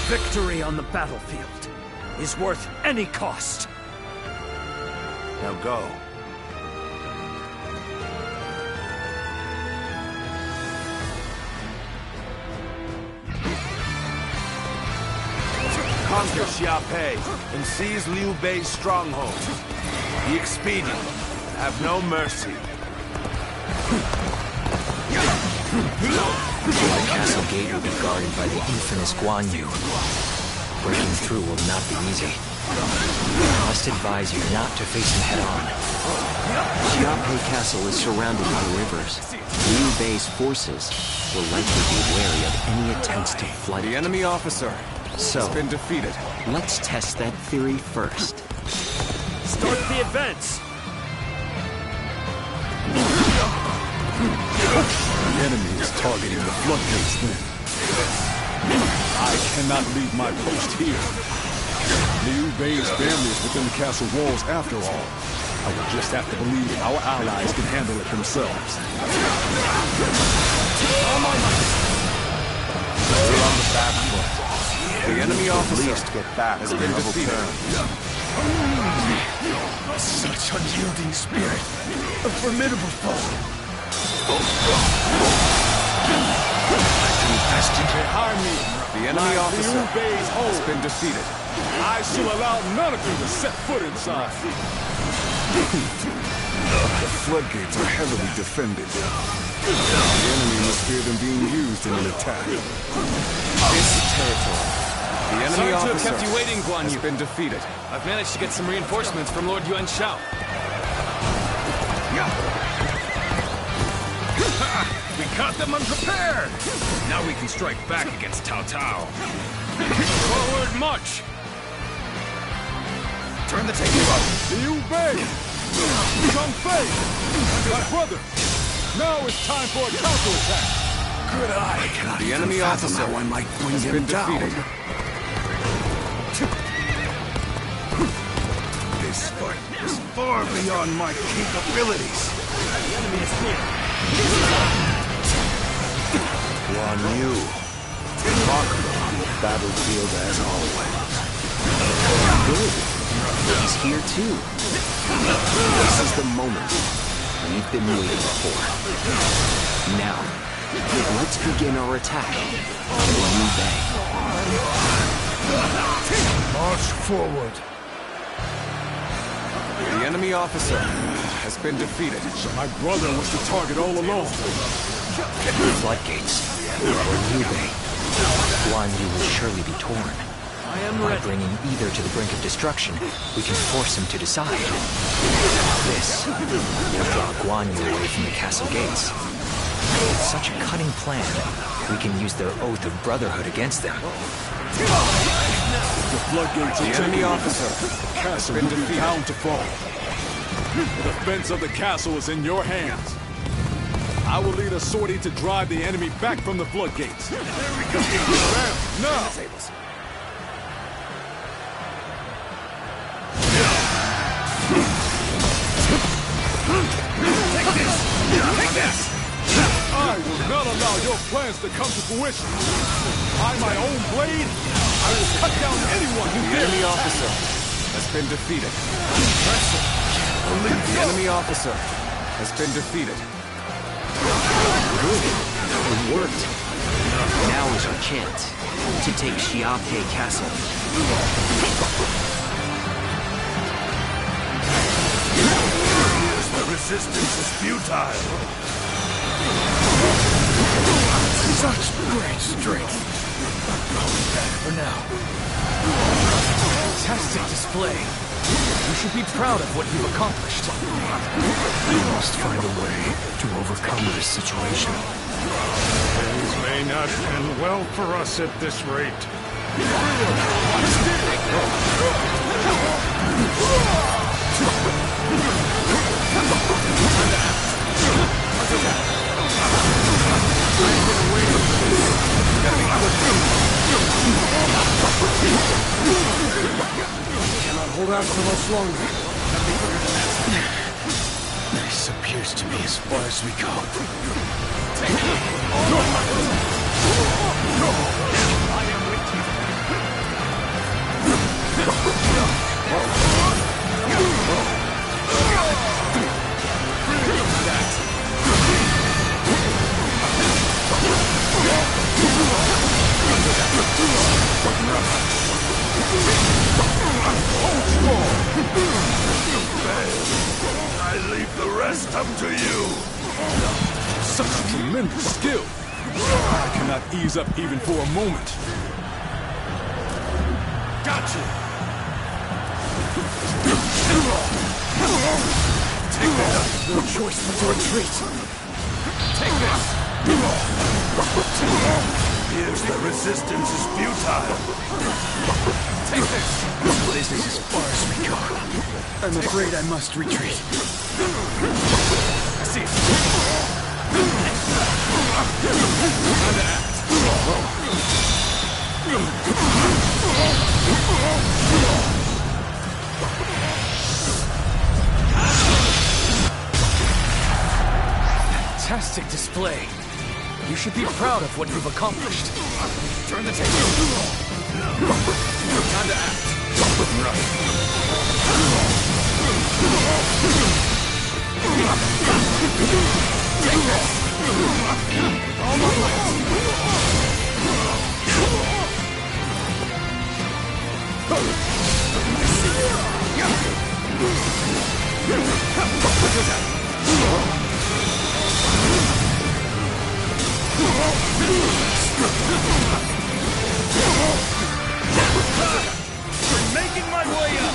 Victory on the battlefield is worth any cost. Now go. Conquer Xiaopei and seize Liu Bei's stronghold. Be expedient. Have no mercy. The castle gate will be guarded by the infamous Guan Yu. Breaking through will not be easy. I must advise you not to face him head-on. Xiaopei Castle is surrounded by rivers. Liu Bei's forces will likely be wary of any attempts to flood The it. enemy officer has been defeated. Let's test that theory first. Start the advance! The enemy is targeting the floodgates then. I cannot leave my post here. Liu Bei's family is within the castle walls after all. I will just have to believe our allies can handle it themselves. We're on the back foot. The enemy officer At least get back has on been level defeated. terms. Such unyielding spirit. A formidable foe. Behind me, The enemy officer Liu Bei's has home. been defeated. I shall allow none of you to set foot inside. The floodgates are heavily defended. The enemy must fear them being used in an attack. This territory. The enemy Sorry to have officer kept you waiting, Guan Yu. has been defeated. I've managed to get some reinforcements from Lord Yuan Shao. We caught them unprepared! Now we can strike back against Cao Cao. Forward march! Turn the table up! Liu Bei! Zhang Fei! My brother! Now it's time for a counterattack! Good eye! The enemy officer how I might bring has him been down. defeated. This fight is far beyond my capabilities. The enemy is here. Guan Yu. Remarkable on the battlefield as always. Good. He's here too. This is the moment we've been waiting for. Now, let's begin our attack on Liu Bei. March forward. The enemy officer has been defeated. So my brother was the target all along. The floodgates, or Liu Bei. Guan Yu will surely be torn. By bringing either to the brink of destruction, we can force him to decide. This will draw Guan Yu away from the castle gates. With such a cunning plan, we can use the Oath of Brotherhood against them. The floodgates are The taken. enemy officer The castle will be bound to fall. The defense of the castle is in your hands. I will lead a sortie to drive the enemy back from the floodgates. There we go. Now! Take this! I will not allow your plans to come to fruition. By my own blade, I will cut down anyone who The enemy dares officer has been defeated. The enemy officer has been defeated. Good. It worked. Now is our chance to take Xiaopei Castle. The resistance is futile. Such great strength. For now. Fantastic display. You should be proud of what you've accomplished. We must find a way to overcome this situation. Things may not end well for us at this rate. Cannot hold out for much longer. This appears to be as far as we go. I am with you. I leave the rest up to you. Such tremendous skill. I cannot ease up even for a moment. Gotcha. Take that. No choice but to retreat. Take this. Here's the resistance is futile. Take this. This is as far as we go. I'm afraid I must retreat. I see it. Time to act. Fantastic display. You should be proud of what you've accomplished. Turn the table. Time to act. Take this. All my I'm making my way up.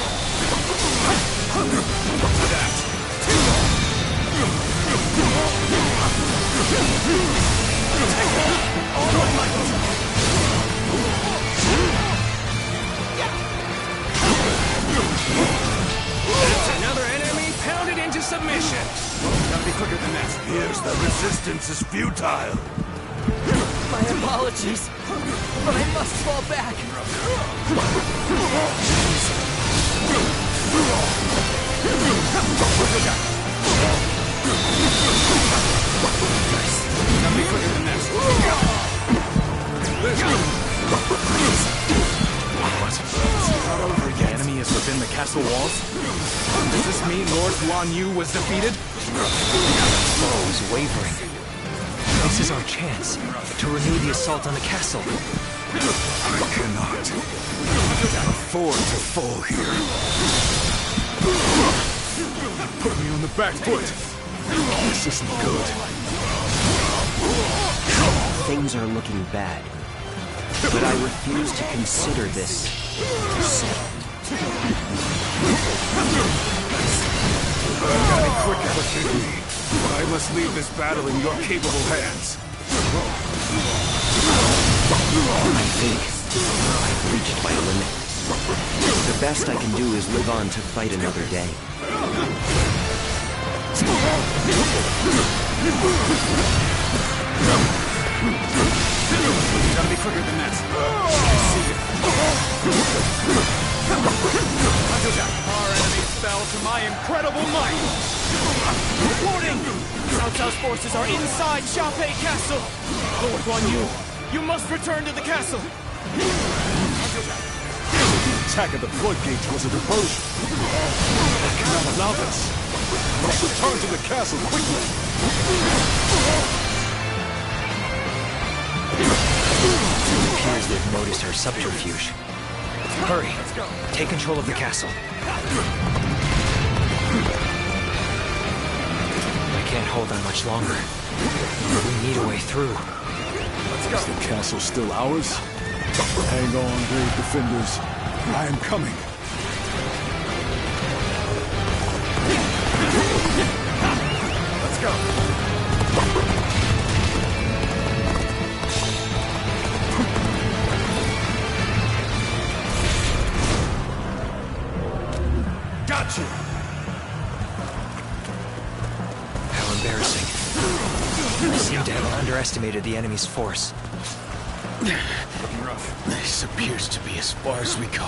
That's another enemy pounded into submission. Gotta be quicker than that. Here's the resistance is futile. My apologies, but I must fall back. Gotta be quicker than that. What? Start over again. The enemy is within the castle walls? Does this mean Lord Guan Yu was defeated? Foe is wavering. This is our chance to renew the assault on the castle. I cannot afford to fall here. Put me on the back foot. This isn't good. Things are looking bad. But I refuse to consider this settled. Gotta be quicker. I must leave this battle in your capable hands. I think I've reached my limit. The best I can do is live on to fight another day. Gotta be quicker than that. I see it. Our enemies fell to my incredible might. Warning! Cao Cao's forces are inside Xiaopei Castle. Lord Guan Yu, you must return to the castle. The attack at the floodgates was a diversion. I cannot allow this. I must return to the castle quickly. It appears they've noticed our subterfuge. Hurry! Take control of the castle. I can't hold on much longer. We need a way through. Is the castle still ours? Hang on, brave defenders. I am coming. Let's go. Gotcha! How embarrassing. I seem to have underestimated the enemy's force. This appears to be as far as we go.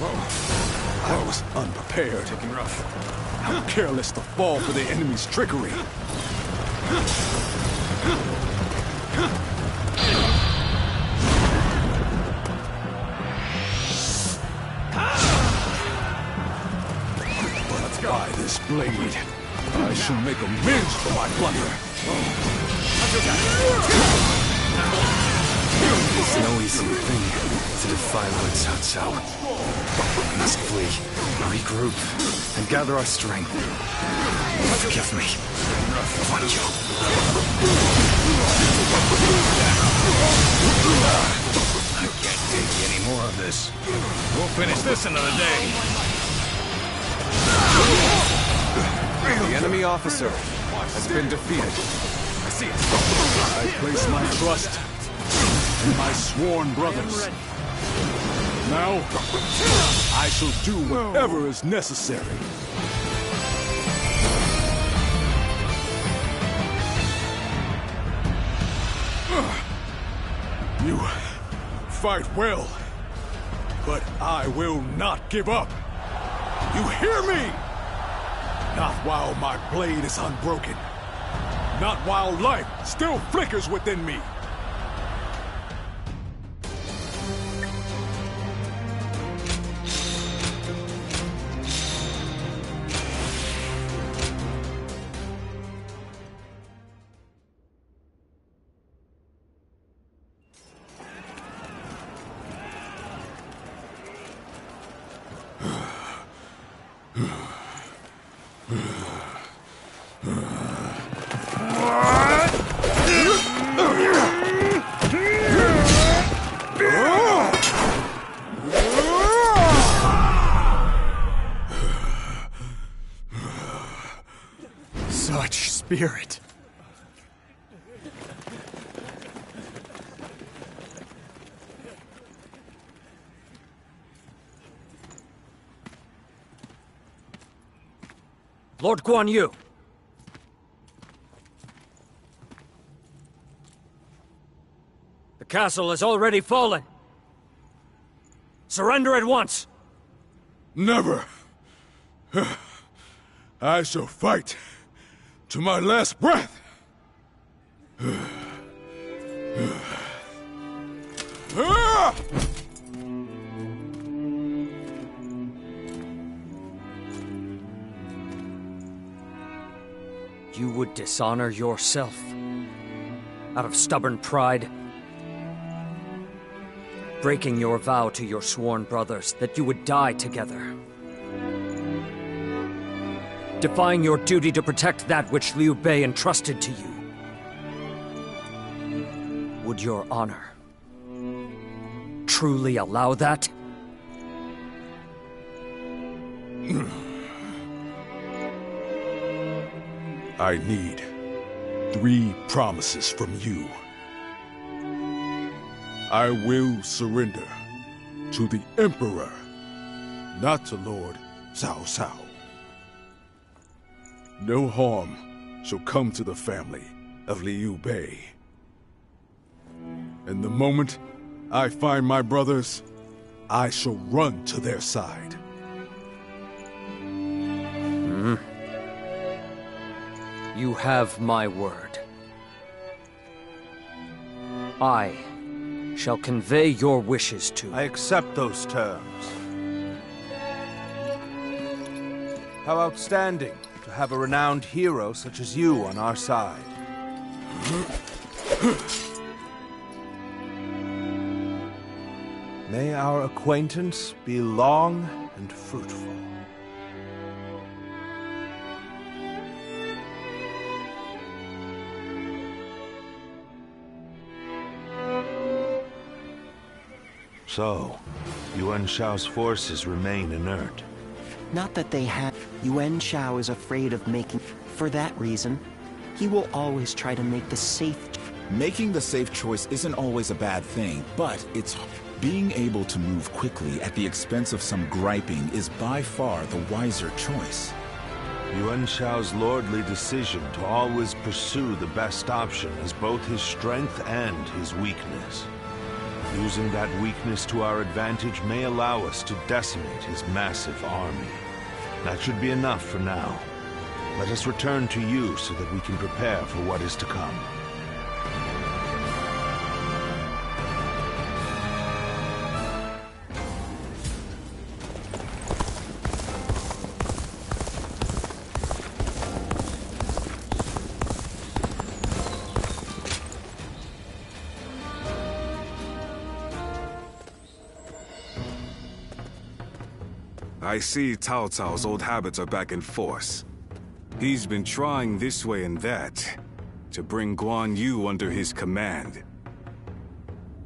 I was unprepared. How careless to fall for the enemy's trickery. By this blade, I shall make amends for my blunder. It's no easy thing to defy Lord Cao Cao. We must flee, regroup, and gather our strength. Forgive me, Guan Yu. I can't take any more of this. We'll finish this another day. The enemy officer has been defeated. I see it. I place my trust in my sworn brothers. Now, I shall do whatever is necessary. You fight well, but I will not give up. You hear me? Not while my blade is unbroken. Not while life still flickers within me. Such spirit. Lord Guan Yu. The castle has already fallen. Surrender at once. Never. I shall fight to my last breath. You would dishonor yourself out of stubborn pride, breaking your vow to your sworn brothers that you would die together, defying your duty to protect that which Liu Bei entrusted to you. Would your honor truly allow that? I need 3 promises from you. I will surrender to the Emperor, not to Lord Cao Cao. No harm shall come to the family of Liu Bei. And the moment I find my brothers, I shall run to their side. You have my word. I shall convey your wishes to... I accept those terms. How outstanding to have a renowned hero such as you on our side. May our acquaintance be long and fruitful. So, Yuan Shao's forces remain inert. Not that they have. Yuan Shao is afraid of making... For that reason, he will always try to make the safe... Making the safe choice isn't always a bad thing, but it's... Being able to move quickly at the expense of some griping is by far the wiser choice. Yuan Shao's lordly decision to always pursue the best option is both his strength and his weakness. Using that weakness to our advantage may allow us to decimate his massive army. That should be enough for now. Let us return to you so that we can prepare for what is to come. I see Cao Cao's old habits are back in force. He's been trying this way and that to bring Guan Yu under his command.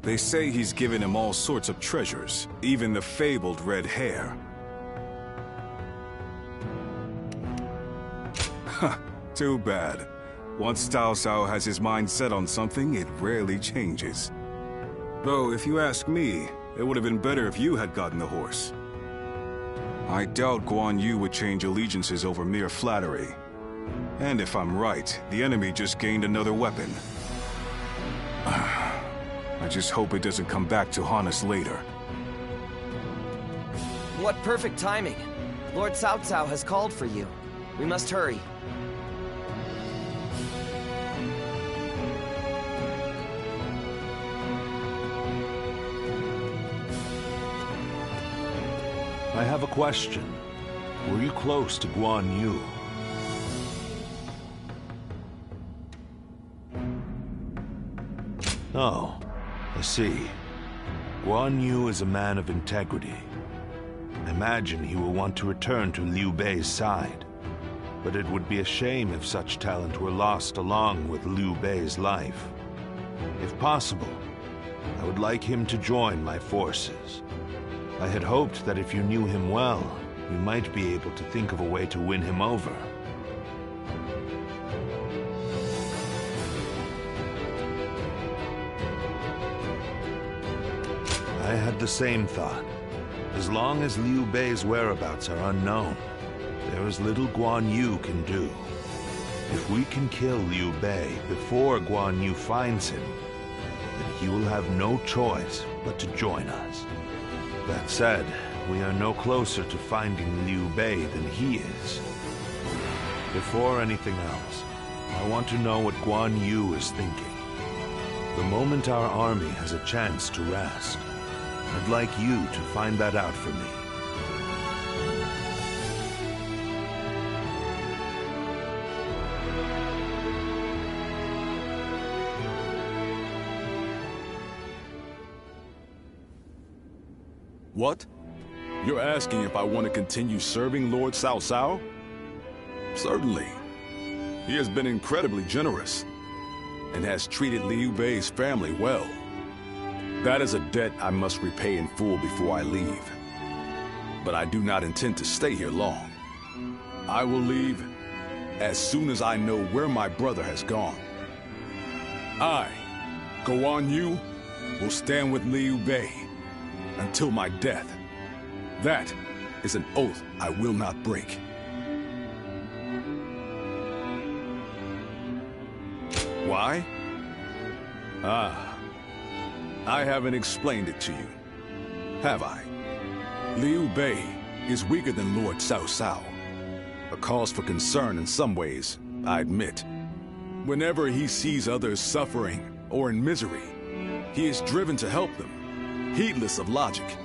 They say he's given him all sorts of treasures, even the fabled red hair. Huh, too bad. Once Cao Cao has his mind set on something, it rarely changes. Though, if you ask me, it would have been better if you had gotten the horse. I doubt Guan Yu would change allegiances over mere flattery. And if I'm right, the enemy just gained another weapon. I just hope it doesn't come back to haunt us later. What perfect timing. Lord Cao Cao has called for you. We must hurry. I have a question. Were you close to Guan Yu? Oh, I see. Guan Yu is a man of integrity. I imagine he will want to return to Liu Bei's side. But it would be a shame if such talent were lost along with Liu Bei's life. If possible, I would like him to join my forces. I had hoped that if you knew him well, you might be able to think of a way to win him over. I had the same thought. As long as Liu Bei's whereabouts are unknown, there is little Guan Yu can do. If we can kill Liu Bei before Guan Yu finds him, then he will have no choice but to join us. That said, we are no closer to finding Liu Bei than he is. Before anything else, I want to know what Guan Yu is thinking. The moment our army has a chance to rest, I'd like you to find that out for me. What? You're asking if I want to continue serving Lord Cao Cao? Certainly. He has been incredibly generous, and has treated Liu Bei's family well. That is a debt I must repay in full before I leave. But I do not intend to stay here long. I will leave as soon as I know where my brother has gone. I, Guan Yu, will stand with Liu Bei until my death. That is an oath I will not break. Why? I haven't explained it to you, have I? Liu Bei is weaker than Lord Cao Cao. A cause for concern in some ways, I admit. Whenever he sees others suffering or in misery, he is driven to help them, heedless of logic.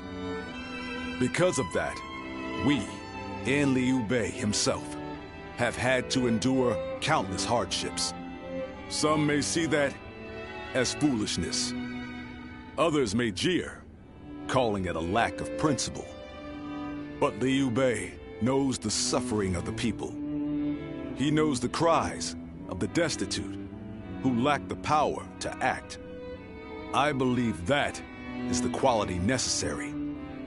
Because of that, we, and Liu Bei himself, have had to endure countless hardships. Some may see that as foolishness. Others may jeer, calling it a lack of principle. But Liu Bei knows the suffering of the people. He knows the cries of the destitute who lack the power to act. I believe that is the quality necessary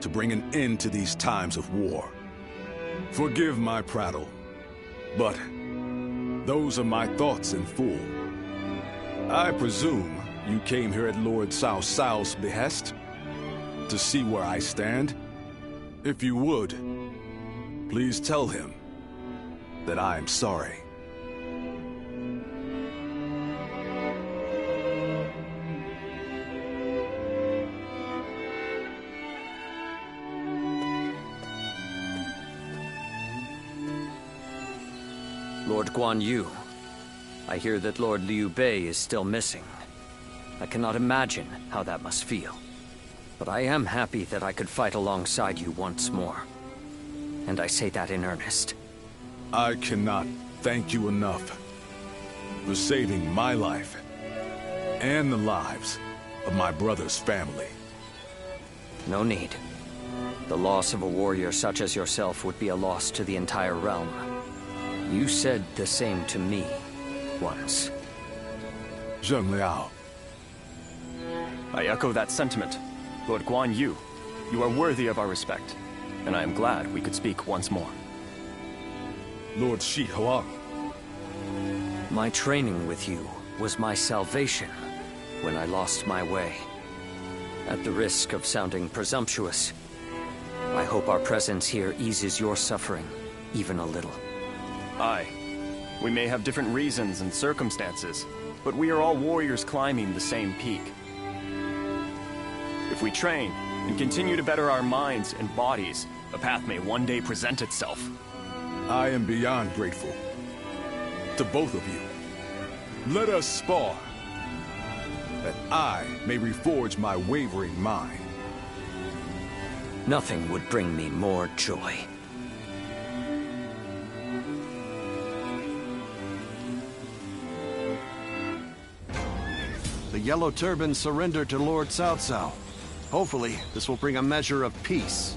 to bring an end to these times of war. Forgive my prattle, but those are my thoughts in full. I presume you came here at Lord Cao Cao's behest to see where I stand. If you would, please tell him that I am sorry. Lord Guan Yu, I hear that Lord Liu Bei is still missing. I cannot imagine how that must feel. But I am happy that I could fight alongside you once more. And I say that in earnest. I cannot thank you enough for saving my life and the lives of my brother's family. No need. The loss of a warrior such as yourself would be a loss to the entire realm. You said the same to me once. Zheng Liao. I echo that sentiment. Lord Guan Yu, you are worthy of our respect, and I am glad we could speak once more. Lord Shi Huang. My training with you was my salvation when I lost my way. At the risk of sounding presumptuous, I hope our presence here eases your suffering even a little. Aye. We may have different reasons and circumstances, but we are all warriors climbing the same peak. If we train and continue to better our minds and bodies, a path may one day present itself. I am beyond grateful to both of you. Let us spar, that I may reforge my wavering mind. Nothing would bring me more joy. The Yellow Turbans surrender to Lord Cao Cao. Hopefully, this will bring a measure of peace.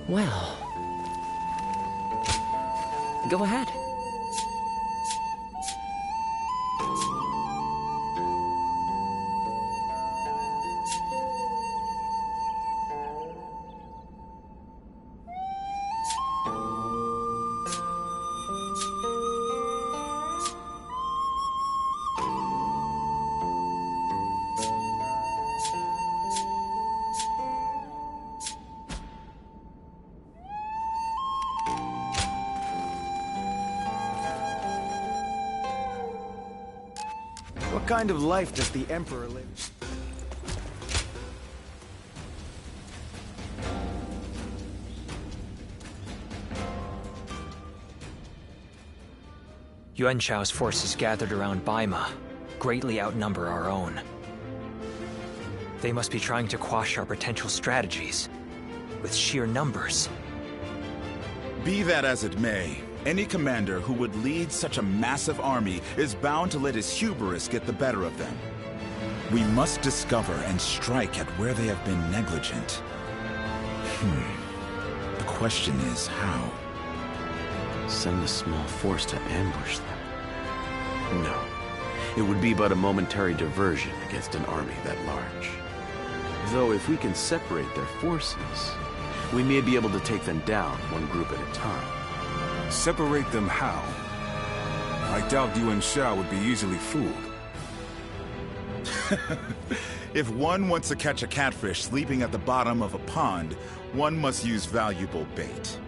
Well... Go ahead. What kind of life does the Emperor live? Yuan Shao's forces gathered around Baima greatly outnumber our own. They must be trying to quash our potential strategies with sheer numbers. Be that as it may, any commander who would lead such a massive army is bound to let his hubris get the better of them. We must discover and strike at where they have been negligent. The question is how? Send a small force to ambush them? No. It would be but a momentary diversion against an army that large. Though if we can separate their forces, we may be able to take them down one group at a time. Separate them how? I doubt Yuan Shao would be easily fooled. If one wants to catch a catfish sleeping at the bottom of a pond, one must use valuable bait.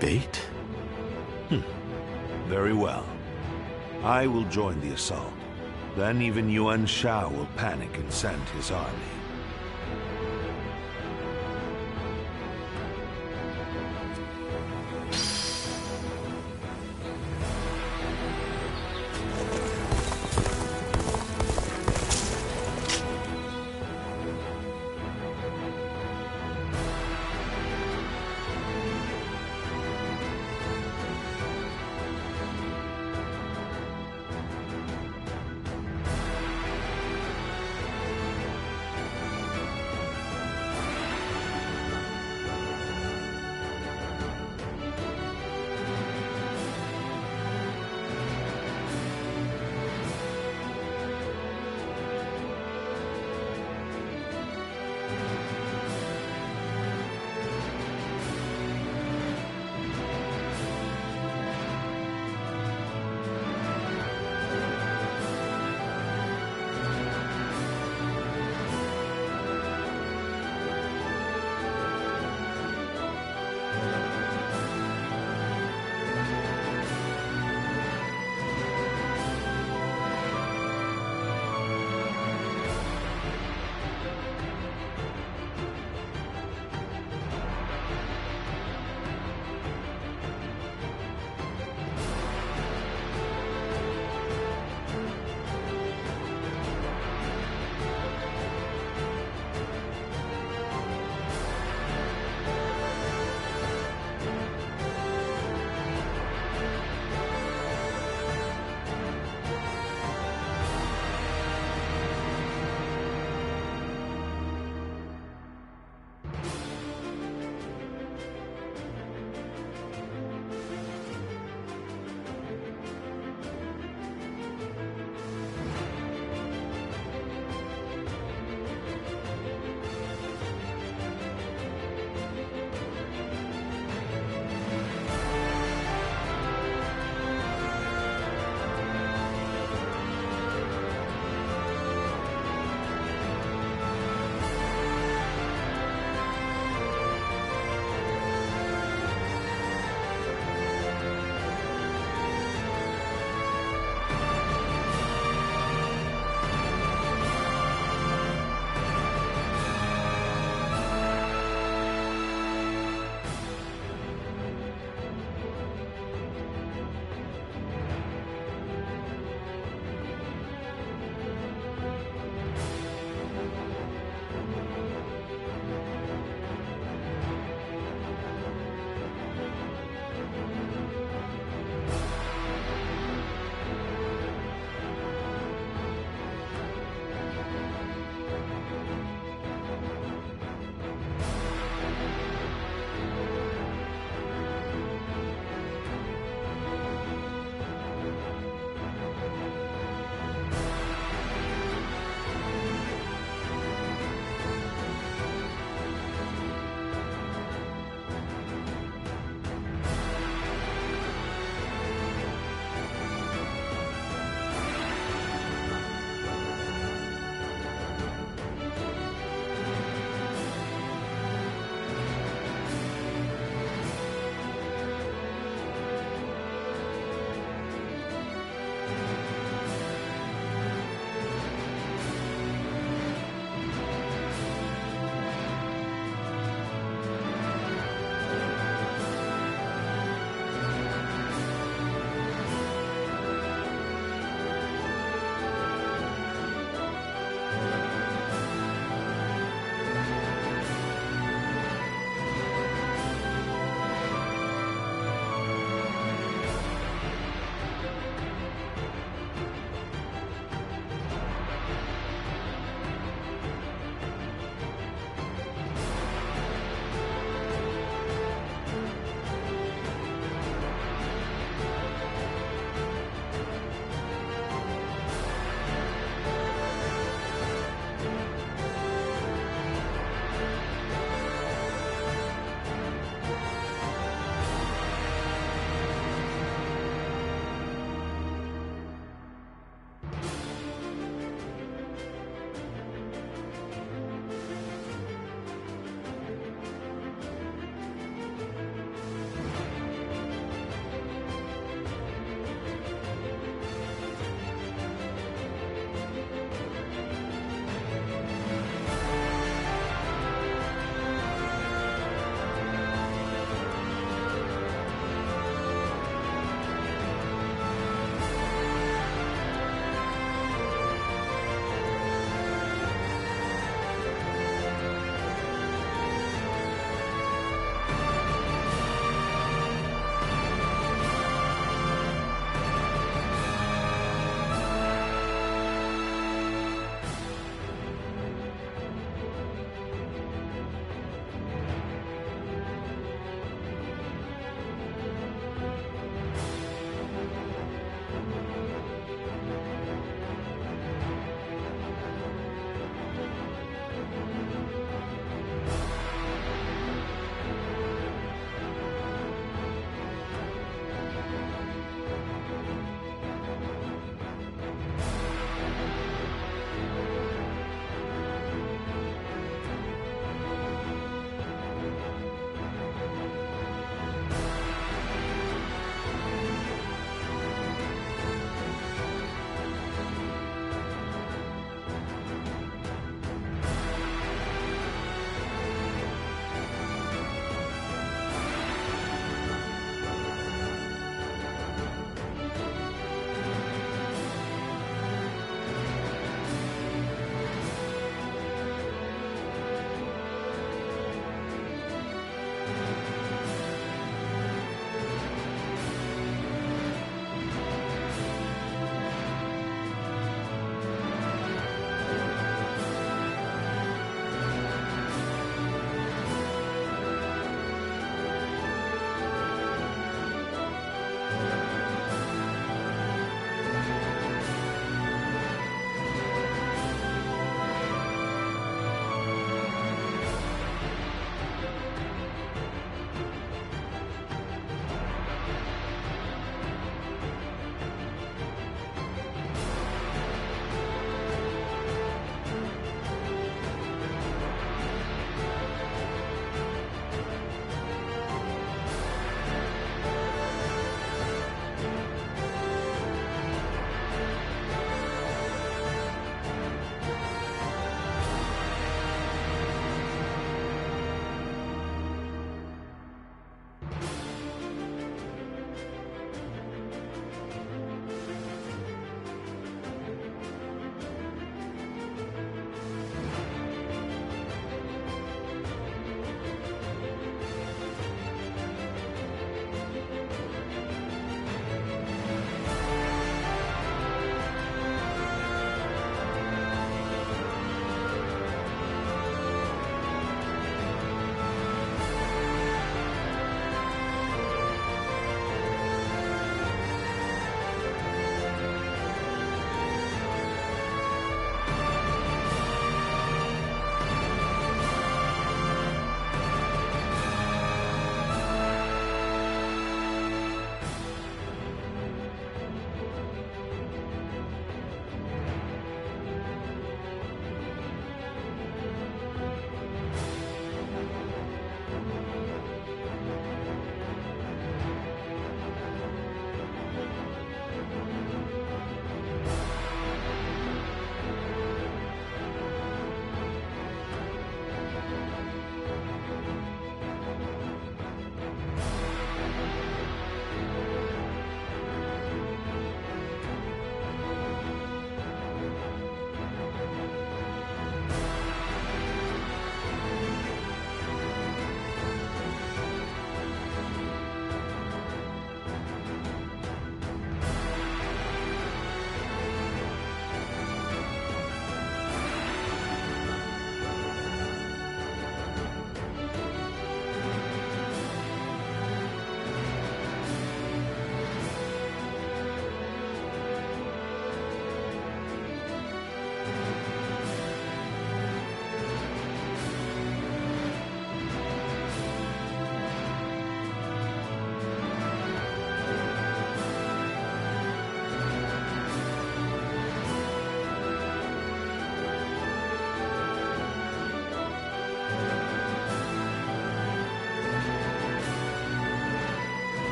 Bait? Very well. I will join the assault. Then even Yuan Shao will panic and send his army.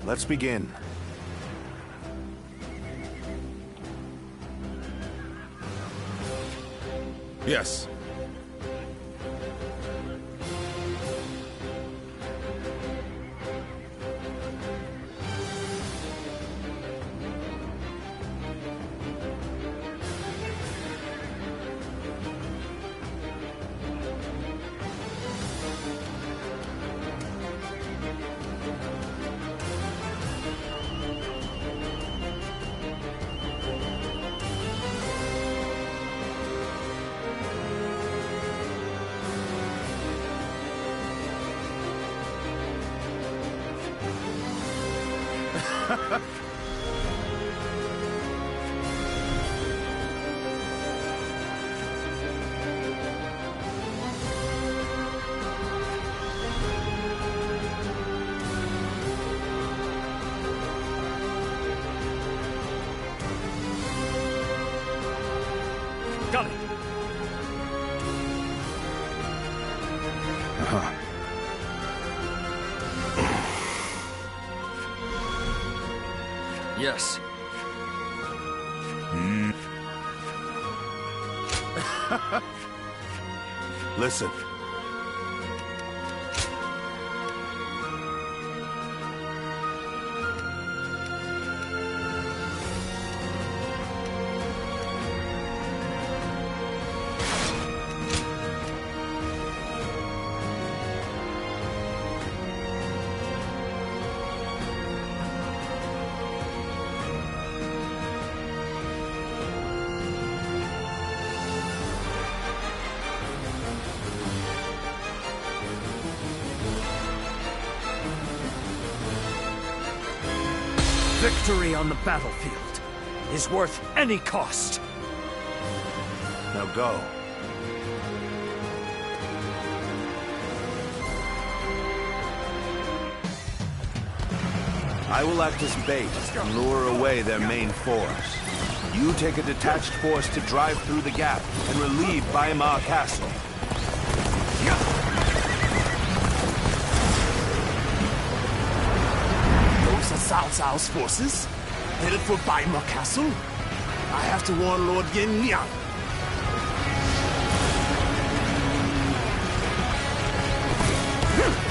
let's begin. Yes. Got it. Uh-huh. Yes. Listen. Victory on the battlefield is worth any cost. Now go. I will act as bait and lure away their main force. You take a detached force to drive through the gap and relieve Weimar Castle. Those are Cao Cao's forces, headed for Weimar Castle. I have to warn Lord Yin Liang.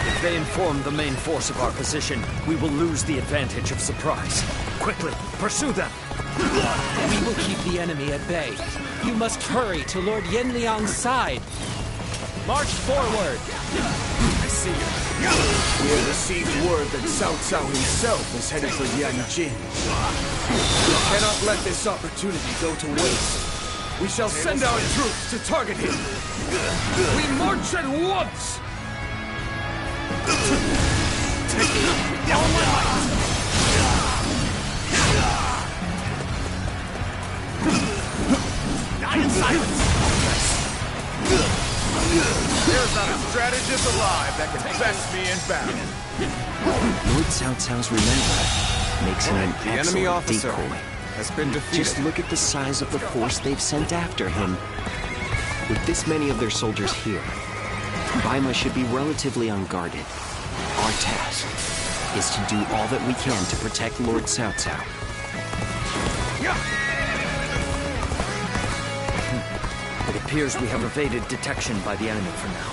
If they inform the main force of our position, we will lose the advantage of surprise. Quickly, pursue them! We will keep the enemy at bay. You must hurry to Lord Yin Liang's side. March forward! I see you. We have received word that Cao Cao himself is headed for Yanjin. We cannot let this opportunity go to waste. We shall send our troops to target him. We march at once! All my might! Die in silence! There's not a strategist alive that can best me in battle. Lord Cao Cao's remember makes him an The enemy excellent officer decoy. has been defeated. Just look at the size of the force they've sent after him. With this many of their soldiers here, Weimar should be relatively unguarded. Our task is to do all that we can to protect Lord Cao Cao. It appears we have evaded detection by the enemy for now.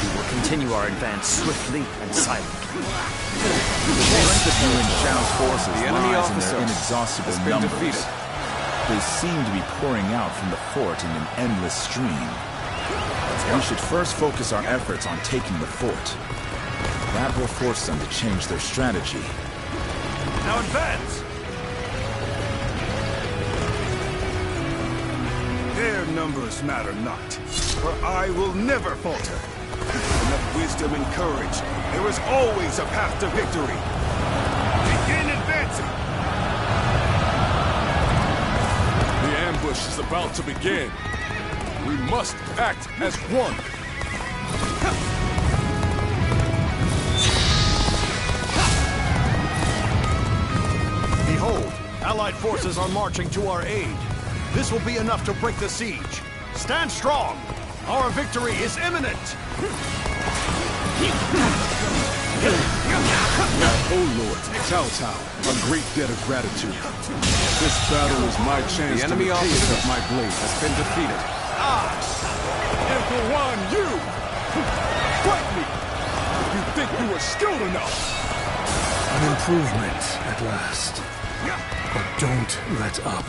We will continue our advance swiftly and silently. The strength of Yuan Shao's forces The enemy lies in officer their inexhaustible has been numbers. defeated. They seem to be pouring out from the fort in an endless stream. We should first focus our efforts on taking the fort. That will force them to change their strategy. Now advance! Their numbers matter not, for I will never falter. With enough wisdom and courage, there is always a path to victory. Begin advancing! The ambush is about to begin. We must act as one. Behold, Allied forces are marching to our aid. This will be enough to break the siege. Stand strong! Our victory is imminent! Lord, Cao Cao, a great debt of gratitude. This battle is my chance The enemy to repay officer it with my blade. has been defeated. Emperor Guan Yu! Fight me! If you think you are skilled enough! An improvement at last. But don't let up.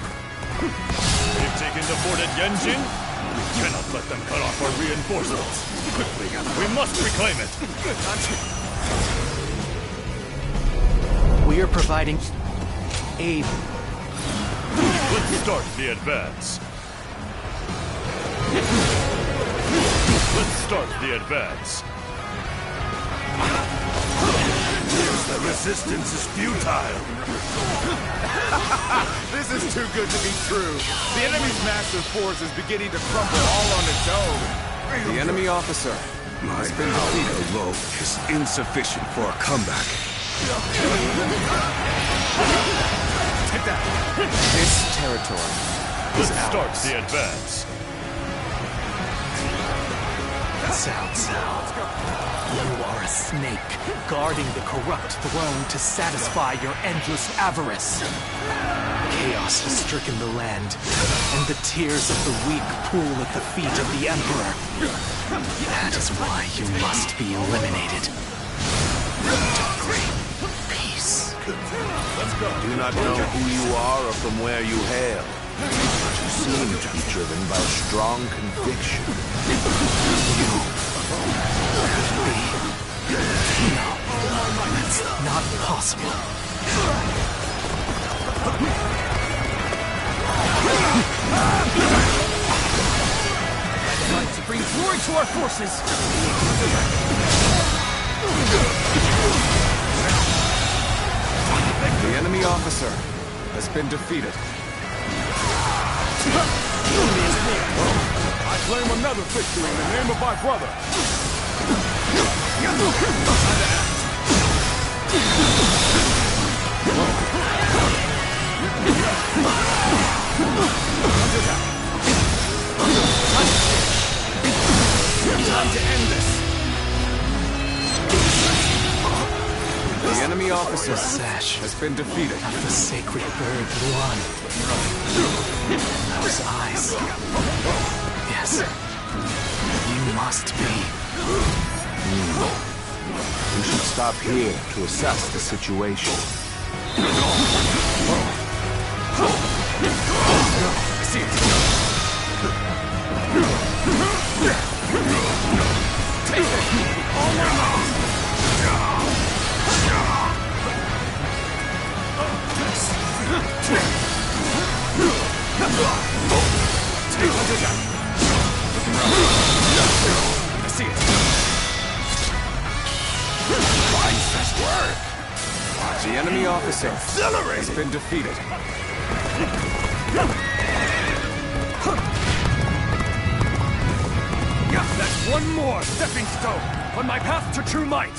They've taken the fort at Yanjin. We cannot let them cut off our reinforcements. Quickly, we must reclaim it. We are providing aid. Let's start the advance. Let's start the advance. The resistance is futile. This is too good to be true. The enemy's massive force is beginning to crumble all on its own. The enemy officer My has been power defeated. alone is insufficient for a comeback. Take that. This territory is Let's start ours. the advance. Cao Cao, you are a snake, guarding the corrupt throne to satisfy your endless avarice. Chaos has stricken the land, and the tears of the weak pool at the feet of the Emperor. That is why you must be eliminated. To bring peace. I do not know who you are or from where you hail, but you seem to be driven by a strong conviction. No, that's not possible. I'd like to bring glory to our forces. The enemy officer has been defeated. I claim another victory in the name of my brother. Time to end this. The enemy officer sash has been defeated. Of the sacred bird Luan. Those eyes. Yes. You must be. We should stop here to assess the situation. I see it. Take it! All my might! I see it. Fine work. The enemy officer has been defeated. That's one more stepping stone on my path to true might.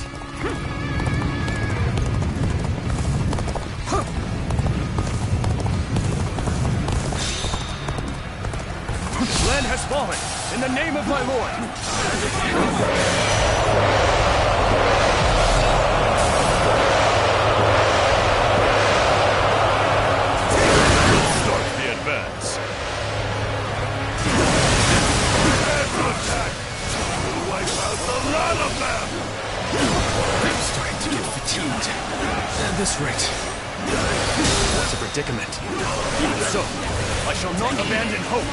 Land has fallen in the name of my lord. Start the advance. Attack! We'll wipe out the lot of them! I'm starting to get fatigued. At this rate, that's a predicament. Even so, I shall not abandon hope.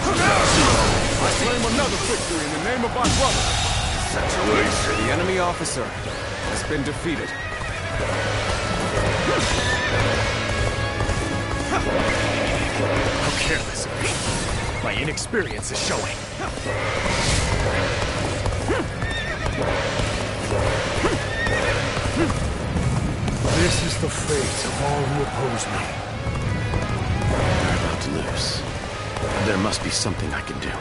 I claim another victory in the name of my brother. The enemy officer has been defeated. How careless of me. My inexperience is showing. This is the fate of all who oppose me. They're about to lose. There must be something I can do.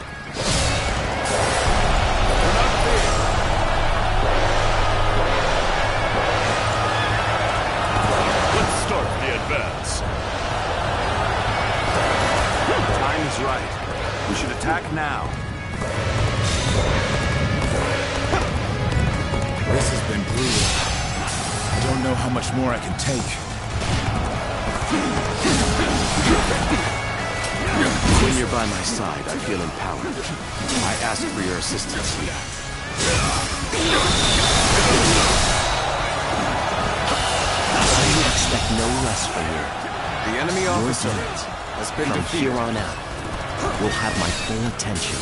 Let's start the advance. Time is right. We should attack now. This has been brutal. I don't know how much more I can take. When you're by my side, I feel empowered. I ask for your assistance here. I would expect no less from you. The enemy officer has been From defeated. here on out, will have my full attention.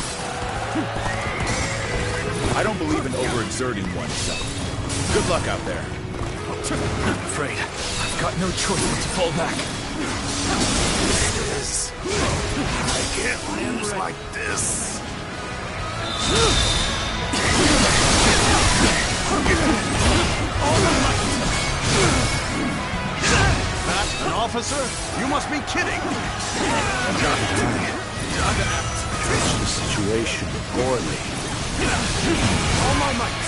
I don't believe in overexerting oneself. Good luck out there. I'm afraid I've got no choice but to fall back. I can't lose like this. That an officer? You must be kidding! Judge the situation poorly. All my might!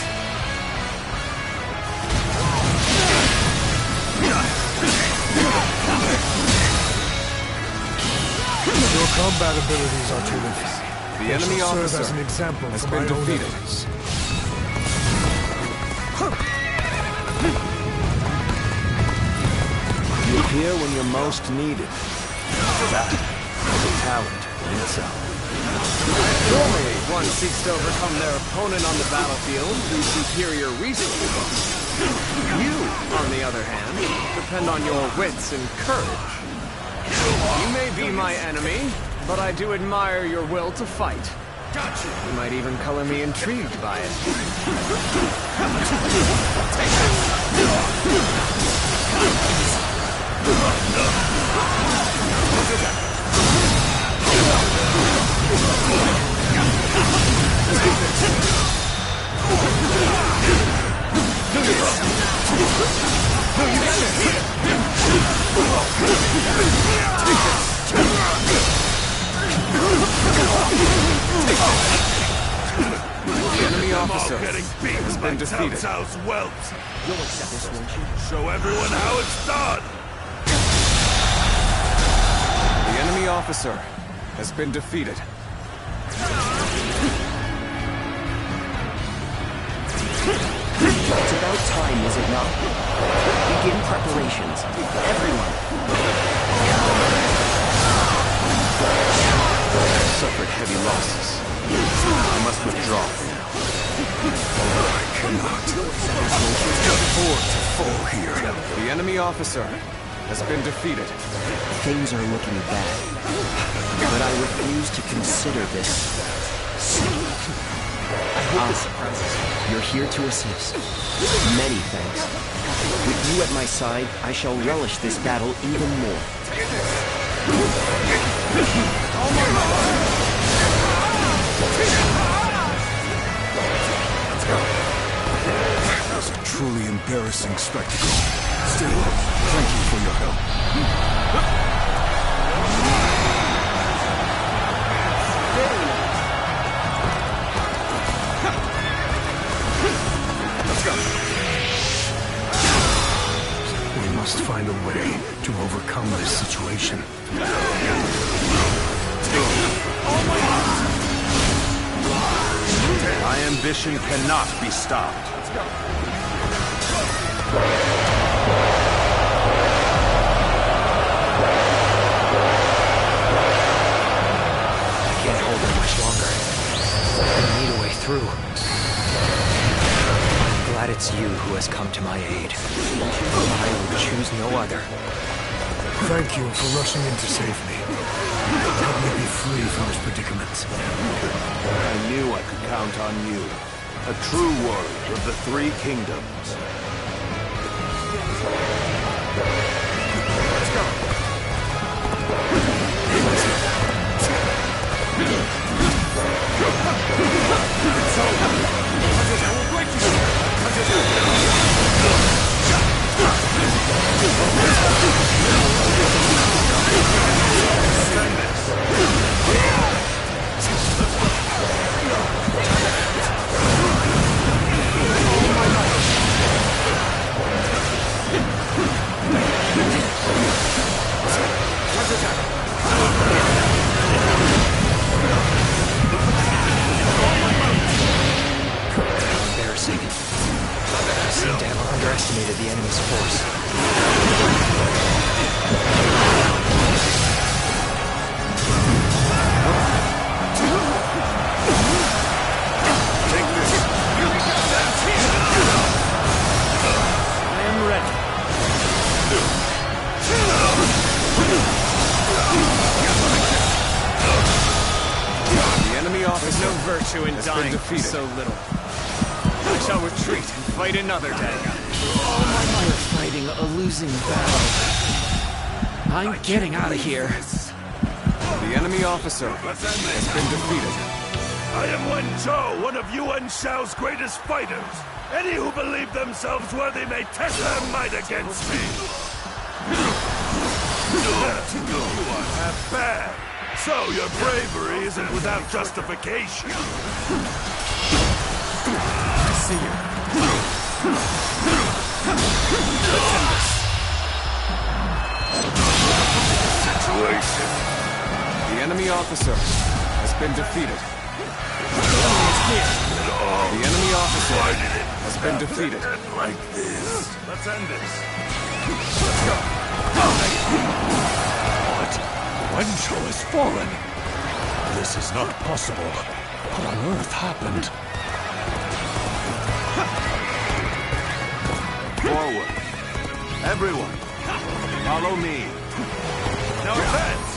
Your combat abilities are terrific. The enemy They shall serve officer as an example has for been my own defeated. efforts. You appear when you're most needed. That is a talent in itself. Normally, one seeks to overcome their opponent on the battlefield through superior resources. You, on the other hand, depend on your wits and courage. You may be my enemy, but I do admire your will to fight. You might even color me intrigued by it. The enemy officer has been defeated. South's whelps. You'll accept this, won't you? Show everyone how it's done. The enemy officer has been defeated. It's about time, is it not? Begin preparations. Everyone. I've suffered heavy losses. I must withdraw for now. I cannot afford to fall here. The enemy officer has been defeated. Things are looking bad. But I refuse to consider this. I hope this surprises you. You're here to assist. Many thanks. With you at my side, I shall relish this battle even more. That was a truly embarrassing spectacle. Still, thank you for your help. Let's go. We must find a way to overcome this situation. My ambition cannot be stopped. Let's go. I can't hold it much longer. I need a way through. I'm glad it's you who has come to my aid. I will choose no other. Thank you for rushing in to save me. Help me be free from this predicament. I knew I could count on you. A true warrior of the Three Kingdoms. Let's go. in dying for so little. I shall retreat and fight another day. You're fighting a losing battle. I'm getting out of here. The enemy officer has been defeated. I am Wen Chou, one of Yuan Shao's greatest fighters. Any who believe themselves worthy may test their might against me. You are half bad. So your bravery isn't without justification. I see you. Situation. The enemy officer has been defeated. The enemy officer has been defeated. Like this. Let's end this. Let's go. What? Wen Chou has fallen. This is not possible. What on earth happened? Forward. Everyone, follow me. Now advance!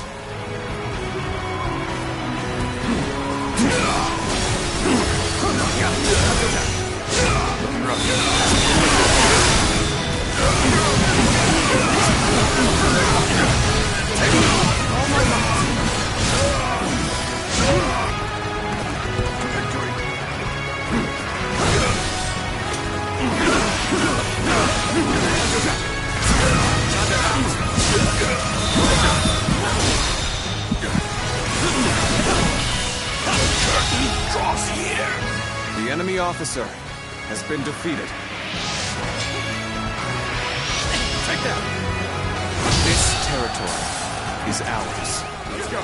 The enemy officer has been defeated. Take that! This territory is ours. Let's go!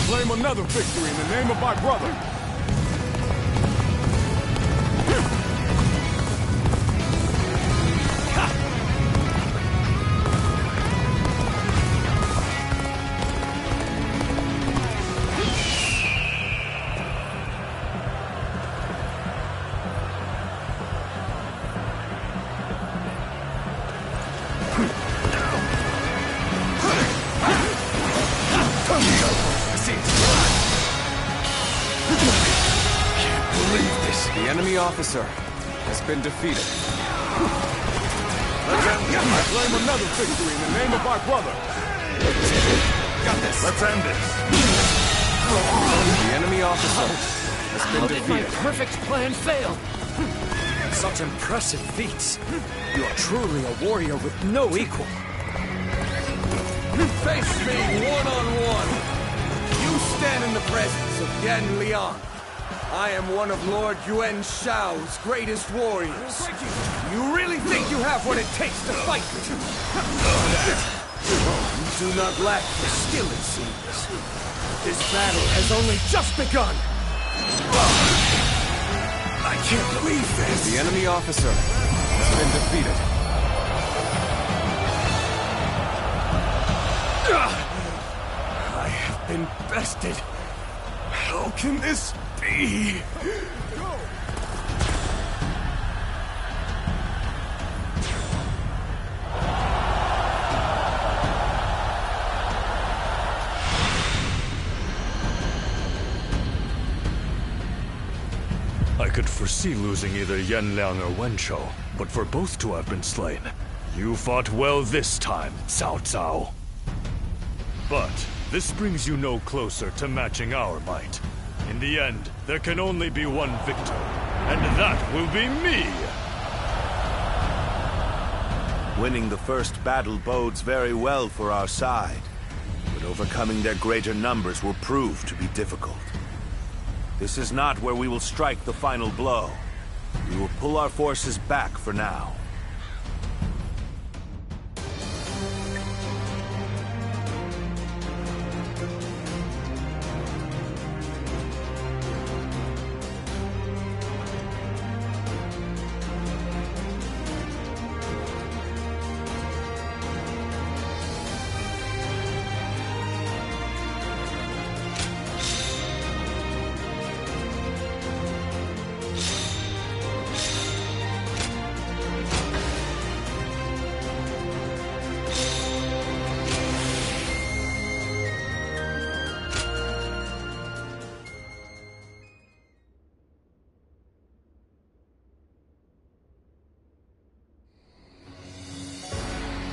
Claim another victory in the name of my brother. The enemy officer has been defeated. I claim another victory in the name of my brother. Got this. Let's end this. The enemy officer has been How did my defeated. perfect plan fail? Such impressive feats. You are truly a warrior with no equal. Face me one-on-one. You stand in the presence of Yan Liang. I am one of Lord Yuan Shao's greatest warriors. You really think you have what it takes to fight me? You do not lack the skill, it seems. This battle has only just begun. I can't believe this. The enemy officer has been defeated. I have been bested. How can this be? I could foresee losing either Yan Liang or Wen Chou, but for both to have been slain, you fought well this time, Cao Cao. But this brings you no closer to matching our might. In the end, there can only be one victor, and that will be me! Winning the first battle bodes very well for our side, but overcoming their greater numbers will prove to be difficult. This is not where we will strike the final blow. We will pull our forces back for now.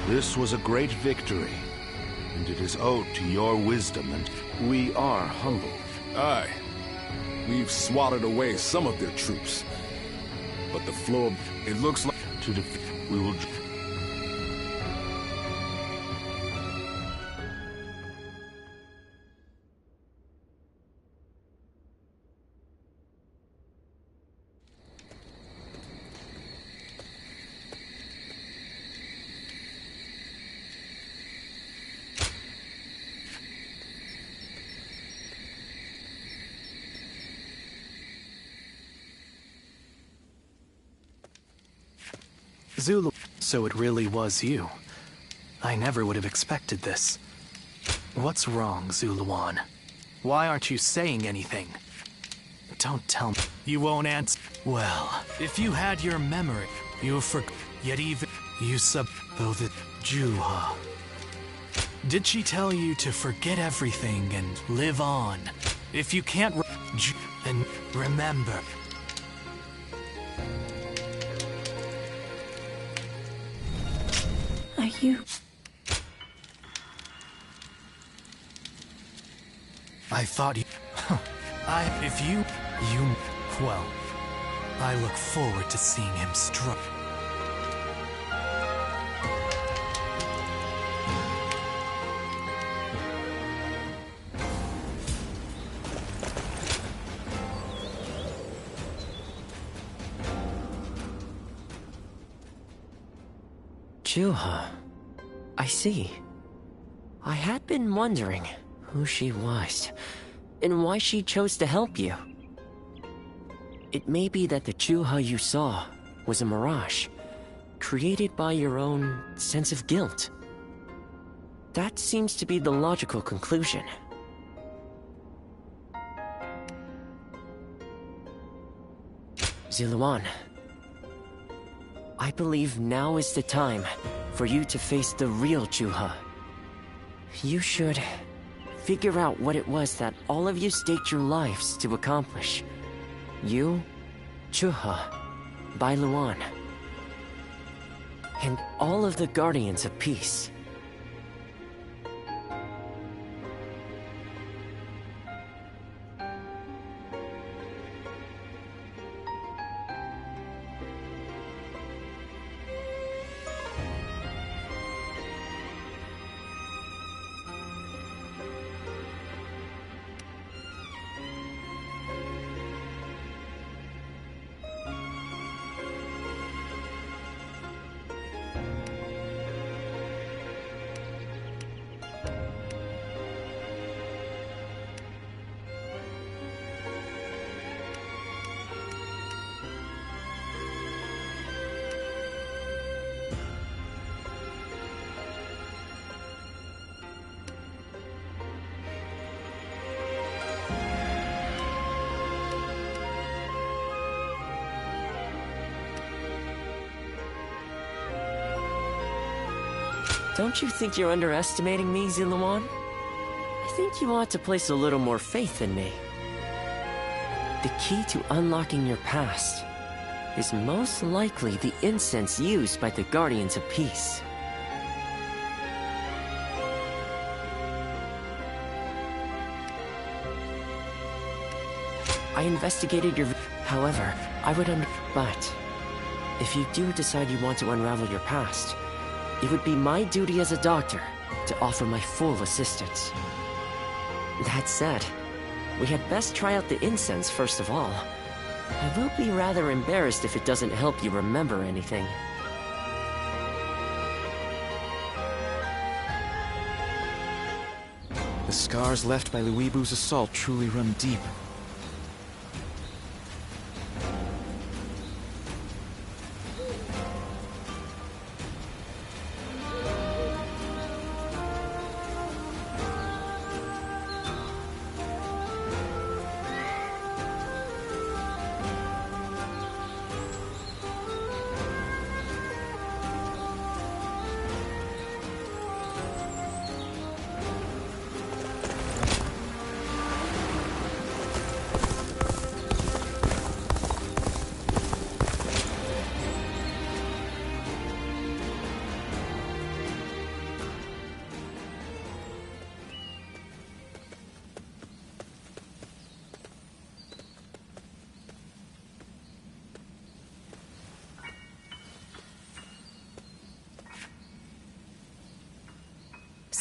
This was a great victory, and it is owed to your wisdom and... We are humbled. Aye. We've swatted away some of their troops. But the flow of... It looks like... To defeat... We will... Zulu. So it really was you. I never would have expected this. What's wrong, Zuluan? Why aren't you saying anything? Don't tell me. You won't answer. Well, if you had your memory, you forgot. Yet even you though the Juha. Did she tell you to forget everything and live on? If you can't then remember. Are you? I thought you... Well, I look forward to seeing him struck. Juha. I see. I had been wondering who she was, and why she chose to help you. It may be that the Juha you saw was a mirage, created by your own sense of guilt. That seems to be the logical conclusion. Zuluan, I believe now is the time for you to face the real Juha. You should figure out what it was that all of you staked your lives to accomplish. You, Juha, Bailuan, and all of the Guardians of Peace. Don't you think you're underestimating me, Zuluan? I think you ought to place a little more faith in me. The key to unlocking your past is most likely the incense used by the Guardians of Peace. I investigated your... However, I would But if you do decide you want to unravel your past, it would be my duty as a doctor to offer my full assistance. That said, we had best try out the incense first of all. I will be rather embarrassed if it doesn't help you remember anything. The scars left by Luibu's assault truly run deep.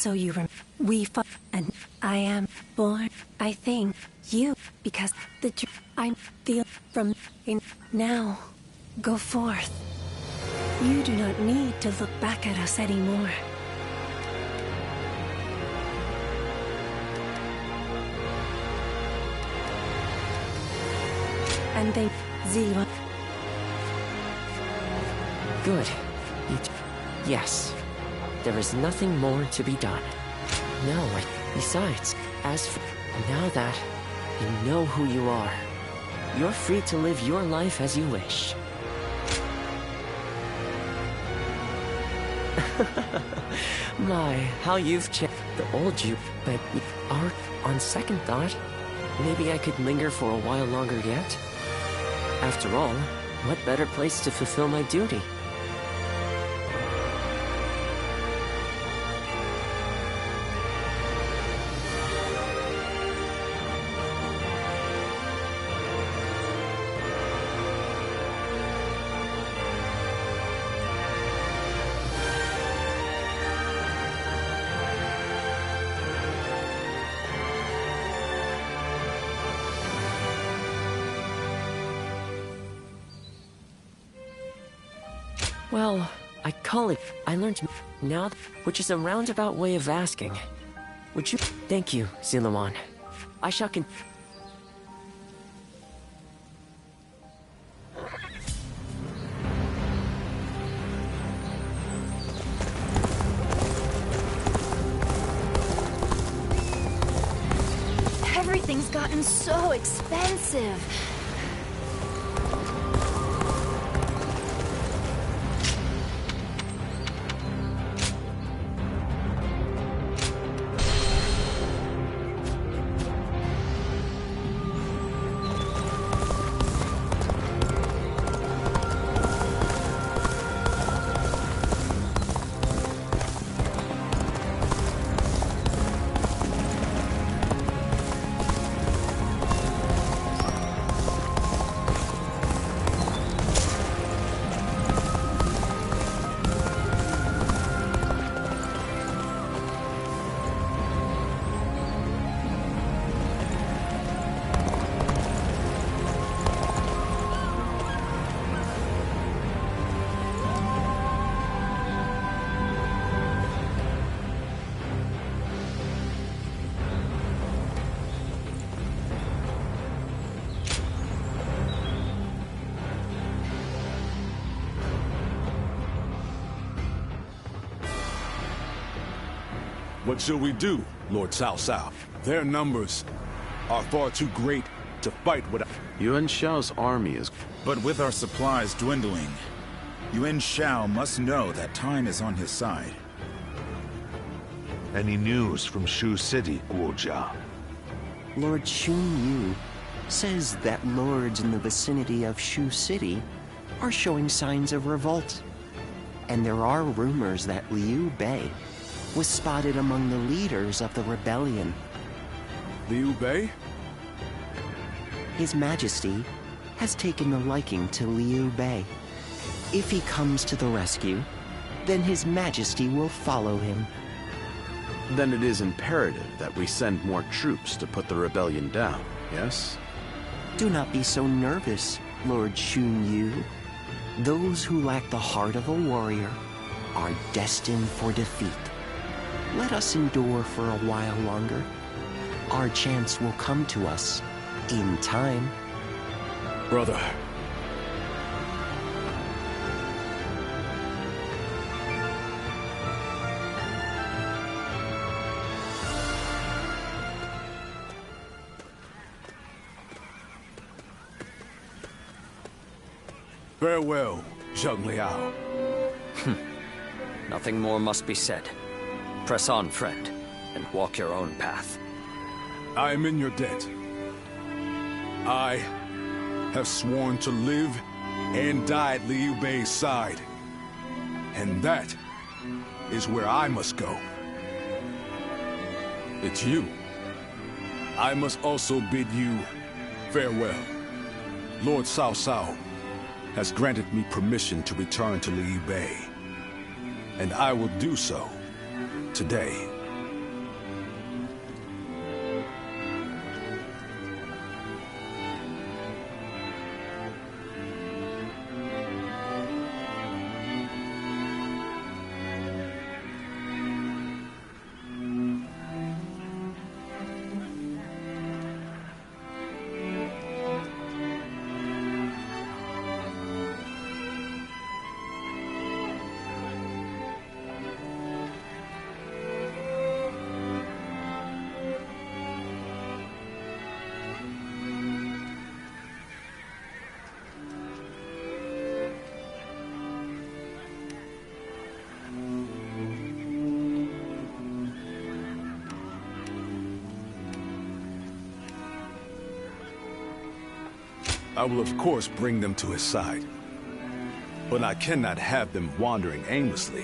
So we fought, and I am born. I think you, because I feel from in now. Go forth. You do not need to look back at us anymore. And they, Zilwa. Good. Yes. There is nothing more to be done. No, besides, as for now that you know who you are, you're free to live your life as you wish. My, how you've changed. The old you, but are, on second thought, maybe I could linger for a while longer yet. After all, what better place to fulfill my duty? Well, I call it. I learned now, which is a roundabout way of asking. Would you? Thank you, Zilawan. I shall Everything's gotten so expensive. What shall we do, Lord Cao Cao? Their numbers are far too great to fight without... Yuan Shao's army is... But with our supplies dwindling, Yuan Shao must know that time is on his side. Any news from Shu City, Guojia? Lord Xun Yu says that lords in the vicinity of Shu City are showing signs of revolt. And there are rumors that Liu Bei was spotted among the leaders of the rebellion. Liu Bei? His Majesty has taken a liking to Liu Bei. If he comes to the rescue, then His Majesty will follow him. Then it is imperative that we send more troops to put the rebellion down, yes? Do not be so nervous, Lord Xun Yu. Those who lack the heart of a warrior are destined for defeat. Let us endure for a while longer. Our chance will come to us in time. Brother. Farewell, Zheng Liao. Nothing more must be said. Press on, friend, and walk your own path. I am in your debt. I have sworn to live and die at Liu Bei's side. And that is where I must go. It's you. I must also bid you farewell. Lord Cao Cao has granted me permission to return to Liu Bei. And I will do so today. I will of course bring them to his side. But I cannot have them wandering aimlessly.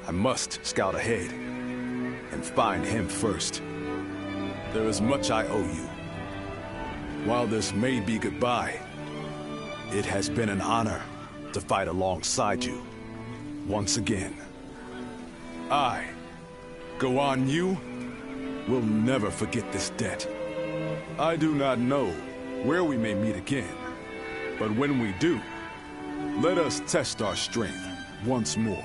I must scout ahead and find him first. There is much I owe you. While this may be goodbye, it has been an honor to fight alongside you once again. I, Guan Yu, will never forget this debt. I do not know where we may meet again, but when we do, let us test our strength once more.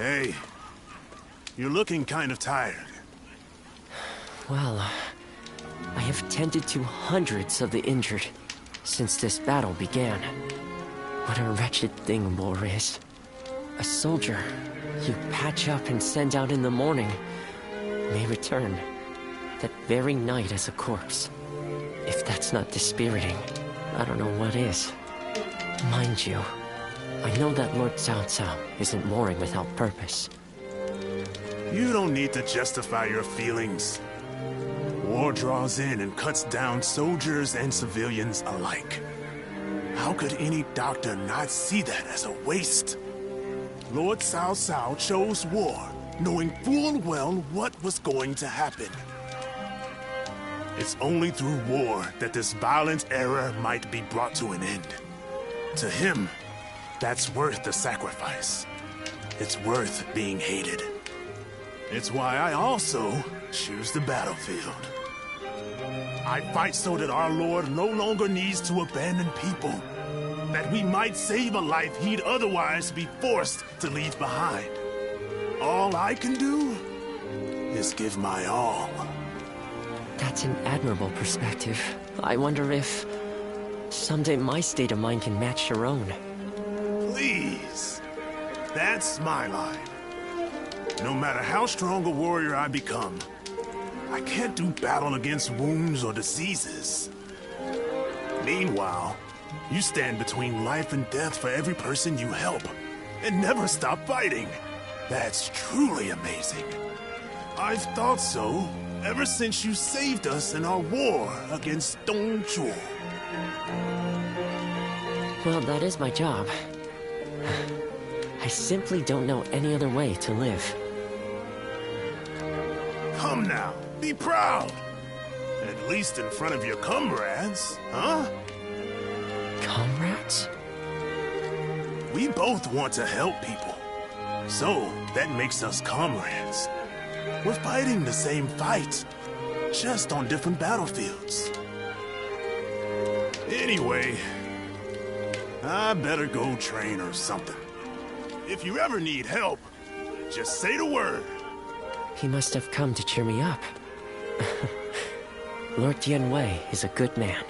Hey, you're looking kind of tired. Well, I have tended to hundreds of the injured since this battle began. What a wretched thing war is. A soldier you patch up and send out in the morning may return that very night as a corpse. If that's not dispiriting, I don't know what is. Mind you, I know that Lord Cao Cao isn't warring without purpose. You don't need to justify your feelings. War draws in and cuts down soldiers and civilians alike. How could any doctor not see that as a waste? Lord Cao Cao chose war, knowing full well what was going to happen. It's only through war that this violent era might be brought to an end. To him, that's worth the sacrifice. It's worth being hated. It's why I also choose the battlefield. I fight so that our Lord no longer needs to abandon people. That we might save a life he'd otherwise be forced to leave behind. All I can do is give my all. That's an admirable perspective. I wonder if someday my state of mind can match your own. Please. That's my line. No matter how strong a warrior I become, I can't do battle against wounds or diseases. Meanwhile, you stand between life and death for every person you help, and never stop fighting. That's truly amazing. I've thought so ever since you saved us in our war against Dongzhuo. Well, that is my job. I simply don't know any other way to live. Come now, be proud. At least in front of your comrades, huh? Comrades? We both want to help people. So, that makes us comrades. We're fighting the same fight, just on different battlefields. Anyway, I better go train or something. If you ever need help, just say the word. He must have come to cheer me up. Lord Tianwei is a good man.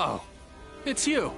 Oh, it's you.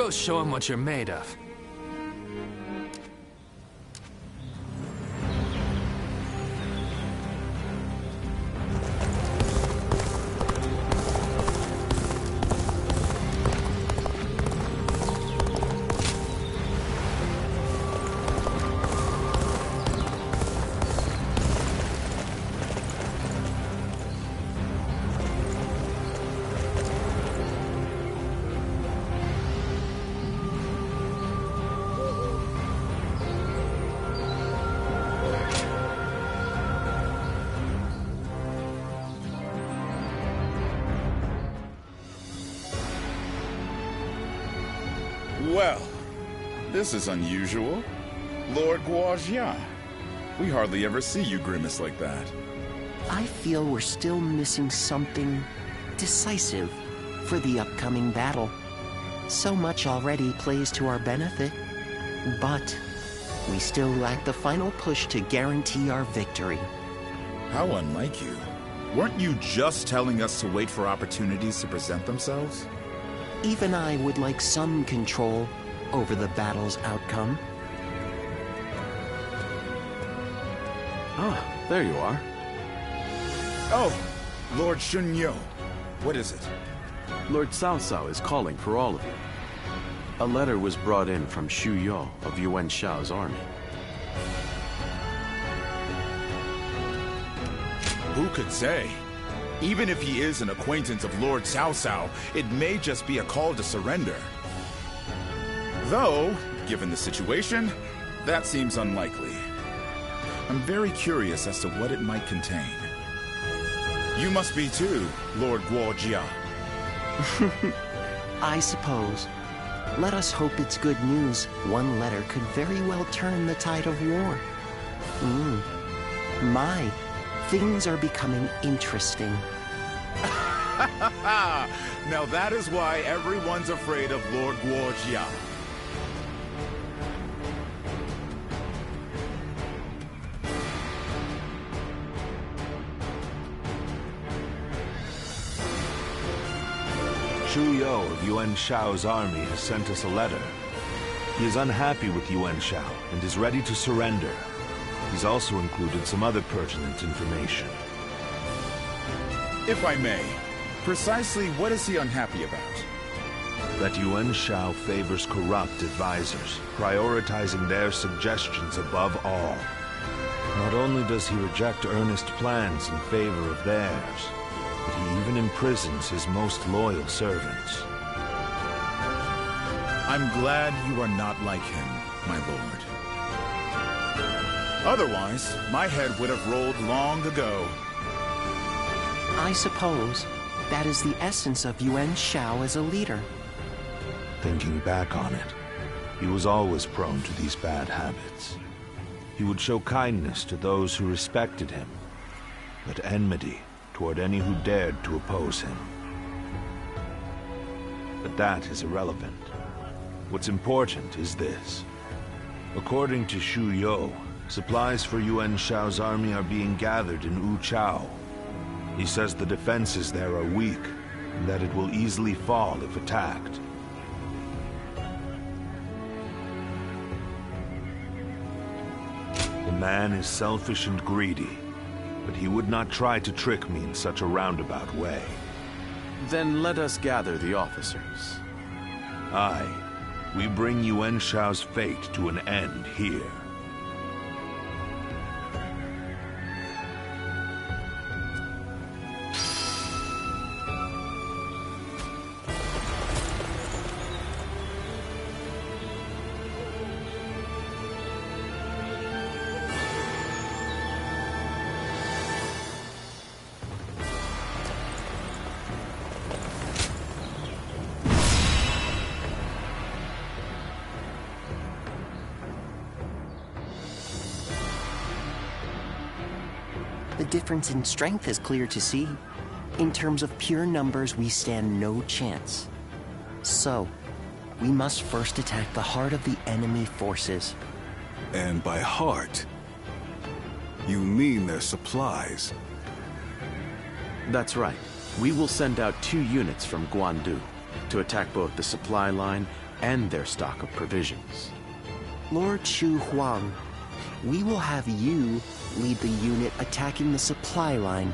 Go show him what you're made of. Well, this is unusual. Lord Guojian. We hardly ever see you grimace like that. I feel we're still missing something decisive for the upcoming battle. So much already plays to our benefit, but we still lack the final push to guarantee our victory. How unlike you. Weren't you just telling us to wait for opportunities to present themselves? Even I would like some control over the battle's outcome. Ah, there you are. Oh, Lord Shunyo. What is it? Lord Cao Cao is calling for all of you. A letter was brought in from Xu Yo of Yuan Shao's army. Who could say? Even if he is an acquaintance of Lord Cao Cao, it may just be a call to surrender. Though, given the situation, that seems unlikely. I'm very curious as to what it might contain. You must be too, Lord Guojia. I suppose. Let us hope it's good news. One letter could very well turn the tide of war. My, things are becoming interesting. Now that is why everyone's afraid of Lord Guojia. Xu Yo of Yuan Shao's army has sent us a letter. He is unhappy with Yuan Shao and is ready to surrender. He's also included some other pertinent information. If I may, precisely what is he unhappy about? That Yuan Shao favors corrupt advisors, prioritizing their suggestions above all. Not only does he reject earnest plans in favor of theirs, but he even imprisons his most loyal servants. I'm glad you are not like him, my lord. Otherwise, my head would have rolled long ago. I suppose that is the essence of Yuan Shao as a leader. Thinking back on it, he was always prone to these bad habits. He would show kindness to those who respected him, but enmity toward any who dared to oppose him. But that is irrelevant. What's important is this. According to Xu Yo, supplies for Yuan Shao's army are being gathered in Wu Chao. He says the defenses there are weak, and that it will easily fall if attacked. The man is selfish and greedy, but he would not try to trick me in such a roundabout way. Then let us gather the officers. Aye, we bring Yuan Shao's fate to an end here. The difference in strength is clear to see. In terms of pure numbers, we stand no chance. So, we must first attack the heart of the enemy forces. And by heart, you mean their supplies? That's right. We will send out 2 units from Guandu to attack both the supply line and their stock of provisions. Lord Shu Huang, we will have you lead the unit attacking the supply line.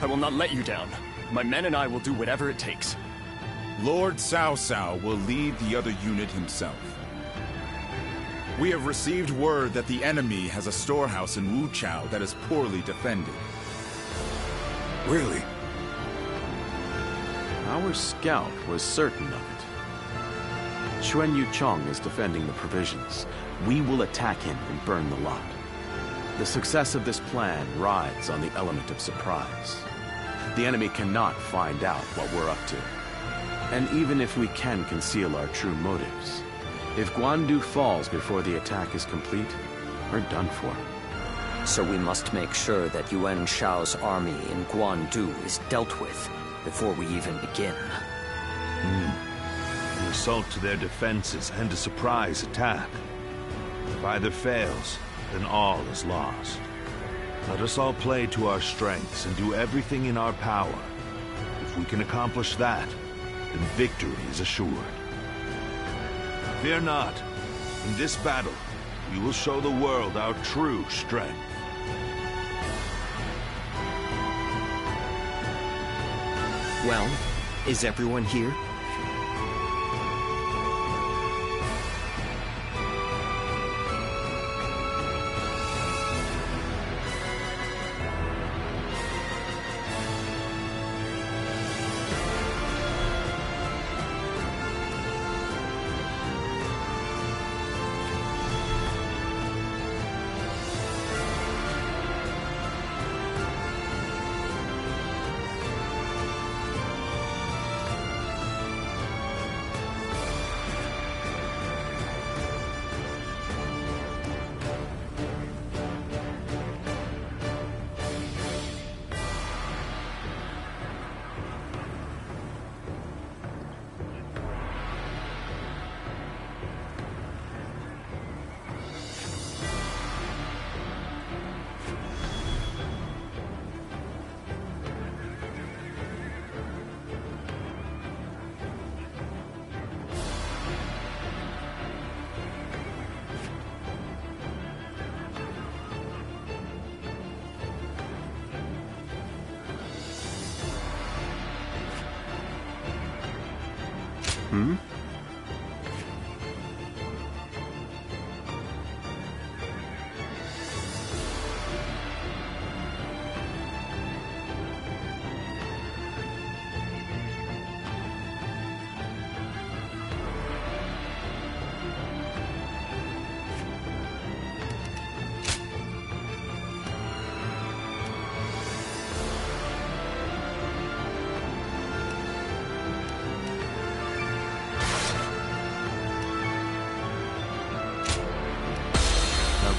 I will not let you down. My men and I will do whatever it takes. Lord Cao Cao will lead the other unit himself. We have received word that the enemy has a storehouse in Wuchao that is poorly defended. Really? Our scout was certain of it. Xuan Yuchong is defending the provisions. We will attack him and burn the lot. The success of this plan rides on the element of surprise. The enemy cannot find out what we're up to. And even if we can conceal our true motives, if Guandu falls before the attack is complete, we're done for. So we must make sure that Yuan Shao's army in Guandu is dealt with before we even begin. An assault to their defenses and a surprise attack. If either fails, then all is lost. Let us all play to our strengths and do everything in our power. If we can accomplish that, then victory is assured. Fear not. In this battle, we will show the world our true strength. Well, is everyone here?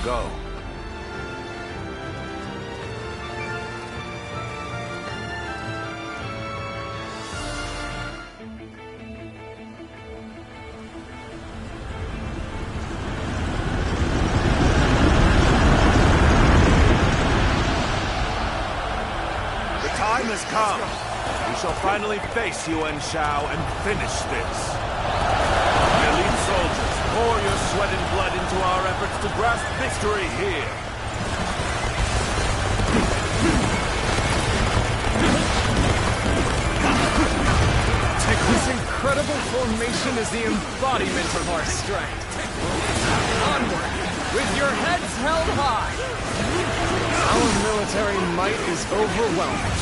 Go. The time has come. We shall finally face Yuan Shao and finish this. Elite soldiers, pour your sweat and blood into our efforts to grasp victory here. This incredible formation is the embodiment of our strength. Onward, with your heads held high. Our military might is overwhelming.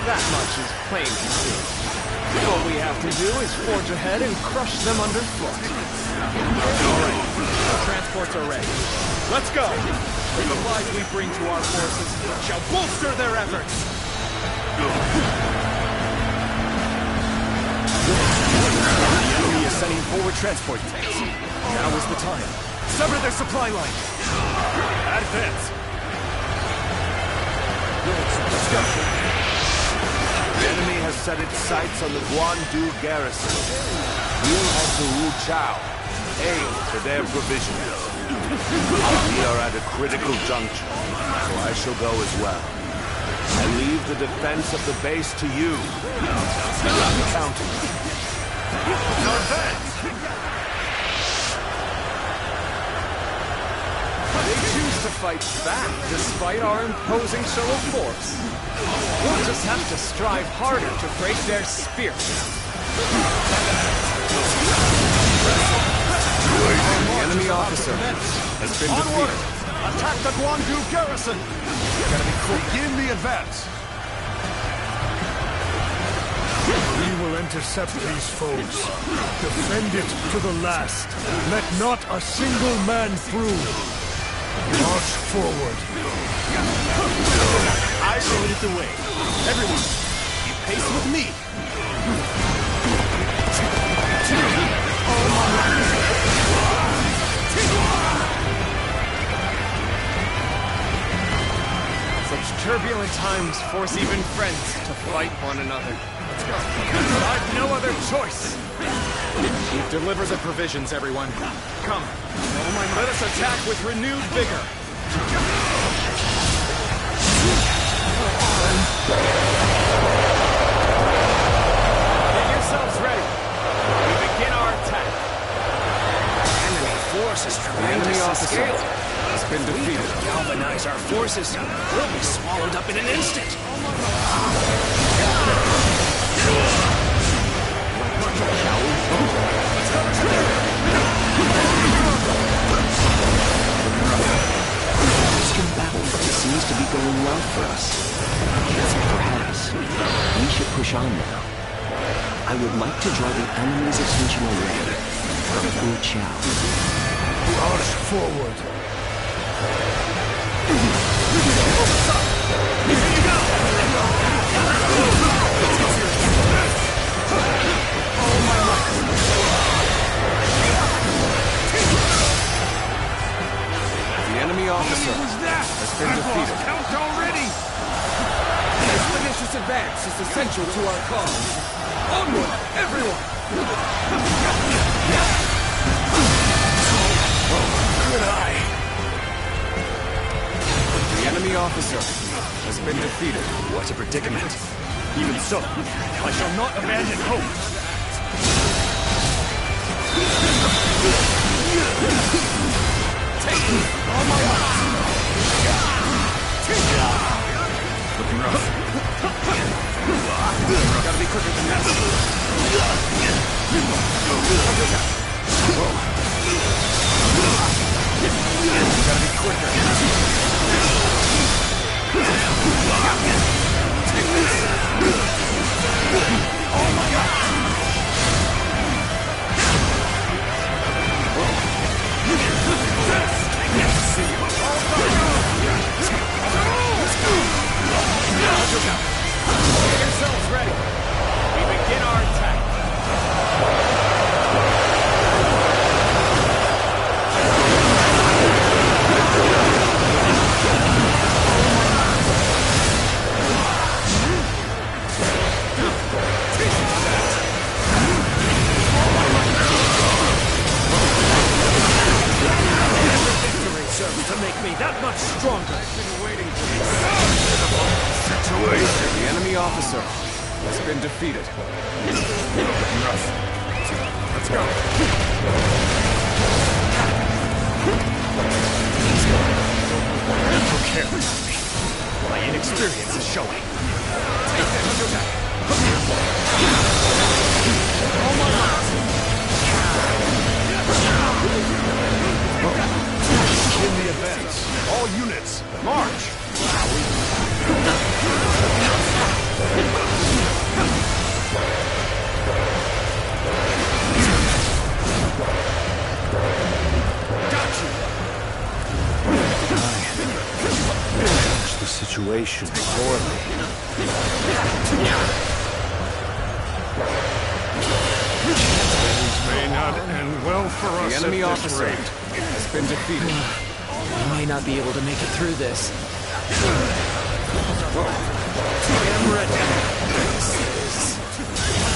That much is plain to see. All we have to do is forge ahead and crush them underfoot. All right, the transports are ready. Let's go! The supplies we bring to our forces shall bolster their efforts! The enemy is sending forward transport tanks. Now is the time. Sever their supply line! Advance! Let's go! The enemy has set its sights on the Guandu garrison. We'll head to Wuchao, aim for their provisions. We are at a critical juncture, so I shall go as well. I leave the defense of the base to you. Count on me. They choose to fight back despite our imposing show of force. We'll just have to strive harder to break their spirit. The enemy officer has been defeated. Attack the Guandu garrison! Gotta be quick. Begin the advance! We will intercept these foes. Defend it to the last. Let not a single man through. March forward. I will lead the way. Everyone, keep pace with me. Such turbulent times force even friends to fight one another. Let's go. But I've no other choice. We've delivered the provisions, everyone. Come. Let us attack with renewed vigor. Get yourselves ready. We begin our attack. Enemy force is tremendous in scale. Has been defeated. We galvanize our forces. We'll be swallowed up in an instant. This battle seems to be going well for us. Perhaps we should push on now. I would like to draw the enemy's attention away from Wu Chao. March forward. The enemy officer has been defeated. Count already! Expeditious advance is essential to our cause. Onward, everyone! Good eye. The enemy officer has been defeated. What a predicament. Even so, I shall not abandon hope. Take me! All my life! Looking rough. Gotta be quicker than that. Gotta be quicker. Take this. Oh my God! See you. Get yourselves ready. We begin our attack. To make me that much stronger. I've been waiting for this situation. The enemy officer has been defeated. Rough. Let's go. Who cares? My inexperience is showing. Take this. Oh my God. In the advance. All units, march! Got you! Manage the situation poorly. Things may not end well for us. The enemy at this officer rate. has been defeated. We may not be able to make it through this. I am ready.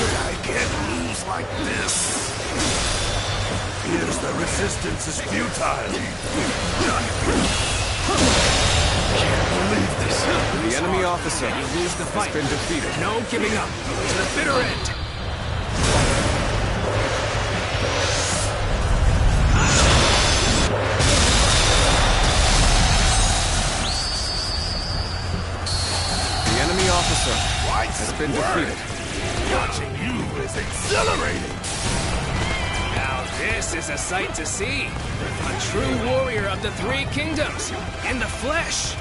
I can't lose like this. Here's the resistance is futile. Can't believe this. The enemy officer You lose the fight. has been defeated. No giving up. To the bitter end. been defeated. Watching you is exhilarating! Now this is a sight to see. A true warrior of the Three Kingdoms, in the flesh.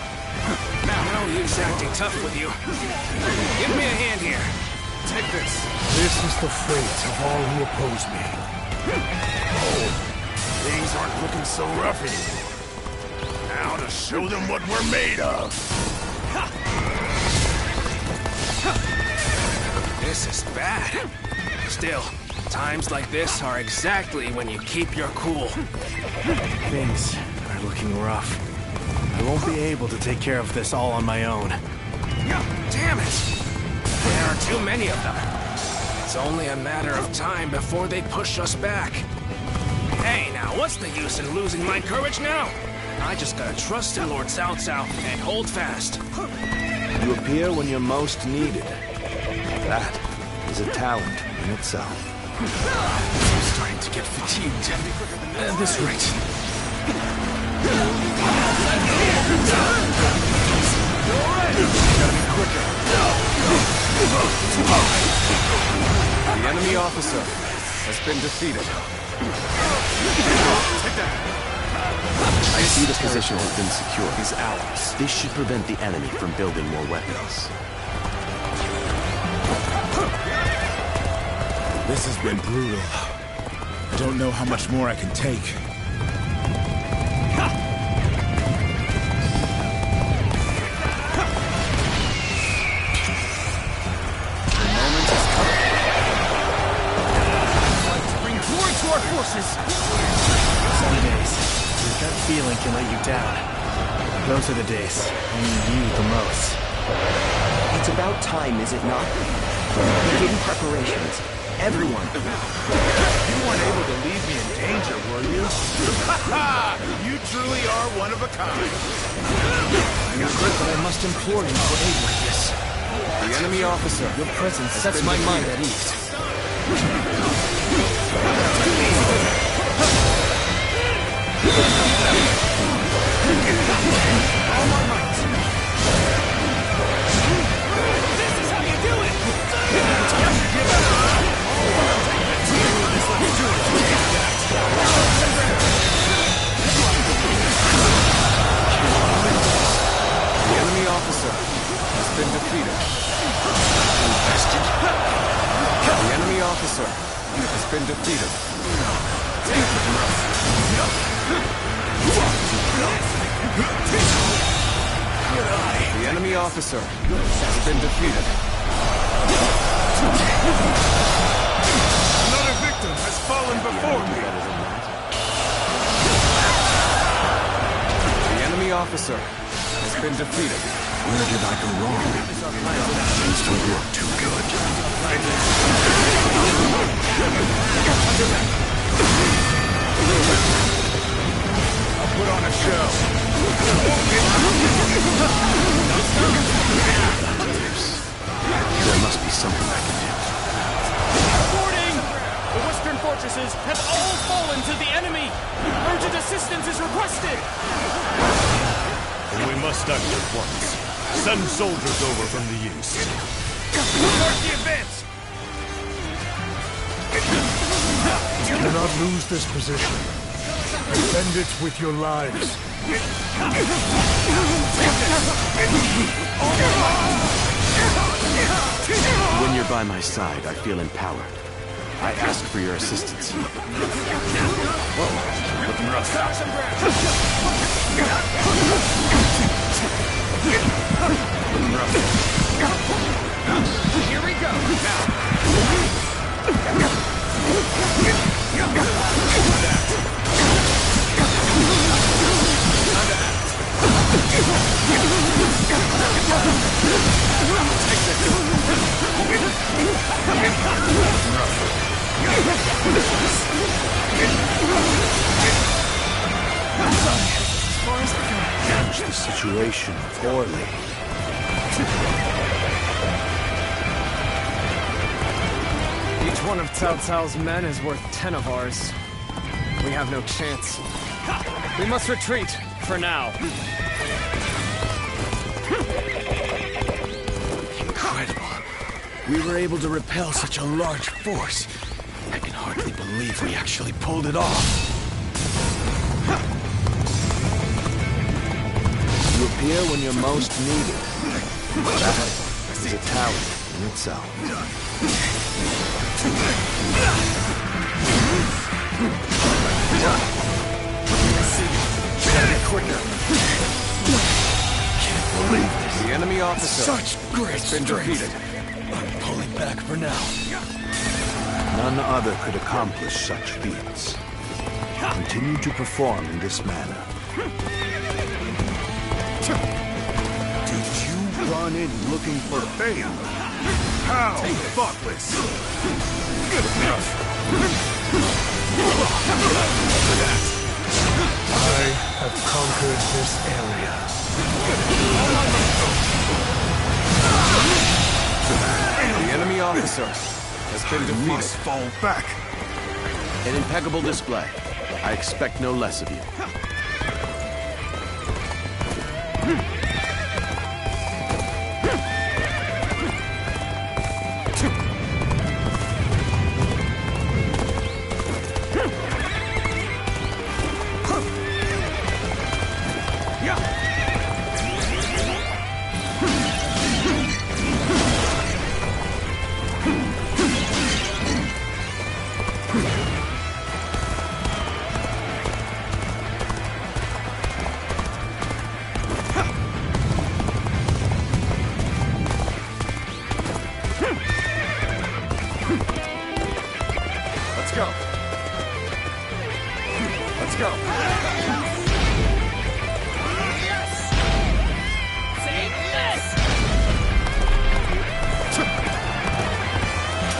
No use acting tough with you. Give me a hand here. Take this. This is the fate of all who oppose me. Oh, things aren't looking so rough anymore. Now to show them what we're made of. This is bad. Still, times like this are exactly when you keep your cool. Things are looking rough. I won't be able to take care of this all on my own. Damn it! There are too many of them. It's only a matter of time before they push us back. Hey, now, what's the use in losing my courage now? I just gotta trust in Lord Cao Cao and hold fast. You appear when you're most needed. That is a talent in itself. I'm starting to get fatigued at this rate. The enemy officer has been defeated. I see the position has been secured. His allies. This should prevent the enemy from building more weapons. This has been brutal. I don't know how much more I can take. Our forces. Some days, your gut feeling can let you down. Those are the days I need you the most. It's about time, is it not? Begin preparations. Everyone. You weren't able to leave me in danger, were you? You truly are one of a kind. I regret that I must implore you for aid like this. The enemy officer. Your presence sets my mind at ease. All my might. This is how you do it! The enemy officer has been defeated. The enemy officer has been defeated. The enemy officer has been defeated. Another victim has fallen before me. The enemy officer has been defeated. Where did I go wrong? Things don't look too good. I'll put on a show. There must be something I can do. Reporting! The western fortresses have all fallen to the enemy! Urgent assistance is requested! And we must act at once. Send soldiers over from the east. Start the advance! Do not lose this position. Defend it with your lives. When you're by my side, I feel empowered. I ask for your assistance. Whoa, looking rough. Looking rough. Here we go! Manage the situation poorly. Each one of Cao Cao's men is worth 10 of ours. We have no chance. We must retreat, for now. Incredible. We were able to repel such a large force. I can hardly believe we actually pulled it off. You appear when you're most needed. That is a talent in itself. Gotta be quicker. Can't believe this. The enemy officer Such great has been strength. defeated. I'm pulling back for now. None other could accomplish such feats. Continue to perform in this manner. Did you run in looking for fame? How thoughtless! Good enough. I have conquered this area. The enemy officer has been defeated. Must fall back. An impeccable display. I expect no less of you. Let's go. Let's go. Yes! Take this!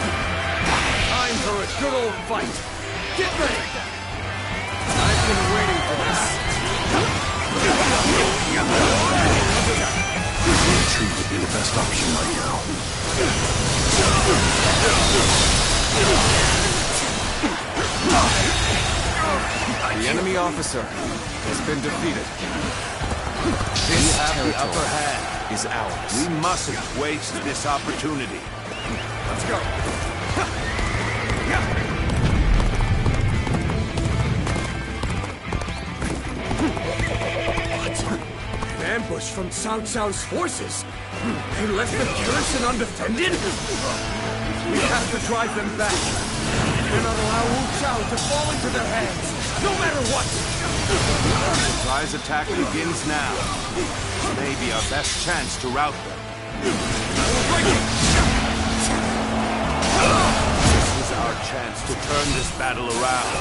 Time for a good old fight. Get ready. I've been waiting for this. Retreat would be the best option right now. The enemy officer has been defeated. This territory is ours. We mustn't waste this opportunity. Let's go. What? An ambush from Cao Cao's forces? They left the garrison undefended? We have to drive them back. We cannot allow Wu Chao to fall into their hands, no matter what. The surprise attack begins now. This may be our best chance to rout them. This is our chance to turn this battle around.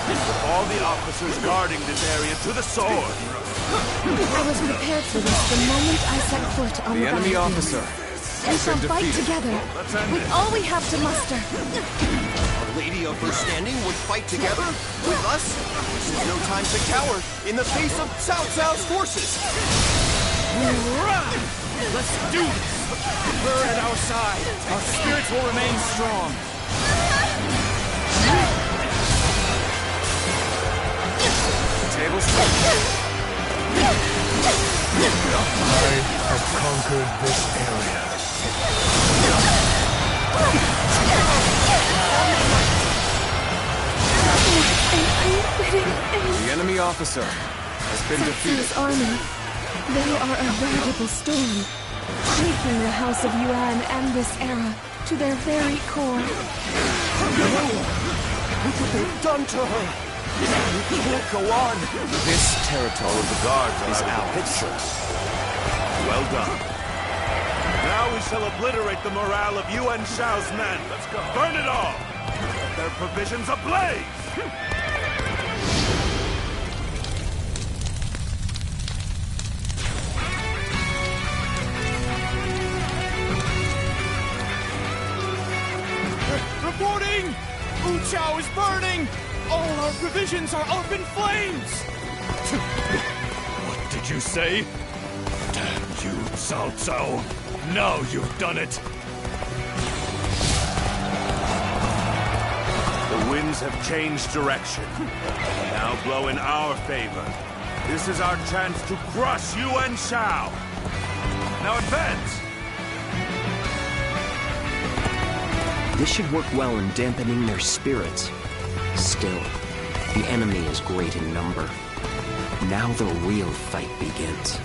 With all the officers guarding this area to the sword. I was prepared for this the moment I set foot on the enemy battlefield. officer We has shall been fight defeated. together with all we have to muster. Our Lady of Understanding would fight together with us? This is no time to cower in the face of Cao Cao's forces. Let's do this! With her at our side, our spirits will remain strong. Tables. I have conquered this area. The enemy officer has been defeated. Cao's army. They are a veritable storm, shaking the House of Yuan and this era to their very core. Look what they've done to her. We can't go on. This territory The guards is are out of the ours. picture. Well done. Now we shall obliterate the morale of Yuan Shao's men. Let's go. Burn it all. Set their provisions ablaze. Reporting! Wu Chao is burning! All our provisions are up in flames! What did you say? Damn you, Cao Cao. Now you've done it. The winds have changed direction. Now blow in our favor. This is our chance to crush Yuan Shao. Now advance! This should work well in dampening their spirits. Still, the enemy is great in number. Now the real fight begins.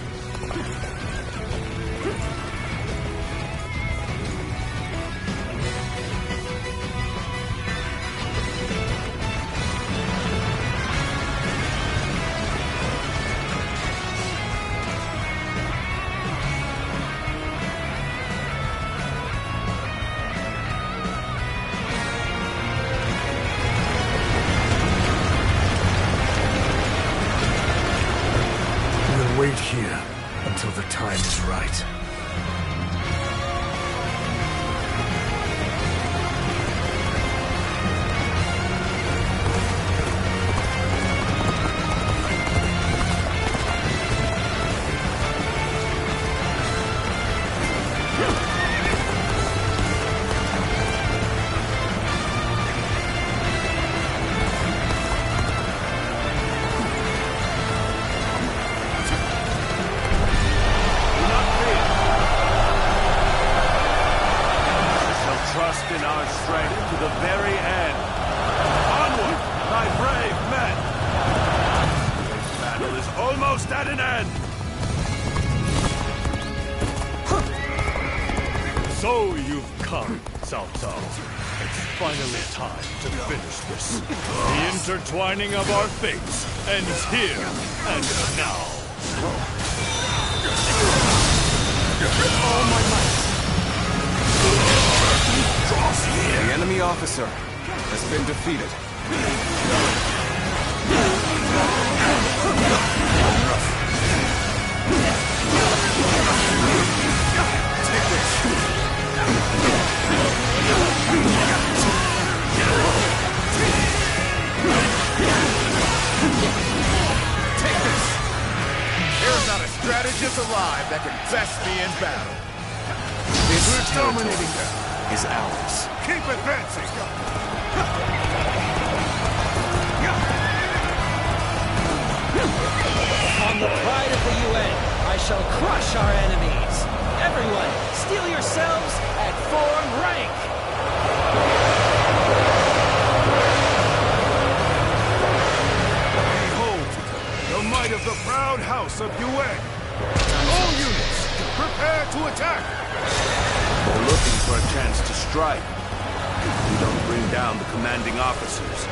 Wait here until the time is right. In our strength to the very end. Onward, my brave men! This battle is almost at an end! So you've come, Cao Cao. It's finally time to finish this. The intertwining of our fates ends here and now. All my might. The enemy officer has been defeated. Take this. Take this. There's not a strategist alive that can best me in battle. This territory is ours. Keep advancing! On the pride of the UN, I shall crush our enemies. Everyone, steel yourselves and form rank! Behold, the might of the proud house of UN! All units, prepare to attack! We're looking for a chance to strike. If we don't bring down the commanding officers,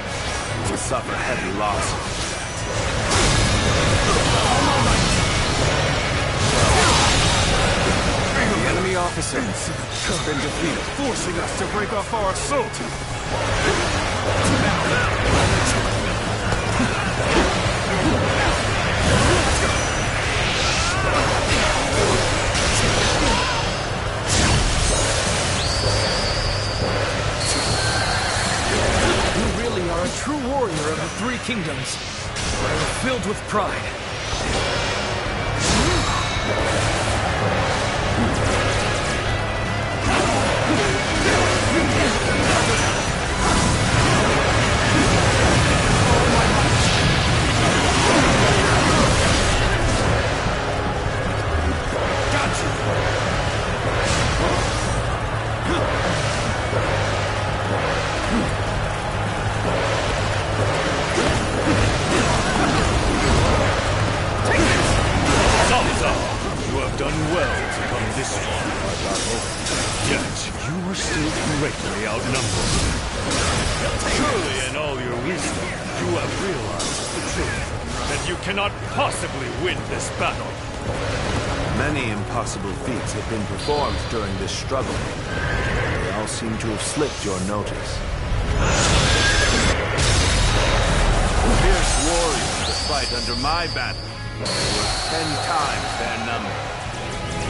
we'll suffer heavy losses. The enemy officer has been defeated, forcing us to break off our assault. You really are a true warrior of the Three Kingdoms. I am filled with pride. Done well to come this far, my battle. Yet, you are still greatly outnumbered. Surely in all your wisdom, you have realized the truth, that you cannot possibly win this battle. Many impossible feats have been performed during this struggle. They all seem to have slipped your notice. Fierce warriors that fight under my banner were 10 times their number.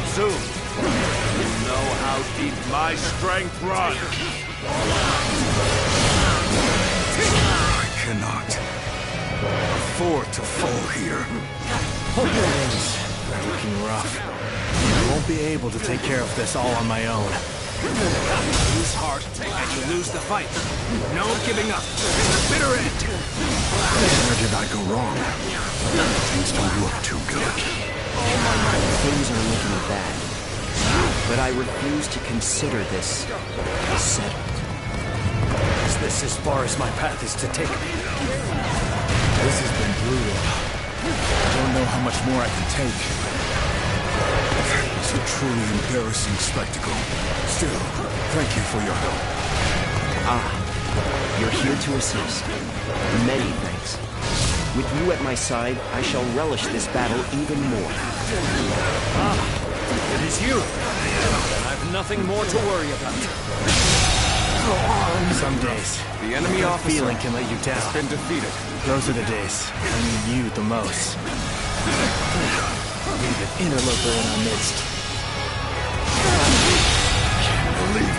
Soon, you'll know how deep my strength runs. I cannot afford to fall here. Hold your wings. They're looking rough. I won't be able to take care of this all on my own. Lose heart, and you lose the fight. No giving up. The bitter end. Where did I go wrong? Things don't look too good. Things are looking bad. But I refuse to consider this settled. Is this as far as my path is to take me? This has been brutal. I don't know how much more I can take. It's a truly embarrassing spectacle. Still, thank you for your help. You're here to assist. Many thanks. With you at my side, I shall relish this battle even more. It is you. Then I've nothing more to worry about. Some days, The enemy officer feeling can let you down. has been defeated. Those are the days I need you the most. Need an interloper in our midst.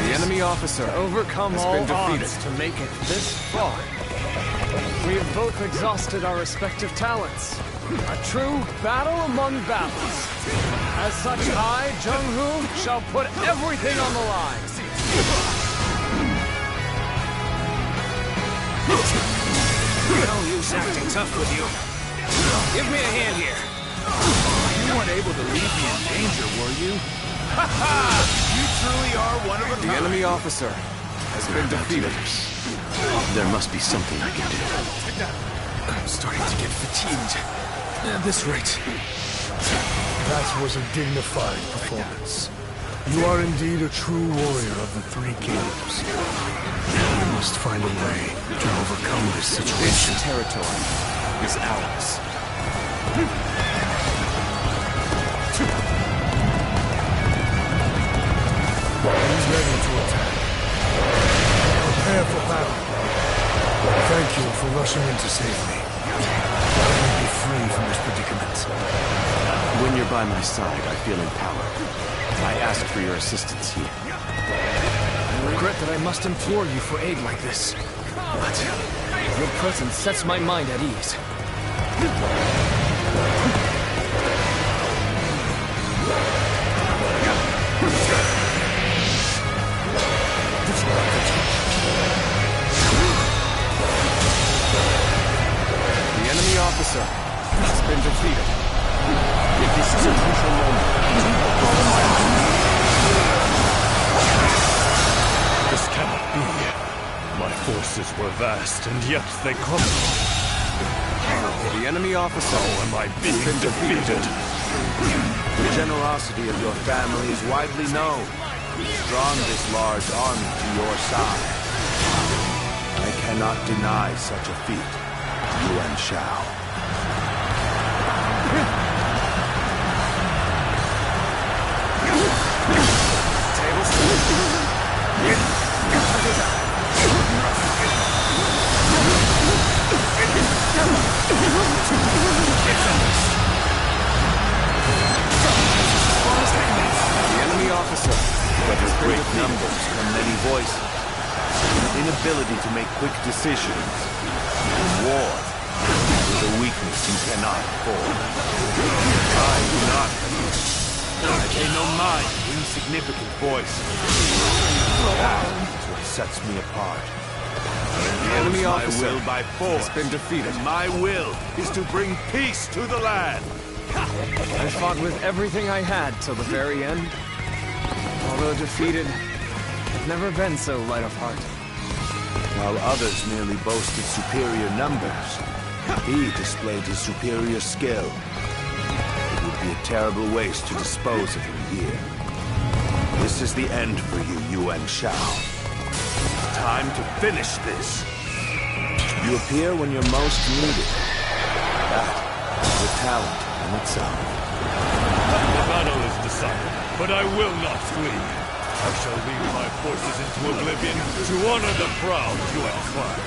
The enemy officer Overcome has all been defeated. odds to make it this far. We have both exhausted our respective talents. A true battle among battles. As such, I, Jung-Hoo, shall put everything on the line. No use acting tough with you. Give me a hand here. You weren't able to leave me in danger, were you? Ha ha! You truly are one of a kind. The enemy officer has been defeated. There must be something I can do. I'm starting to get fatigued. At this rate. That was a dignified performance. You are indeed a true warrior of the Three Kingdoms. We must find a way to overcome this situation. This territory is ours. Be ready to attack. Prepare for battle. Thank you for rushing in to save me. Let me be free from this predicament. When you're by my side, I feel empowered. I ask for your assistance here. I regret that I must implore you for aid like this. But your presence sets my mind at ease. The enemy officer has been defeated. If this is a crucial moment, This cannot be. My forces were vast, and yet they crumbled. The enemy officer Am I being defeated? The generosity of your family is widely known. You've drawn this large army to your side. I cannot deny such a feat, Yuan Shao. The enemy officer But with great numbers come many voices. An inability to make quick decisions. War is a weakness you cannot afford. I do not. I pay no mind to insignificant voices. That is what sets me apart. The enemy officer will by force has been defeated. My will is to bring peace to the land. I fought with everything I had till the very end. Although defeated, I've never been so light of heart. While others merely boasted superior numbers, he displayed his superior skill. It would be a terrible waste to dispose of him here. This is the end for you, Yuan Shao. Time to finish this. You appear when you're most needed. That is a talent in itself. The battle is decided, but I will not flee. I shall lead my forces into oblivion to honor the proud Yuan clan.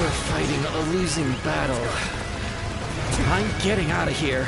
We're fighting a losing battle. I'm getting out of here.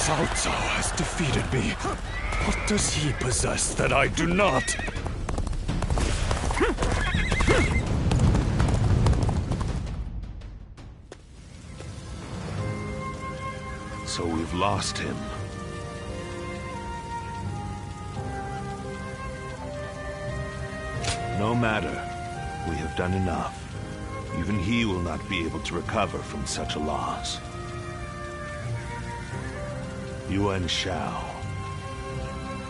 Cao Cao has defeated me. What does he possess that I do not? So we've lost him. No matter. We have done enough. Even he will not be able to recover from such a loss. Yuan Shao.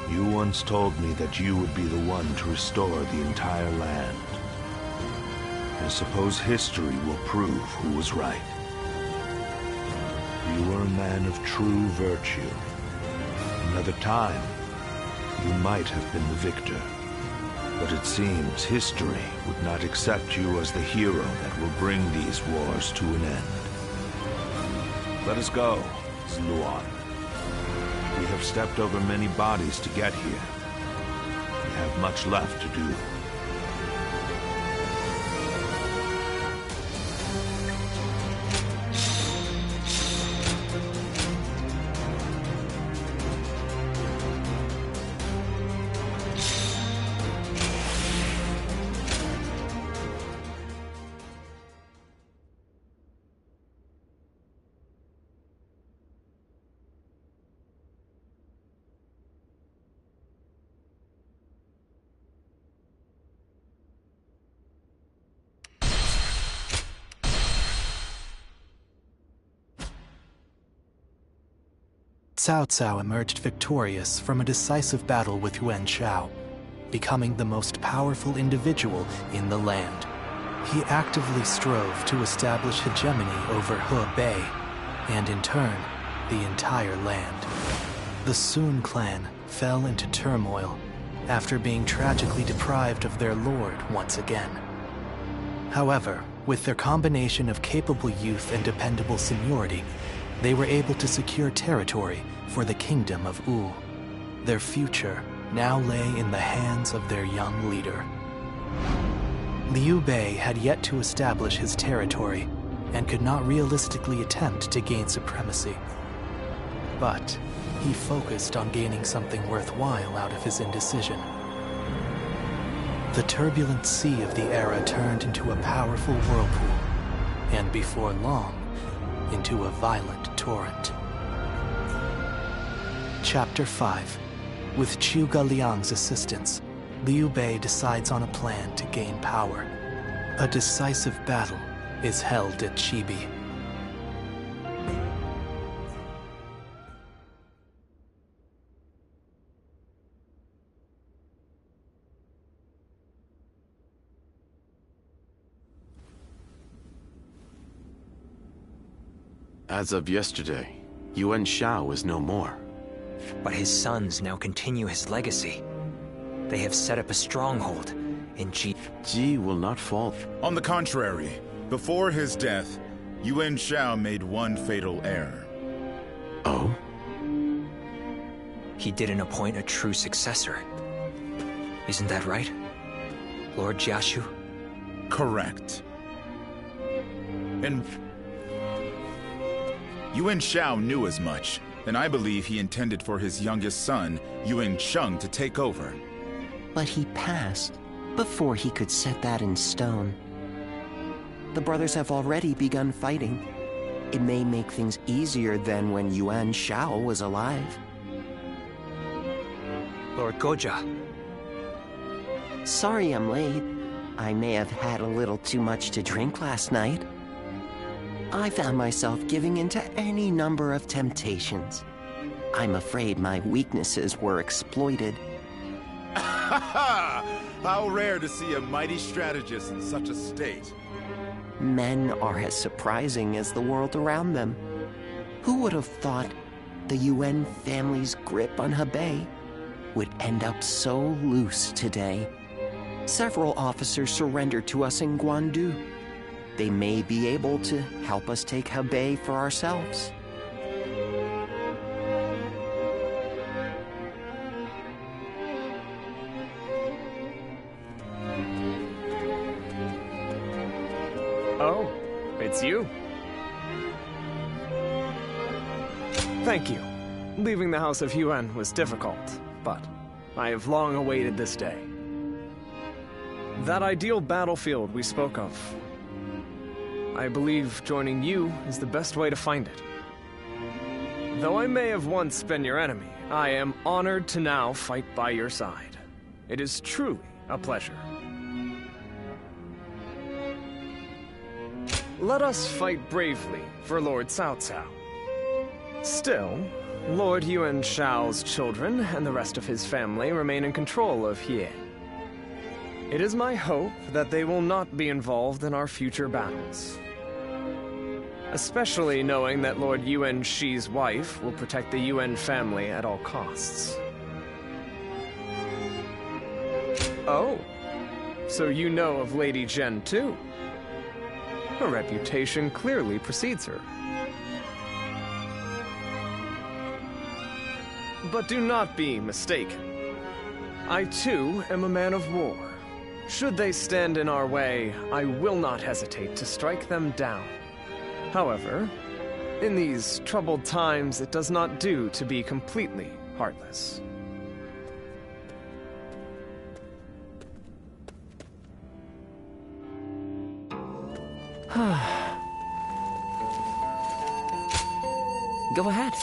You once told me that you would be the one to restore the entire land. I suppose history will prove who was right. You were a man of true virtue. Another time, you might have been the victor. But it seems history would not accept you as the hero that will bring these wars to an end. Let us go, Zluan. We have stepped over many bodies to get here. We have much left to do. Cao Cao emerged victorious from a decisive battle with Yuan Shao, becoming the most powerful individual in the land. He actively strove to establish hegemony over Hebei, and in turn, the entire land. The Sun clan fell into turmoil after being tragically deprived of their lord once again. However, with their combination of capable youth and dependable seniority, they were able to secure territory for the kingdom of Wu. Their future now lay in the hands of their young leader. Liu Bei had yet to establish his territory and could not realistically attempt to gain supremacy. But he focused on gaining something worthwhile out of his indecision. The turbulent sea of the era turned into a powerful whirlpool, and before long, into a violent torrent. Chapter 5. With Zhuge Liang's assistance, Liu Bei decides on a plan to gain power. A decisive battle is held at Chibi. As of yesterday, Yuan Shao is no more. But his sons now continue his legacy. They have set up a stronghold in Ji will not fall. On the contrary, before his death, Yuan Shao made one fatal error. Oh? He didn't appoint a true successor. Isn't that right, Lord Jiashu? Correct. And Yuan Shao knew as much, and I believe he intended for his youngest son, Yuan Sheng, to take over. But he passed before he could set that in stone. The brothers have already begun fighting. It may make things easier than when Yuan Shao was alive. Lord Goja. Sorry I'm late. I may have had a little too much to drink last night. I found myself giving in to any number of temptations. I'm afraid my weaknesses were exploited. ha! How rare to see a mighty strategist in such a state. Men are as surprising as the world around them. Who would have thought the Yuan family's grip on Hebei would end up so loose today? Several officers surrendered to us in Guandu. They may be able to help us take Hebei for ourselves. Oh, it's you. Thank you. Leaving the House of Yuan was difficult, but I have long awaited this day. That ideal battlefield we spoke of. I believe joining you is the best way to find it. Though I may have once been your enemy, I am honored to now fight by your side. It is truly a pleasure. Let us fight bravely for Lord Cao Cao. Still, Lord Yuan Shao's children and the rest of his family remain in control of Hie. It is my hope that they will not be involved in our future battles. Especially knowing that Lord Yuan Shi's wife will protect the Yuan family at all costs. Oh, so you know of Lady Zhen too? Her reputation clearly precedes her. But do not be mistaken. I too am a man of war. Should they stand in our way, I will not hesitate to strike them down. However, in these troubled times, it does not do to be completely heartless. Go ahead.